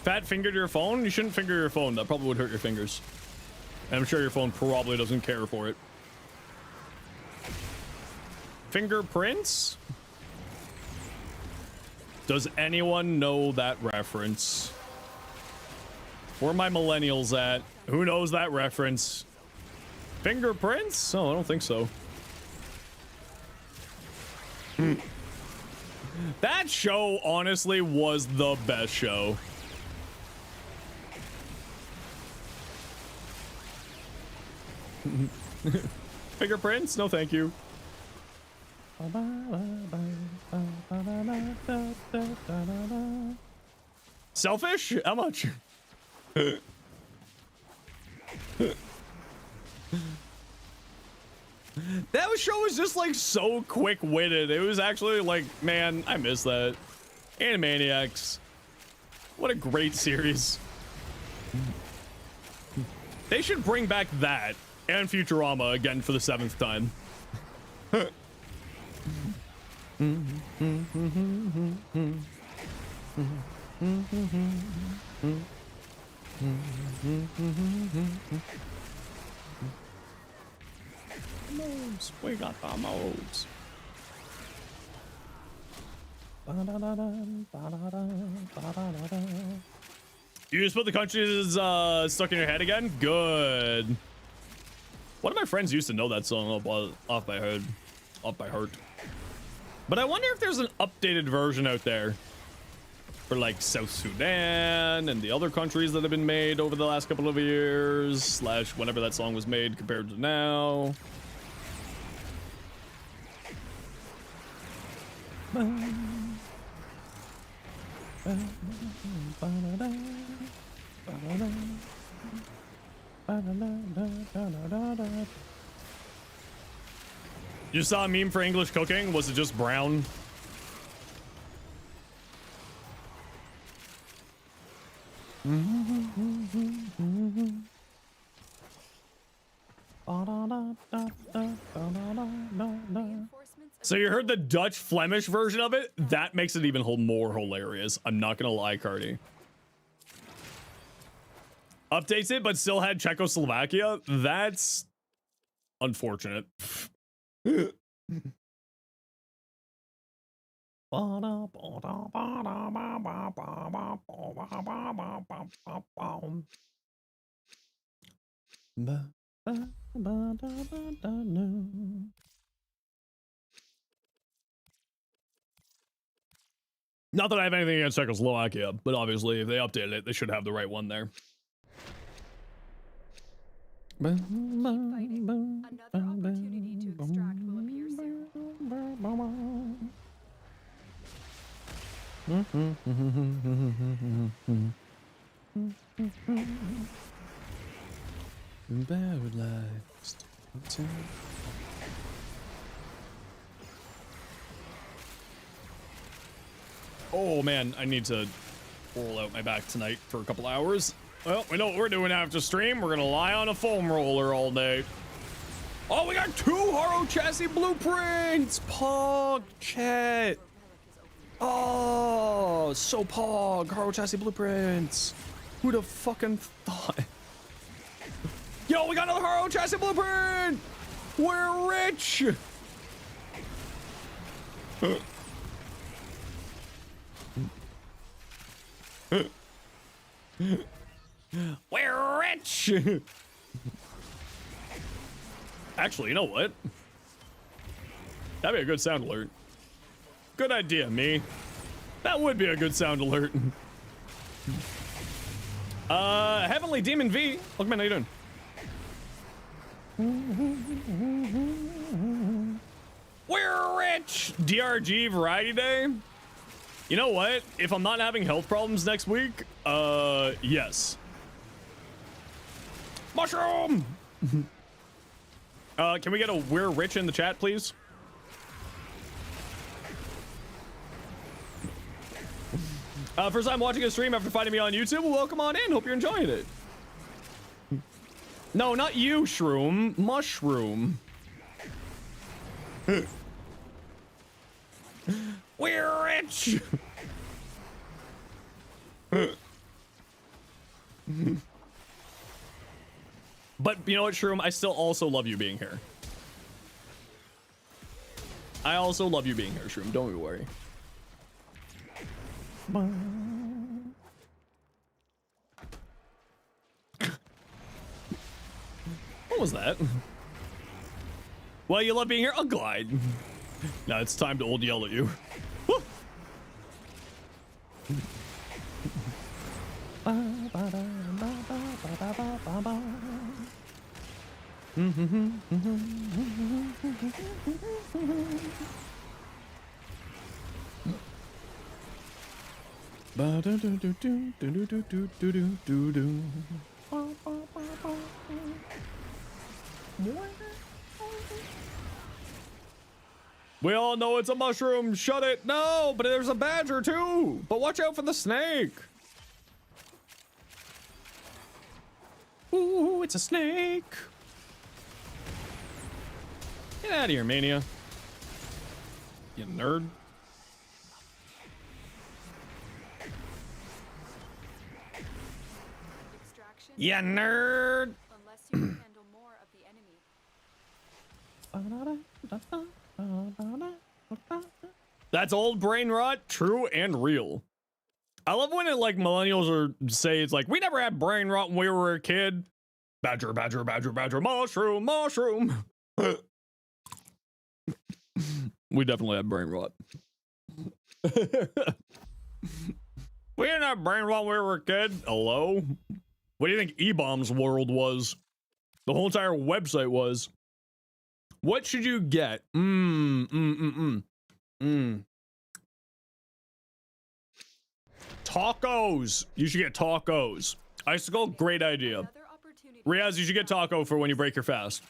Fat fingered your phone? You shouldn't finger your phone. That probably would hurt your fingers. And I'm sure your phone probably doesn't care for it. Fingerprints? Does anyone know that reference? Where are my millennials at? Who knows that reference? Fingerprints? Oh, I don't think so. That show, honestly, was the best show. Fingerprints? No, thank you. Selfish? How much? That show was just like so quick-witted. It was actually like, man, I miss that. Animaniacs. What a great series. They should bring back that and Futurama again for the 7th time. Modes. We got the modes. You just put the countries stuck in your head again? Good. One of my friends used to know that song off by heart. Off by heart. But I wonder if there's an updated version out there for like South Sudan and the other countries that have been made over the last couple of years, slash whenever that song was made compared to now. You saw a meme for English cooking? Was it just brown? So you heard the Dutch Flemish version of it? That makes it even more hilarious. I'm not gonna lie, Cardi. Updates it, but still had Czechoslovakia? That's unfortunate. Not that I have anything against Czechoslovakia, but obviously if they updated it, they should have the right one there. Keep fighting. Another opportunity to extract will appear soon. Oh man, I need to roll out my back tonight for a couple hours. Well, we know what we're doing after stream. We're gonna lie on a foam roller all day. Oh, we got 2 Haro chassis blueprints! Pog chat. Oh, so pog. Haro chassis blueprints. Who'd have fucking thought? Yo, we got another Haro chassis blueprint! We're rich! We're rich! Actually, you know what? That'd be a good sound alert. Good idea, me. That would be a good sound alert. Heavenly Demon V. Look, man, how you doing? We're rich! DRG Variety Day? You know what? If I'm not having health problems next week, yes. Mushroom! Can we get a "we're rich" in the chat, please? First time watching a stream after finding me on YouTube? Well, welcome on in. Hope you're enjoying it. No, not you, Shroom. Mushroom. We're rich! But you know what, Shroom? I still also love you being here. I also love you being here, Shroom. Don't you worry. What was that? Well, you love being here? I'll glide. Now it's time to old yell at you. We all know it's a mushroom. Shut it. No, but there's a badger too. But watch out for the snake. Ooh, it's a snake. Get out of here, Mania. You nerd. Yeah, nerd. Unless you can handle more of the enemy. That's old brain rot, true and real. I love when it like millennials are say it's like we never had brain rot when we were a kid. Badger, badger, badger, badger, mushroom, mushroom. We definitely had brain rot. We didn't have brain rot when we were a kid. Hello? What do you think E-Bomb's world was? The whole entire website was. What should you get? Tacos. You should get tacos. Icicle, great idea. Riaz, you should get taco for when you break your fast.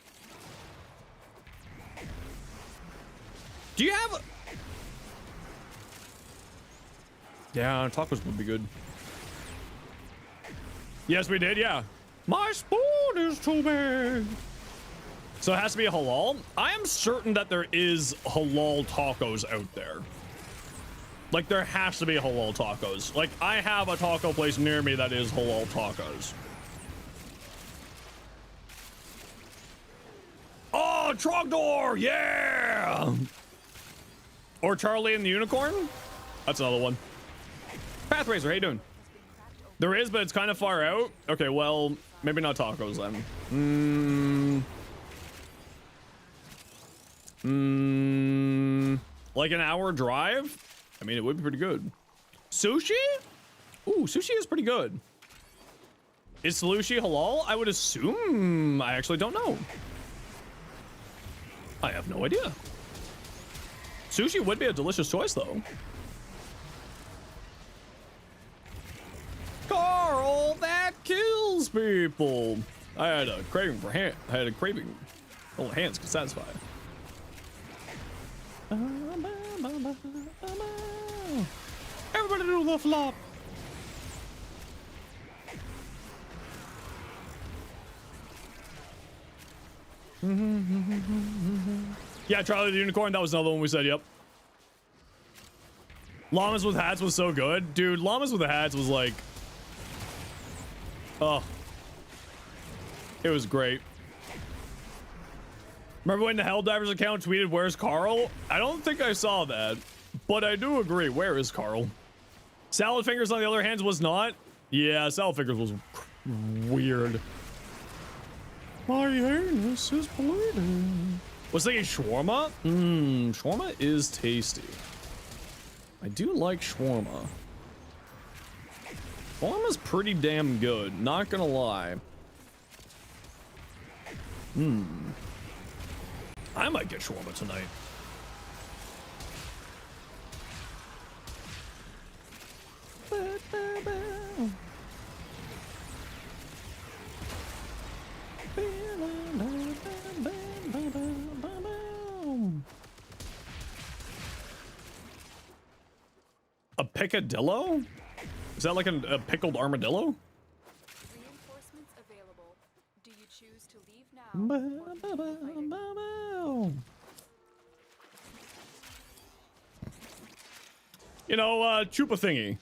Do you have... Yeah, tacos would be good. Yes, we did, yeah. My spoon is too big. So it has to be a halal? I am certain that there is halal tacos out there. Like, there has to be halal tacos. Like, I have a taco place near me that is halal tacos. Oh, Trogdor! Yeah! Or Charlie and the Unicorn? That's another one. Pathracer, how you doing? There is, but it's kind of far out. Okay, well, maybe not tacos then. Like an hour drive? I mean, it would be pretty good. Sushi? Ooh, sushi is pretty good. Is sushi halal? I would assume. I actually don't know. I have no idea. Sushi would be a delicious choice, though. Carl, that kills people. I had a craving for hand. I had a craving. Only hands can satisfy. Everybody do the flop. Yeah, Charlie the Unicorn, that was another one we said, yep. Llamas with hats was so good. Dude, Llamas with the hats was like... Oh. It was great. Remember when the Helldivers account tweeted, "Where's Carl?" I don't think I saw that, but I do agree. Where is Carl? Salad Fingers, on the other hand, was not. Yeah, Salad Fingers was weird. My anus is bleeding. Was thinking shawarma? Shawarma is tasty. I do like shawarma. Shawarma's pretty damn good, not gonna lie. I might get shawarma tonight. A picadillo? Is that like a pickled armadillo? Reinforcements available. Do you choose to leave now? You know, Chupa thingy.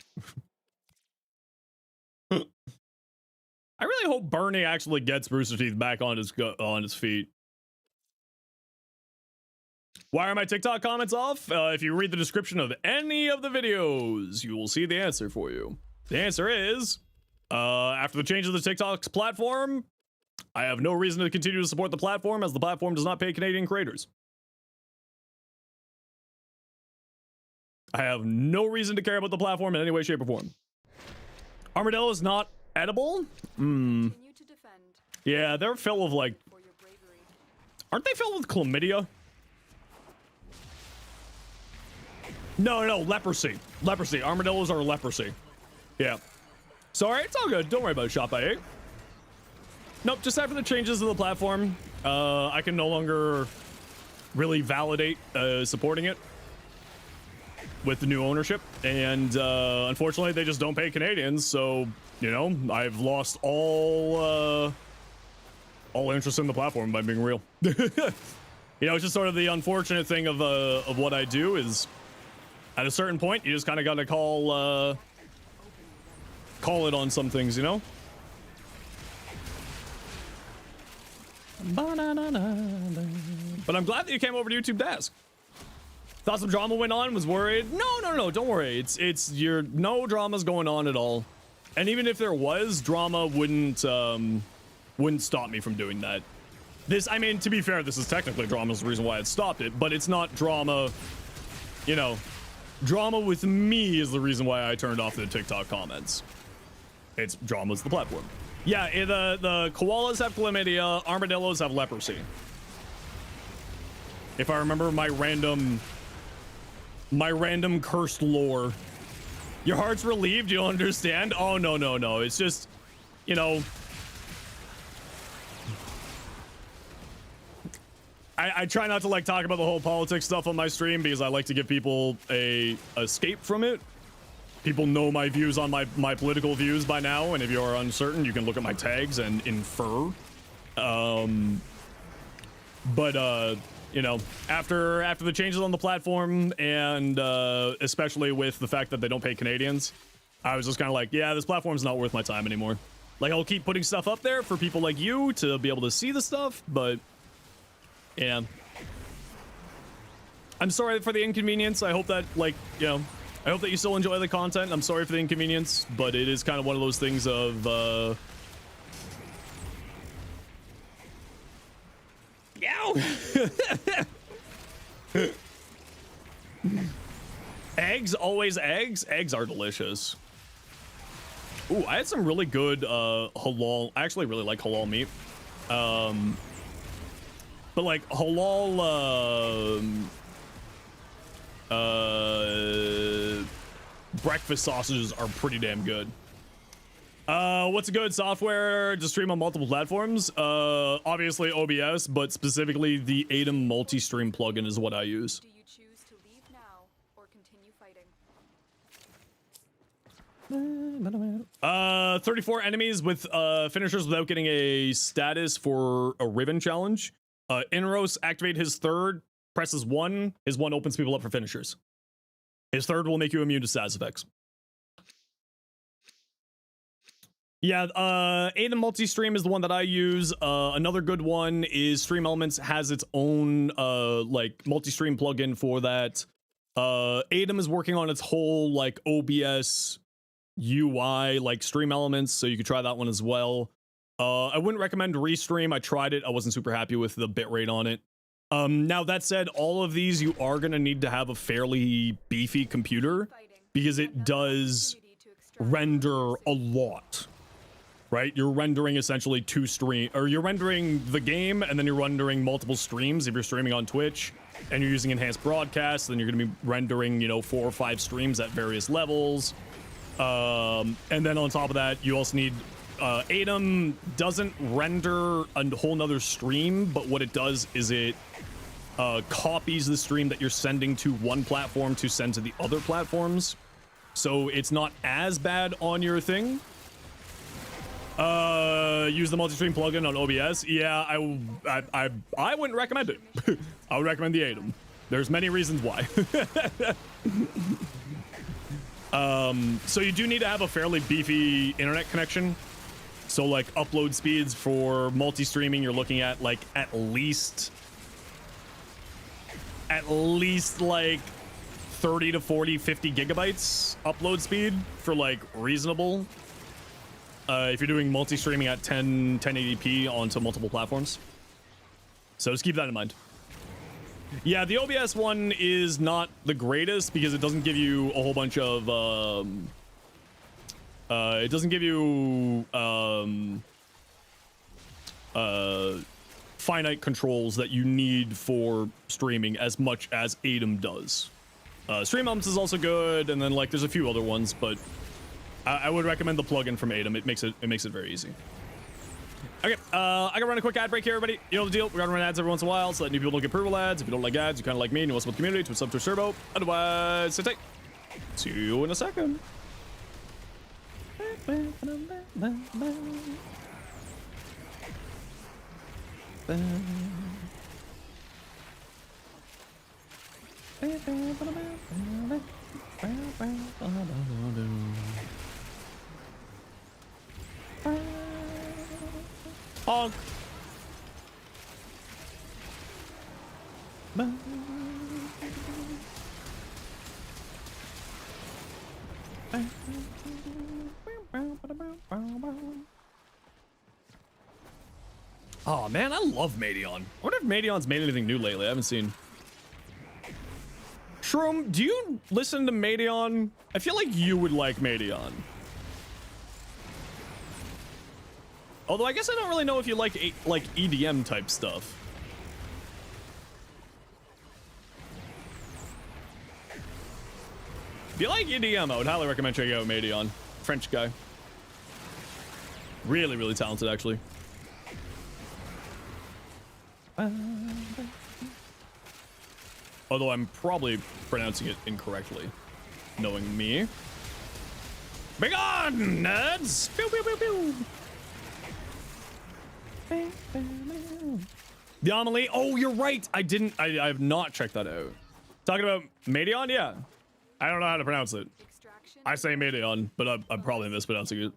I really hope Bernie actually gets Rooster Teeth back on his feet. Why are my TikTok comments off? If you read the description of any of the videos, you will see the answer for you. The answer is, after the change of the TikTok's platform, I have no reason to continue to support the platform as the platform does not pay Canadian creators. I have no reason to care about the platform in any way, shape, or form. Armadillo is not edible? Continue to defend Yeah, they're filled with like... for your bravery. Aren't they filled with chlamydia? No, leprosy. Leprosy. Armadillos are leprosy. Yeah. Sorry, it's all good. Don't worry about it, Shop by 8. Nope, just after the changes to the platform, I can no longer really validate supporting it with the new ownership. And unfortunately, they just don't pay Canadians. So, you know, I've lost all interest in the platform, by being real. You know, it's just sort of the unfortunate thing of what I do is, at a certain point, you just kind of got to call it on some things, you know? But I'm glad that you came over to YouTube to ask. Thought some drama went on, was worried. No, don't worry. It's no drama's going on at all. And even if there was, drama wouldn't stop me from doing that. I mean, to be fair, this is technically drama's the reason why it stopped it, but it's not drama, you know. Drama with me is the reason why I turned off the TikTok comments. It's drama's the platform. Yeah, the koalas have chlamydia, armadillos have leprosy. If I remember my random cursed lore. Your heart's relieved, you understand? Oh, no. It's just, you know, I try not to like talk about the whole politics stuff on my stream because I like to give people a escape from it. People know my views on my political views by now, and if you are uncertain, you can look at my tags and infer. You know, after the changes on the platform, and especially with the fact that they don't pay Canadians, I was just kind of like, yeah, this platform's not worth my time anymore. Like, I'll keep putting stuff up there for people like you to be able to see the stuff, but yeah. I'm sorry for the inconvenience. I hope that, like, you know, I hope that you still enjoy the content. I'm sorry for the inconvenience, but it is kind of one of those things of, Yow! Eggs, always eggs. Eggs are delicious. Ooh, I had some really good halal. I actually really like halal meat. But like halal breakfast sausages are pretty damn good. What's a good software to stream on multiple platforms? Obviously OBS, but specifically the ATOM multi-stream plugin is what I use. Do you choose to leave now or continue fighting? 34 enemies with finishers without getting a status for a Riven challenge. Inros, activate his third, presses 1. His 1 opens people up for finishers. His third will make you immune to status effects. Yeah, ATOM multi-stream is the one that I use. Another good one is Stream Elements has its own like multi-stream plugin for that. ATOM is working on its whole like OBS UI, like Stream Elements, so you could try that one as well. I wouldn't recommend Restream. I tried it. I wasn't super happy with the bitrate on it. Now that said, all of these you are gonna need to have a fairly beefy computer because it does render a lot. Right? You're rendering essentially 2 streams, or you're rendering the game and then you're rendering multiple streams if you're streaming on Twitch and you're using enhanced broadcast, then you're going to be rendering, you know, 4 or 5 streams at various levels. And then on top of that, you also need, ATOM doesn't render a whole nother stream, but what it does is it copies the stream that you're sending to one platform to send to the other platforms. So it's not as bad on your thing. Use the multi-stream plugin on OBS. Yeah, I wouldn't recommend it. I would recommend the ATOM. There's many reasons why. So you do need to have a fairly beefy internet connection. So like upload speeds for multi-streaming, you're looking at like at least like 30 to 40, 50 gigabytes upload speed for like reasonable. If you're doing multi-streaming at 1080p onto multiple platforms. So just keep that in mind. Yeah, the OBS one is not the greatest because it doesn't give you a whole bunch of, it doesn't give you, finite controls that you need for streaming as much as ATOM does. Stream Elements is also good, and then like there's a few other ones, but I would recommend the plugin from ATOM. It makes it very easy. Okay, I gotta run a quick ad break here, everybody. You know the deal. We're gonna run ads every once in a while, so that new people don't get approval ads. If you don't like ads, you kind of like me and you want to support the community, to sub to Turbo. Otherwise, sit tight. See you in a second. Honk. Oh man, I love Madeon. I wonder if Madeon's made anything new lately. I haven't seen. Shroom, do you listen to Madeon? I feel like you would like Madeon. Although I guess I don't really know if you like EDM type stuff. If you like EDM, I would highly recommend checking out Madeon. French guy. Really, really talented, actually. Although I'm probably pronouncing it incorrectly, knowing me. Begone, nerds! Pew, pew, pew, pew. The Amelie. Oh, you're right. I have not checked that out. Talking about Madeon? Yeah. I don't know how to pronounce it. I say Madeon, but I'm probably mispronouncing it.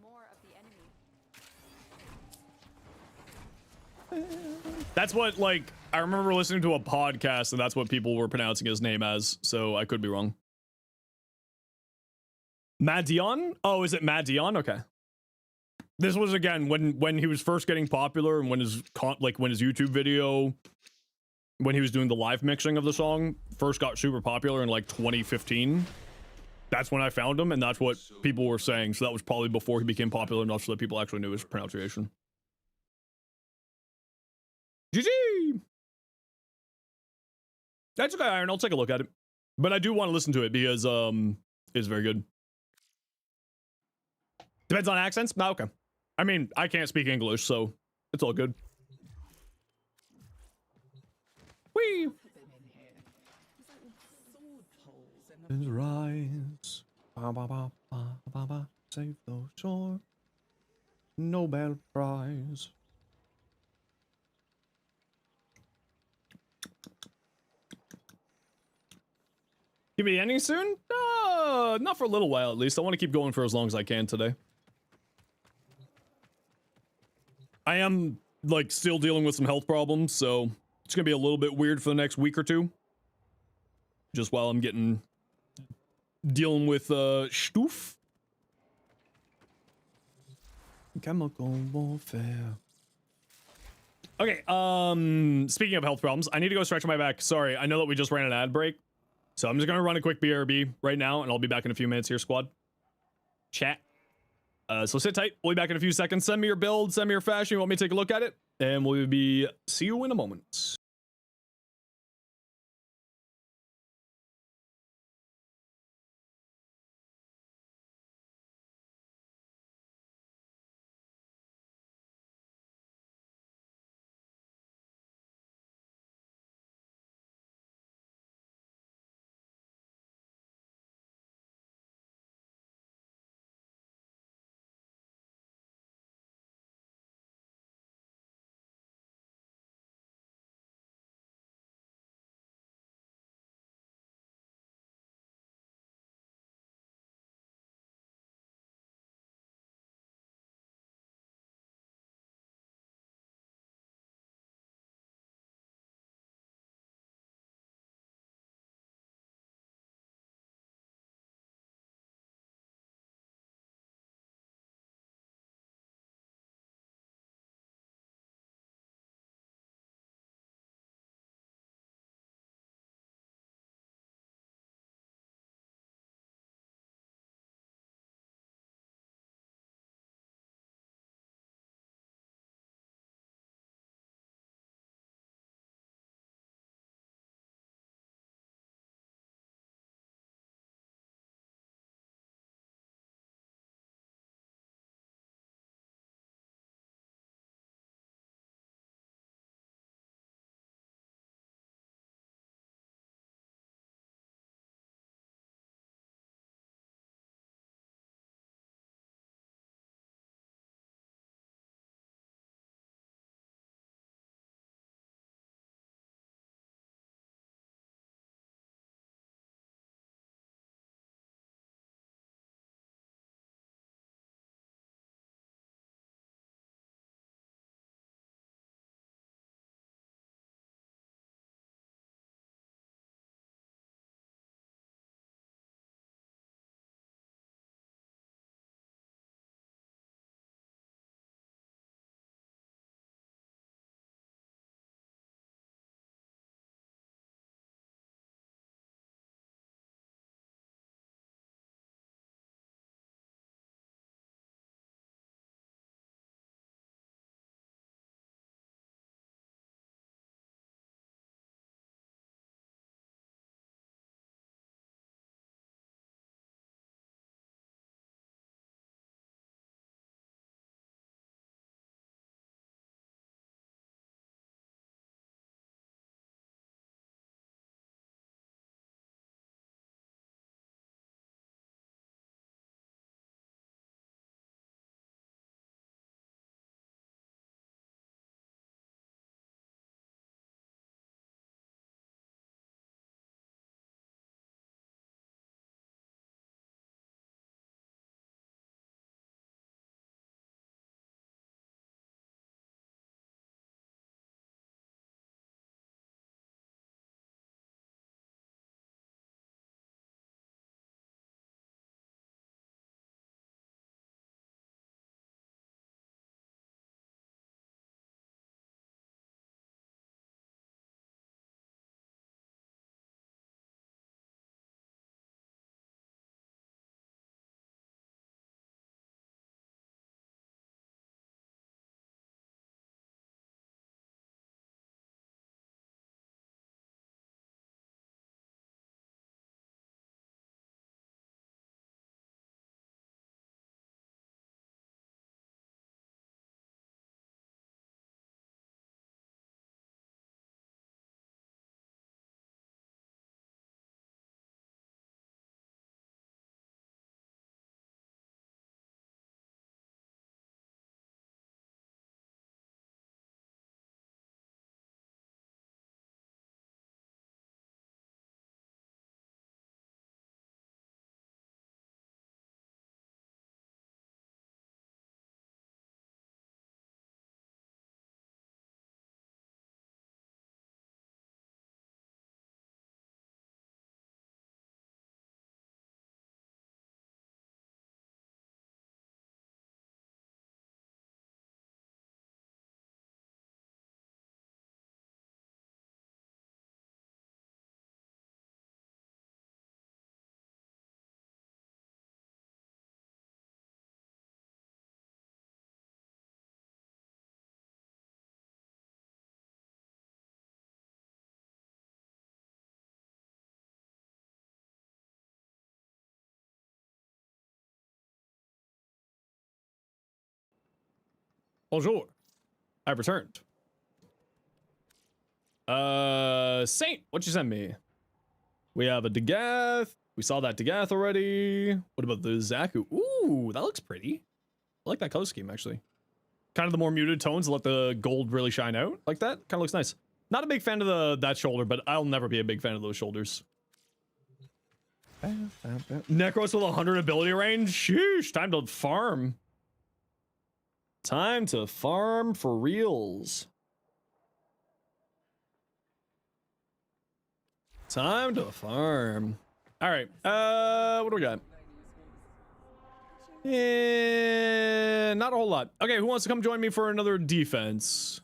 That's what, like, I remember listening to a podcast and that's what people were pronouncing his name as, so I could be wrong. Madeon? Oh, is it Madeon? Okay. This was, again, when he was first getting popular and when his YouTube video, when he was doing the live mixing of the song, first got super popular in, like, 2015. That's when I found him, and that's what people were saying, so that was probably before he became popular enough so that people actually knew his pronunciation. GG! That's okay, Iron. I'll take a look at it. But I do want to listen to it because it's very good. Depends on accents? No, okay. I mean, I can't speak English, so it's all good. Whee! Rise. Ba, ba, ba, ba, ba, ba. Save those shore. Nobel Prize. Give me the ending soon? Not for a little while at least. I want to keep going for as long as I can today. I am, like, still dealing with some health problems, so it's gonna be a little bit weird for the next week or two. Just while I'm dealing with, Stoof. Chemical warfare. Okay, speaking of health problems, I need to go stretch my back. Sorry, I know that we just ran an ad break. So I'm just gonna run a quick BRB right now, and I'll be back in a few minutes here, squad. Chat. So sit tight. We'll be back in a few seconds. Send me your build, send me your fashion. You want me to take a look at it? And we'll see you in a moment. Bonjour. I've returned. Saint, what you send me? We have a Degath. We saw that Degath already. What about the Zaku? Ooh, that looks pretty. I like that color scheme, actually. Kind of the more muted tones, let the gold really shine out. Like that. Kind of looks nice. Not a big fan of that shoulder, but I'll never be a big fan of those shoulders. Necros with 100 ability range? Sheesh, time to farm. Time to farm for reals. Time to farm. All right, what do we got? Not a whole lot. Okay, who wants to come join me for another defense?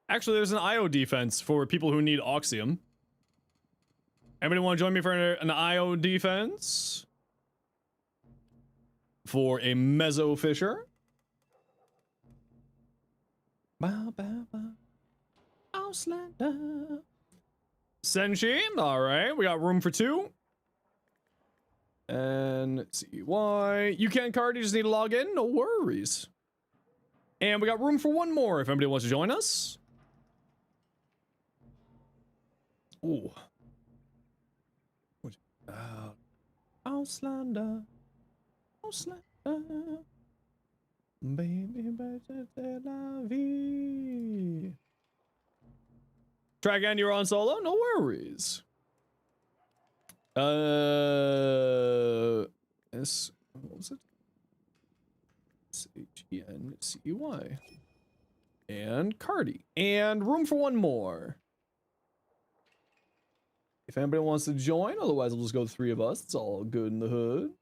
Actually, there's an IO defense for people who need Oxium. Anybody want to join me for an IO defense? For a Mezzo Fisher? Auslander. Senshi, all right, we got room for 2. And let's see why. You can card, you just need to log in, no worries. And we got room for 1 more if anybody wants to join us. Ooh. Auslander. Auslander. Baby, de la vie. Try again, you're on solo? No worries. What was it? SHENCY. And Cardi. And room for 1 more. If anybody wants to join, otherwise we'll just go 3 of us. It's all good in the hood.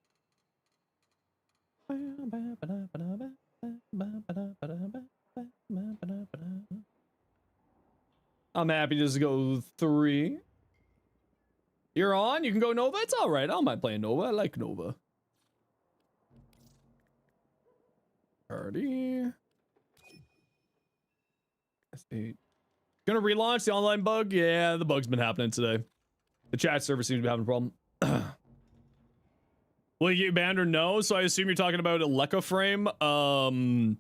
I'm happy to just go 3. You're on? You can go Nova? It's alright. I don't mind playing Nova. I like Nova. Party. S8. Gonna relaunch the online bug? Yeah, the bug's been happening today. The chat server seems to be having a problem. Will you get banned or no? So I assume you're talking about a Wfcc.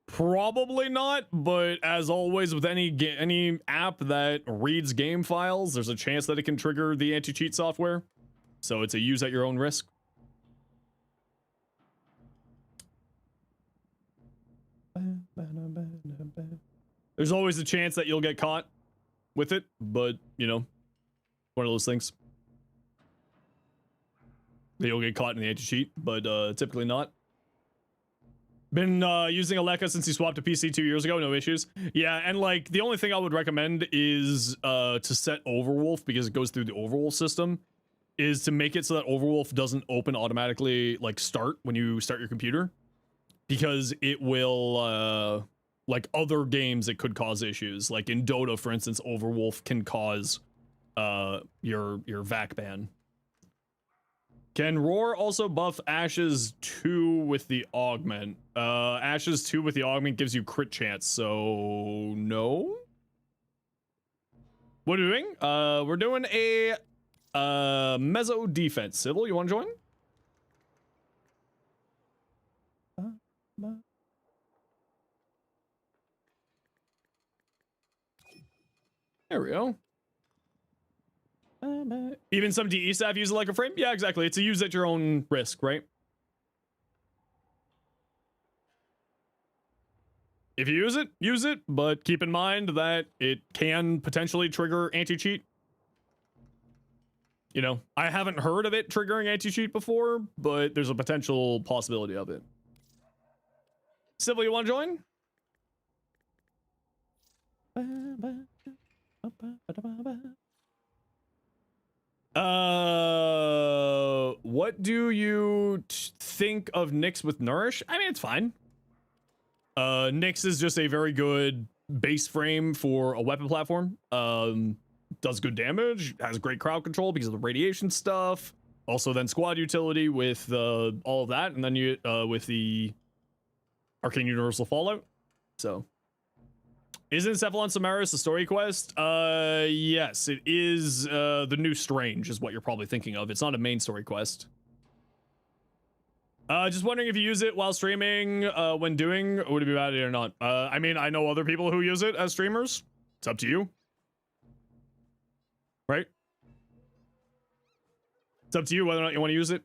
Probably not, but as always with any app that reads game files, there's a chance that it can trigger the anti-cheat software. So it's a use at your own risk. There's always a chance that you'll get caught with it, but you know, one of those things. That you'll get caught in the anti-cheat, but typically not. Been using Aleka since he swapped to PC 2 years ago, no issues. Yeah, and like the only thing I would recommend is to set Overwolf, because it goes through the Overwolf system, is to make it so that Overwolf doesn't open automatically, like start when you start your computer, because it will like other games it could cause issues. Like in Dota, for instance, Overwolf can cause your VAC ban. Can Roar also buff Ashes 2 with the augment? Ashes 2 with the augment gives you crit chance, so no. What are we doing? We're doing a Mezzo defense. Sybil, you want to join? There we go. Even some DE staff use it like a frame? Yeah, exactly. It's a use at your own risk, right? If you use it, but keep in mind that it can potentially trigger anti-cheat. You know, I haven't heard of it triggering anti-cheat before, but there's a potential possibility of it. Sybil, you want to join? What do you think of Nyx with Nourish? I mean, it's fine. Nyx is just a very good base frame for a weapon platform. Does good damage, has great crowd control because of the radiation stuff. Also then squad utility with all of that, and then you with the Arcane Universal Fallout. So isn't Cephalon Samaris a story quest? Yes, it is. The new Strange is what you're probably thinking of. It's not a main story quest. Just wondering if you use it while streaming, when doing, or would it be bad or not? I mean, I know other people who use it as streamers. It's up to you. Right? It's up to you whether or not you want to use it.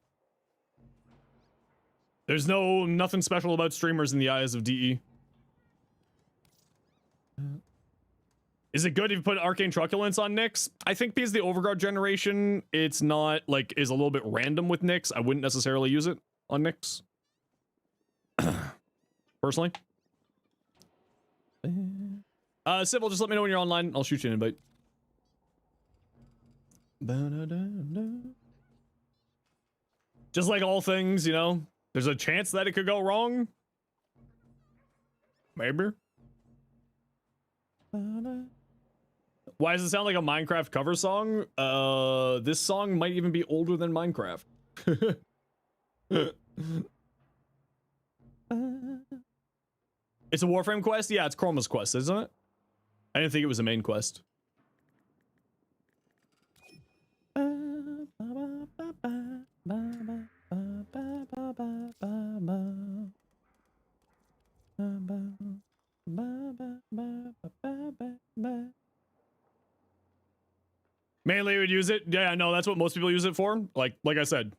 There's nothing special about streamers in the eyes of DE. Is it good if you put Arcane Truculence on Nyx? I think because the Overguard generation, it's not, like, is a little bit random with Nyx. I wouldn't necessarily use it on Nyx. Personally. Sybil, just let me know when you're online. I'll shoot you an invite. Just like all things, you know, there's a chance that it could go wrong. Maybe. Why does it sound like a Minecraft cover song? This song might even be older than Minecraft. It's a Warframe quest? Yeah, it's Chroma's quest, isn't it? I didn't think it was a main quest. Mainly would use it. Yeah, no, that's what most people use it for. Like I said,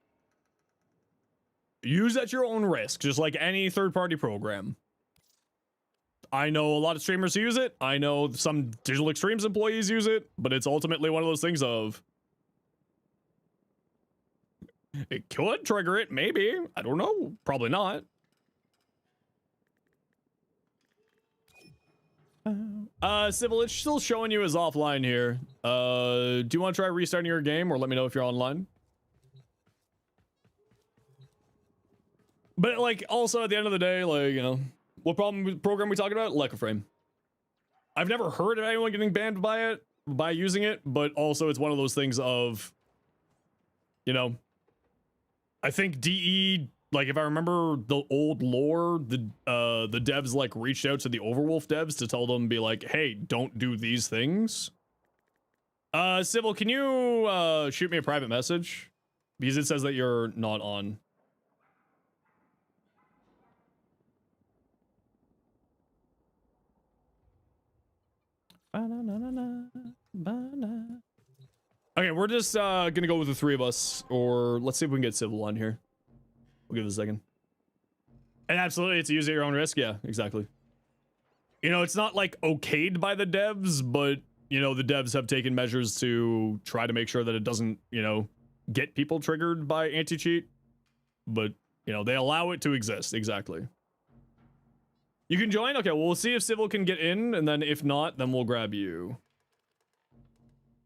use at your own risk, just like any third-party program. I know a lot of streamers who use it. I know some Digital Extremes employees use it, but it's ultimately one of those things of it could trigger it, maybe. I don't know. Probably not. Sybil, it's still showing you as offline here. Do you want to try restarting your game or let me know if you're online? But like, also at the end of the day, like, you know, what program we talking about? Wfcc. I've never heard of anyone getting banned by it, by using it, but also it's one of those things of, you know, I think DE, like if I remember the old lore, the devs like reached out to the Overwolf devs to tell them, be like, hey, don't do these things. Sybil, can you shoot me a private message? Because it says that you're not on. Okay, we're just gonna go with the three of us, or let's see if we can get Sybil on here. We'll give it a second. And absolutely, it's a use at your own risk. Yeah, exactly. You know, it's not like okayed by the devs, but you know, the devs have taken measures to try to make sure that it doesn't, you know, get people triggered by anti-cheat. But you know, they allow it to exist. Exactly. You can join? Okay, well, we'll see if Sybil can get in, and then if not, then we'll grab you.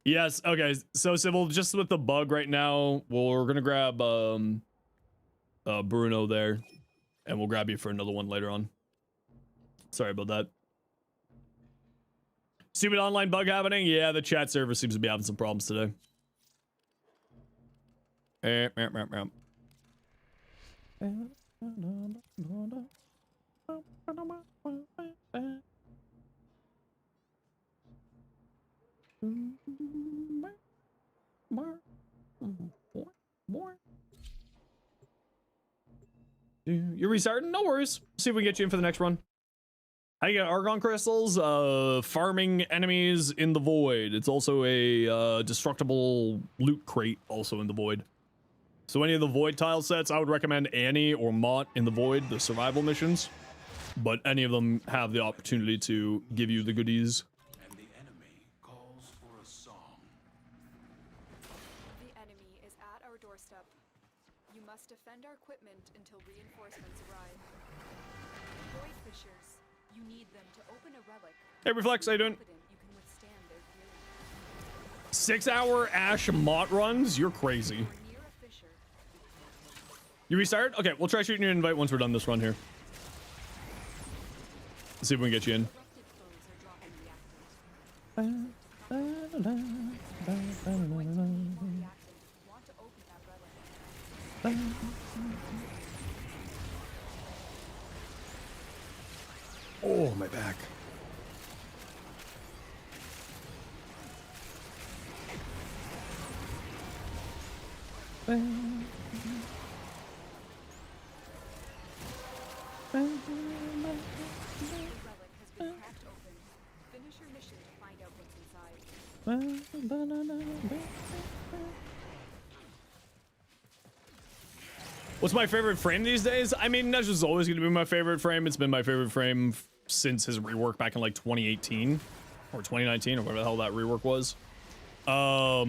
Yes, okay, so Sybil, just with the bug right now, we're gonna grab Bruno there, and we'll grab you for another one later on. Sorry about that. Stupid online bug happening? Yeah, the chat server seems to be having some problems today. You're restarting? No worries. See if we can get you in for the next run. How do you get Argon crystals? Farming enemies in the void. It's also a destructible loot crate also in the void. So any of the void tile sets, I would recommend Annie or Mott in the void, the survival missions. But any of them have the opportunity to give you the goodies. And the enemy calls for a song. The enemy is at our doorstep. You must defend our equipment until reinforcements arrive. Void fissures. You need them to open a relic. Hey, Reflex, how you doing? You can withstand their fury. 6-hour Ash Mott runs? You're crazy. You're near a fissure. You restarted? Okay, we'll try shooting your invite once we're done this run here. Let's see if we can get you in. Erupted foes are dropping reactants. Want to open that relic. Oh, my back. What's my favorite frame these days? I mean, Nesh is always going to be my favorite frame. It's been my favorite frame since his rework back in like 2018 or 2019 or whatever the hell that rework was. So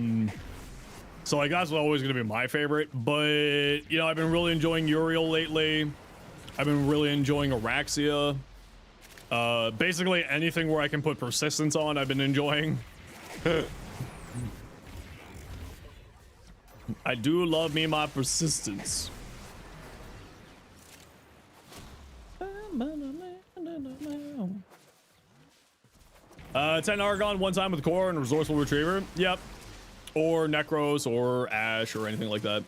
like that's always going to be my favorite. But you know, I've been really enjoying Uriel lately. I've been really enjoying Araxia. Basically anything where I can put persistence on, I've been enjoying. I do love me my persistence. 10 Argon one time with Core and Resourceful Retriever. Yep. Or Necros or Ash or anything like that.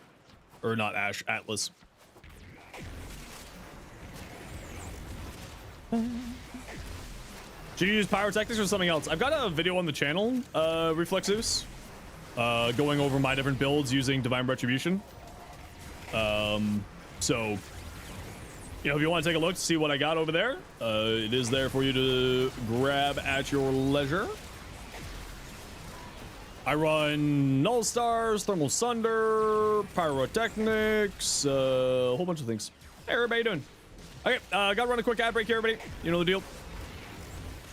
Or not Ash, Atlas. Should you use Pyrotechnics or something else? I've got a video on the channel, Reflexives, going over my different builds using Divine Retribution. So, you know, if you want to take a look to see what I got over there, it is there for you to grab at your leisure. I run Null Stars, Thermal Sunder, Pyrotechnics, a whole bunch of things. Hey, everybody doing? Okay, gotta run a quick ad break here, everybody. You know the deal.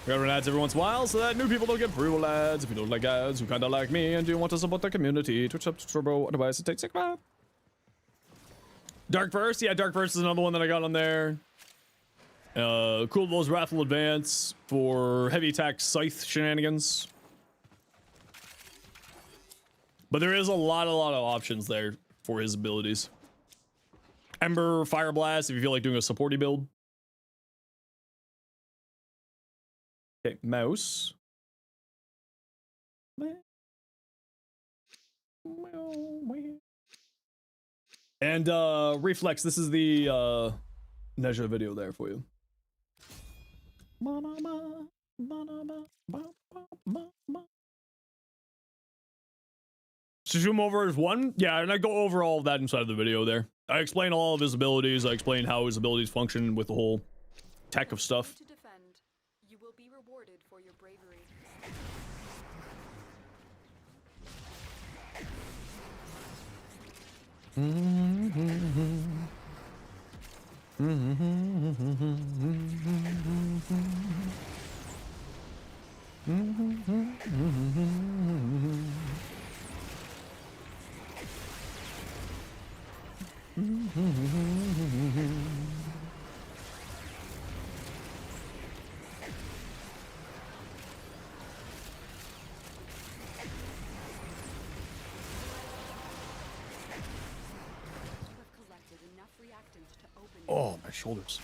We gotta run ads every once in a while so that new people don't get pre-roll ads. If you don't like ads, you kinda like me and you want to support the community, Twitch up to Turbo, otherwise it takes 6 months. Dark Verse, yeah, Dark Verse is another one that I got on there. Cool Bowl's Wrathful Advance for heavy attack scythe shenanigans. But there is a lot of options there for his abilities. Ember, Fire Blast, if you feel like doing a supporty build. Okay, mouse. And Reflex, this is the Neja video there for you. Zoom over as one? Yeah, and I go over all of that inside of the video there. I explain all of his abilities. I explain how his abilities function with the whole tech of stuff. To defend, you will be rewarded for your bravery. Oh, my shoulders.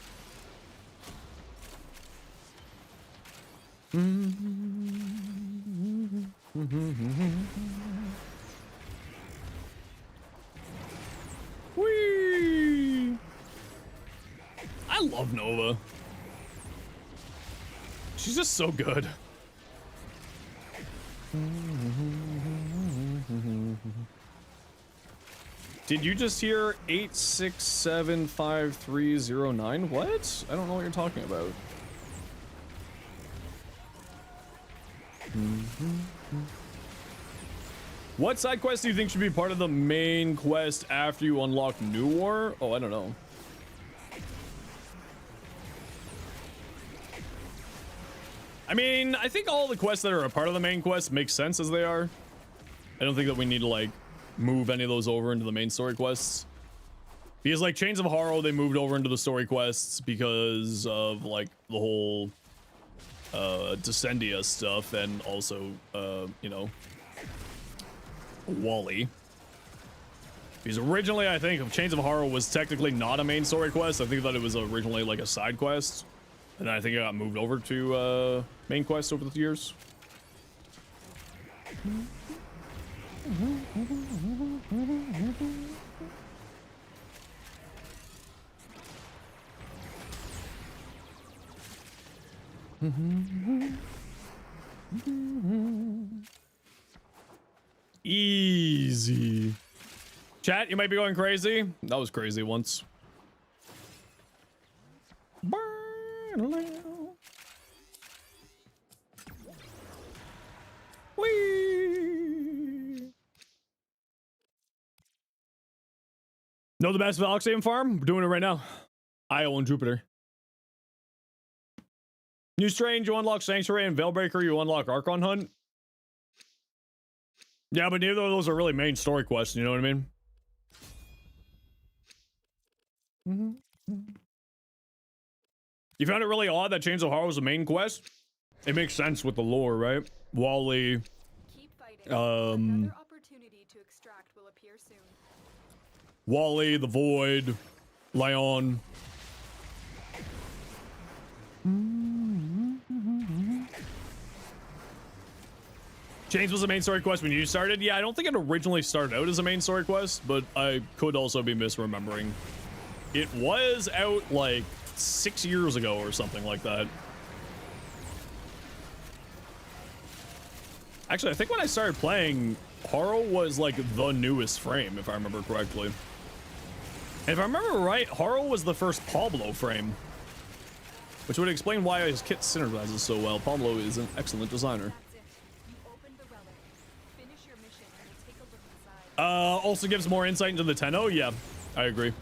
Whee! I love Nova. She's just so good. Did you just hear 8675309? What? I don't know what you're talking about. What side quest do you think should be part of the main quest after you unlock New War? Oh, I don't know. I mean, I think all the quests that are a part of the main quest make sense as they are. I don't think that we need to, like, move any of those over into the main story quests. Because, like, Chains of Horror, they moved over into the story quests because of, like, the whole Descendia stuff and also, you know, Wally. Because originally, I think, Chains of Horror was technically not a main story quest. I think that it was originally, like, a side quest. And I think it got moved over to main quest over the years. Easy. Chat, you might be going crazy. That was crazy once. Whee! Know the best Valoxian farm? We're doing it right now. Io and Jupiter. New Strange, you unlock Sanctuary, and Veilbreaker, you unlock Archon Hunt. Yeah, but neither of those are really main story quests, you know what I mean? You found it really odd that Chains of Horror was a main quest? It makes sense with the lore, right? Wally. Keep fighting. Another opportunity to extract will appear soon. Wally, the Void, Leon. Chains was a main story quest when you started? Yeah, I don't think it originally started out as a main story quest, but I could also be misremembering. It was out like 6 years ago or something like that. Actually, I think when I started playing, Haro was like the newest frame, if I remember correctly. And if I remember right, Haro was the first Pablo frame, which would explain why his kit synergizes so well. Pablo is an excellent designer. Also gives more insight into the Tenno. Yeah, I agree.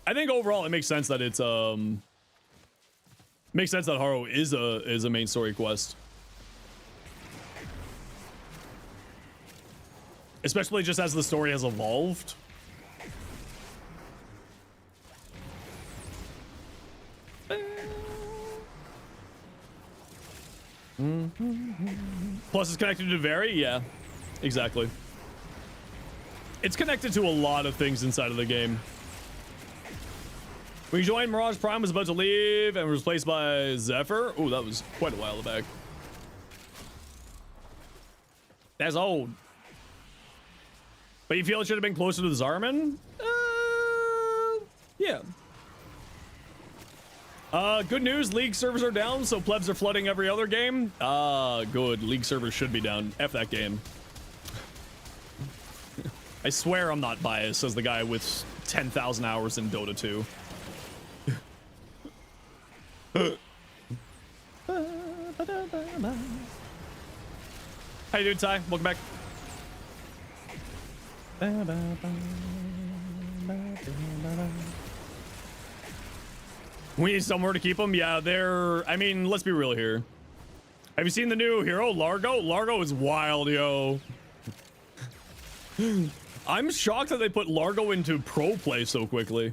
I think overall it makes sense that it's makes sense that Haro is a main story quest. Especially just as the story has evolved. Plus it's connected to Veri? Yeah, exactly. It's connected to a lot of things inside of the game. When you joined, Mirage Prime was about to leave and was replaced by Zephyr. Oh, that was quite a while back. That's old. But you feel it should have been closer to the Zarman? Yeah. Good news, League servers are down, so plebs are flooding every other game. Good. League servers should be down. F that game. I swear I'm not biased, says the guy with 10,000 hours in Dota 2. How you doing, Ty? Welcome back. We need somewhere to keep them. Yeah, they're... I mean, let's be real here. Have you seen the new hero, Largo? Largo is wild, yo. I'm shocked that they put Largo into pro play so quickly.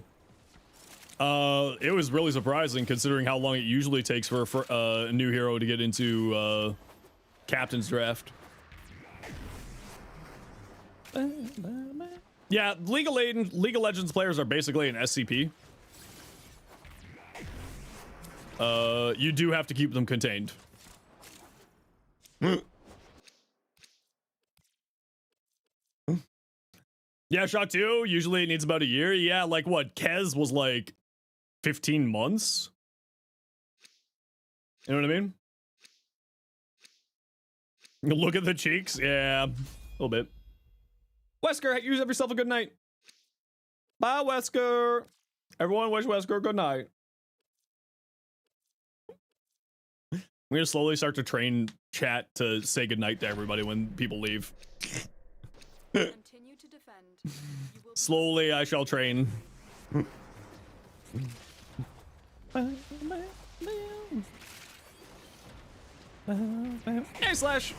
It was really surprising considering how long it usually takes for a new hero to get into captain's draft. Yeah, League of Legends players are basically an SCP. You do have to keep them contained. Yeah, Shock 2, usually it needs about a year. Yeah, like what? Kez was like 15 months? You know what I mean? Look at the cheeks. Yeah, a little bit. Wesker, you have yourself a good night. Bye, Wesker. Everyone wish Wesker good night. I'm gonna slowly start to train chat to say goodnight to everybody when people leave. Continue to defend. You will Slowly, I shall train. Hey, Slash.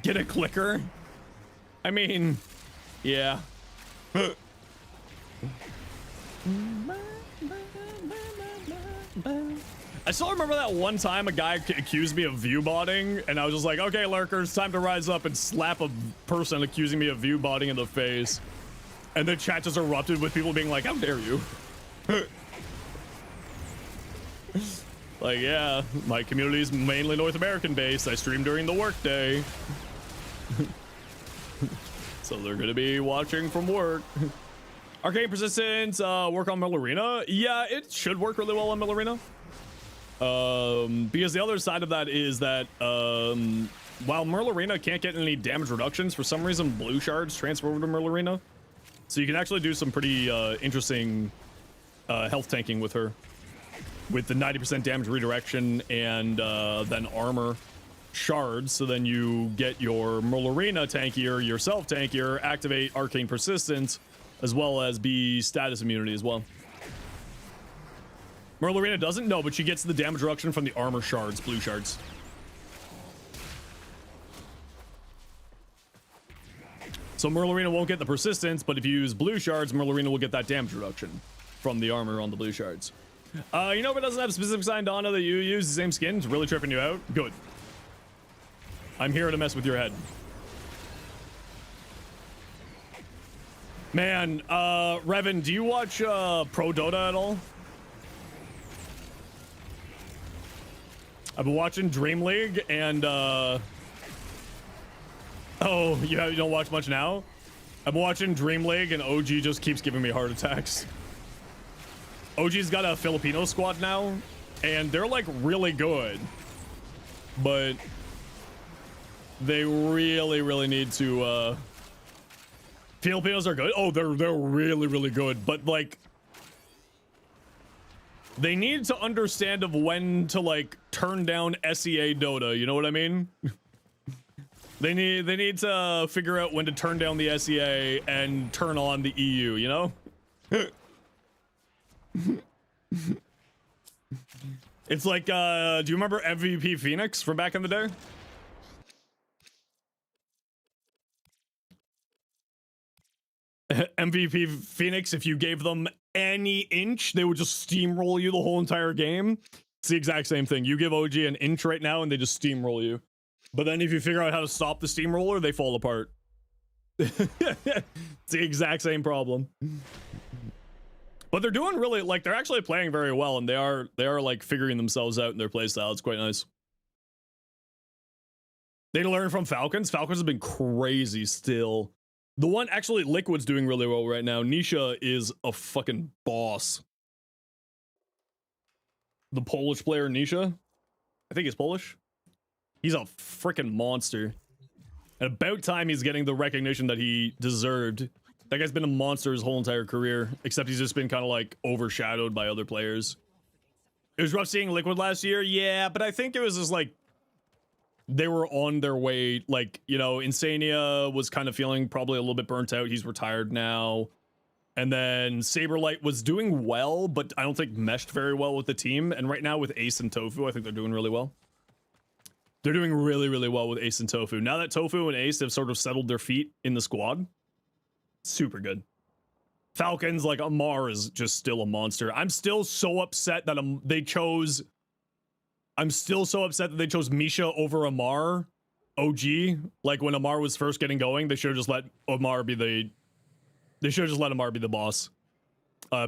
Get a clicker? I mean, yeah. I still remember that one time a guy accused me of view botting, and I was just like, okay, lurkers, time to rise up and slap a person accusing me of view botting in the face. And the chat just erupted with people being like, how dare you? Like, yeah, my community is mainly North American based. I stream during the workday. So they're gonna be watching from work. Arcane Persistence, work on Mill Arena. Yeah, it should work really well on Mill Arena. Because the other side of that is that while Merle Arena can't get any damage reductions, for some reason blue shards transfer over to Merle Arena. So you can actually do some pretty interesting health tanking with her. With the 90% damage redirection and then armor shards, so then you get your Merlorina tankier, yourself tankier, activate Arcane Persistence, as well as be status immunity as well. Merlorina doesn't? No, but she gets the damage reduction from the armor shards, blue shards. So Merlorina won't get the persistence, but if you use blue shards, Merlorina will get that damage reduction from the armor on the blue shards. You know if it doesn't have specific signed Donna that you use the same skin, it's really tripping you out? Good. I'm here to mess with your head. Man, Revan, do you watch Pro Dota at all? I've been watching Dream League and oh, you don't watch much now? I'm watching Dream League and OG just keeps giving me heart attacks. OG's got a Filipino squad now, and they're like really good. But they really need to Filipinos are good. Oh, they're really good, but like they need to understand of when to like turn down SEA Dota, you know what I mean? They need to figure out when to turn down the SEA and turn on the EU, you know? It's like, do you remember MVP Phoenix from back in the day? MVP Phoenix, if you gave them any inch, they would just steamroll you the whole entire game. It's the exact same thing. You give OG an inch right now and they just steamroll you. But then if you figure out how to stop the steamroller, they fall apart. It's the exact same problem. But they're doing really, like, they're actually playing very well, and they are like figuring themselves out in their playstyle. It's quite nice. They learn from Falcons. Falcons have been crazy still. The one, actually, Liquid's doing really well right now. Nisha is a fucking boss. The Polish player, Nisha. I think he's Polish. He's a freaking monster. And about time he's getting the recognition that he deserved. That guy's been a monster his whole entire career, except he's just been kind of like overshadowed by other players. It was rough seeing Liquid last year, yeah, but I think it was just like they were on their way. Like, you know, Insania was kind of feeling probably a little bit burnt out. He's retired now. And then Saberlight was doing well, but I don't think meshed very well with the team. And right now with Ace and Tofu, I think they're doing really well. They're doing really well with Ace and Tofu. Now that Tofu and Ace have sort of settled their feet in the squad, super good. Falcons, like Amar, is just still a monster. I'm still so upset that they chose Misha over Amar OG. Like when Amar was first getting going, they should have just let Amar be the boss.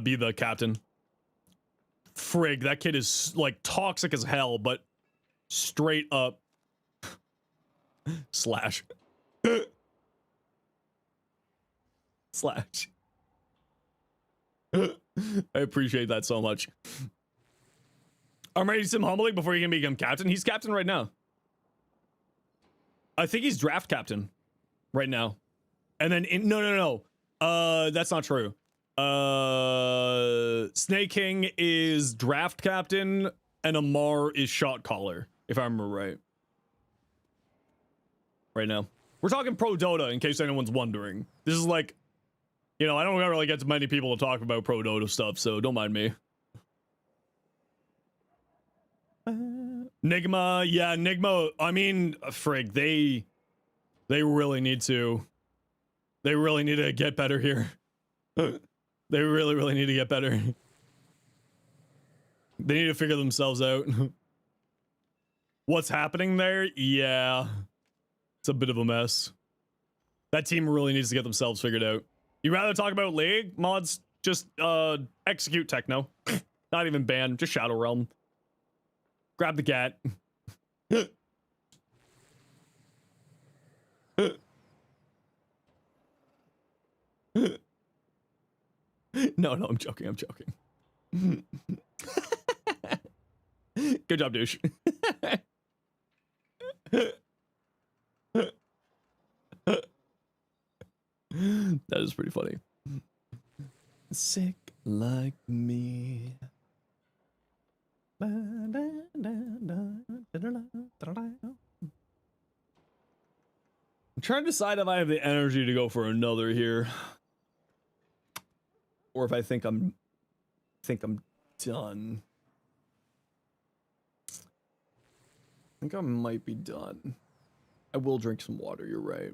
Be the captain. Frig, that kid is like toxic as hell, but straight up slash. Slash. I appreciate that so much. I'm ready to sim humbling before you can become captain. He's captain right now. I think he's draft captain right now. And then no. That's not true. Snake King is draft captain and Amar is shot caller, if I remember right. Right now. We're talking Pro Dota, in case anyone's wondering. This is like, you know, I don't really get many people to talk about Pro Dota stuff, so don't mind me. Nigma, yeah, Nigma, I mean, frig, they really need to get better here. They really need to get better. They need to figure themselves out. What's happening there? Yeah. It's a bit of a mess. That team really needs to get themselves figured out. You rather talk about League? Mods, just execute Techno. Not even ban, just Shadow Realm. Grab the cat. No, I'm joking. Good job, douche. That is pretty funny. Sick like me. I'm trying to decide if I have the energy to go for another here. Or if I think I'm done. I think I might be done. I will drink some water, you're right.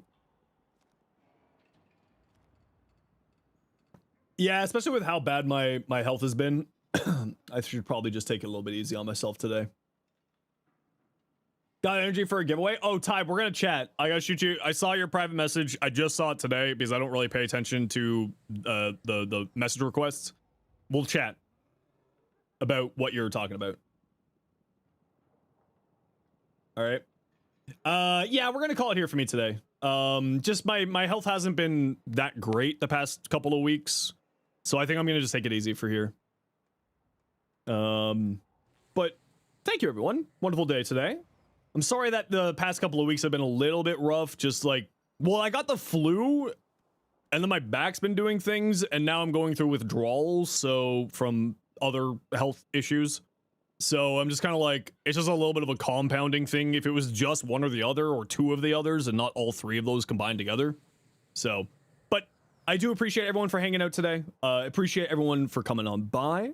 Yeah, especially with how bad my health has been. I should probably just take it a little bit easy on myself today. Got energy for a giveaway? Oh, Ty, we're gonna chat. I gotta shoot you. I saw your private message. I just saw it today because I don't really pay attention to the message requests. We'll chat about what you're talking about. All right. Yeah, we're gonna call it here for me today. Just my health hasn't been that great the past couple of weeks, so I think I'm gonna just take it easy for here. But thank you, everyone. Wonderful day today. I'm sorry that the past couple of weeks have been a little bit rough. Just like, well, I got the flu, and then my back's been doing things, and now I'm going through withdrawals, so from other health issues. So I'm just kind of like, it's just a little bit of a compounding thing if it was just one or the other, or two of the others, and not all three of those combined together. So, but I do appreciate everyone for hanging out today. Appreciate everyone for coming on by.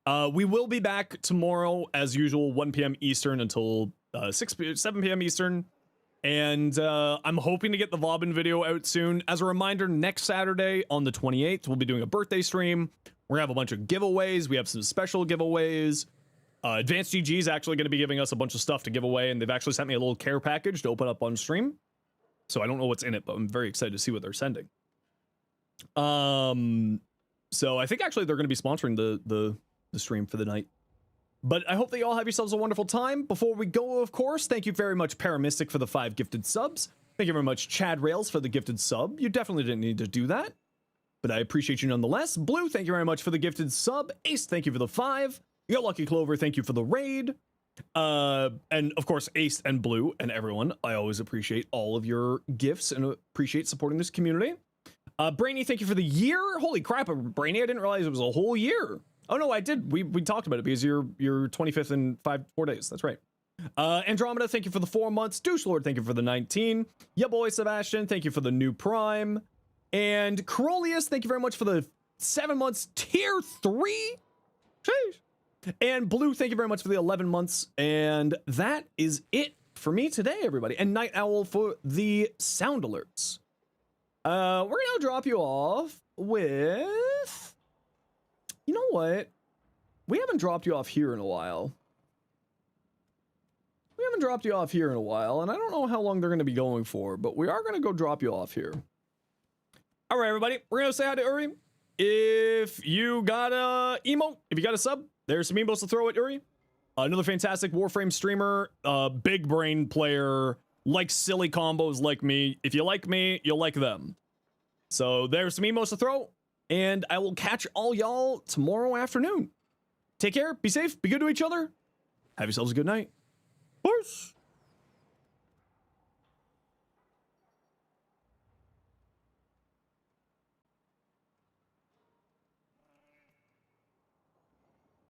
We will be back tomorrow, as usual, 1 p.m. Eastern until 7 p.m. Eastern. And I'm hoping to get the Vauban video out soon. As a reminder, next Saturday on the 28th, we'll be doing a birthday stream. We're gonna have a bunch of giveaways. We have some special giveaways. Advanced GG is actually going to be giving us a bunch of stuff to give away, and they've actually sent me a little care package to open up on stream. So I don't know what's in it, but I'm very excited to see what they're sending. So I think actually they're going to be sponsoring the stream for the night. But I hope that you all have yourselves a wonderful time. Before we go, of course, thank you very much, Paramystic, for the 5 gifted subs. Thank you very much, Chad Rails, for the gifted sub. You definitely didn't need to do that, but I appreciate you nonetheless. Blue, thank you very much for the gifted sub. Ace, thank you for the 5. You got Lucky Clover, thank you for the raid. And of course, Ace and Blue and everyone, I always appreciate all of your gifts and appreciate supporting this community. Brainy, thank you for the year. Holy crap, Brainy, I didn't realize it was a whole year. Oh no, I did. We talked about it because you're 25th in 4 days. That's right. Andromeda, thank you for the 4 months. Douche Lord, thank you for the 19. Ya boy Sebastian, thank you for the new Prime. And Corolius, thank you very much for the 7 months. Tier 3. Sheesh. And Blue, thank you very much for the 11 months. And that is it for me today, everybody. And Night Owl for the sound alerts. We're gonna drop you off with... You know what? We haven't dropped you off here in a while. And I don't know how long they're gonna be going for, but we are gonna go drop you off here. All right, everybody. We're gonna say hi to Uri. If you got a emote, if you got a sub, there's some emotes to throw at Uri. Another fantastic Warframe streamer, big brain player, likes silly combos like me. If you like me, you'll like them. So there's some emotes to throw, and I will catch all y'all tomorrow afternoon. Take care, be safe, be good to each other. Have yourselves a good night. Peace.